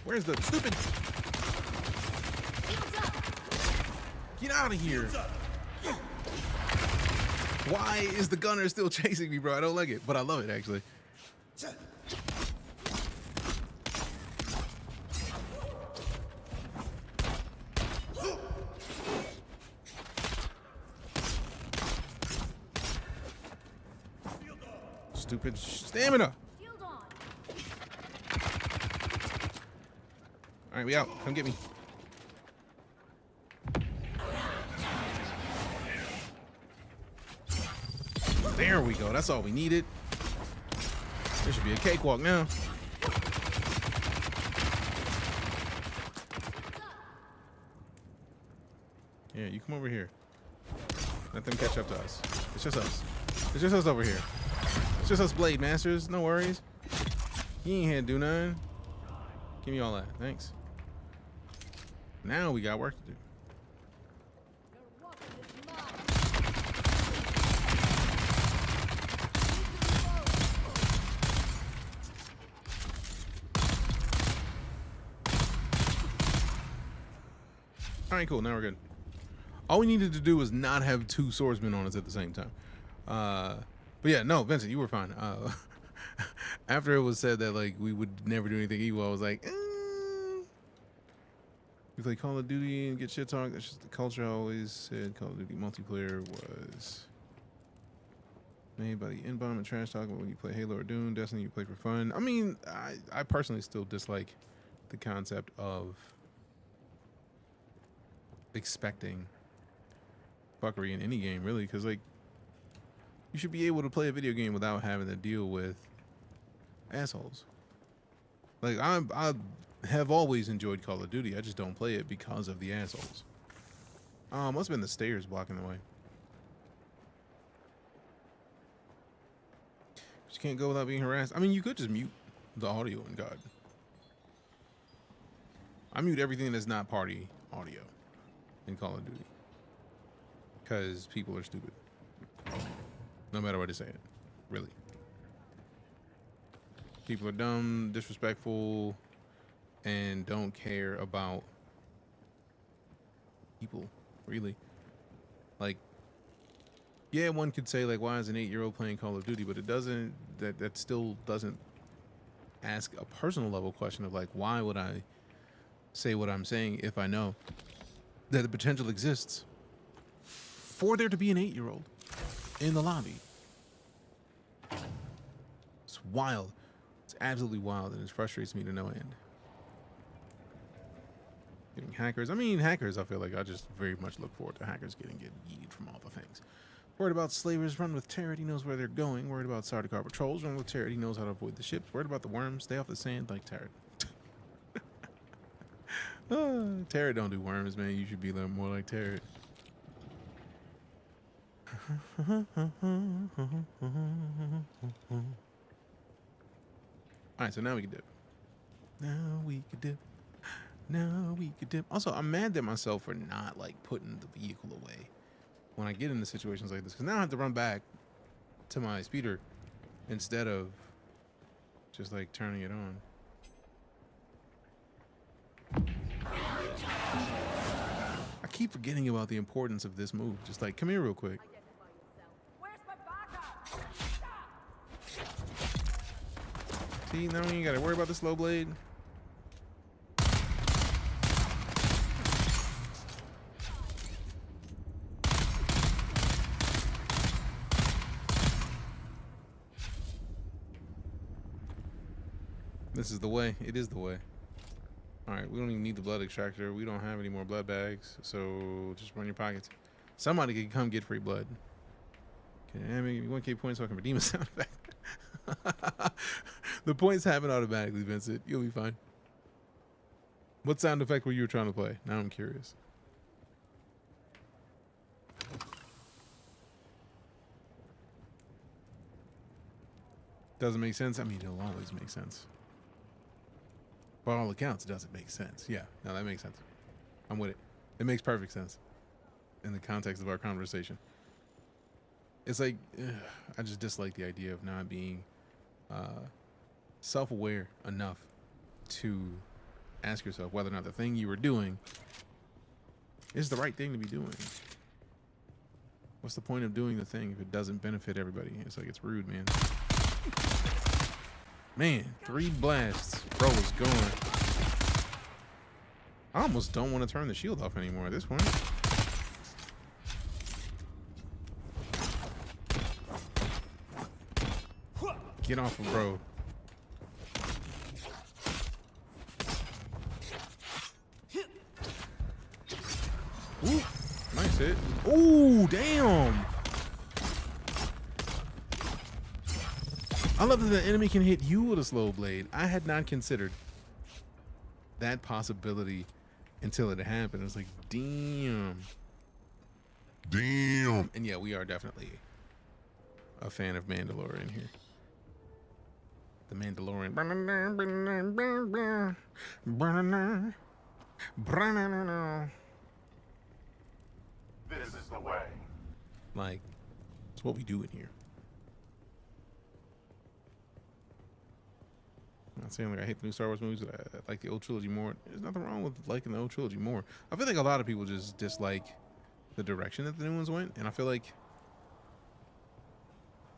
Where's the stupid? Get out of here. Why is the gunner still chasing me, bro? I don't like it, but I love it, actually. Stupid stamina. All right, we out. Come get me. There we go. That's all we needed. There should be a cakewalk now. Yeah, you come over here. Let them catch up to us. It's just us. It's just us over here. It's just us Blade Masters. No worries. He ain't here to do nothing. Give me all that. Thanks. Now we got work to do. All right, cool. Now we're good. All we needed to do was not have two swordsmen on us at the same time. But yeah, no, Vincent, you were fine. After it was said that like we would never do anything evil, I was like, we play Call of Duty and get shit talked. That's just the culture. I always said Call of Duty multiplayer was made by the N-bomb and trash talk. But when you play Halo or Dune, Destiny, you play for fun. I mean, I personally still dislike the concept of expecting fuckery in any game, really, because like you should be able to play a video game without having to deal with assholes. Like I have always enjoyed Call of Duty. I just don't play it because of the assholes. Must have been the stairs blocking the way. You can't go without being harassed. I mean, you could just mute the audio in God. I mute everything that's not party audio in Call of Duty because people are stupid. No matter what they say it, really. People are dumb, disrespectful, and don't care about people, really. Like, yeah, one could say like, why is an 8-year-old playing Call of Duty? But it doesn't. That still doesn't ask a personal level question of like, why would I say what I'm saying if I know that the potential exists for there to be an 8-year-old in the lobby? It's wild. It's absolutely wild, and it frustrates me to no end. Getting hackers. I mean, hackers, I feel like I just very much look forward to hackers getting yeeted from all the things. Worried about slavers, run with Terror, he knows where they're going. Worried about Sardaukar patrols, run with Terror, he knows how to avoid the ships. Worried about the worms, stay off the sand like Terror. Terror don't do worms, man. You should be more like Terror. Alright, so now we can dip. Now we can dip. Now we can dip. Also, I'm mad at myself for not like putting the vehicle away when I get into situations like this, because now I have to run back to my speeder instead of just like turning it on. I keep forgetting about the importance of this move. Just like, come here real quick. See, now you ain't gotta worry about the slow blade. This is the way. It is the way. Alright, we don't even need the blood extractor. We don't have any more blood bags, so just run your pockets. Somebody can come get free blood. Okay, I mean, 1K points so I can redeem a sound effect. The points happen automatically, Vincent. You'll be fine. What sound effect were you trying to play? Now I'm curious. Doesn't make sense? I mean, it'll always make sense. By all accounts, it doesn't make sense. Yeah, no, that makes sense. I'm with it. It makes perfect sense in the context of our conversation. It's like, I just dislike the idea of not being self-aware enough to ask yourself whether or not the thing you were doing is the right thing to be doing. What's the point of doing the thing if it doesn't benefit everybody? It's like, it's rude, man. Man, 3 blasts. Bro was going. I almost don't want to turn the shield off anymore at this point. Get off of bro. Ooh, nice hit. Ooh, damn. I love that the enemy can hit you with a slow blade. I had not considered that possibility until it happened. I was like, damn. Damn. And yeah, we are definitely a fan of Mandalorian here. The Mandalorian. This is the way. Like, it's what we do in here. Not saying like I hate the new Star Wars movies, but I like the old trilogy more. There's nothing wrong with liking the old trilogy more. I feel like a lot of people just dislike the direction that the new ones went, and I feel like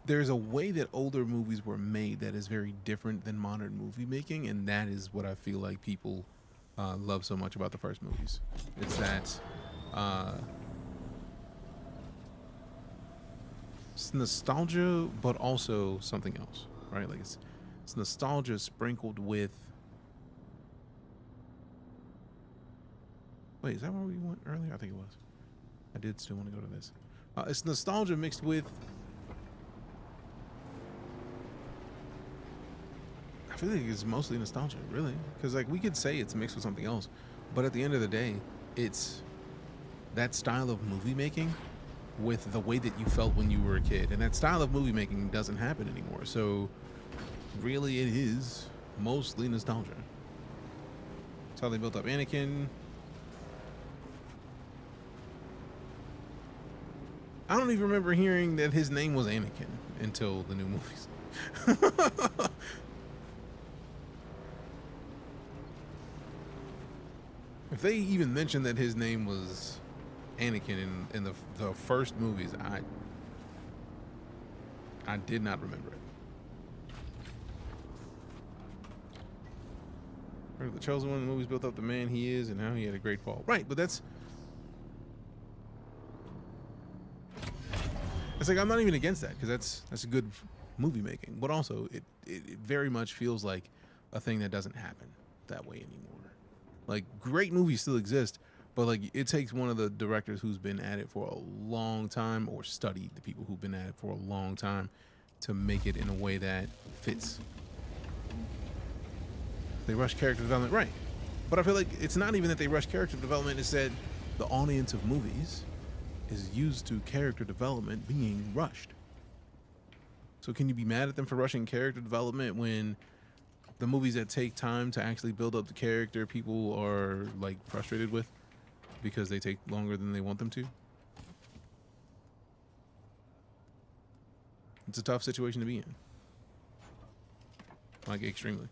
there's a way that older movies were made that is very different than modern movie making, and that is what I feel like people love so much about the first movies. It's that it's nostalgia, but also something else, right? Like it's nostalgia sprinkled with. Wait, is that where we went earlier? I think it was. I did still want to go to this. It's nostalgia mixed with. I feel like it's mostly nostalgia, really, because like we could say it's mixed with something else, but at the end of the day, it's that style of movie making with the way that you felt when you were a kid, and that style of movie making doesn't happen anymore. So really, it is mostly nostalgia. That's how they built up Anakin. I don't even remember hearing that his name was Anakin until the new movies. If they even mentioned that his name was Anakin in the first movies, I did not remember it. The chosen one, the movies built up the man he is, and how he had a great fall. Right, but it's like I'm not even against that, because that's a good movie making, but also it very much feels like a thing that doesn't happen that way anymore. Like, great movies still exist, but like it takes one of the directors who's been at it for a long time, or studied the people who've been at it for a long time, to make it in a way that fits. They rush character development, right? But I feel like it's not even that they rush character development, it's that the audience of movies is used to character development being rushed. So can you be mad at them for rushing character development when the movies that take time to actually build up the character people are like frustrated with because they take longer than they want them to? It's a tough situation to be in. Like, extremely.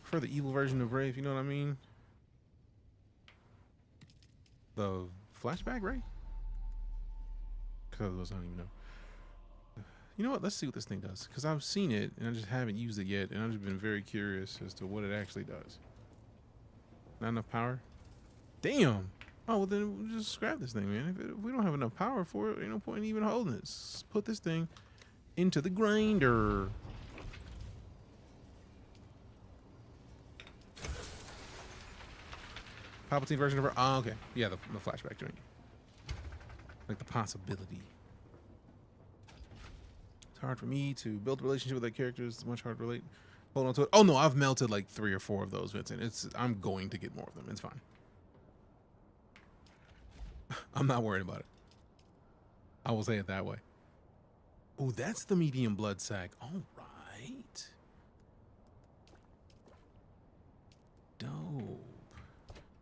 For the evil version of Ray, if you know what I mean. The flashback, right? Because I don't even know. You know what? Let's see what this thing does. Because I've seen it and I just haven't used it yet. And I've just been very curious as to what it actually does. Not enough power? Damn. Oh, well then we'll just scrap this thing, man. If we don't have enough power for it, ain't no point in even holding it. Let's put this thing into the grinder. Palpatine version of her. Oh, okay. Yeah, the flashback joint. Like the possibility. It's hard for me to build a relationship with that character. It's much harder to relate. Hold on to it. Oh no, I've melted like 3 or 4 of those, Vincent. I'm going to get more of them. It's fine. I'm not worried about it. I will say it that way. Oh, that's the medium blood sac. All right. Dope.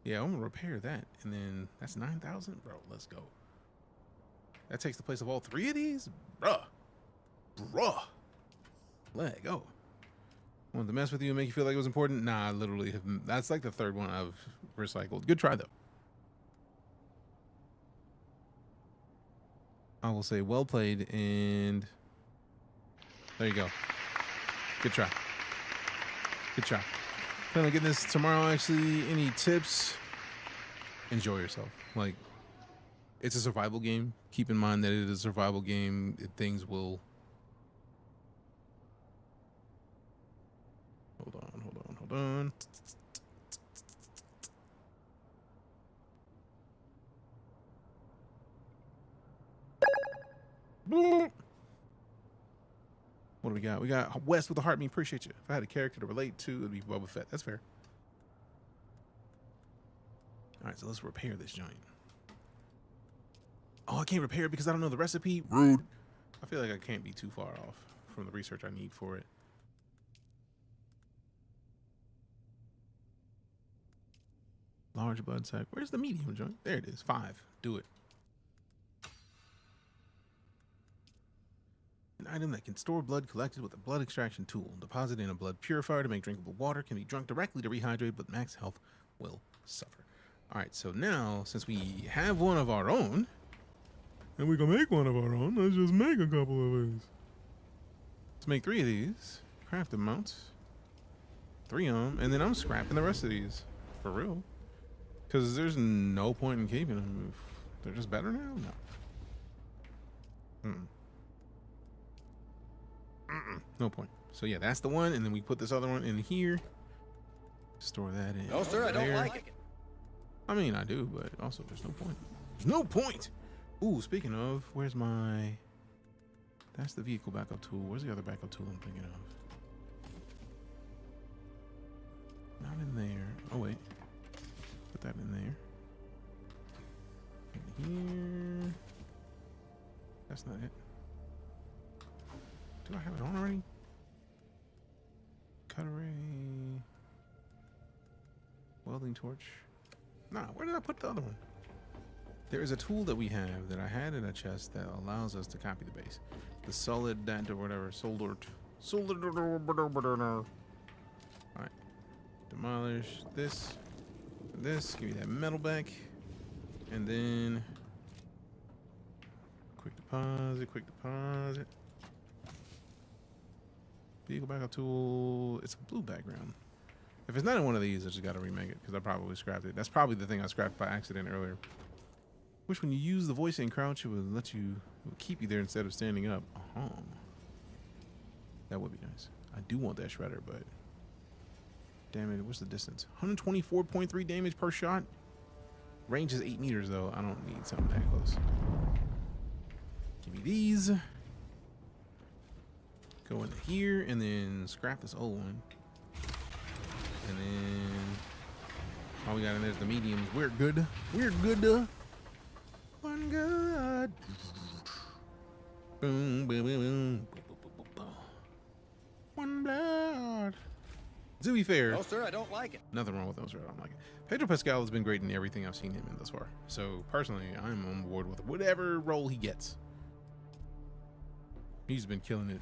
Yeah, I'm gonna repair that, and then that's 9,000, bro. Let's go. That takes the place of all 3 of these, bruh. Let go. Wanted to mess with you and make you feel like it was important. Nah, I literally have. That's like the 3rd one I've recycled. Good try though. I will say well played, and there you go. Good try. Good try. Plan on getting this tomorrow. Actually, any tips? Enjoy yourself. Like, it's a survival game. Keep in mind that it is a survival game. Things will. Hold on. What do we got? We got West with a heart. Me appreciate you. If I had a character to relate to, it'd be Boba Fett. That's fair. All right, so let's repair this joint. Oh, I can't repair it because I don't know the recipe. Rude. I feel like I can't be too far off from the research I need for it. Large blood sac. Where's the medium joint? There it is. 5. Do it. An item that can store blood collected with a blood extraction tool. Deposit in a blood purifier to make drinkable water. Can be drunk directly to rehydrate, but max health will suffer. All right, so now, since we have one of our own, and we can make one of our own, let's just make a couple of these. Let's make 3 of these. Craft them mounts. 3 of them, and then I'm scrapping the rest of these. For real. Because there's no point in keeping them if they're just better now? No. No point. So yeah, that's the one, and then we put this other one in here. Store that in. No, sir, I don't like it. I mean, I do, but also there's no point. There's no point! Ooh, speaking of, where's my... That's the vehicle backup tool. Where's the other backup tool I'm thinking of? Not in there. Oh, wait. Put that in there. In here. That's not it. Do I have it on already? Cut array. Welding torch. Nah, where did I put the other one? There is a tool that we have that I had in a chest that allows us to copy the base. The solid dent or whatever. Soldered. Alright. Demolish this. This. Give me that metal back. And then quick deposit, quick deposit. Vehicle backup tool. It's a blue background. If it's not in one of these, I just gotta remake it because I probably scrapped it. That's probably the thing I scrapped by accident earlier. Wish when you use the voice and crouch, it would let you, it would keep you there instead of standing up. That would be nice. I do want that shredder, but damn it, what's the distance? 124.3 damage per shot. Range is 8 meters though. I don't need something that close. Give me these. Go into here and then scrap this old one. And then all we got in there is the mediums. We're good. We're good. One good. Boom, boom, boom, boom. One blood. To be fair, No, sir, I don't like it. nothing wrong with those. I don't like it. Pedro Pascal has been great in everything I've seen him in thus far. So personally, I'm on board with whatever role he gets. He's been killing it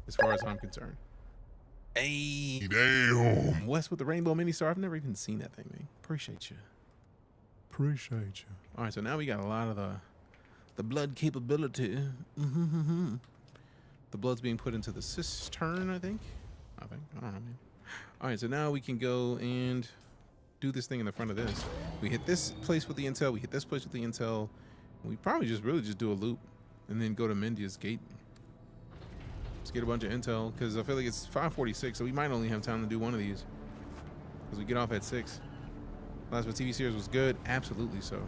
as far as I'm concerned. Hey, Damn. West with the Rainbow Mini Star. I've never even seen that thing, man. Appreciate you. Appreciate you. All right, so now we got a lot of the blood capability. The blood's being put into the cistern, I think. I don't know, man. All right, so now we can go and do this thing in the front of this. We hit this place with the intel. We hit this place with the intel. We probably just really just do a loop and then go to Mendia's gate. Let's get a bunch of intel because I feel like it's 5:46, so we might only have time to do one of these because we get off at 6. Last but TV series was good, absolutely so.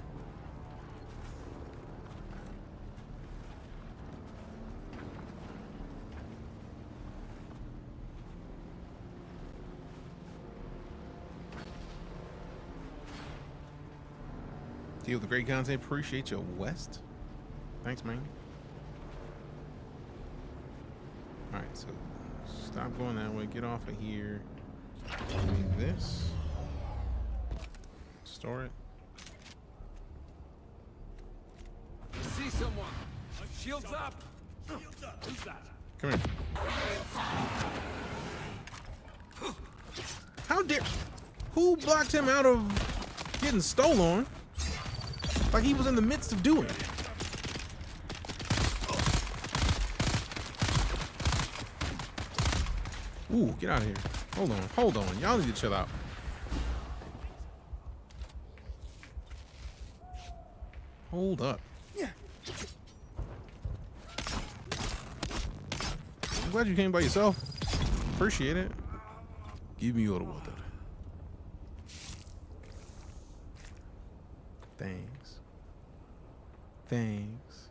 Deal with the great content. Appreciate you, West. Thanks, man. All right, so stop going that way. Get off of here. Do this. Store it. See someone. Shields up. Shields up. Who's that? Come here. How dare... Who blocked him out of getting stolen? Like he was in the midst of doing it. Ooh, get out of here. Hold on. Y'all need to chill out. Hold up. I'm glad you came by yourself. Appreciate it. Give me all the water. Thanks. Thanks.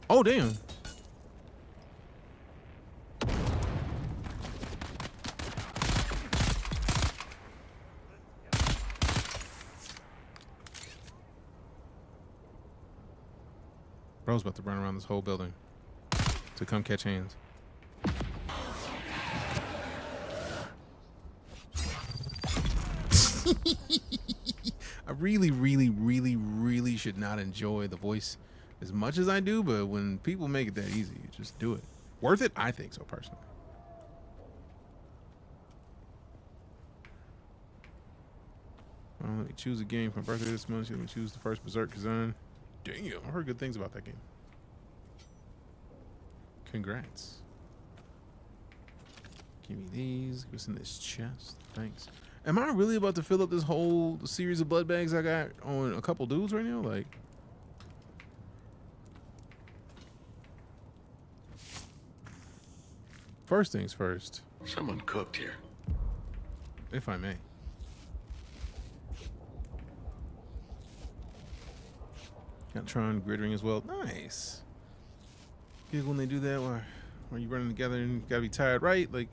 Oh, damn. Bro's about to run around this whole building to come catch hands. I really should not enjoy the voice as much as I do, but when people make it that easy, you just do it. Worth it? I think so, personally. Well, let me choose a game for my birthday this month. Let me choose the first Berserk Kazan. Damn, I heard good things about that game. Congrats. Give me these. What's in this chest? Thanks. Am I really about to fill up this whole series of blood bags I got on a couple dudes right now? Like, first things first. Someone cooked here. If I may. Got Tron Grittering as well. Nice. Good when they do that while you running together and you gotta be tired, right? Like,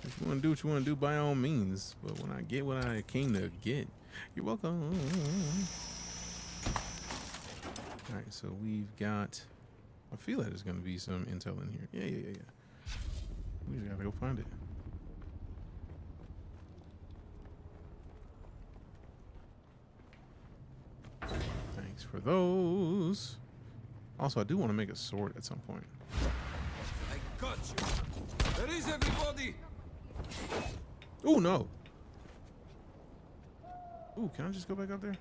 if you want to do what you want to do, by all means. But when I get what I came to get, you're welcome. All right, so we've got. I feel like there's gonna be some intel in here. Yeah. We just gotta go find it. Thanks for those. Also, I do want to make a sword at some point. I got you. Where is everybody? Oh no. Ooh, can I just go back up there?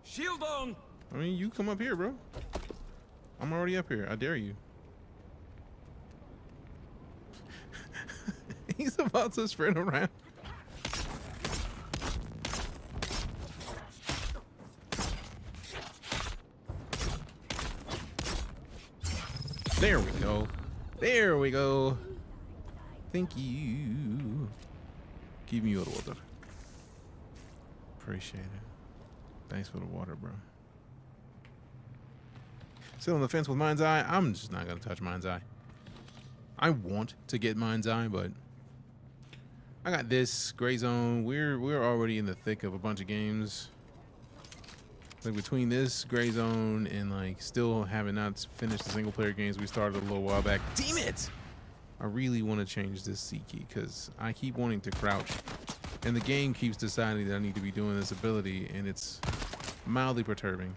Shield on. I mean, you come up here, bro. I'm already up here. I dare you. He's about to sprint around. There we go. There we go. Thank you. Give me your water. Appreciate it. Thanks for the water, bro. Still on the fence with Mind's Eye. I'm just not gonna touch Mind's Eye. I want to get Mind's Eye, but I got this Gray Zone. We're already in the thick of a bunch of games. Like between this Gray Zone and like still having not finished the single player games we started a little while back. Damn it! I really want to change this C key because I keep wanting to crouch, and the game keeps deciding that I need to be doing this ability, and it's mildly perturbing.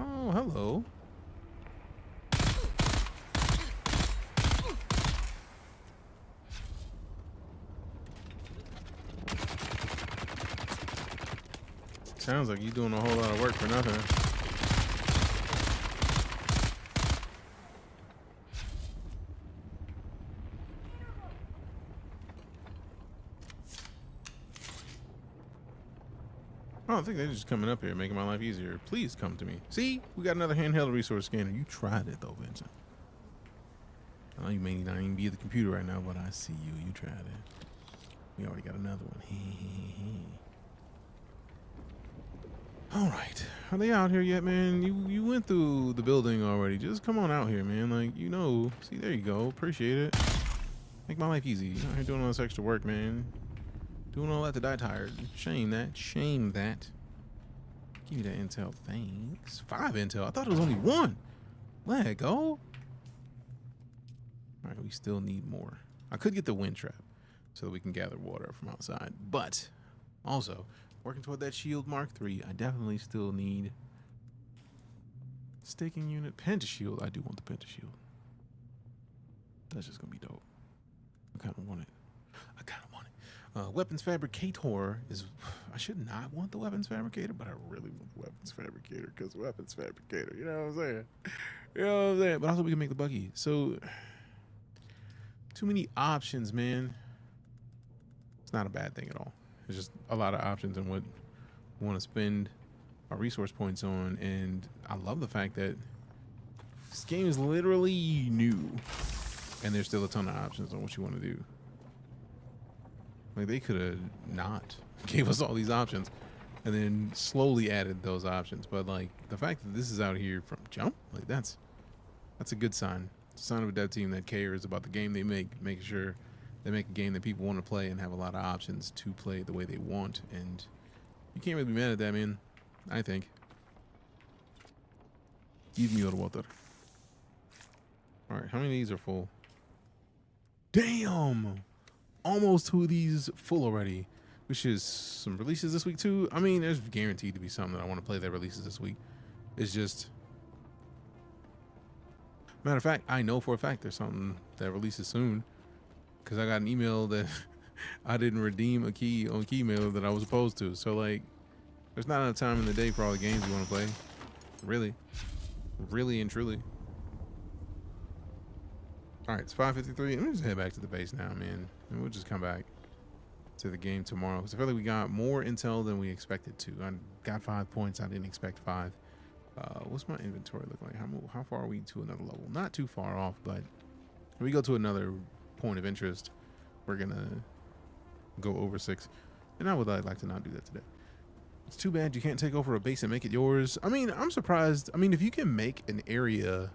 Oh, hello. Sounds like you're doing a whole lot of work for nothing. I think they're just coming up here, making my life easier. Please come to me. See, we got another handheld resource scanner. You tried it though, Vincent. I know you may not even be at the computer right now, but I see you. You tried it. We already got another one. All right, are they out here yet, man? You went through the building already. Just come on out here, man. Like, you know. See, there you go. Appreciate it. Make my life easy. You're out here doing all this extra work, man. Doing all that to die tired. Shame that. Shame that. Give me that intel. Thanks. 5 intel. I thought it was only 1. Let it go. All right, we still need more. I could get the wind trap so that we can gather water from outside. But also, working toward that shield Mark III, I definitely still need staking unit. Pentashield. I do want the Pentashield. That's just going to be dope. I kind of want it. I kind of want it. Weapons Fabricator is... I should not want the Weapons Fabricator, but I really want the Weapons Fabricator because Weapons Fabricator. You know what I'm saying? You know what I'm saying? But also we can make the buggy. So, too many options, man. It's not a bad thing at all. It's just a lot of options on what we want to spend our resource points on. And I love the fact that this game is literally new. And there's still a ton of options on what you want to do. Like, they could have not gave us all these options and then slowly added those options. But like the fact that this is out here from jump, like that's a good sign. It's a sign of a dev team that cares about the game they make, making sure they make a game that people want to play and have a lot of options to play the way they want. And you can't really be mad at that, man. I think. Give me your water. All right, how many of these are full? Damn! Almost 2 of these full already, which is some releases this week too. I mean, there's guaranteed to be something that I want to play that releases this week. It's just, matter of fact, I know for a fact there's something that releases soon because I got an email that I didn't redeem a key on Keymailer that I was supposed to. So like, there's not enough time in the day for all the games you want to play. Really and truly. All right, it's 5:53. Let me just head back to the base now, man. And we'll just come back to the game tomorrow. Because I feel like we got more intel than we expected to. I got 5 points. I didn't expect 5. What's my inventory look like? How far are we to another level? Not too far off, but when we go to another point of interest, we're going to go over 6. And I would like to not do that today. It's too bad you can't take over a base and make it yours. I mean, I'm surprised. I mean, if you can make an area...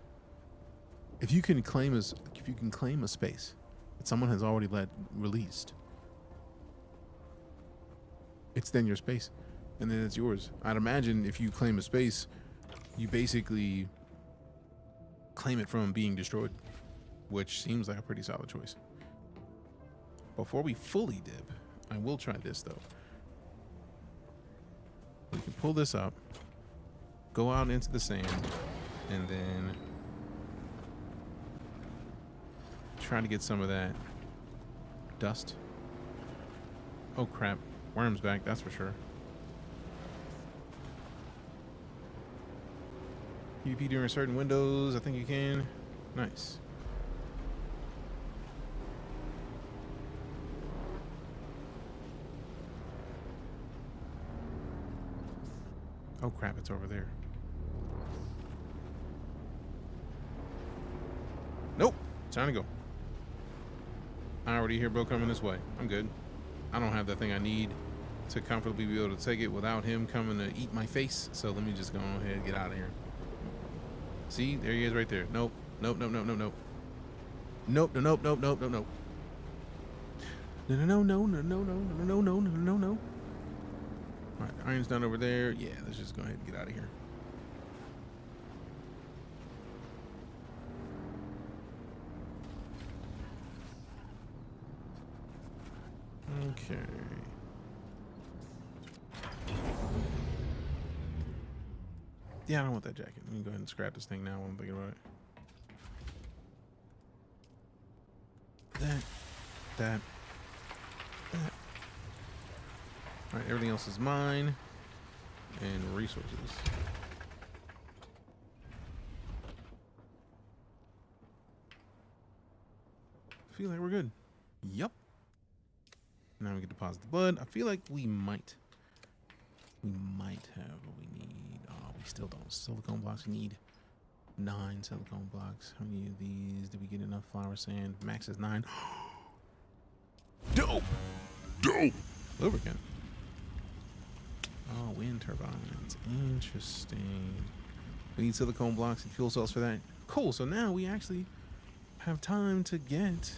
If you can claim a space that someone has already released, it's then your space, and then it's yours. I'd imagine if you claim a space, you basically claim it from being destroyed, which seems like a pretty solid choice. Before we fully dip, I will try this though. We can pull this up, go out into the sand, and then trying to get some of that dust. Oh crap, worms back, that's for sure. PvP during certain windows, I think you can. Nice. Oh crap, it's over there. Nope, time to go. I already hear bro coming this way. I'm good. I don't have the thing I need to comfortably be able to take it without him coming to eat my face. So let me just go ahead and get out of here. See, there he is right there. Nope. Nope, nope, nope, nope, nope. Nope, nope, nope, nope, nope, nope. No, no, no, no, no, no, no, no, no, no, no, no. All right, iron's done over there. Yeah, let's just go ahead and get out of here. Okay. Yeah, I don't want that jacket. Let me go ahead and scrap this thing now while I'm thinking about it. That. All right, everything else is mine. And resources. Feel like we're good. Yup. Now we can deposit the blood. I feel like we might have what we need. Oh, we still don't. Silicone blocks. We need 9 silicone blocks. How many of these did we get? Enough flour sand? Max is 9. Dope. Lubricant. Oh, wind turbines. Interesting. We need silicone blocks and fuel cells for that. Cool. So now we actually have time to get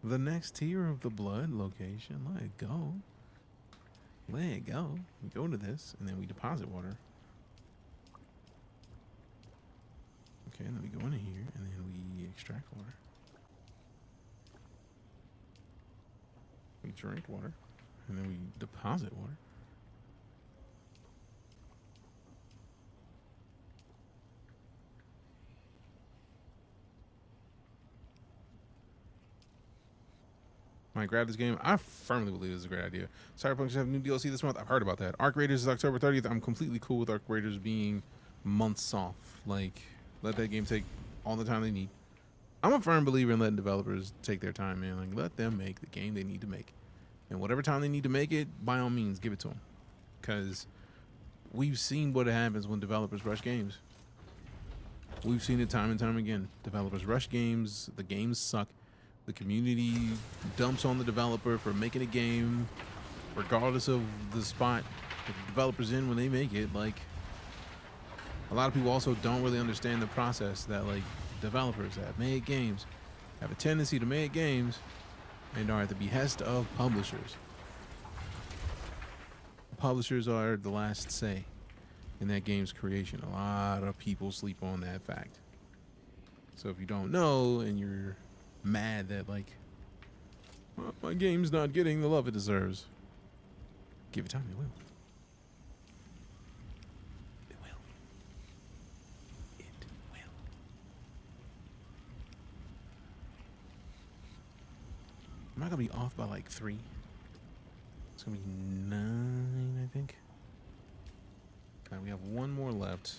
the next tier of the blood location. Let it go. Let it go. We go to this, and then we deposit water. Okay, and then we go into here, and then we extract water. We drink water, and then we deposit water. Might grab this game. I firmly believe this is a great idea. Cyberpunk should have new DLC this month. I've heard about that. Arc Raiders is October 30th. I'm completely cool with Arc Raiders being months off. Like, let that game take all the time they need. I'm a firm believer in letting developers take their time, man. Like, let them make the game they need to make. And whatever time they need to make it, by all means, give it to them. Because we've seen what happens when developers rush games. We've seen it time and time again. Developers rush games. The games suck. The community dumps on the developer for making a game, regardless of the spot the developer's in when they make it. Like, a lot of people also don't really understand the process that, like, developers that made games have a tendency to make games and are at the behest of publishers. Publishers are the last say in that game's creation. A lot of people sleep on that fact. So if you don't know and you're mad that like my game's not getting the love it deserves, give it time, it will. It will. It will. Am I gonna be off by like 3? It's gonna be 9, I think. Okay, we have one more left.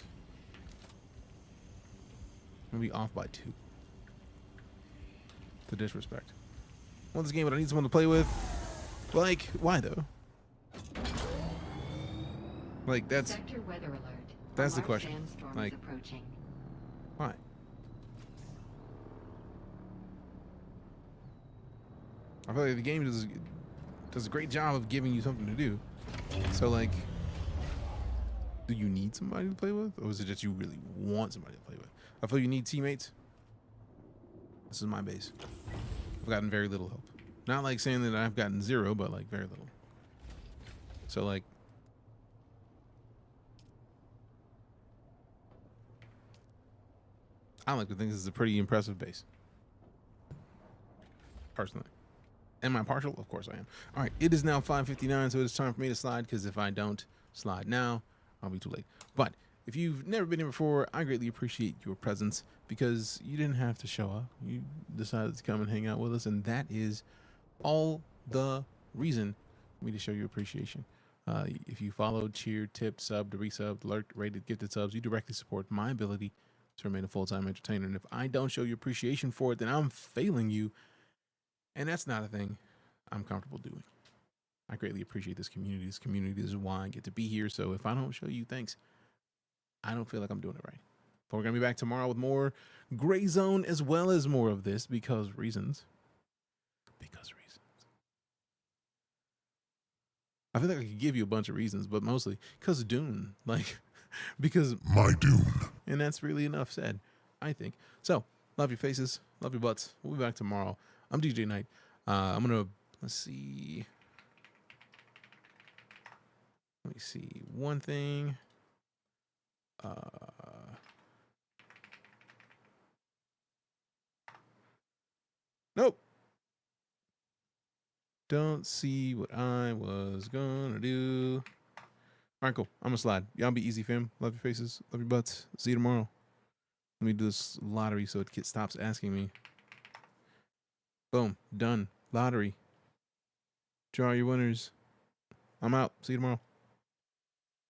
I'm gonna be off by 2. The disrespect. I want this game, but I need someone to play with. Like, why though? Like that's Sector weather alert. that's A the large question. sandstorm Like, is approaching. why? I feel like the game does a great job of giving you something to do. So like, do you need somebody to play with, or is it just you really want somebody to play with? I feel you need teammates. This is my base. I've gotten very little help. Not like saying that I've gotten 0, but like very little. So like, I like to think this is a pretty impressive base. Personally. Am I partial? Of course I am. All right, it is now 5:59, so it's time for me to slide, because if I don't slide now, I'll be too late. But if you've never been here before, I greatly appreciate your presence, because you didn't have to show up. You decided to come and hang out with us, and that is all the reason for me to show you appreciation. If you followed, cheered, tipped, subbed, resubbed, lurked, rated, gifted subs, you directly support my ability to remain a full-time entertainer. And if I don't show you appreciation for it, then I'm failing you. And that's not a thing I'm comfortable doing. I greatly appreciate this community. This community is why I get to be here. So if I don't show you thanks, I don't feel like I'm doing it right. But we're going to be back tomorrow with more Gray Zone, as well as more of this, because reasons. Because reasons. I feel like I could give you a bunch of reasons, but mostly because Dune. Like, because My Dune. And that's really enough said, I think. So, love your faces. Love your butts. We'll be back tomorrow. I'm DeejayKnight. I'm going to, let's see. Let me see. One thing. Nope. Don't see what I was gonna do. All right, cool. I'm gonna slide. Y'all be easy, fam. Love your faces. Love your butts. See you tomorrow. Let me do this lottery so it stops asking me. Boom. Done. Lottery. Draw your winners. I'm out. See you tomorrow.